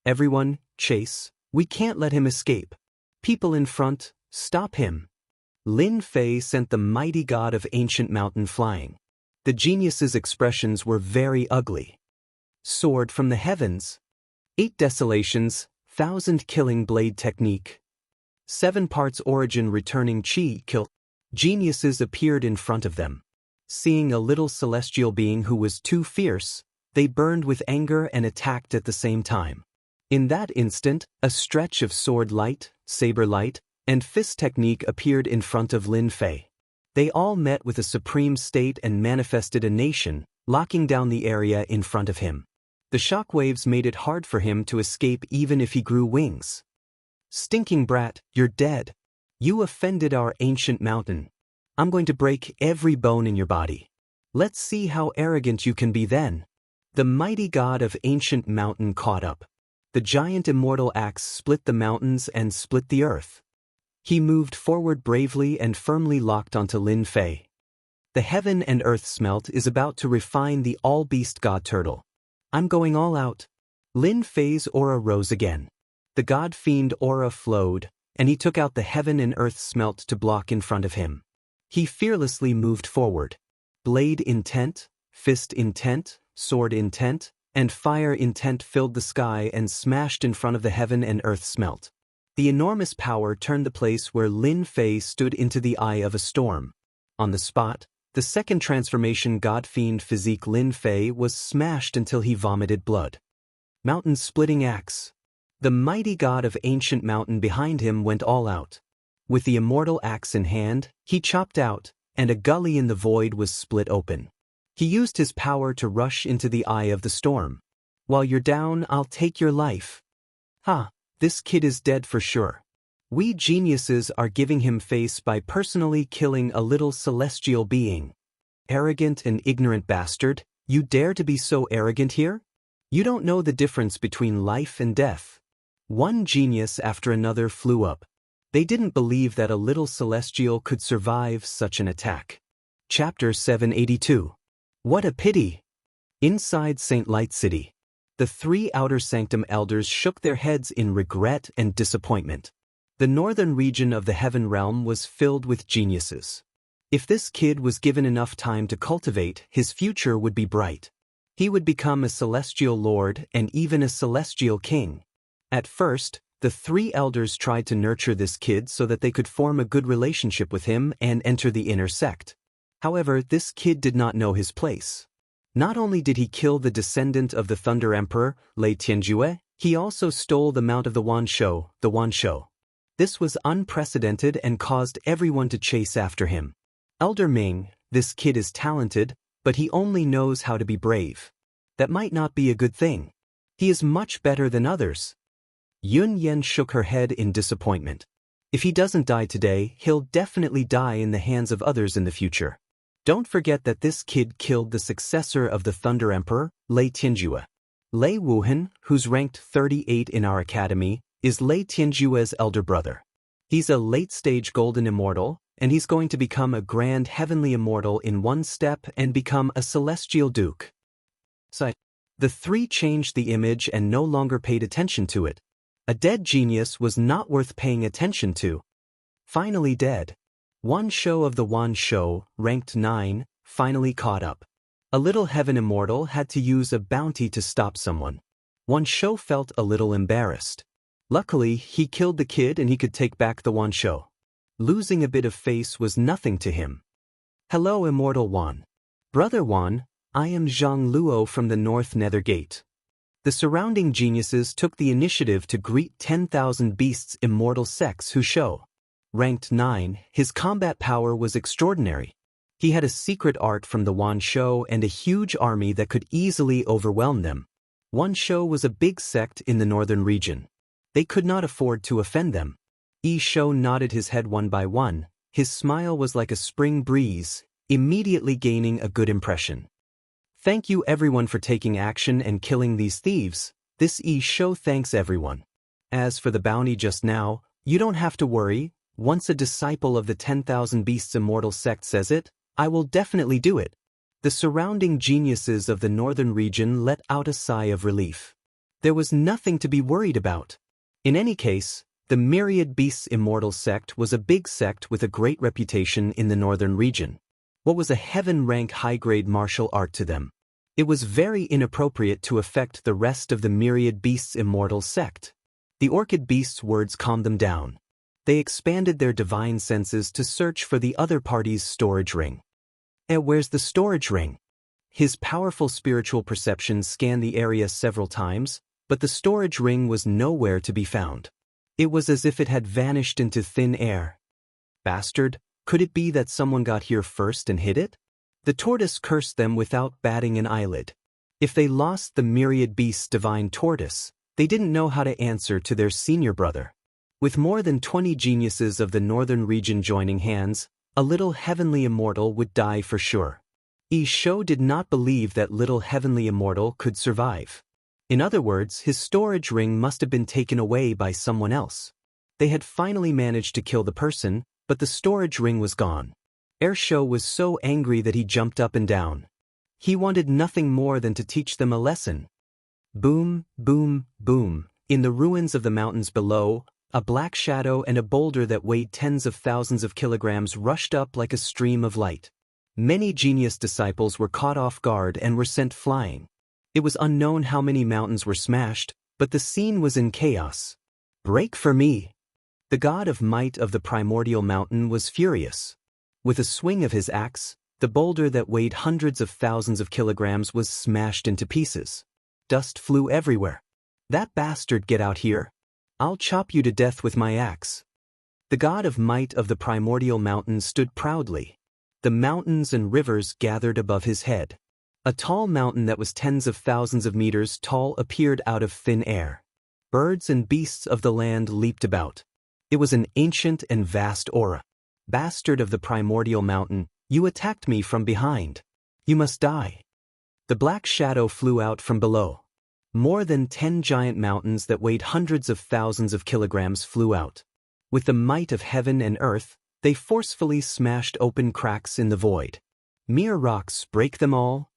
Everyone, chase, we can't let him escape. People in front, stop him. Lin Fei sent the mighty god of Ancient Mountain flying. The genius's expressions were very ugly. Sword from the heavens. 8 desolations, 1,000 killing blade technique. 7 parts origin returning chi kill. Geniuses appeared in front of them. Seeing a little celestial being who was too fierce, they burned with anger and attacked at the same time. In that instant, a stretch of sword light, saber light, and fist technique appeared in front of Lin Fei. They all met with a supreme state and manifested a nation, locking down the area in front of him. The shockwaves made it hard for him to escape even if he grew wings. Stinking brat, you're dead. You offended our Ancient Mountain. I'm going to break every bone in your body. Let's see how arrogant you can be then. The mighty god of Ancient Mountain caught up. The giant immortal axe split the mountains and split the earth. He moved forward bravely and firmly locked onto Lin Fei. The heaven and earth smelt is about to refine the all-beast god turtle. I'm going all out. Lin Fei's aura rose again. The god fiend aura flowed, and he took out the heaven and earth smelt to block in front of him. He fearlessly moved forward. Blade intent, fist intent, sword intent, and fire intent filled the sky and smashed in front of the heaven and earth smelt. The enormous power turned the place where Lin Fei stood into the eye of a storm. On the spot, the second transformation god-fiend physique Lin Fei was smashed until he vomited blood. Mountain-splitting axe. The mighty god of ancient mountain behind him went all out. With the immortal axe in hand, he chopped out, and a gully in the void was split open. He used his power to rush into the eye of the storm. While you're down, I'll take your life. Ha, this kid is dead for sure. We geniuses are giving him face by personally killing a little celestial being. Arrogant and ignorant bastard, you dare to be so arrogant here? You don't know the difference between life and death. One genius after another flew up. They didn't believe that a little celestial could survive such an attack. Chapter 782. What a pity! Inside St. Light City, the three Outer Sanctum elders shook their heads in regret and disappointment. The northern region of the Heaven Realm was filled with geniuses. If this kid was given enough time to cultivate, his future would be bright. He would become a celestial lord and even a celestial king. At first, the three elders tried to nurture this kid so that they could form a good relationship with him and enter the inner sect. However, this kid did not know his place. Not only did he kill the descendant of the Thunder Emperor, Lei Tianjue, he also stole the mount of the Wanshou. This was unprecedented and caused everyone to chase after him. Elder Ming, this kid is talented, but he only knows how to be brave. That might not be a good thing. He is much better than others. Yun Yen shook her head in disappointment. If he doesn't die today, he'll definitely die in the hands of others in the future. Don't forget that this kid killed the successor of the Thunder Emperor, Lei Tianjue. Lei Wuhan, who's ranked 38 in our academy, is Lei Tianjue's elder brother. He's a late-stage golden immortal, and he's going to become a grand heavenly immortal in one step and become a celestial duke. So, the three changed the image and no longer paid attention to it. A dead genius was not worth paying attention to. Finally dead. Wanshou of the Wanshou, ranked 9, finally caught up. A little heaven immortal had to use a bounty to stop someone. Wanshou felt a little embarrassed. Luckily, he killed the kid and he could take back the Wanshou. Losing a bit of face was nothing to him. Hello, Immortal Wan. Brother Wan, I am Zhang Luo from the North Nether Gate. The surrounding geniuses took the initiative to greet 10,000 beasts immortal sects who show. Ranked 9, his combat power was extraordinary. He had a secret art from the Wanshou and a huge army that could easily overwhelm them. Wanshou was a big sect in the northern region. They could not afford to offend them. Yi Shou nodded his head one by one. His smile was like a spring breeze, immediately gaining a good impression. Thank you everyone for taking action and killing these thieves. This Yi Shou thanks everyone. As for the bounty just now, you don't have to worry. Once a disciple of the 10,000 Beasts Immortal sect says it, I will definitely do it. The surrounding geniuses of the northern region let out a sigh of relief. There was nothing to be worried about. In any case, the Myriad Beasts Immortal sect was a big sect with a great reputation in the northern region. What was a heaven-rank high-grade martial art to them? It was very inappropriate to affect the rest of the Myriad Beasts Immortal sect. The Orchid Beasts' words calmed them down. They expanded their divine senses to search for the other party's storage ring. Where's the storage ring? His powerful spiritual perception scanned the area several times, but the storage ring was nowhere to be found. It was as if it had vanished into thin air. Bastard, could it be that someone got here first and hid it? The tortoise cursed them without batting an eyelid. If they lost the Myriad Beasts' divine tortoise, they didn't know how to answer to their senior brother. With more than 20 geniuses of the northern region joining hands, a little heavenly immortal would die for sure. Yi Shou did not believe that little heavenly immortal could survive. In other words, his storage ring must have been taken away by someone else. They had finally managed to kill the person, but the storage ring was gone. Shou was so angry that he jumped up and down. He wanted nothing more than to teach them a lesson. Boom, boom, boom. In the ruins of the mountains below, A black shadow and a boulder that weighed tens of thousands of kilograms rushed up like a stream of light. Many genius disciples were caught off guard and were sent flying. It was unknown how many mountains were smashed, but the scene was in chaos. "Break for me!" The god of might of the primordial mountain was furious. With a swing of his axe, the boulder that weighed hundreds of thousands of kilograms was smashed into pieces. Dust flew everywhere. "That bastard, get out here! I'll chop you to death with my axe." The god of might of the primordial mountain stood proudly. The mountains and rivers gathered above his head. A tall mountain that was tens of thousands of meters tall appeared out of thin air. Birds and beasts of the land leaped about. It was an ancient and vast aura. "Bastard of the primordial mountain, you attacked me from behind. You must die." The black shadow flew out from below. More than 10 giant mountains that weighed hundreds of thousands of kilograms flew out. With the might of heaven and earth, they forcefully smashed open cracks in the void. "Mere rocks, break them all."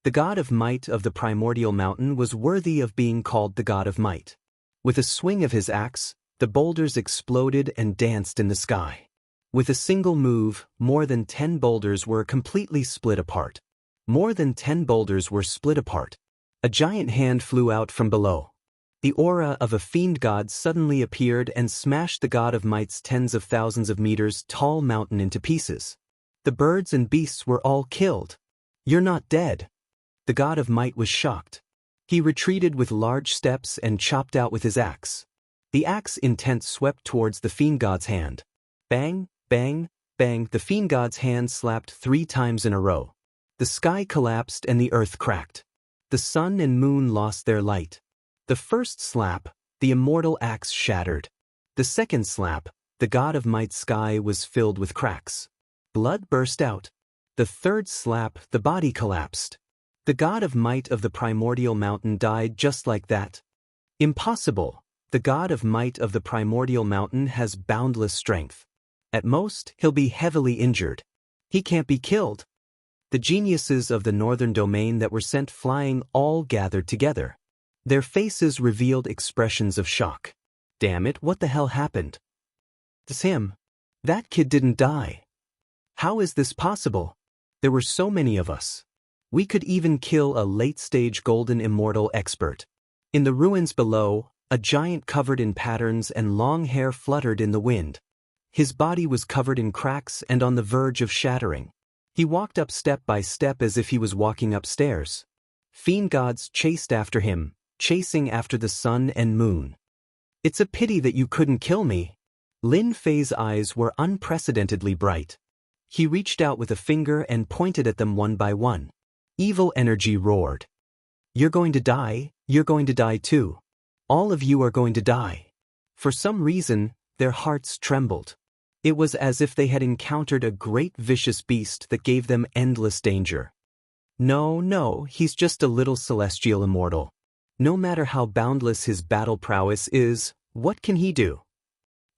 The god of might of the primordial mountain was worthy of being called the god of might. With a swing of his axe, the boulders exploded and danced in the sky. With a single move, more than 10 boulders were completely split apart. More than 10 boulders were split apart. A giant hand flew out from below. The aura of a fiend god suddenly appeared and smashed the god of might's tens of thousands of meters tall mountain into pieces. The birds and beasts were all killed. "You're not dead." The god of might was shocked. He retreated with large steps and chopped out with his axe. The axe intent swept towards the fiend god's hand. Bang, bang, bang, the fiend god's hand slapped 3 times in a row. The sky collapsed and the earth cracked. The sun and moon lost their light. The first slap, the immortal axe shattered. The second slap, the god of might's sky was filled with cracks. Blood burst out. The third slap, the body collapsed. The god of might of the primordial mountain died just like that. Impossible. The god of might of the primordial mountain has boundless strength. At most, he'll be heavily injured. He can't be killed. The geniuses of the northern domain that were sent flying all gathered together. Their faces revealed expressions of shock. "Damn it, what the hell happened? It's him. That kid didn't die. How is this possible? There were so many of us. We could even kill a late-stage golden immortal expert." In the ruins below, a giant covered in patterns and long hair fluttered in the wind. His body was covered in cracks and on the verge of shattering. He walked up step by step as if he was walking upstairs. Fiend gods chased after him, chasing after the sun and moon. "It's a pity that you couldn't kill me." Lin Fei's eyes were unprecedentedly bright. He reached out with a finger and pointed at them one by one. Evil energy roared. "You're going to die, you're going to die too. All of you are going to die." For some reason, their hearts trembled. It was as if they had encountered a great vicious beast that gave them endless danger. No, he's just a little celestial immortal. No matter how boundless his battle prowess is, what can he do?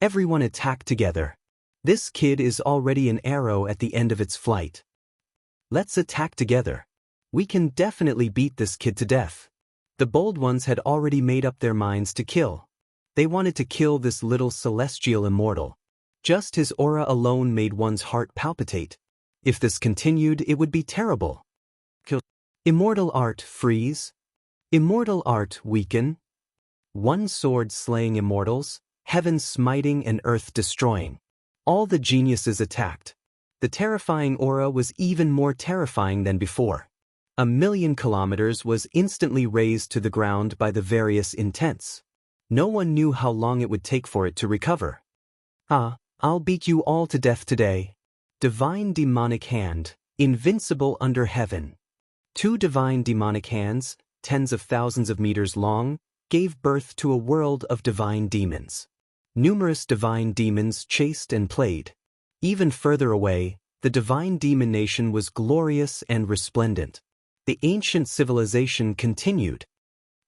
Everyone attacked together. This kid is already an arrow at the end of its flight. Let's attack together. We can definitely beat this kid to death. The bold ones had already made up their minds to kill. They wanted to kill this little celestial immortal. Just his aura alone made one's heart palpitate. If this continued, it would be terrible. Kill. Immortal art freeze. Immortal art weaken. One sword slaying immortals, heaven smiting and earth destroying. All the geniuses attacked. The terrifying aura was even more terrifying than before. 1,000,000 kilometers was instantly razed to the ground by the various intents. No one knew how long it would take for it to recover. I'll beat you all to death today. Divine demonic hand, invincible under heaven. 2 divine demonic hands, tens of thousands of meters long, gave birth to a world of divine demons. Numerous divine demons chased and played. Even further away, the divine demon nation was glorious and resplendent. The ancient civilization continued.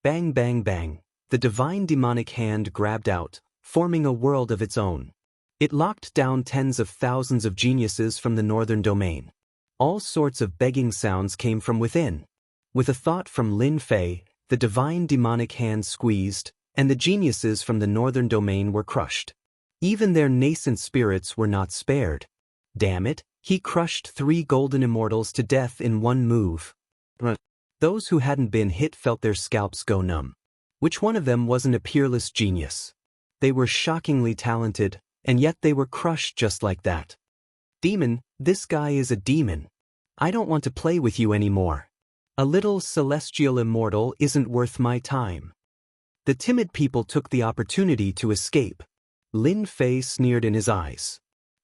Bang, bang, bang. The divine demonic hand grabbed out, forming a world of its own. It locked down tens of thousands of geniuses from the northern domain. All sorts of begging sounds came from within. With a thought from Lin Fei, the divine demonic hand squeezed, and the geniuses from the northern domain were crushed. Even their nascent spirits were not spared. Damn it, he crushed 3 golden immortals to death in one move. Those who hadn't been hit felt their scalps go numb. Which one of them wasn't a peerless genius? They were shockingly talented, and yet they were crushed just like that. Demon, this guy is a demon. I don't want to play with you anymore. A little celestial immortal isn't worth my time. The timid people took the opportunity to escape. Lin Fei sneered in his eyes.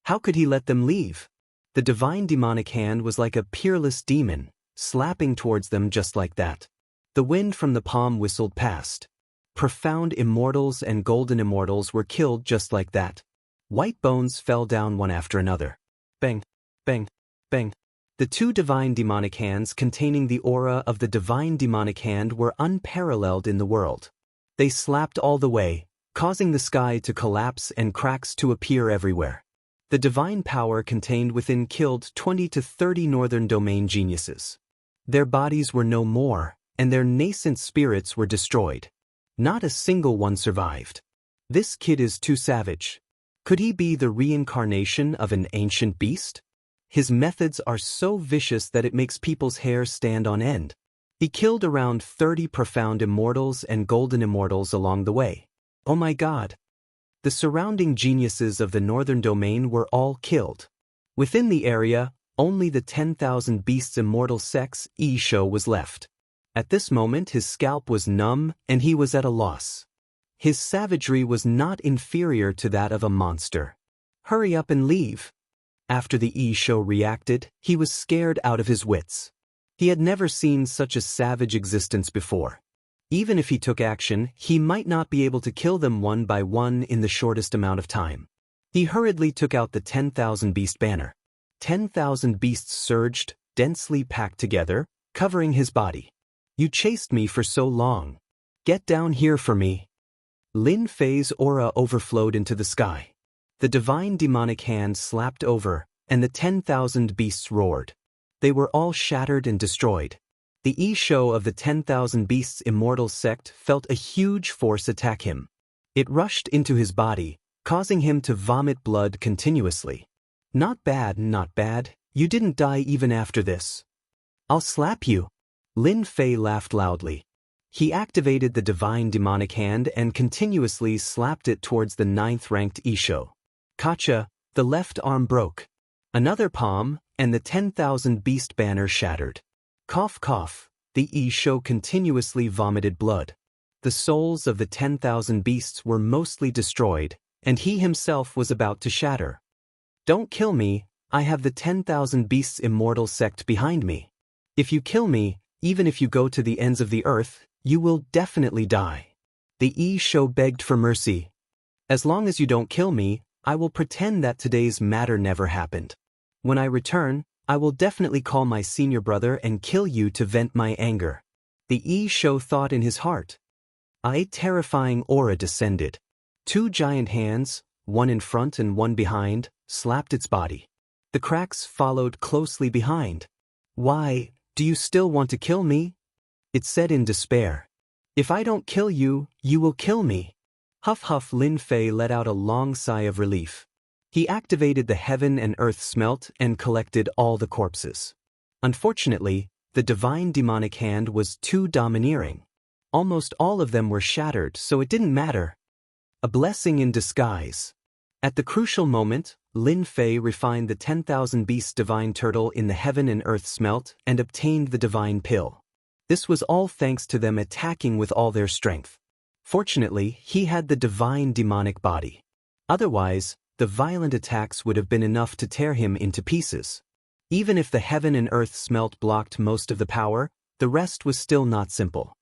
How could he let them leave? The divine demonic hand was like a peerless demon, slapping towards them just like that. The wind from the palm whistled past. Profound immortals and golden immortals were killed just like that. White bones fell down one after another. Bang, bang, bang. The 2 divine demonic hands containing the aura of the divine demonic hand were unparalleled in the world. They slapped all the way, causing the sky to collapse and cracks to appear everywhere. The divine power contained within killed 20 to 30 northern domain geniuses. Their bodies were no more, and their nascent spirits were destroyed. Not a single one survived. This kid is too savage. Could he be the reincarnation of an ancient beast? His methods are so vicious that it makes people's hair stand on end. He killed around 30 profound immortals and golden immortals along the way. Oh my god. The surrounding geniuses of the northern domain were all killed. Within the area, only the 10,000 beasts immortal sects Xianxia was left. At this moment his scalp was numb and he was at a loss. His savagery was not inferior to that of a monster. Hurry up and leave. After the Xianxia reacted, he was scared out of his wits. He had never seen such a savage existence before. Even if he took action, he might not be able to kill them one by one in the shortest amount of time. He hurriedly took out the 10,000 beast banner. 10,000 beasts surged, densely packed together, covering his body. You chased me for so long. Get down here for me. Lin Fei's aura overflowed into the sky. The divine demonic hand slapped over, and the 10,000 beasts roared. They were all shattered and destroyed. The Xianxia of the 10,000 beasts immortal sect felt a huge force attack him. It rushed into his body, causing him to vomit blood continuously. Not bad, not bad. You didn't die even after this. I'll slap you. Lin Fei laughed loudly. He activated the divine demonic hand and continuously slapped it towards the 9th-ranked Xianxia. Gotcha, the left arm broke. Another palm, and the 10,000 beast banner shattered. Cough cough, the Xianxia continuously vomited blood. The souls of the 10,000 beasts were mostly destroyed, and he himself was about to shatter. Don't kill me, I have the 10,000 beasts immortal sect behind me. If you kill me, even if you go to the ends of the earth, you will definitely die. The Xianxia begged for mercy. As long as you don't kill me, I will pretend that today's matter never happened. When I return, I will definitely call my senior brother and kill you to vent my anger. The Xianxia thought in his heart. A terrifying aura descended. 2 giant hands, one in front and one behind, slapped its body. The cracks followed closely behind. Why, do you still want to kill me? It said in despair. If I don't kill you, you will kill me. Huff huff. Lin Fei let out a long sigh of relief. He activated the heaven and earth smelt and collected all the corpses. Unfortunately, the divine demonic hand was too domineering. Almost all of them were shattered, so it didn't matter. A blessing in disguise. At the crucial moment, Lin Fei refined the 10,000 beasts divine turtle in the heaven and earth smelt and obtained the divine pill. This was all thanks to them attacking with all their strength. Fortunately, he had the divine demonic body. Otherwise, the violent attacks would have been enough to tear him into pieces. Even if the heaven and earth smelt blocked most of the power, the rest was still not simple.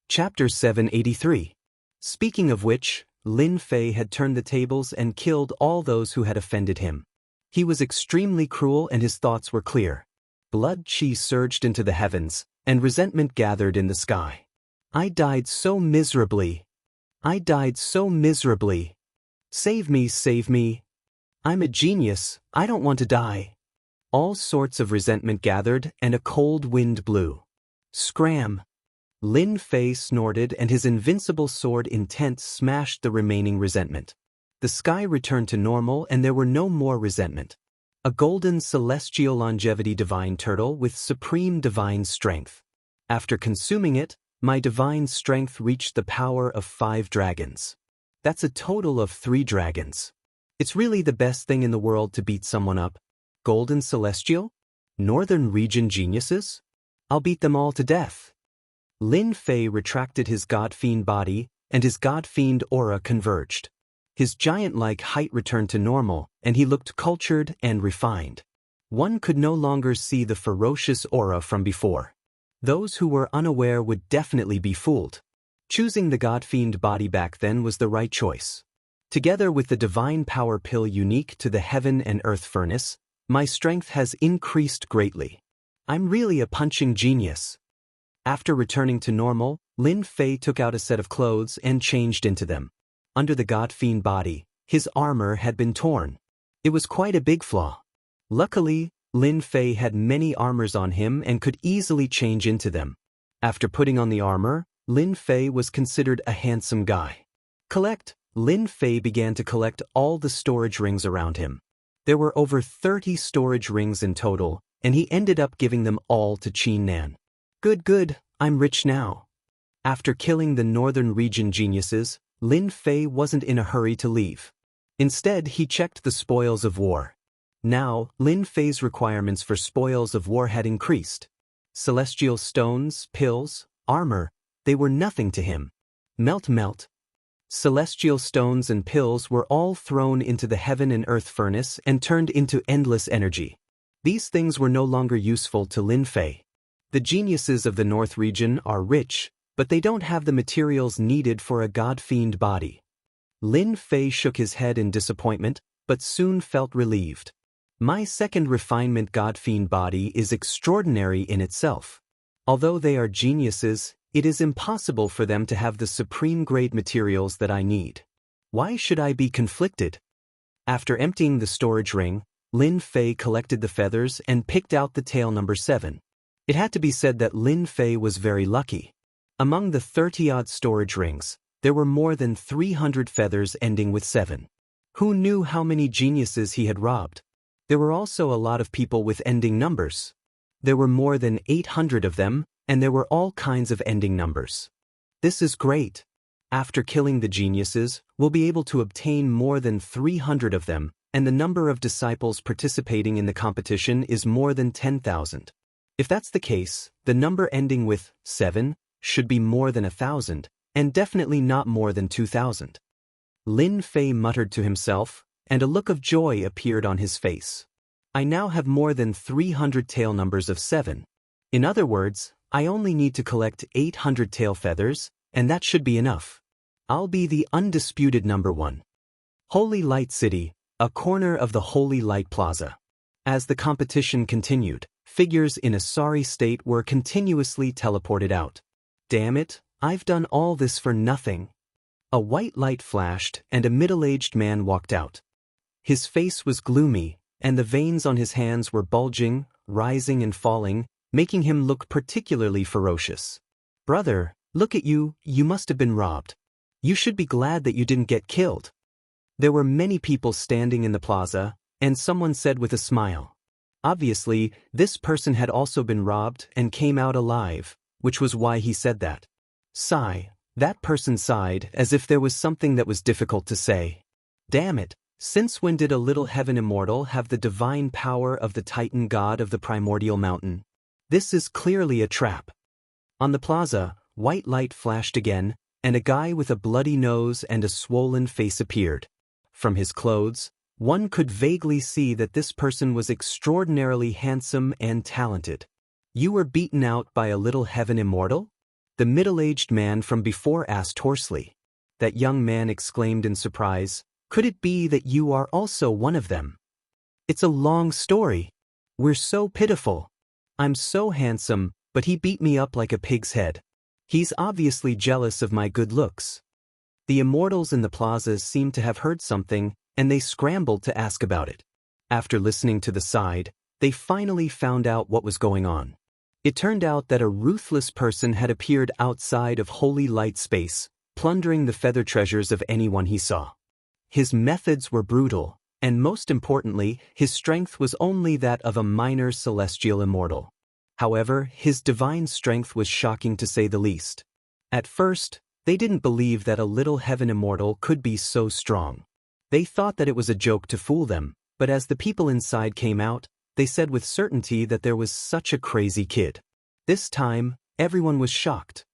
Chapter 783. Speaking of which, Lin Fei had turned the tables and killed all those who had offended him. He was extremely cruel and his thoughts were clear. Blood chi surged into the heavens, and resentment gathered in the sky. I died so miserably. I died so miserably. Save me, save me. I'm a genius, I don't want to die. All sorts of resentment gathered and a cold wind blew. Scram. Lin Fei snorted and his invincible sword intent smashed the remaining resentment. The sky returned to normal and there were no more resentment. A golden celestial longevity divine turtle with supreme divine strength. After consuming it, my divine strength reached the power of 5 dragons. That's a total of 3 dragons. It's really the best thing in the world to beat someone up. Golden celestial? Northern region geniuses? I'll beat them all to death. Lin Fei retracted his god-fiend body, and his god-fiend aura converged. His giant-like height returned to normal, and he looked cultured and refined. One could no longer see the ferocious aura from before. Those who were unaware would definitely be fooled. Choosing the god-fiend body back then was the right choice. Together with the divine power pill unique to the heaven and earth furnace, my strength has increased greatly. I'm really a punching genius. After returning to normal, Lin Fei took out a set of clothes and changed into them. Under the god-fiend body, his armor had been torn. It was quite a big flaw. Luckily, Lin Fei had many armors on him and could easily change into them. After putting on the armor, Lin Fei was considered a handsome guy. Lin Fei began to collect all the storage rings around him. There were over 30 storage rings in total, and he ended up giving them all to Qin Nan. Good, I'm rich now. After killing the northern region geniuses, Lin Fei wasn't in a hurry to leave. Instead, he checked the spoils of war. Now, Lin Fei's requirements for spoils of war had increased. Celestial stones, pills, armor, they were nothing to him. Melt. Celestial stones and pills were all thrown into the heaven and earth furnace and turned into endless energy. These things were no longer useful to Lin Fei. The geniuses of the North region are rich, but they don't have the materials needed for a god-fiend body. Lin Fei shook his head in disappointment, but soon felt relieved. My second refinement god-fiend body is extraordinary in itself. Although they are geniuses, it is impossible for them to have the supreme-grade materials that I need. Why should I be conflicted? After emptying the storage ring, Lin Fei collected the feathers and picked out the tail number 7. It had to be said that Lin Fei was very lucky. Among the 30-odd storage rings, there were more than 300 feathers ending with 7. Who knew how many geniuses he had robbed? There were also a lot of people with ending numbers. There were more than 800 of them, and there were all kinds of ending numbers. This is great. After killing the geniuses, we'll be able to obtain more than 300 of them, and the number of disciples participating in the competition is more than 10,000. If that's the case, the number ending with 7 should be more than 1,000, and definitely not more than 2,000. Lin Fei muttered to himself, and a look of joy appeared on his face. I now have more than 300 tail numbers of 7. In other words, I only need to collect 800 tail feathers, and that should be enough. I'll be the undisputed number 1. Holy Light City, a corner of the Holy Light Plaza. As the competition continued, figures in a sorry state were continuously teleported out. Damn it, I've done all this for nothing. A white light flashed, and a middle-aged man walked out. His face was gloomy, and the veins on his hands were bulging, rising and falling, making him look particularly ferocious. Brother, look at you, you must have been robbed. You should be glad that you didn't get killed. There were many people standing in the plaza, and someone said with a smile. Obviously, this person had also been robbed and came out alive, which was why he said that. Sigh. That person sighed as if there was something that was difficult to say. Damn it, since when did a little heaven immortal have the divine power of the Titan god of the primordial mountain? This is clearly a trap. On the plaza, white light flashed again, and a guy with a bloody nose and a swollen face appeared. From his clothes, one could vaguely see that this person was extraordinarily handsome and talented. You were beaten out by a little heaven immortal? The middle-aged man from before asked hoarsely. That young man exclaimed in surprise, could it be that you are also one of them? It's a long story. We're so pitiful. I'm so handsome, but he beat me up like a pig's head. He's obviously jealous of my good looks. The immortals in the plazas seemed to have heard something, and they scrambled to ask about it. After listening to the side, they finally found out what was going on. It turned out that a ruthless person had appeared outside of holy light space, plundering the feather treasures of anyone he saw. His methods were brutal, and most importantly, his strength was only that of a minor celestial immortal. However, his divine strength was shocking to say the least. At first, they didn't believe that a little heaven immortal could be so strong. They thought that it was a joke to fool them, but as the people inside came out, they said with certainty that there was such a crazy kid. This time, everyone was shocked.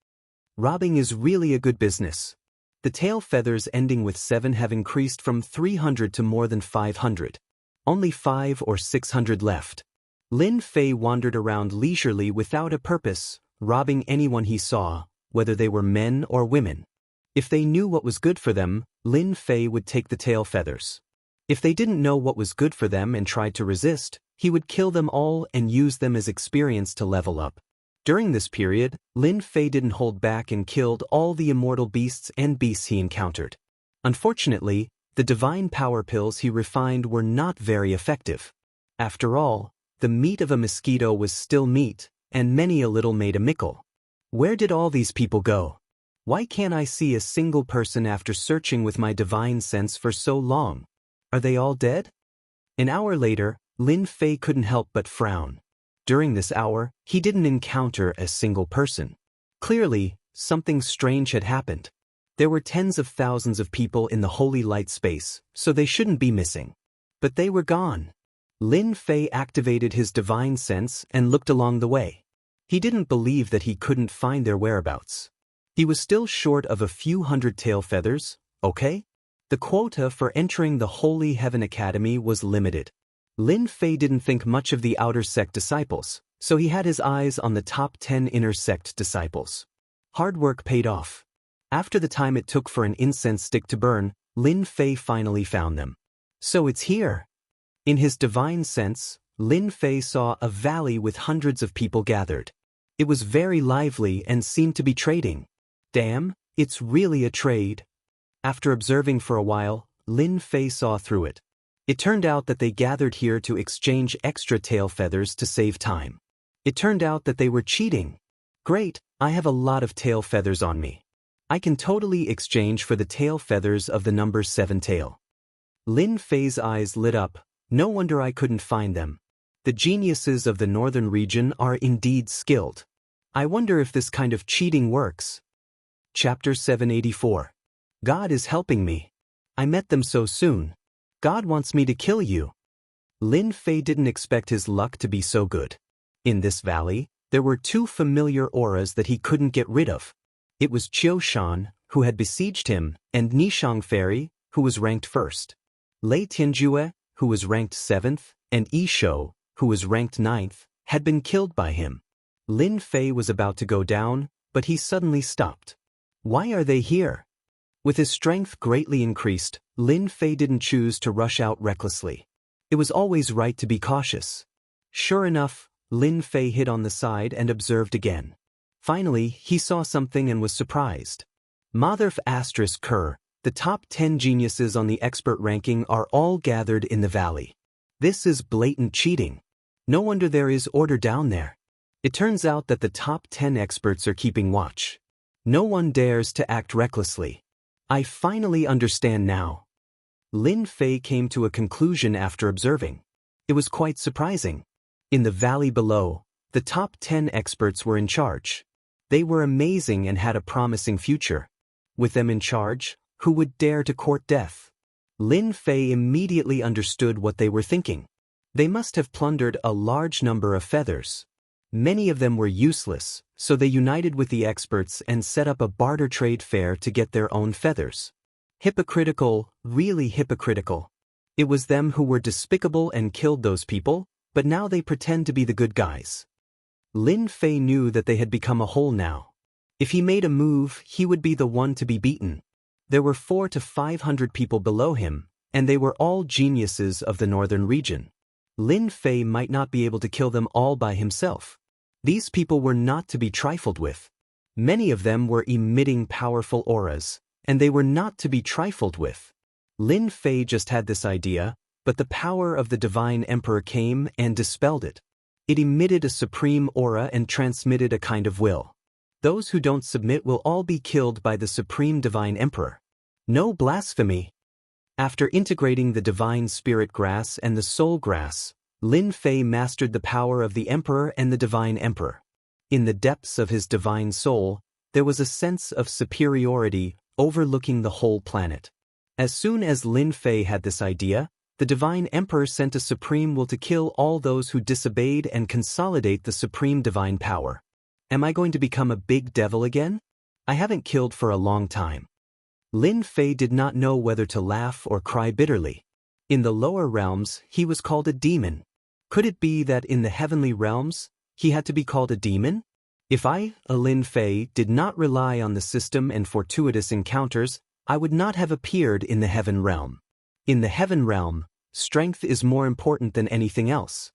Robbing is really a good business. The tail feathers ending with 7 have increased from 300 to more than 500. Only 5 or 600 left. Lin Fei wandered around leisurely without a purpose, robbing anyone he saw, whether they were men or women. If they knew what was good for them, Lin Fei would take the tail feathers. If they didn't know what was good for them and tried to resist, he would kill them all and use them as experience to level up. During this period, Lin Fei didn't hold back and killed all the immortal beasts and beasts he encountered. Unfortunately, the divine power pills he refined were not very effective. After all, the meat of a mosquito was still meat, and many a little made a mickle. Where did all these people go? Why can't I see a single person after searching with my divine sense for so long? Are they all dead? An hour later, Lin Fei couldn't help but frown. During this hour, he didn't encounter a single person. Clearly, something strange had happened. There were tens of thousands of people in the holy light space, so they shouldn't be missing. But they were gone. Lin Fei activated his divine sense and looked along the way. He didn't believe that he couldn't find their whereabouts. He was still short of a few hundred tail feathers, okay? The quota for entering the Holy Heaven Academy was limited. Lin Fei didn't think much of the outer sect disciples, so he had his eyes on the top 10 inner sect disciples. Hard work paid off. After the time it took for an incense stick to burn, Lin Fei finally found them. So it's here. In his divine sense, Lin Fei saw a valley with hundreds of people gathered. It was very lively and seemed to be trading. Damn, it's really a trade. After observing for a while, Lin Fei saw through it. It turned out that they gathered here to exchange extra tail feathers to save time. It turned out that they were cheating. Great, I have a lot of tail feathers on me. I can totally exchange for the tail feathers of the number 7 tail. Lin Fei's eyes lit up. No wonder I couldn't find them. The geniuses of the northern region are indeed skilled. I wonder if this kind of cheating works. Chapter 784. God is helping me. I met them so soon. God wants me to kill you. Lin Fei didn't expect his luck to be so good. In this valley, there were 2 familiar auras that he couldn't get rid of. It was Qiushan, who had besieged him, and Nishang Fairy, who was ranked 1st. Lei Tianjue, who was ranked 7th, and Yishou, who was ranked 9th, had been killed by him. Lin Fei was about to go down, but he suddenly stopped. Why are they here? With his strength greatly increased, Lin Fei didn't choose to rush out recklessly. It was always right to be cautious. Sure enough, Lin Fei hid on the side and observed again. Finally, he saw something and was surprised. Motherf asterisk Kerr, the top 10 geniuses on the expert ranking are all gathered in the valley. This is blatant cheating. No wonder there is order down there. It turns out that the top 10 experts are keeping watch. No one dares to act recklessly. I finally understand now. Lin Fei came to a conclusion after observing. It was quite surprising. In the valley below, the top 10 experts were in charge. They were amazing and had a promising future. With them in charge, who would dare to court death? Lin Fei immediately understood what they were thinking. They must have plundered a large number of feathers. Many of them were useless, so they united with the experts and set up a barter trade fair to get their own feathers. Hypocritical, really hypocritical. It was them who were despicable and killed those people, but now they pretend to be the good guys. Lin Fei knew that they had become a whole now. If he made a move, he would be the one to be beaten. There were 400 to 500 people below him, and they were all geniuses of the northern region. Lin Fei might not be able to kill them all by himself. These people were not to be trifled with. Many of them were emitting powerful auras, and they were not to be trifled with. Lin Fei just had this idea, but the power of the Divine Emperor came and dispelled it. It emitted a supreme aura and transmitted a kind of will. Those who don't submit will all be killed by the Supreme Divine Emperor. No blasphemy. After integrating the Divine Spirit Grass and the Soul Grass, Lin Fei mastered the power of the Emperor and the Divine Emperor. In the depths of his divine soul, there was a sense of superiority overlooking the whole planet. As soon as Lin Fei had this idea, the Divine Emperor sent a supreme will to kill all those who disobeyed and consolidate the supreme divine power. Am I going to become a big devil again? I haven't killed for a long time. Lin Fei did not know whether to laugh or cry bitterly. In the lower realms, he was called a demon. Could it be that in the heavenly realms, he had to be called a demon? If I, Lin Fei, did not rely on the system and fortuitous encounters, I would not have appeared in the heaven realm. In the heaven realm, strength is more important than anything else.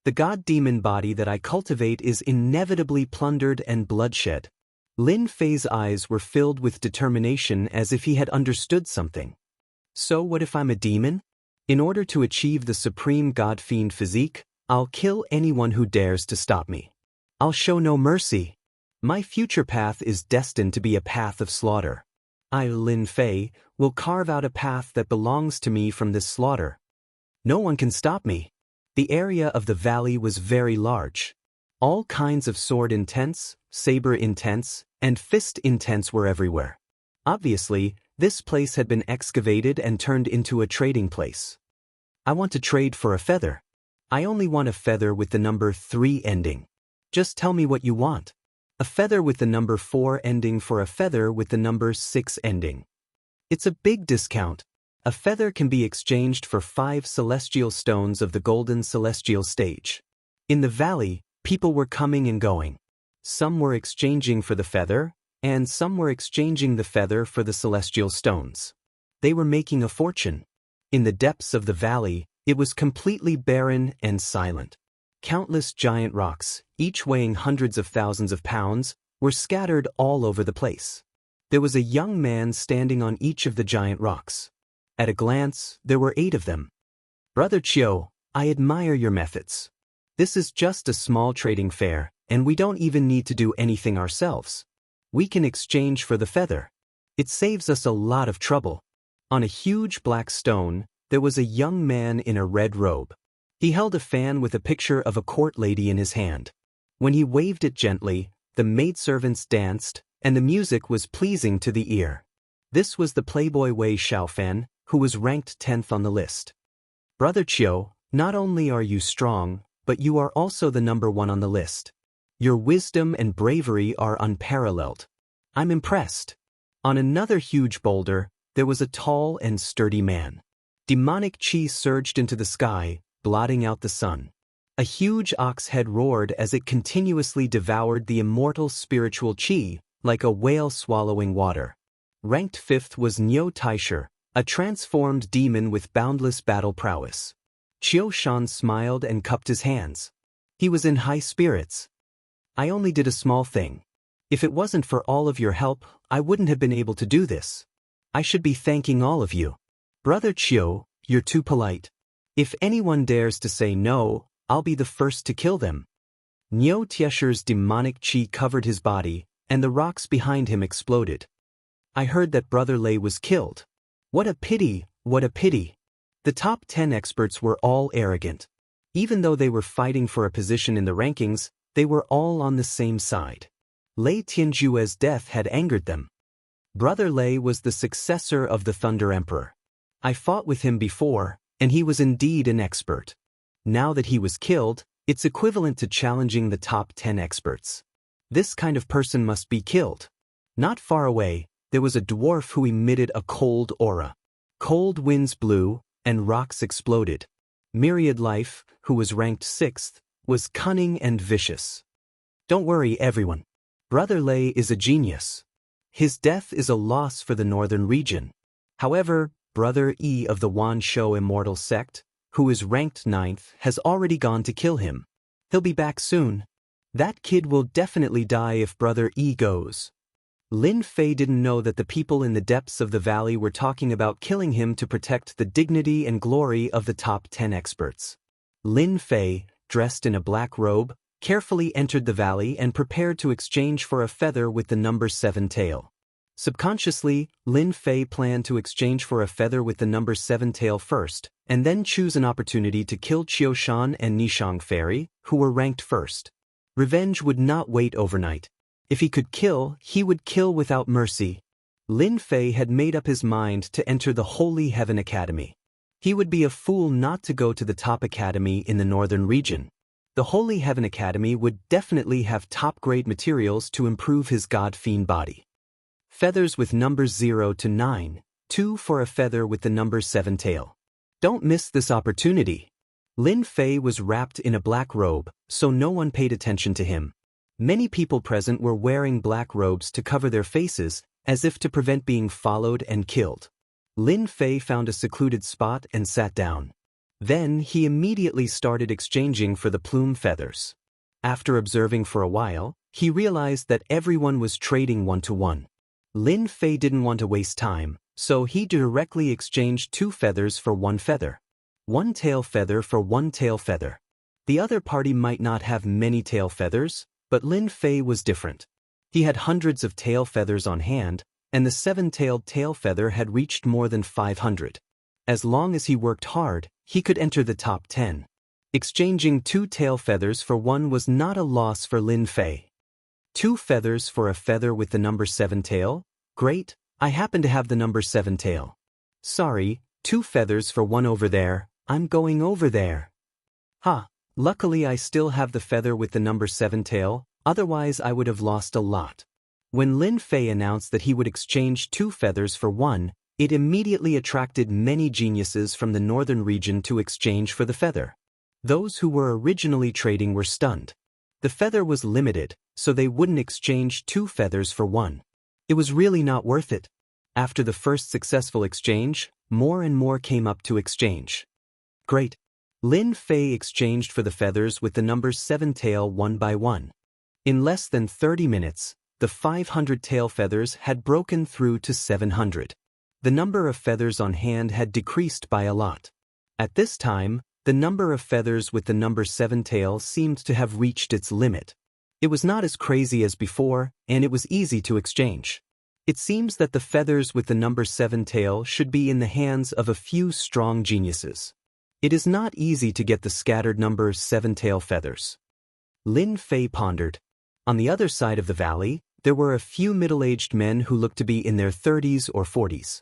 The god-demon body that I cultivate is inevitably plundered and bloodshed. Lin Fei's eyes were filled with determination as if he had understood something. So what if I'm a demon? In order to achieve the supreme god-fiend physique, I'll kill anyone who dares to stop me. I'll show no mercy. My future path is destined to be a path of slaughter. I, Lin Fei, will carve out a path that belongs to me from this slaughter. No one can stop me. The area of the valley was very large. All kinds of sword intents, saber intents, and fist intents were everywhere. Obviously, this place had been excavated and turned into a trading place. I want to trade for a feather. I only want a feather with the number 3 ending. Just tell me what you want. A feather with the number 4 ending for a feather with the number 6 ending. It's a big discount. A feather can be exchanged for 5 celestial stones of the golden celestial stage. In the valley, people were coming and going. Some were exchanging for the feather, and some were exchanging the feather for the celestial stones. They were making a fortune. In the depths of the valley, it was completely barren and silent. Countless giant rocks, each weighing hundreds of thousands of pounds, were scattered all over the place. There was a young man standing on each of the giant rocks. At a glance, there were 8 of them. Brother Chiu, I admire your methods. This is just a small trading fair, and we don't even need to do anything ourselves. We can exchange for the feather. It saves us a lot of trouble. On a huge black stone, there was a young man in a red robe. He held a fan with a picture of a court lady in his hand. When he waved it gently, the maidservants danced, and the music was pleasing to the ear. This was the playboy Wei Xiaofan, who was ranked 10th on the list. Brother Chiu, not only are you strong, but you are also the number 1 on the list. Your wisdom and bravery are unparalleled. I'm impressed. On another huge boulder, there was a tall and sturdy man. Demonic chi surged into the sky, blotting out the sun. A huge ox head roared as it continuously devoured the immortal spiritual chi, like a whale swallowing water. Ranked 5th was Niu Taisher, a transformed demon with boundless battle prowess. Qiu Shan smiled and cupped his hands. He was in high spirits. I only did a small thing. If it wasn't for all of your help, I wouldn't have been able to do this. I should be thanking all of you. Brother Qiu, you're too polite. If anyone dares to say no, I'll be the first to kill them. Niu Taisher's demonic chi covered his body, and the rocks behind him exploded. I heard that Brother Lei was killed. What a pity, what a pity. The top 10 experts were all arrogant. Even though they were fighting for a position in the rankings, they were all on the same side. Lei Tianjue's death had angered them. Brother Lei was the successor of the Thunder Emperor. I fought with him before, and he was indeed an expert. Now that he was killed, it's equivalent to challenging the top 10 experts. This kind of person must be killed. Not far away, there was a dwarf who emitted a cold aura. Cold winds blew, and rocks exploded. Myriad Life, who was ranked 6th, was cunning and vicious. Don't worry, everyone. Brother Lei is a genius. His death is a loss for the northern region. However, Brother Yi of the Wanshou Immortal sect, who is ranked 9th, has already gone to kill him. He'll be back soon. That kid will definitely die if Brother Yi goes. Lin Fei didn't know that the people in the depths of the valley were talking about killing him to protect the dignity and glory of the top 10 experts. Lin Fei, dressed in a black robe, carefully entered the valley and prepared to exchange for a feather with the number 7 tail. Subconsciously, Lin Fei planned to exchange for a feather with the number 7 tail first, and then choose an opportunity to kill Qiushan and Nishang Fairy, who were ranked first. Revenge would not wait overnight. If he could kill, he would kill without mercy. Lin Fei had made up his mind to enter the Holy Heaven Academy. He would be a fool not to go to the top academy in the northern region. The Holy Heaven Academy would definitely have top-grade materials to improve his god-fiend body. Feathers with numbers 0 to 9, 2 for a feather with the number 7 tail. Don't miss this opportunity. Lin Fei was wrapped in a black robe, so no one paid attention to him. Many people present were wearing black robes to cover their faces, as if to prevent being followed and killed. Lin Fei found a secluded spot and sat down. Then he immediately started exchanging for the plume feathers. After observing for a while, he realized that everyone was trading 1-to-1. Lin Fei didn't want to waste time, so he directly exchanged 2 feathers for 1 feather. 1 tail feather for 1 tail feather. The other party might not have many tail feathers, but Lin Fei was different. He had hundreds of tail feathers on hand, and the 7-tailed tail feather had reached more than 500. As long as he worked hard, he could enter the top 10. Exchanging 2 tail feathers for 1 was not a loss for Lin Fei. 2 feathers for a feather with the number 7 tail? Great, I happen to have the number 7 tail. Sorry, 2 feathers for 1 over there, I'm going over there. Luckily I still have the feather with the number 7 tail, otherwise I would have lost a lot. When Lin Fei announced that he would exchange 2 feathers for 1, it immediately attracted many geniuses from the northern region to exchange for the feather. Those who were originally trading were stunned. The feather was limited, so they wouldn't exchange 2 feathers for 1. It was really not worth it. After the first successful exchange, more and more came up to exchange. Great. Lin Fei exchanged for the feathers with the number 7 tail 1 by 1. In less than 30 minutes, the 500 tail feathers had broken through to 700. The number of feathers on hand had decreased by a lot. At this time, the number of feathers with the number 7 tail seemed to have reached its limit. It was not as crazy as before, and it was easy to exchange. It seems that the feathers with the number 7 tail should be in the hands of a few strong geniuses. It is not easy to get the scattered number 7 tail feathers. Lin Fei pondered. On the other side of the valley, there were a few middle-aged men who looked to be in their 30s or 40s.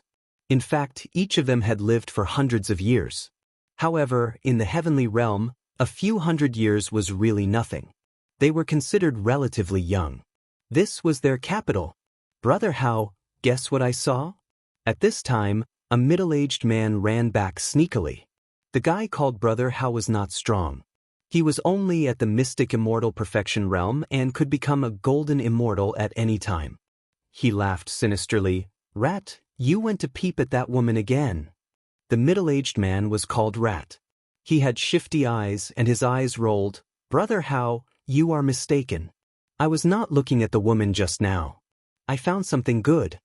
In fact, each of them had lived for hundreds of years. However, in the heavenly realm, a few hundred years was really nothing. They were considered relatively young. This was their capital. Brother Hao, guess what I saw? At this time, a middle-aged man ran back sneakily. The guy called Brother Hao was not strong. He was only at the mystic immortal perfection realm and could become a golden immortal at any time. He laughed sinisterly. Rat, you went to peep at that woman again. The middle-aged man was called Rat. He had shifty eyes and his eyes rolled. Brother Hao, you are mistaken. I was not looking at the woman just now. I found something good.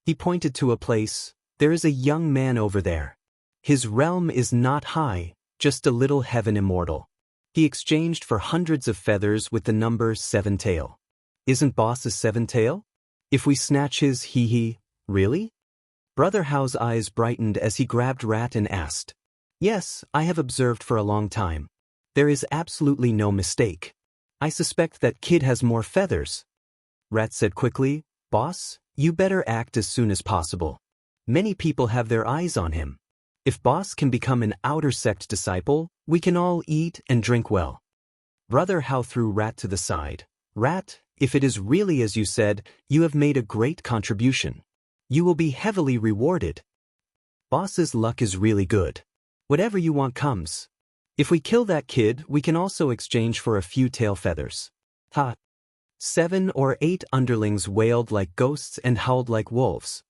He pointed to a place. There is a young man over there. His realm is not high, just a little heaven immortal. He exchanged for hundreds of feathers with the number 7 tail. Isn't boss a 7 tail? If we snatch his hee-hee, really? Brother Hao's eyes brightened as he grabbed Rat and asked. Yes, I have observed for a long time. There is absolutely no mistake. I suspect that kid has more feathers. Rat said quickly, Boss, you better act as soon as possible. Many people have their eyes on him. If boss can become an outer sect disciple, we can all eat and drink well. Brother Hao threw Rat to the side. Rat, if it is really as you said, you have made a great contribution. You will be heavily rewarded. Boss's luck is really good. Whatever you want comes. If we kill that kid, we can also exchange for a few tail feathers. 7 or 8 underlings wailed like ghosts and howled like wolves.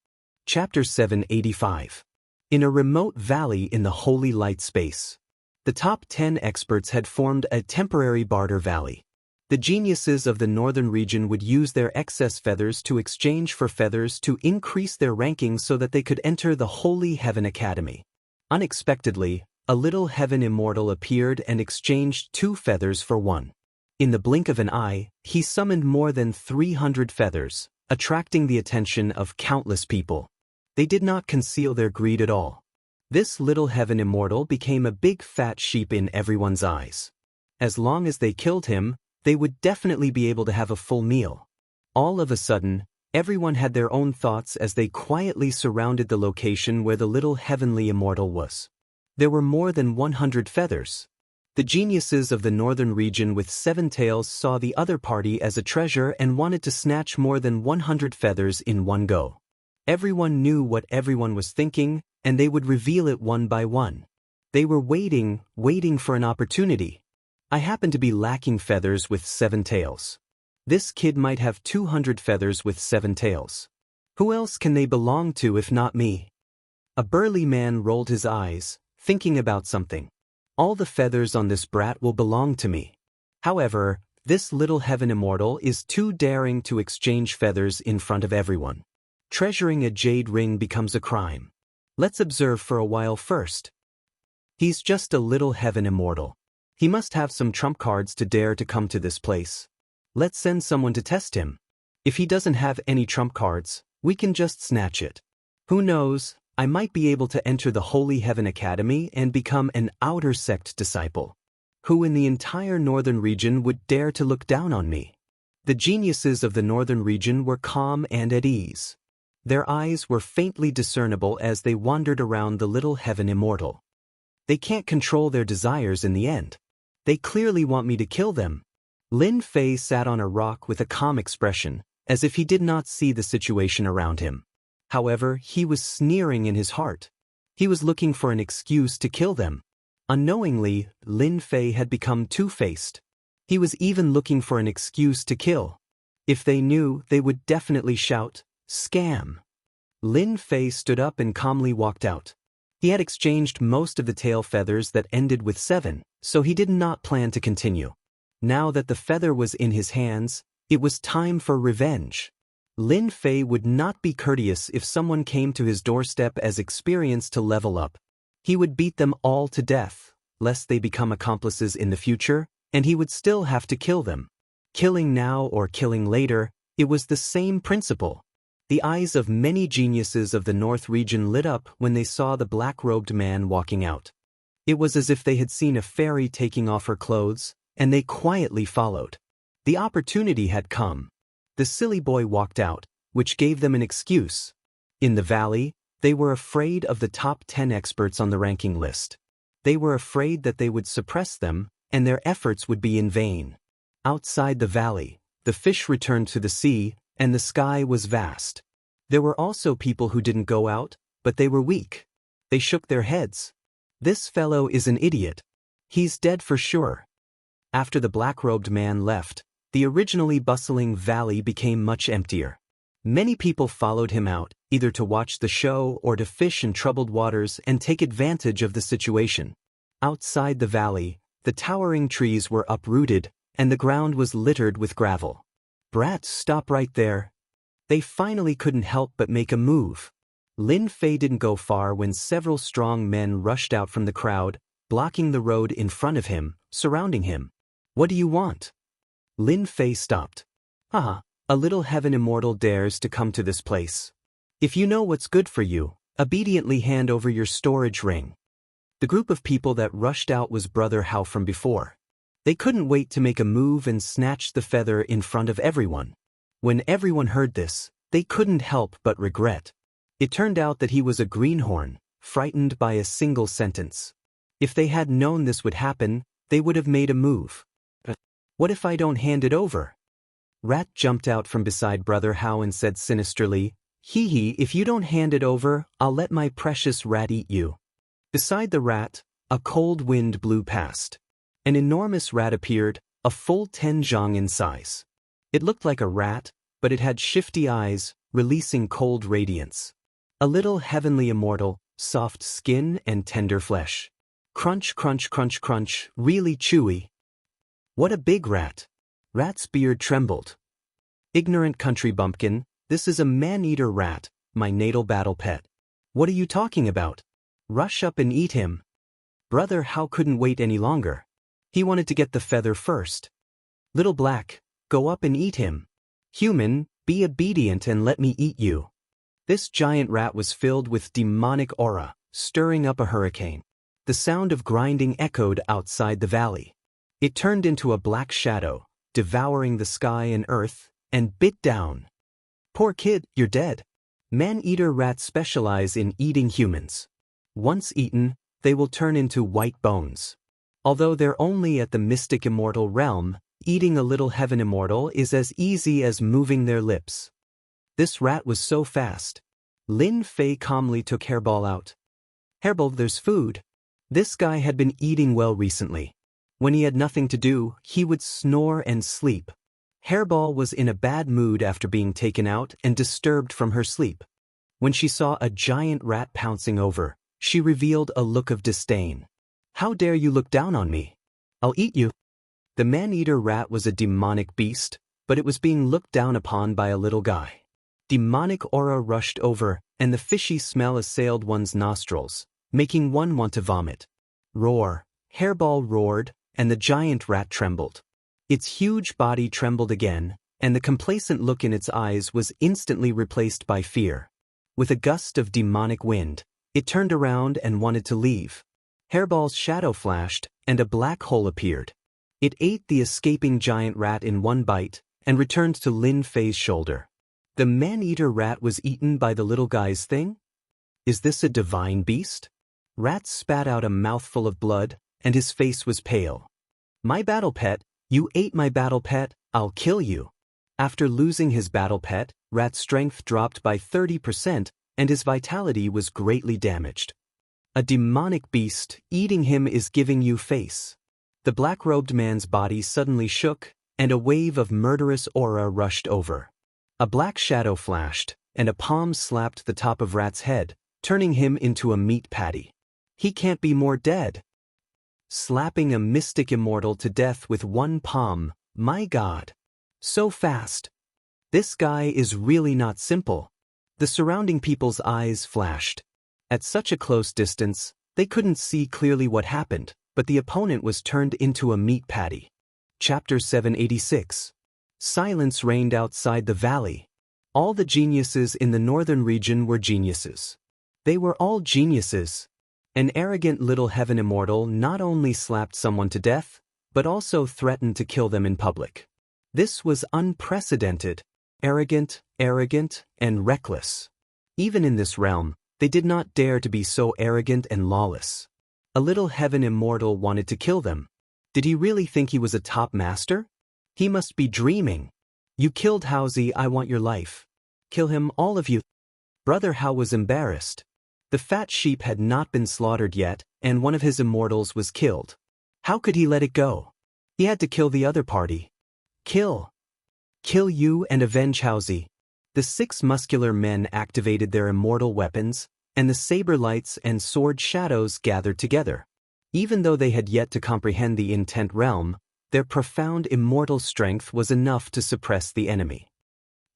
Chapter 785. In a remote valley in the holy light space, the top 10 experts had formed a temporary barter valley. The geniuses of the northern region would use their excess feathers to exchange for feathers to increase their rankings so that they could enter the Holy Heaven Academy. Unexpectedly, A little heaven immortal appeared and exchanged 2 feathers for 1. In the blink of an eye, he summoned more than 300 feathers, attracting the attention of countless people. They did not conceal their greed at all. This little heaven immortal became a big fat sheep in everyone's eyes. As long as they killed him, they would definitely be able to have a full meal. All of a sudden, everyone had their own thoughts as they quietly surrounded the location where the little heavenly immortal was. There were more than 100 feathers. The geniuses of the northern region with 7 tails saw the other party as a treasure and wanted to snatch more than 100 feathers in one go. Everyone knew what everyone was thinking, and they would reveal it one by one. They were waiting for an opportunity. I happen to be lacking feathers with 7 tails. This kid might have 200 feathers with 7 tails. Who else can they belong to if not me? A burly man rolled his eyes, thinking about something. All the feathers on this brat will belong to me. However, this little heaven immortal is too daring to exchange feathers in front of everyone. Treasuring a jade ring becomes a crime. Let's observe for a while first. He's just a little heaven immortal. He must have some trump cards to dare to come to this place. Let's send someone to test him. If he doesn't have any trump cards, we can just snatch it. Who knows, I might be able to enter the Holy Heaven Academy and become an outer sect disciple. Who in the entire northern region would dare to look down on me? The geniuses of the northern region were calm and at ease. Their eyes were faintly discernible as they wandered around the little heaven immortal. They can't control their desires in the end. They clearly want me to kill them. Lin Fei sat on a rock with a calm expression, as if he did not see the situation around him. However, he was sneering in his heart. He was looking for an excuse to kill them. Unknowingly, Lin Fei had become two-faced. He was even looking for an excuse to kill. If they knew, they would definitely shout, "Scam!" Lin Fei stood up and calmly walked out. He had exchanged most of the tail feathers that ended with 7, so he did not plan to continue. Now that the feather was in his hands, it was time for revenge. Lin Fei would not be courteous if someone came to his doorstep as experienced to level up. He would beat them all to death, lest they become accomplices in the future, and he would still have to kill them. Killing now or killing later, it was the same principle. The eyes of many geniuses of the North region lit up when they saw the black-robed man walking out. It was as if they had seen a fairy taking off her clothes, and they quietly followed. The opportunity had come. The silly boy walked out, which gave them an excuse. In the valley, they were afraid of the top 10 experts on the ranking list. They were afraid that they would suppress them, and their efforts would be in vain. Outside the valley, the fish returned to the sea, and the sky was vast. There were also people who didn't go out, but they were weak. They shook their heads. This fellow is an idiot. He's dead for sure. After the black-robed man left, the originally bustling valley became much emptier. Many people followed him out, either to watch the show or to fish in troubled waters and take advantage of the situation. Outside the valley, the towering trees were uprooted, and the ground was littered with gravel. "Brat, stop right there." They finally couldn't help but make a move. Lin Fei didn't go far when several strong men rushed out from the crowd, blocking the road in front of him, surrounding him. "What do you want?" Lin Fei stopped. "Ah, a little heaven immortal dares to come to this place. If you know what's good for you, obediently hand over your storage ring." The group of people that rushed out was Brother Hao from before. They couldn't wait to make a move and snatch the feather in front of everyone. When everyone heard this, they couldn't help but regret. It turned out that he was a greenhorn, frightened by a single sentence. If they had known this would happen, they would have made a move. "What if I don't hand it over?" Rat jumped out from beside Brother Hao and said sinisterly, "Hee hee, if you don't hand it over, I'll let my precious rat eat you." Beside the rat, a cold wind blew past. An enormous rat appeared, a full 10 zhang in size. It looked like a rat, but it had shifty eyes, releasing cold radiance. A little heavenly immortal, soft skin and tender flesh. Crunch, crunch, crunch, crunch, really chewy. What a big rat! Rat's beard trembled. "Ignorant country bumpkin, this is a man-eater rat, my natal battle pet. What are you talking about? Rush up and eat him." Brother Hao couldn't wait any longer. He wanted to get the feather first. Little Black, go up and eat him. Human, be obedient and let me eat you. This giant rat was filled with demonic aura, stirring up a hurricane. The sound of grinding echoed outside the valley. It turned into a black shadow, devouring the sky and earth, and bit down. Poor kid, you're dead. Man-eater rats specialize in eating humans. Once eaten, they will turn into white bones. Although they're only at the mystic immortal realm, eating a little heaven immortal is as easy as moving their lips. This rat was so fast. Lin Fei calmly took Hairball out. Hairball, there's food. This guy had been eating well recently. When he had nothing to do, he would snore and sleep. Hairball was in a bad mood after being taken out and disturbed from her sleep. When she saw a giant rat pouncing over, she revealed a look of disdain. How dare you look down on me? I'll eat you. The man-eater rat was a demonic beast, but it was being looked down upon by a little guy. Demonic aura rushed over, and the fishy smell assailed one's nostrils, making one want to vomit. Roar! Hairball roared, and the giant rat trembled. Its huge body trembled again, and the complacent look in its eyes was instantly replaced by fear. With a gust of demonic wind, it turned around and wanted to leave. Hairball's shadow flashed, and a black hole appeared. It ate the escaping giant rat in one bite, and returned to Lin Fei's shoulder. The man-eater rat was eaten by the little guy's thing? Is this a divine beast? Rat spat out a mouthful of blood, and his face was pale. My battle pet, you ate my battle pet, I'll kill you. After losing his battle pet, Rat's strength dropped by 30%, and his vitality was greatly damaged. A demonic beast eating him is giving you face. The black-robed man's body suddenly shook, and a wave of murderous aura rushed over. A black shadow flashed, and a palm slapped the top of Rat's head, turning him into a meat patty. He can't be more dead. Slapping a mystic immortal to death with one palm, my God. So fast. This guy is really not simple. The surrounding people's eyes flashed. At such a close distance, they couldn't see clearly what happened, but the opponent was turned into a meat patty. Chapter 786. Silence reigned outside the valley. All the geniuses in the northern region were geniuses. They were all geniuses. An arrogant little heaven immortal not only slapped someone to death, but also threatened to kill them in public. This was unprecedented, arrogant, and reckless. Even in this realm, they did not dare to be so arrogant and lawless. A little heaven immortal wanted to kill them. Did he really think he was a top master? He must be dreaming. You killed Haozi, I want your life. Kill him, all of you. Brother Hao was embarrassed. The fat sheep had not been slaughtered yet, and one of his immortals was killed. How could he let it go? He had to kill the other party. Kill you and avenge Haozi. The 6 muscular men activated their immortal weapons, and the saber lights and sword shadows gathered together. Even though they had yet to comprehend the intent realm, their profound immortal strength was enough to suppress the enemy.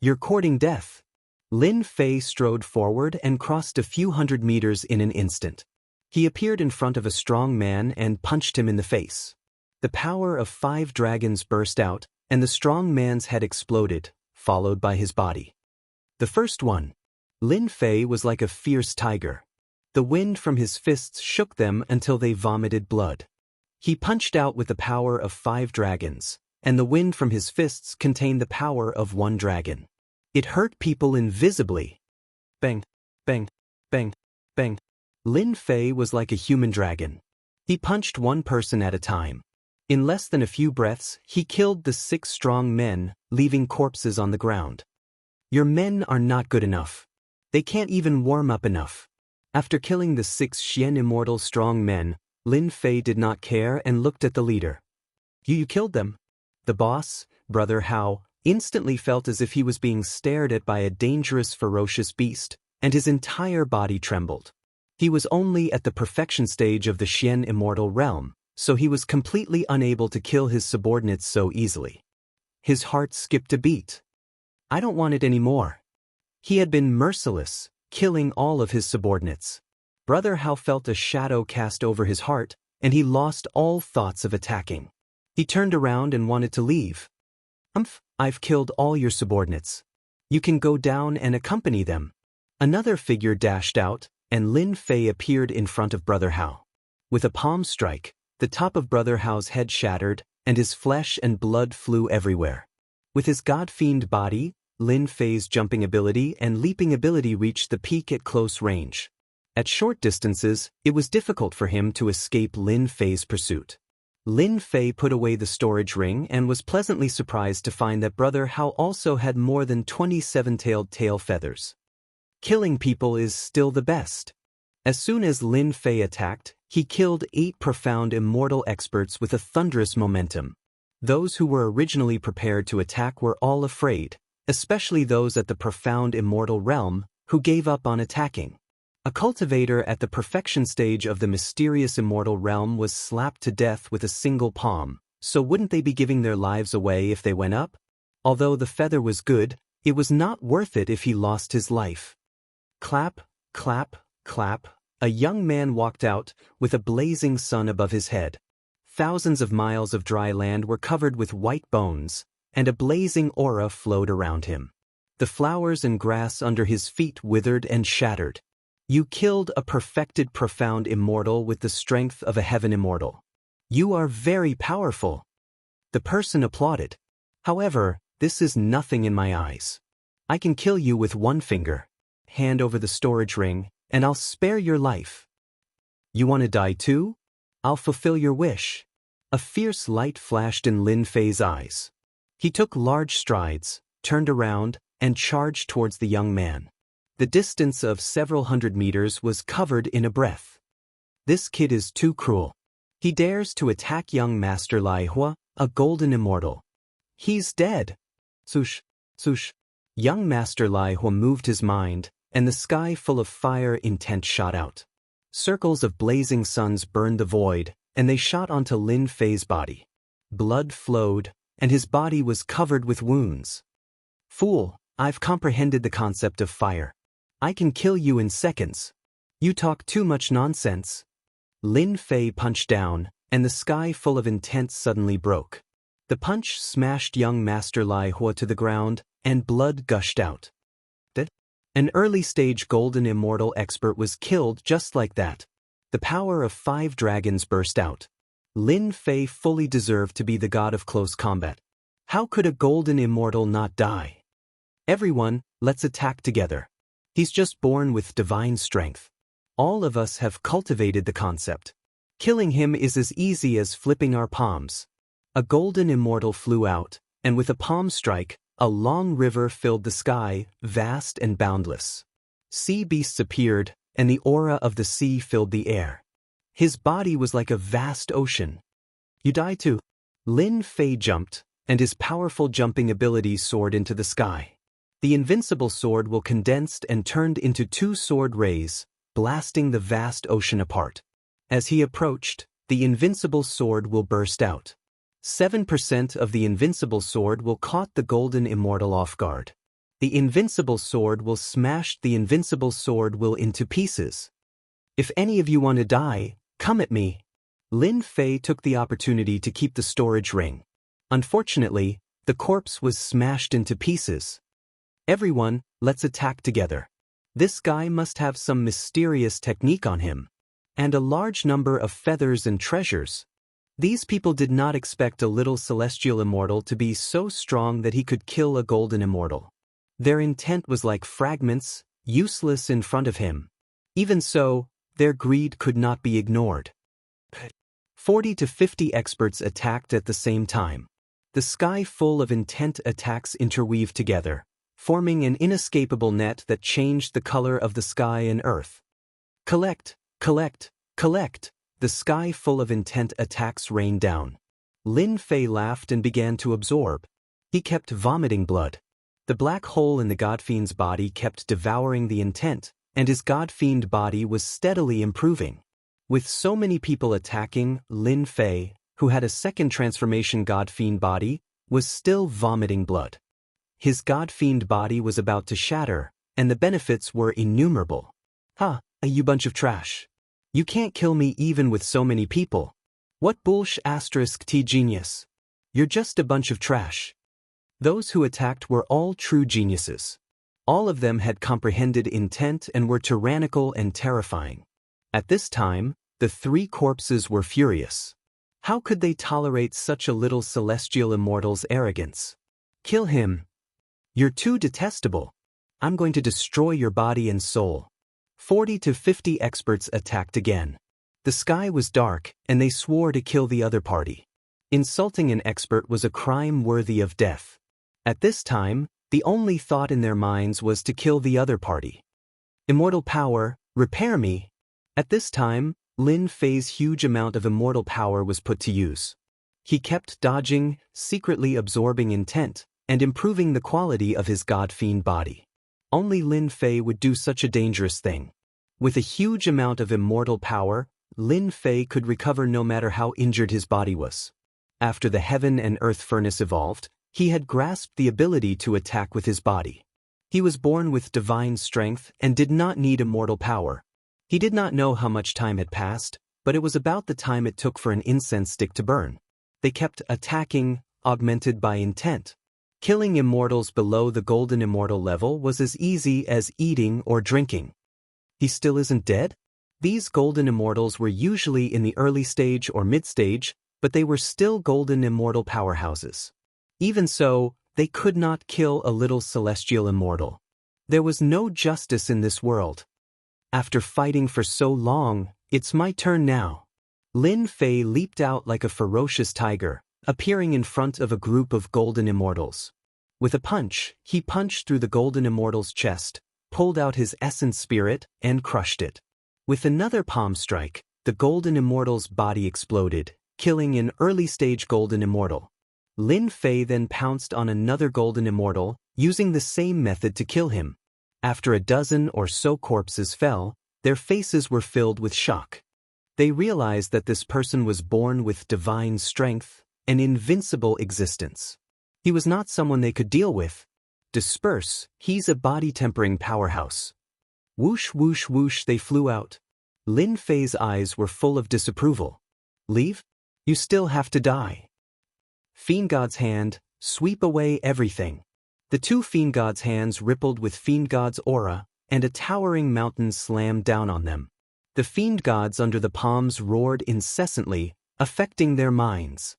You're courting death. Lin Fei strode forward and crossed a few hundred meters in an instant. He appeared in front of a strong man and punched him in the face. The power of 5 dragons burst out, and the strong man's head exploded, followed by his body. The first one. Lin Fei was like a fierce tiger. The wind from his fists shook them until they vomited blood. He punched out with the power of 5 dragons, and the wind from his fists contained the power of 1 dragon. It hurt people invisibly. Bang, bang, bang, bang. Lin Fei was like a human dragon. He punched one person at a time. In less than a few breaths, he killed the 6 strong men, leaving corpses on the ground. Your men are not good enough. They can't even warm up enough. After killing the 6 Xian immortal strong men, Lin Fei did not care and looked at the leader. You killed them. The boss, Brother Hao, instantly felt as if he was being stared at by a dangerous, ferocious beast, and his entire body trembled. He was only at the perfection stage of the Xian immortal realm, so he was completely unable to kill his subordinates so easily. His heart skipped a beat. I don't want it anymore. He had been merciless, killing all of his subordinates. Brother Hao felt a shadow cast over his heart, and he lost all thoughts of attacking. He turned around and wanted to leave. I've killed all your subordinates. You can go down and accompany them. Another figure dashed out, and Lin Fei appeared in front of Brother Hao. With a palm strike, the top of Brother Hao's head shattered, and his flesh and blood flew everywhere. With his god-fiend body, Lin Fei's jumping ability and leaping ability reached the peak at close range. At short distances, it was difficult for him to escape Lin Fei's pursuit. Lin Fei put away the storage ring and was pleasantly surprised to find that Brother Hao also had more than 27 tail feathers. Killing people is still the best. As soon as Lin Fei attacked, he killed 8 profound immortal experts with a thunderous momentum. Those who were originally prepared to attack were all afraid, especially those at the profound immortal realm, who gave up on attacking. A cultivator at the perfection stage of the mysterious immortal realm was slapped to death with a single palm, so wouldn't they be giving their lives away if they went up? Although the feather was good, it was not worth it if he lost his life. Clap, clap, clap. A young man walked out, with a blazing sun above his head. Thousands of miles of dry land were covered with white bones, and a blazing aura flowed around him. The flowers and grass under his feet withered and shattered. You killed a perfected profound immortal with the strength of a heaven immortal. You are very powerful. The person applauded. However, this is nothing in my eyes. I can kill you with one finger. Hand over the storage ring, and I'll spare your life. You want to die too? I'll fulfill your wish. A fierce light flashed in Lin Fei's eyes. He took large strides, turned around, and charged towards the young man. The distance of several hundred meters was covered in a breath. This kid is too cruel. He dares to attack young Master Lai Hua, a golden immortal. He's dead. Swoosh, swoosh. Young Master Lai Hua moved his mind, and the sky full of fire intent shot out. Circles of blazing suns burned the void, and they shot onto Lin Fei's body. Blood flowed, and his body was covered with wounds. Fool, I've comprehended the concept of fire. I can kill you in seconds. You talk too much nonsense. Lin Fei punched down, and the sky full of intent suddenly broke. The punch smashed young Master Lai Hua to the ground, and blood gushed out. An early-stage golden immortal expert was killed just like that. The power of 5 dragons burst out. Lin Fei fully deserved to be the god of close combat. How could a golden immortal not die? Everyone, let's attack together. He's just born with divine strength. All of us have cultivated the concept. Killing him is as easy as flipping our palms. A golden immortal flew out, and with a palm strike, a long river filled the sky, vast and boundless. Sea beasts appeared, and the aura of the sea filled the air. His body was like a vast ocean. You die too. Lin Fei jumped, and his powerful jumping ability soared into the sky. The invincible sword will condensed and turned into 2 sword rays, blasting the vast ocean apart. As he approached, the invincible sword will burst out. 7% of the invincible sword will caught the golden immortal off guard. The invincible sword will smash the invincible sword will into pieces. If any of you want to die, come at me. Lin Fei took the opportunity to keep the storage ring. Unfortunately, the corpse was smashed into pieces. Everyone, let's attack together. This guy must have some mysterious technique on him. And a large number of feathers and treasures. These people did not expect a little celestial immortal to be so strong that he could kill a golden immortal. Their intent was like fragments, useless in front of him. Even so, their greed could not be ignored. 40 to 50 experts attacked at the same time. The sky full of intent attacks interweaved together, forming an inescapable net that changed the color of the sky and earth. Collect, collect, collect. The sky full of intent attacks rained down. Lin Fei laughed and began to absorb. He kept vomiting blood. The black hole in the godfiend's body kept devouring the intent, and his godfiend body was steadily improving. With so many people attacking, Lin Fei, who had a second transformation godfiend body, was still vomiting blood. His godfiend body was about to shatter, and the benefits were innumerable. Ha, you bunch of trash. You can't kill me even with so many people. What bullsh asterisk T genius? You're just a bunch of trash. Those who attacked were all true geniuses. All of them had comprehended intent and were tyrannical and terrifying. At this time, the three corpses were furious. How could they tolerate such a little celestial immortal's arrogance? Kill him. You're too detestable. I'm going to destroy your body and soul. 40 to 50 experts attacked again. The sky was dark, and they swore to kill the other party. Insulting an expert was a crime worthy of death. At this time, the only thought in their minds was to kill the other party. Immortal power, repair me. At this time, Lin Fei's huge amount of immortal power was put to use. He kept dodging, secretly absorbing intent, and improving the quality of his god-fiend body. Only Lin Fei would do such a dangerous thing. With a huge amount of immortal power, Lin Fei could recover no matter how injured his body was. After the heaven and earth furnace evolved, he had grasped the ability to attack with his body. He was born with divine strength and did not need immortal power. He did not know how much time had passed, but it was about the time it took for an incense stick to burn. They kept attacking, augmented by intent. Killing immortals below the golden immortal level was as easy as eating or drinking. He still isn't dead? These golden immortals were usually in the early stage or mid-stage, but they were still golden immortal powerhouses. Even so, they could not kill a little celestial immortal. There was no justice in this world. After fighting for so long, it's my turn now. Lin Fei leaped out like a ferocious tiger, appearing in front of a group of golden immortals. With a punch, he punched through the golden immortal's chest, pulled out his essence spirit, and crushed it. With another palm strike, the golden immortal's body exploded, killing an early-stage golden immortal. Lin Fei then pounced on another golden immortal, using the same method to kill him. After a dozen or so corpses fell, their faces were filled with shock. They realized that this person was born with divine strength, an invincible existence. He was not someone they could deal with. Disperse, he's a body-tempering powerhouse. Whoosh whoosh whoosh they flew out. Lin Fei's eyes were full of disapproval. Leave? You still have to die. Fiend God's hand, sweep away everything. The two Fiend God's hands rippled with Fiend God's aura, and a towering mountain slammed down on them. The Fiend Gods under the palms roared incessantly, affecting their minds.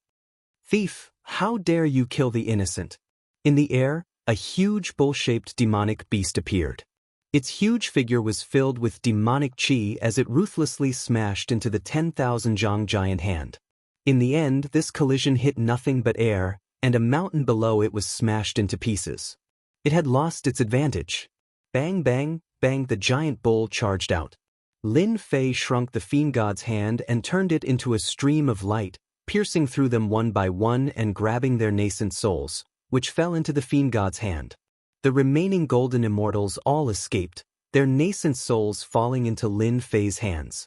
Thief, how dare you kill the innocent? In the air, a huge bull-shaped demonic beast appeared. Its huge figure was filled with demonic chi as it ruthlessly smashed into the 10,000 zhang giant hand. In the end, this collision hit nothing but air, and a mountain below it was smashed into pieces. It had lost its advantage. Bang bang, bang, the giant bull charged out. Lin Fei shrunk the Fiend God's hand and turned it into a stream of light, piercing through them one by one and grabbing their nascent souls, which fell into the Fiend God's hand. The remaining golden immortals all escaped, their nascent souls falling into Lin Fei's hands.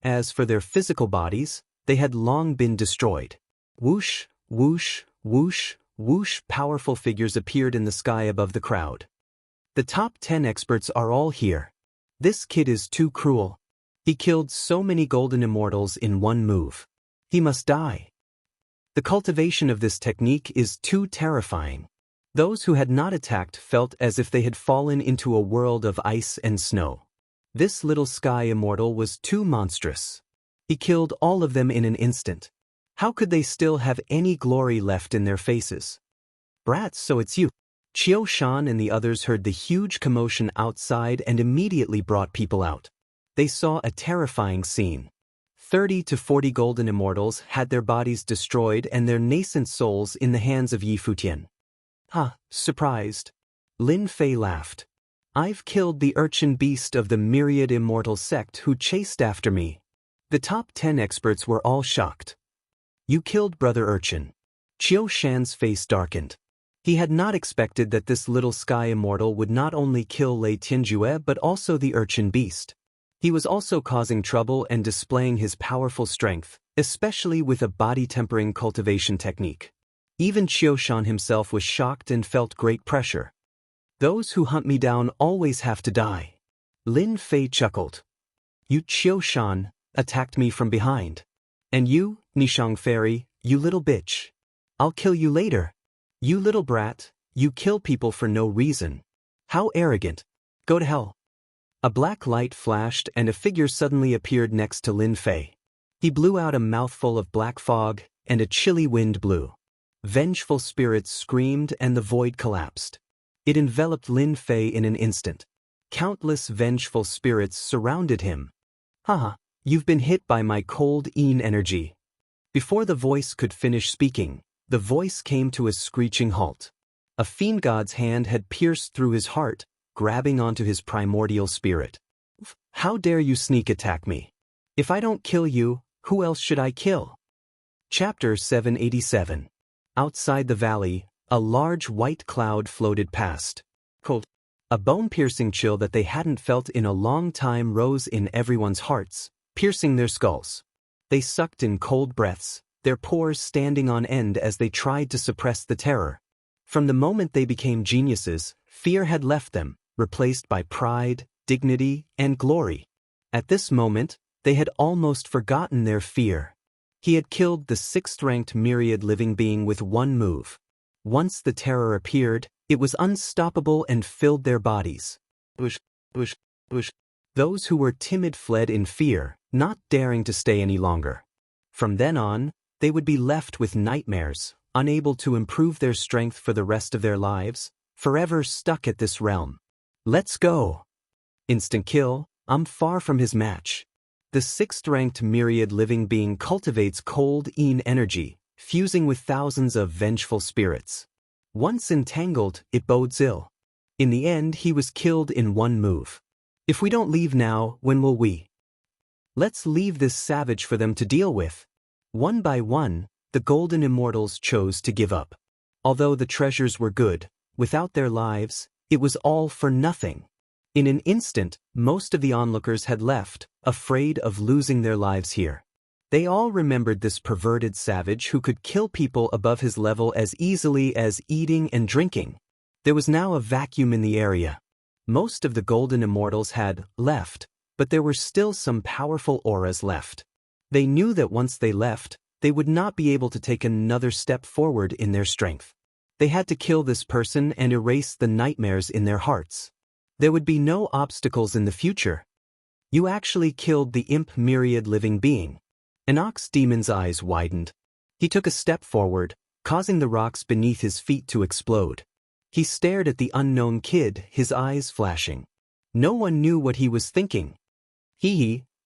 As for their physical bodies, they had long been destroyed. Whoosh, whoosh, whoosh, whoosh, powerful figures appeared in the sky above the crowd. The top 10 experts are all here. This kid is too cruel. He killed so many golden immortals in one move. He must die. The cultivation of this technique is too terrifying. Those who had not attacked felt as if they had fallen into a world of ice and snow. This little sky immortal was too monstrous. He killed all of them in an instant. How could they still have any glory left in their faces? Brats, so it's you. Qiu Shan and the others heard the huge commotion outside and immediately brought people out. They saw a terrifying scene. 30 to 40 golden immortals had their bodies destroyed and their nascent souls in the hands of Yi Futian. Surprised. Lin Fei laughed. I've killed the urchin beast of the myriad immortal sect who chased after me. The top 10 experts were all shocked. You killed Brother Urchin. Qiu Shan's face darkened. He had not expected that this little sky immortal would not only kill Lei Tianjue but also the urchin beast. He was also causing trouble and displaying his powerful strength, especially with a body-tempering cultivation technique. Even Qiu Shan himself was shocked and felt great pressure. Those who hunt me down always have to die. Lin Fei chuckled. You Qiu Shan, attacked me from behind. And you, Nishang Fairy, you little bitch. I'll kill you later. You little brat, you kill people for no reason. How arrogant. Go to hell. A black light flashed and a figure suddenly appeared next to Lin Fei. He blew out a mouthful of black fog, and a chilly wind blew. Vengeful spirits screamed and the void collapsed. It enveloped Lin Fei in an instant. Countless vengeful spirits surrounded him. Haha, you've been hit by my cold Yin energy. Before the voice could finish speaking, the voice came to a screeching halt. A fiend god's hand had pierced through his heart, grabbing onto his primordial spirit. How dare you sneak attack me? If I don't kill you, who else should I kill? Chapter 787. Outside the valley, a large white cloud floated past. Cold. A bone-piercing chill that they hadn't felt in a long time rose in everyone's hearts, piercing their skulls. They sucked in cold breaths, their pores standing on end as they tried to suppress the terror. From the moment they became geniuses, fear had left them, replaced by pride, dignity, and glory. At this moment, they had almost forgotten their fear. He had killed the 6th-ranked myriad living being with one move. Once the terror appeared, it was unstoppable and filled their bodies. Bush, bush, bush. Those who were timid fled in fear, not daring to stay any longer. From then on, they would be left with nightmares, unable to improve their strength for the rest of their lives, forever stuck at this realm. Let's go. Instant kill, I'm far from his match. The 6th-ranked myriad living being cultivates cold Yin energy, fusing with thousands of vengeful spirits. Once entangled, it bodes ill. In the end, he was killed in one move. If we don't leave now, when will we? Let's leave this savage for them to deal with. One by one, the golden immortals chose to give up. Although the treasures were good, without their lives, it was all for nothing. In an instant, most of the onlookers had left, afraid of losing their lives here. They all remembered this perverted savage who could kill people above his level as easily as eating and drinking. There was now a vacuum in the area. Most of the golden immortals had left, but there were still some powerful auras left. They knew that once they left, they would not be able to take another step forward in their strength. They had to kill this person and erase the nightmares in their hearts. There would be no obstacles in the future. You actually killed the imp myriad living being. An ox demon's eyes widened. He took a step forward, causing the rocks beneath his feet to explode. He stared at the unknown kid, his eyes flashing. No one knew what he was thinking.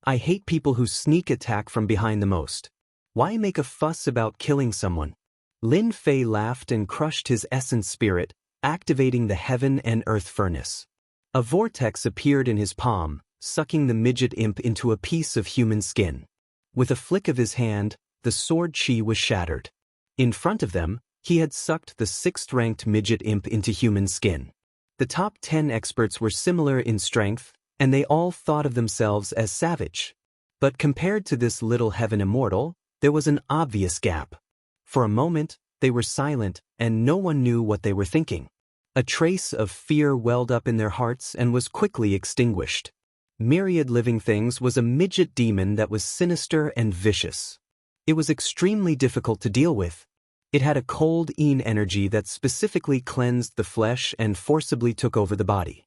I hate people who sneak attack from behind the most. Why make a fuss about killing someone? Lin Fei laughed and crushed his essence spirit, activating the heaven and earth furnace. A vortex appeared in his palm, sucking the midget imp into a piece of human skin. With a flick of his hand, the sword chi was shattered. In front of them, he had sucked the 6th-ranked midget imp into human skin. The top 10 experts were similar in strength, and they all thought of themselves as savage. But compared to this little heaven immortal, there was an obvious gap. For a moment, they were silent, and no one knew what they were thinking. A trace of fear welled up in their hearts and was quickly extinguished. Myriad Living Things was a midget demon that was sinister and vicious. It was extremely difficult to deal with. It had a cold Yin energy that specifically cleansed the flesh and forcibly took over the body.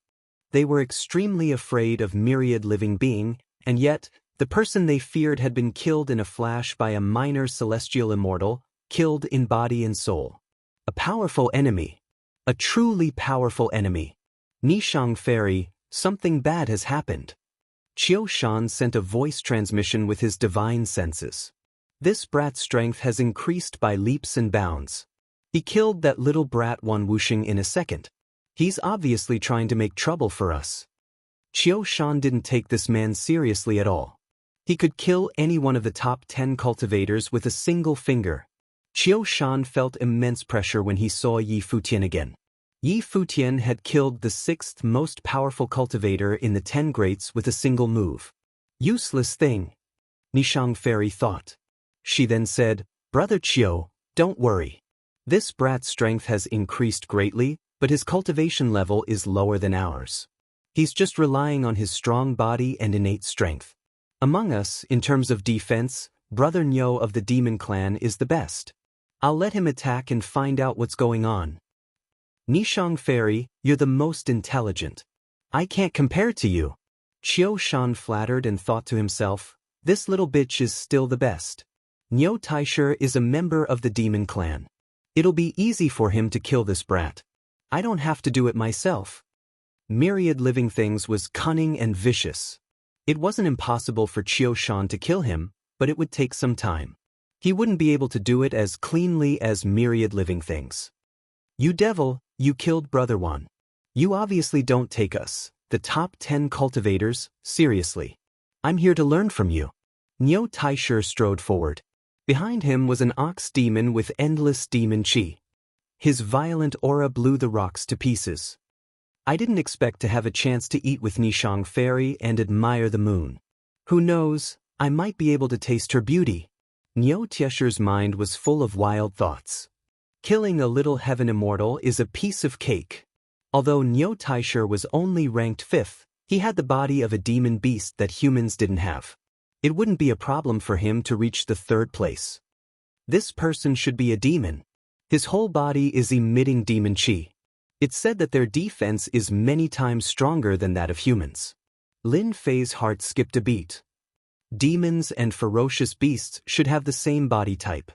They were extremely afraid of Myriad Living Being, and yet, the person they feared had been killed in a flash by a minor celestial immortal, killed in body and soul. A powerful enemy. A truly powerful enemy. Nishang Fairy, something bad has happened. Qiu Shan sent a voice transmission with his divine senses. This brat's strength has increased by leaps and bounds. He killed that little brat Wan Wuxing in a second. He's obviously trying to make trouble for us. Qiu Shan didn't take this man seriously at all. He could kill any one of the top 10 cultivators with a single finger. Qiu Shan felt immense pressure when he saw Yi Futian again. Yi Futian had killed the 6th most powerful cultivator in the 10 greats with a single move. Useless thing, Nishang Fairy thought. She then said, Brother Qiu, don't worry. This brat's strength has increased greatly, but his cultivation level is lower than ours. He's just relying on his strong body and innate strength. Among us, in terms of defense, Brother Nyo of the Demon Clan is the best. I'll let him attack and find out what's going on. Nishang Fairy, you're the most intelligent. I can't compare to you. Qiu Shan flattered and thought to himself, this little bitch is still the best. Nyo Taisher is a member of the Demon Clan. It'll be easy for him to kill this brat. I don't have to do it myself. Myriad Living Things was cunning and vicious. It wasn't impossible for Qiu Shan to kill him, but it would take some time. He wouldn't be able to do it as cleanly as Myriad Living Things. You devil, you killed Brother One. You obviously don't take us, the top 10 cultivators, seriously. I'm here to learn from you. Nyo Taisher strode forward. Behind him was an ox demon with endless demon chi. His violent aura blew the rocks to pieces. I didn't expect to have a chance to eat with Nishang Fairy and admire the moon. Who knows, I might be able to taste her beauty. Nyo Taisher's mind was full of wild thoughts. Killing a little heaven immortal is a piece of cake. Although Nyo Taisher was only ranked 5th, he had the body of a demon beast that humans didn't have. It wouldn't be a problem for him to reach the 3rd place. This person should be a demon. His whole body is emitting demon chi. It's said that their defense is many times stronger than that of humans. Lin Fei's heart skipped a beat. Demons and ferocious beasts should have the same body type.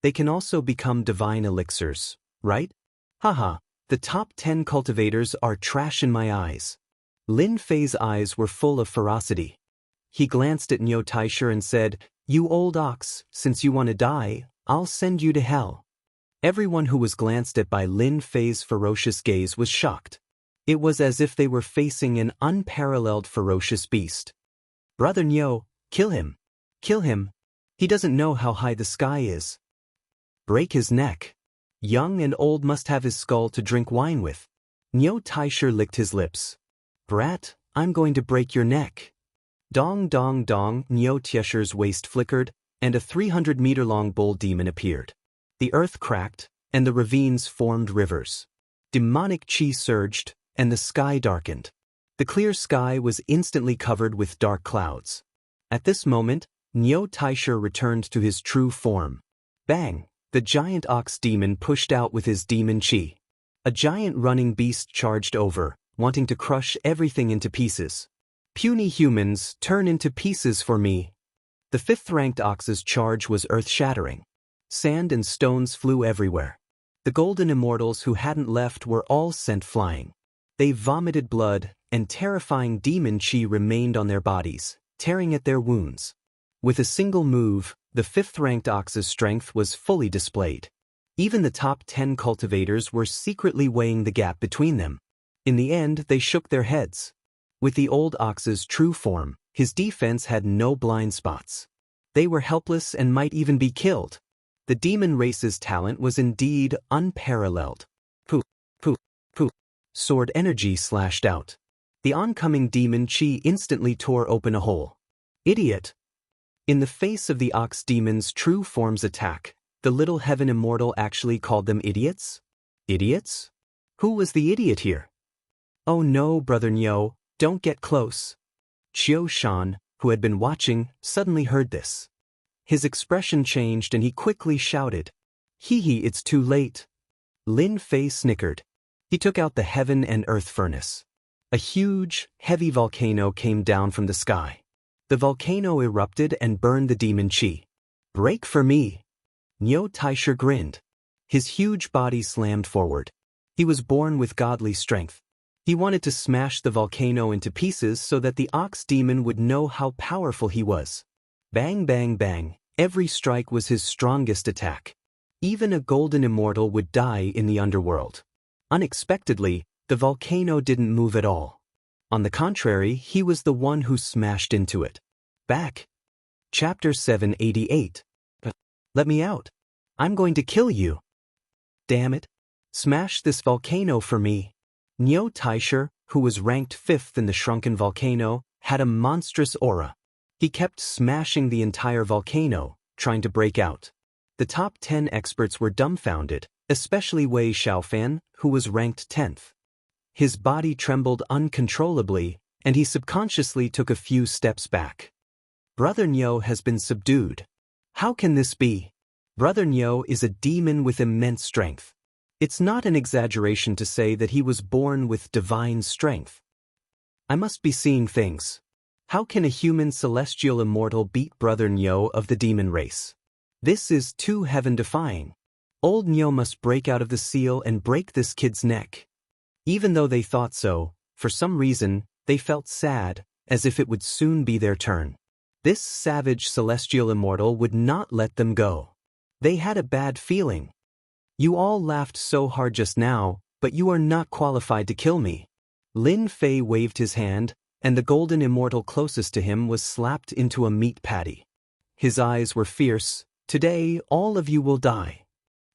They can also become divine elixirs, right? Haha, the top 10 cultivators are trash in my eyes. Lin Fei's eyes were full of ferocity. He glanced at Nyo Taisher and said, you old ox, since you want to die, I'll send you to hell. Everyone who was glanced at by Lin Fei's ferocious gaze was shocked. It was as if they were facing an unparalleled ferocious beast. Brother Nyo, kill him. Kill him. He doesn't know how high the sky is. Break his neck. Young and old must have his skull to drink wine with. Nyo Taisher licked his lips. Brat, I'm going to break your neck. Dong dong dong, Nyo Taisher's waist flickered, and a 300-meter-long bull demon appeared. The earth cracked, and the ravines formed rivers. Demonic chi surged, and the sky darkened. The clear sky was instantly covered with dark clouds. At this moment, Nyo Taisher returned to his true form. Bang! The giant ox demon pushed out with his demon chi. A giant running beast charged over, wanting to crush everything into pieces. Puny humans, turn into pieces for me. The 5th-ranked ox's charge was earth-shattering. Sand and stones flew everywhere. The golden immortals who hadn't left were all sent flying. They vomited blood, and terrifying demon chi remained on their bodies, tearing at their wounds. With a single move, the 5th-ranked ox's strength was fully displayed. Even the top 10 cultivators were secretly weighing the gap between them. In the end, they shook their heads. With the old ox's true form, his defense had no blind spots. They were helpless and might even be killed. The demon race's talent was indeed unparalleled. Poof, poof, poof. Sword energy slashed out. The oncoming demon chi instantly tore open a hole. Idiot! In the face of the ox demon's true form's attack, the little heaven immortal actually called them idiots? Idiots? Who was the idiot here? Oh no, Brother Nyo, don't get close. Qiu Shan, who had been watching, suddenly heard this. His expression changed and he quickly shouted, Hee hee, it's too late. Lin Fei snickered. He took out the heaven and earth furnace. A huge, heavy volcano came down from the sky. The volcano erupted and burned the demon chi. Break for me. Nyo Taisher grinned. His huge body slammed forward. He was born with godly strength. He wanted to smash the volcano into pieces so that the ox demon would know how powerful he was. Bang bang bang, every strike was his strongest attack. Even a golden immortal would die in the underworld. Unexpectedly, the volcano didn't move at all. On the contrary, he was the one who smashed into it. Back. Chapter 788. Let me out. I'm going to kill you. Damn it. Smash this volcano for me. Nyo Taisher, who was ranked 5th in the shrunken volcano, had a monstrous aura. He kept smashing the entire volcano, trying to break out. The top 10 experts were dumbfounded, especially Wei Xiaofan, who was ranked 10th. His body trembled uncontrollably, and he subconsciously took a few steps back. Brother Nyo has been subdued. How can this be? Brother Nyo is a demon with immense strength. It's not an exaggeration to say that he was born with divine strength. I must be seeing things. How can a human celestial immortal beat Brother Nyo of the demon race? This is too heaven-defying. Old Nyo must break out of the seal and break this kid's neck. Even though they thought so, for some reason, they felt sad, as if it would soon be their turn. This savage celestial immortal would not let them go. They had a bad feeling. You all laughed so hard just now, but you are not qualified to kill me. Lin Fei waved his hand, and the golden immortal closest to him was slapped into a meat patty. His eyes were fierce. Today, all of you will die.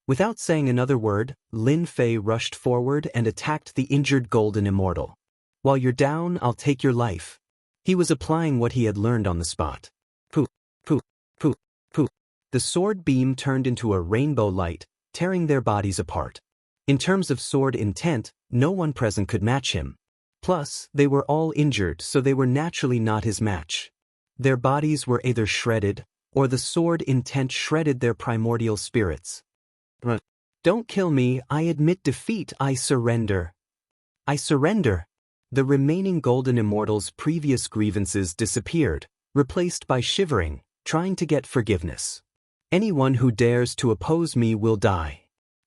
Without saying another word, Lin Fei rushed forward and attacked the injured golden immortal. While you're down, I'll take your life. He was applying what he had learned on the spot. Poof, poof, poof, poof. The sword beam turned into a rainbow light, tearing their bodies apart. In terms of sword intent, no one present could match him. Plus, they were all injured, so they were naturally not his match. Their bodies were either shredded, or the sword intent shredded their primordial spirits. Don't kill me, I admit defeat, I surrender. I surrender. The remaining golden immortals' previous grievances disappeared, replaced by shivering, trying to get forgiveness. Anyone who dares to oppose me will die.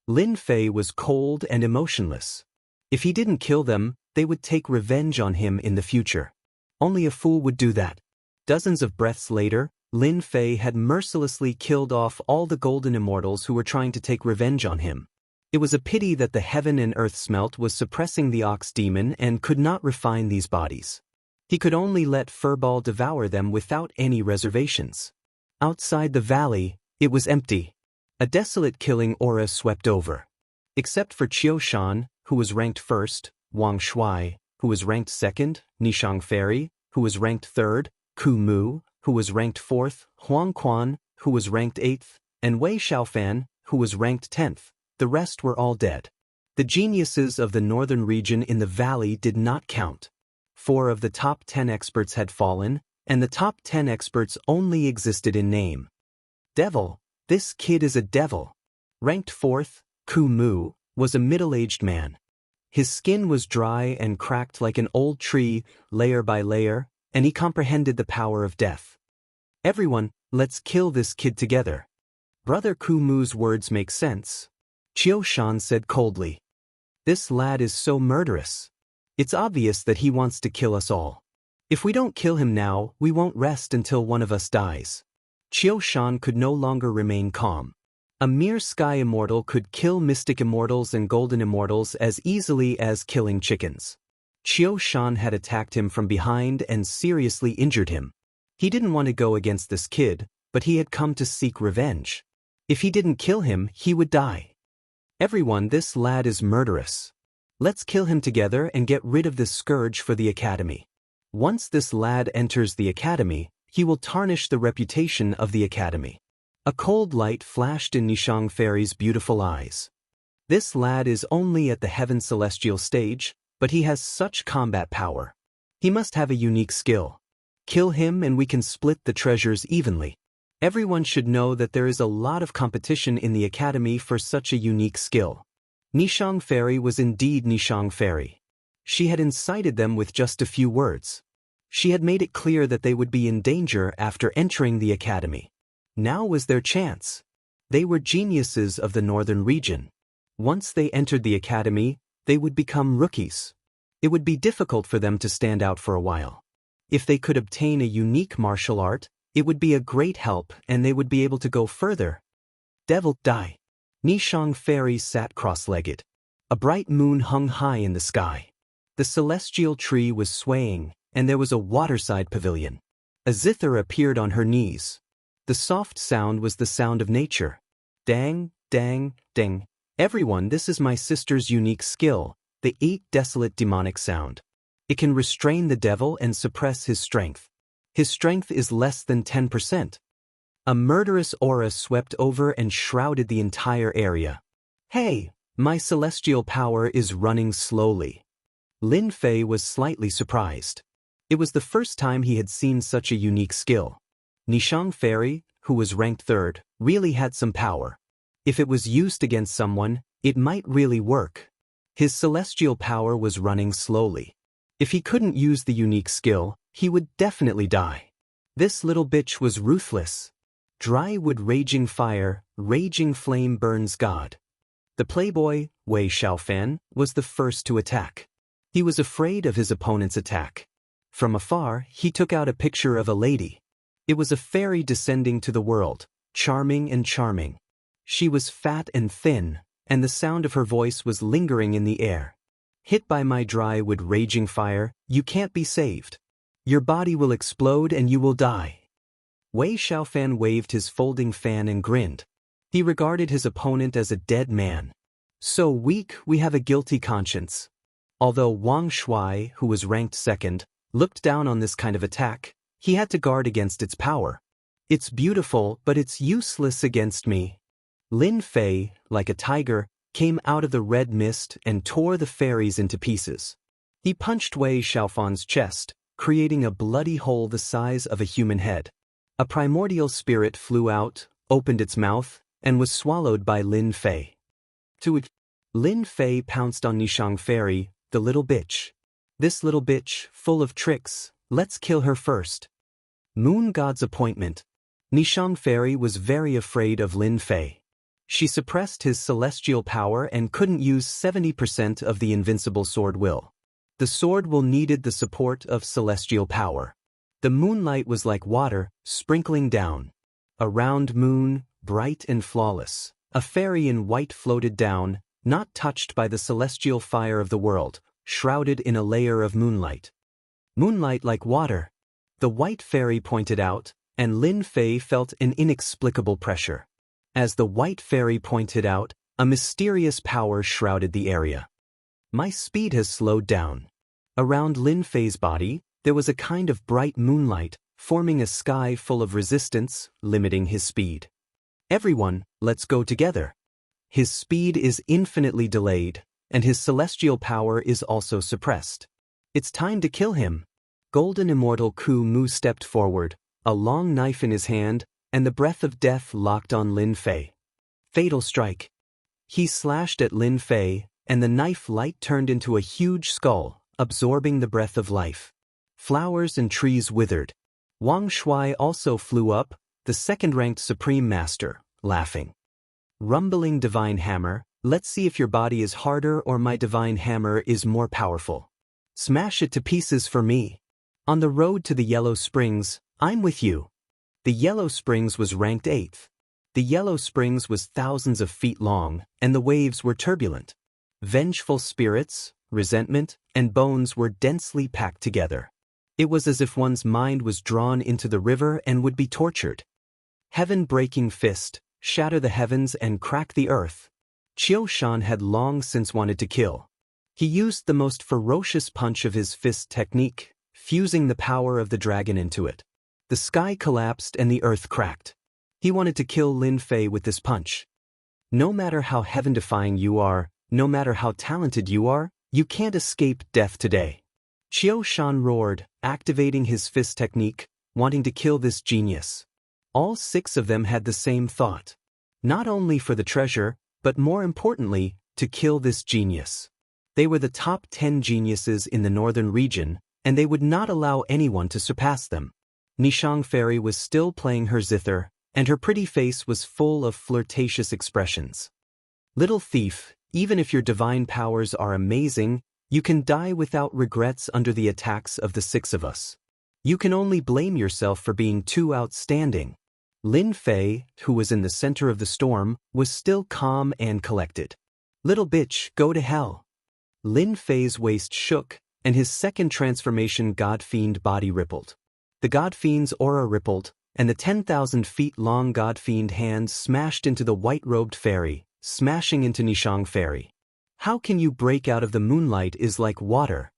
Lin Fei was cold and emotionless. If he didn't kill them, they would take revenge on him in the future. Only a fool would do that. Dozens of breaths later, Lin Fei had mercilessly killed off all the golden immortals who were trying to take revenge on him. It was a pity that the heaven and earth smelt was suppressing the ox demon and could not refine these bodies. He could only let Furball devour them without any reservations. Outside the valley, it was empty. A desolate killing aura swept over. Except for Qiushan, who was ranked first, Wang Shuai, who was ranked second, Nishang Fairy, who was ranked third, Ku Mu, who was ranked fourth, Huang Quan, who was ranked eighth, and Wei Xiaofan, who was ranked 10th. The rest were all dead. The geniuses of the northern region in the valley did not count. 4 of the top 10 experts had fallen, and the top 10 experts only existed in name. Devil, this kid is a devil. Ranked 4th, Ku Mu, was a middle-aged man. His skin was dry and cracked like an old tree, layer by layer, and he comprehended the power of death. Everyone, let's kill this kid together. Brother Ku Mu's words make sense. Qiushan said coldly. This lad is so murderous. It's obvious that he wants to kill us all. If we don't kill him now, we won't rest until one of us dies. Qiushan could no longer remain calm. A mere sky immortal could kill mystic immortals and golden immortals as easily as killing chickens. Qiushan had attacked him from behind and seriously injured him. He didn't want to go against this kid, but he had come to seek revenge. If he didn't kill him, he would die. Everyone, this lad is murderous. Let's kill him together and get rid of this scourge for the academy. Once this lad enters the academy, he will tarnish the reputation of the academy. A cold light flashed in Nishang Fairy's beautiful eyes. This lad is only at the heaven celestial stage, but he has such combat power. He must have a unique skill. Kill him and we can split the treasures evenly. Everyone should know that there is a lot of competition in the academy for such a unique skill. Nishang Fairy was indeed Nishang Fairy. She had incited them with just a few words. She had made it clear that they would be in danger after entering the academy. Now was their chance. They were geniuses of the northern region. Once they entered the academy, they would become rookies. It would be difficult for them to stand out for a while. If they could obtain a unique martial art, it would be a great help and they would be able to go further. Devil, die. Nishang Fairy sat cross-legged. A bright moon hung high in the sky. The celestial tree was swaying, and there was a waterside pavilion. A zither appeared on her knees. The soft sound was the sound of nature. Dang, dang, dang. Everyone, this is my sister's unique skill, the 8 desolate demonic sound. It can restrain the devil and suppress his strength. His strength is less than 10%. A murderous aura swept over and shrouded the entire area. Hey, my celestial power is running slowly. Lin Fei was slightly surprised. It was the first time he had seen such a unique skill. Nishang Fairy, who was ranked 3rd, really had some power. If it was used against someone, it might really work. His celestial power was running slowly. If he couldn't use the unique skill, he would definitely die. This little bitch was ruthless. Dry wood raging fire, raging flame burns God. The playboy, Wei Xiaofan, was the first to attack. He was afraid of his opponent's attack. From afar, he took out a picture of a lady. It was a fairy descending to the world, charming and charming. She was fat and thin, and the sound of her voice was lingering in the air. Hit by my dry wood raging fire, you can't be saved. Your body will explode and you will die. Wei Xiaofan waved his folding fan and grinned. He regarded his opponent as a dead man. So weak, we have a guilty conscience. Although Wang Shuai, who was ranked 2nd, looked down on this kind of attack, he had to guard against its power. It's beautiful, but it's useless against me. Lin Fei, like a tiger, came out of the red mist and tore the fairies into pieces. He punched Wei Xiaofan's chest, creating a bloody hole the size of a human head. A primordial spirit flew out, opened its mouth, and was swallowed by Lin Fei. Lin Fei pounced on Nishang Fairy, the little bitch. This little bitch, full of tricks, let's kill her first. Moon God's appointment. Nishang Fairy was very afraid of Lin Fei. She suppressed his celestial power and couldn't use 70% of the invincible sword will. The sword will needed the support of celestial power. The moonlight was like water, sprinkling down. A round moon, bright and flawless. A fairy in white floated down, not touched by the celestial fire of the world, shrouded in a layer of moonlight. Moonlight like water. The white fairy pointed out, and Lin Fei felt an inexplicable pressure. As the white fairy pointed out, a mysterious power shrouded the area. My speed has slowed down. Around Lin Fei's body, there was a kind of bright moonlight, forming a sky full of resistance, limiting his speed. Everyone, let's go together. His speed is infinitely delayed, and his celestial power is also suppressed. It's time to kill him. Golden Immortal Ku Mu stepped forward, a long knife in his hand, and the breath of death locked on Lin Fei. Fatal strike. He slashed at Lin Fei, and the knife light turned into a huge skull, absorbing the breath of life. Flowers and trees withered. Wang Shuai also flew up, the 2nd-ranked Supreme Master, laughing. Rumbling divine hammer, let's see if your body is harder or my divine hammer is more powerful. Smash it to pieces for me. On the road to the Yellow Springs, I'm with you. The Yellow Springs was ranked 8th. The Yellow Springs was thousands of feet long, and the waves were turbulent. Vengeful spirits, resentment, and bones were densely packed together. It was as if one's mind was drawn into the river and would be tortured. Heaven-breaking fist, shatter the heavens and crack the earth. Qiu Shan had long since wanted to kill. He used the most ferocious punch of his fist technique, fusing the power of the dragon into it. The sky collapsed and the earth cracked. He wanted to kill Lin Fei with this punch. No matter how heaven-defying you are, no matter how talented you are, you can't escape death today. Qiu Shan roared, activating his fist technique, wanting to kill this genius. All 6 of them had the same thought. Not only for the treasure, but more importantly, to kill this genius. They were the top 10 geniuses in the northern region, and they would not allow anyone to surpass them. Nishang Fairy was still playing her zither, and her pretty face was full of flirtatious expressions. Little thief, even if your divine powers are amazing, you can die without regrets under the attacks of the 6 of us. You can only blame yourself for being too outstanding. Lin Fei, who was in the center of the storm, was still calm and collected. Little bitch, go to hell. Lin Fei's waist shook, and his 2nd transformation God Fiend body rippled. The God Fiend's aura rippled, and the 10,000 feet long God Fiend hand smashed into the white-robed fairy, smashing into Nishang Fairy. How can you break out of the moonlight is like water.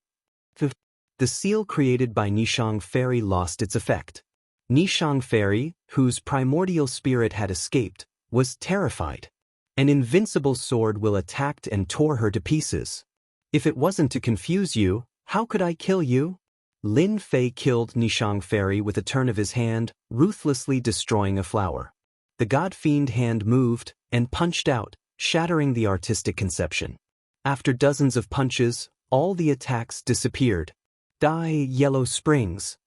The seal created by Nishang Fairy lost its effect. Nishang Fairy, whose primordial spirit had escaped, was terrified. An invincible sword will attacked and tore her to pieces. If it wasn't to confuse you, how could I kill you? Lin Fei killed Nishang Fairy with a turn of his hand, ruthlessly destroying a flower. The god-fiend hand moved and punched out, shattering the artistic conception. After dozens of punches, all the attacks disappeared. Die Yellow Springs.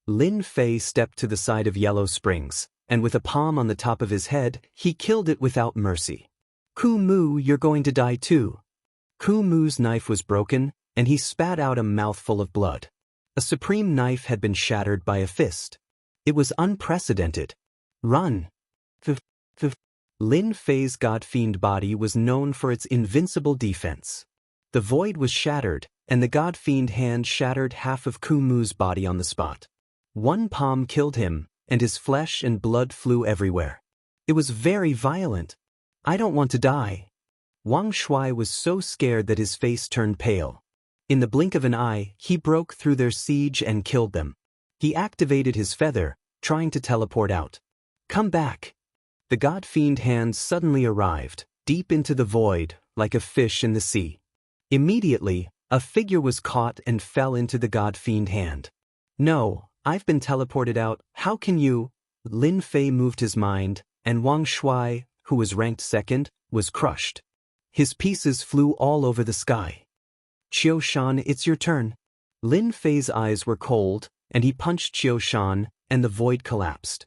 Lin Fei stepped to the side of Yellow Springs, and with a palm on the top of his head, he killed it without mercy. Ku Mu, you're going to die too. Ku Mu's knife was broken, and he spat out a mouthful of blood. A supreme knife had been shattered by a fist. It was unprecedented. Run. Lin Fei's god-fiend body was known for its invincible defense. The void was shattered, and the god-fiend hand shattered half of Ku Mu's body on the spot. One palm killed him, and his flesh and blood flew everywhere. It was very violent. I don't want to die. Wang Shuai was so scared that his face turned pale. In the blink of an eye, he broke through their siege and killed them. He activated his feather, trying to teleport out. Come back. The god-fiend hand suddenly arrived, deep into the void, like a fish in the sea. Immediately, a figure was caught and fell into the god-fiend hand. No, I've been teleported out, how can you? Lin Fei moved his mind, and Wang Shuai, who was ranked second, was crushed. His pieces flew all over the sky. Qiu Shan, it's your turn. Lin Fei's eyes were cold, and he punched Qiu Shan, and the void collapsed.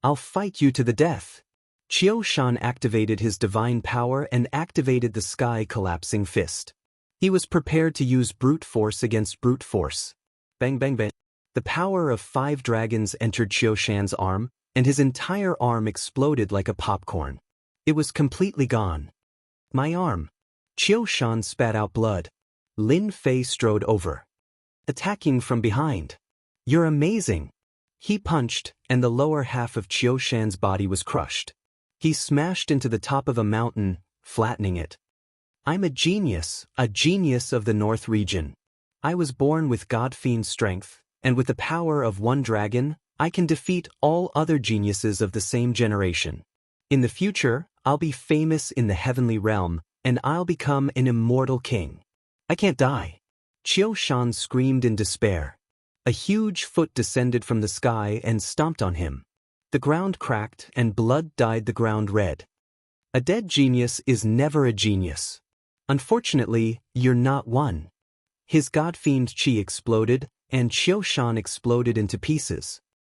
I'll fight you to the death. Qiu Shan activated his divine power and activated the sky-collapsing fist. He was prepared to use brute force against brute force. Bang bang bang. The power of 5 dragons entered Qiu Shan's arm, and his entire arm exploded like a popcorn. It was completely gone. My arm. Qiu Shan spat out blood. Lin Fei strode over, attacking from behind. You're amazing. He punched, and the lower half of Qiu Shan's body was crushed. He smashed into the top of a mountain, flattening it. I'm a genius of the North region. I was born with god-fiend strength, and with the power of one dragon, I can defeat all other geniuses of the same generation. In the future, I'll be famous in the heavenly realm, and I'll become an immortal king. I can't die. Qiu Shan screamed in despair. A huge foot descended from the sky and stomped on him. The ground cracked and blood dyed the ground red. A dead genius is never a genius. Unfortunately, you're not one. His god-fiend chi exploded, and Qiu Shan exploded into pieces.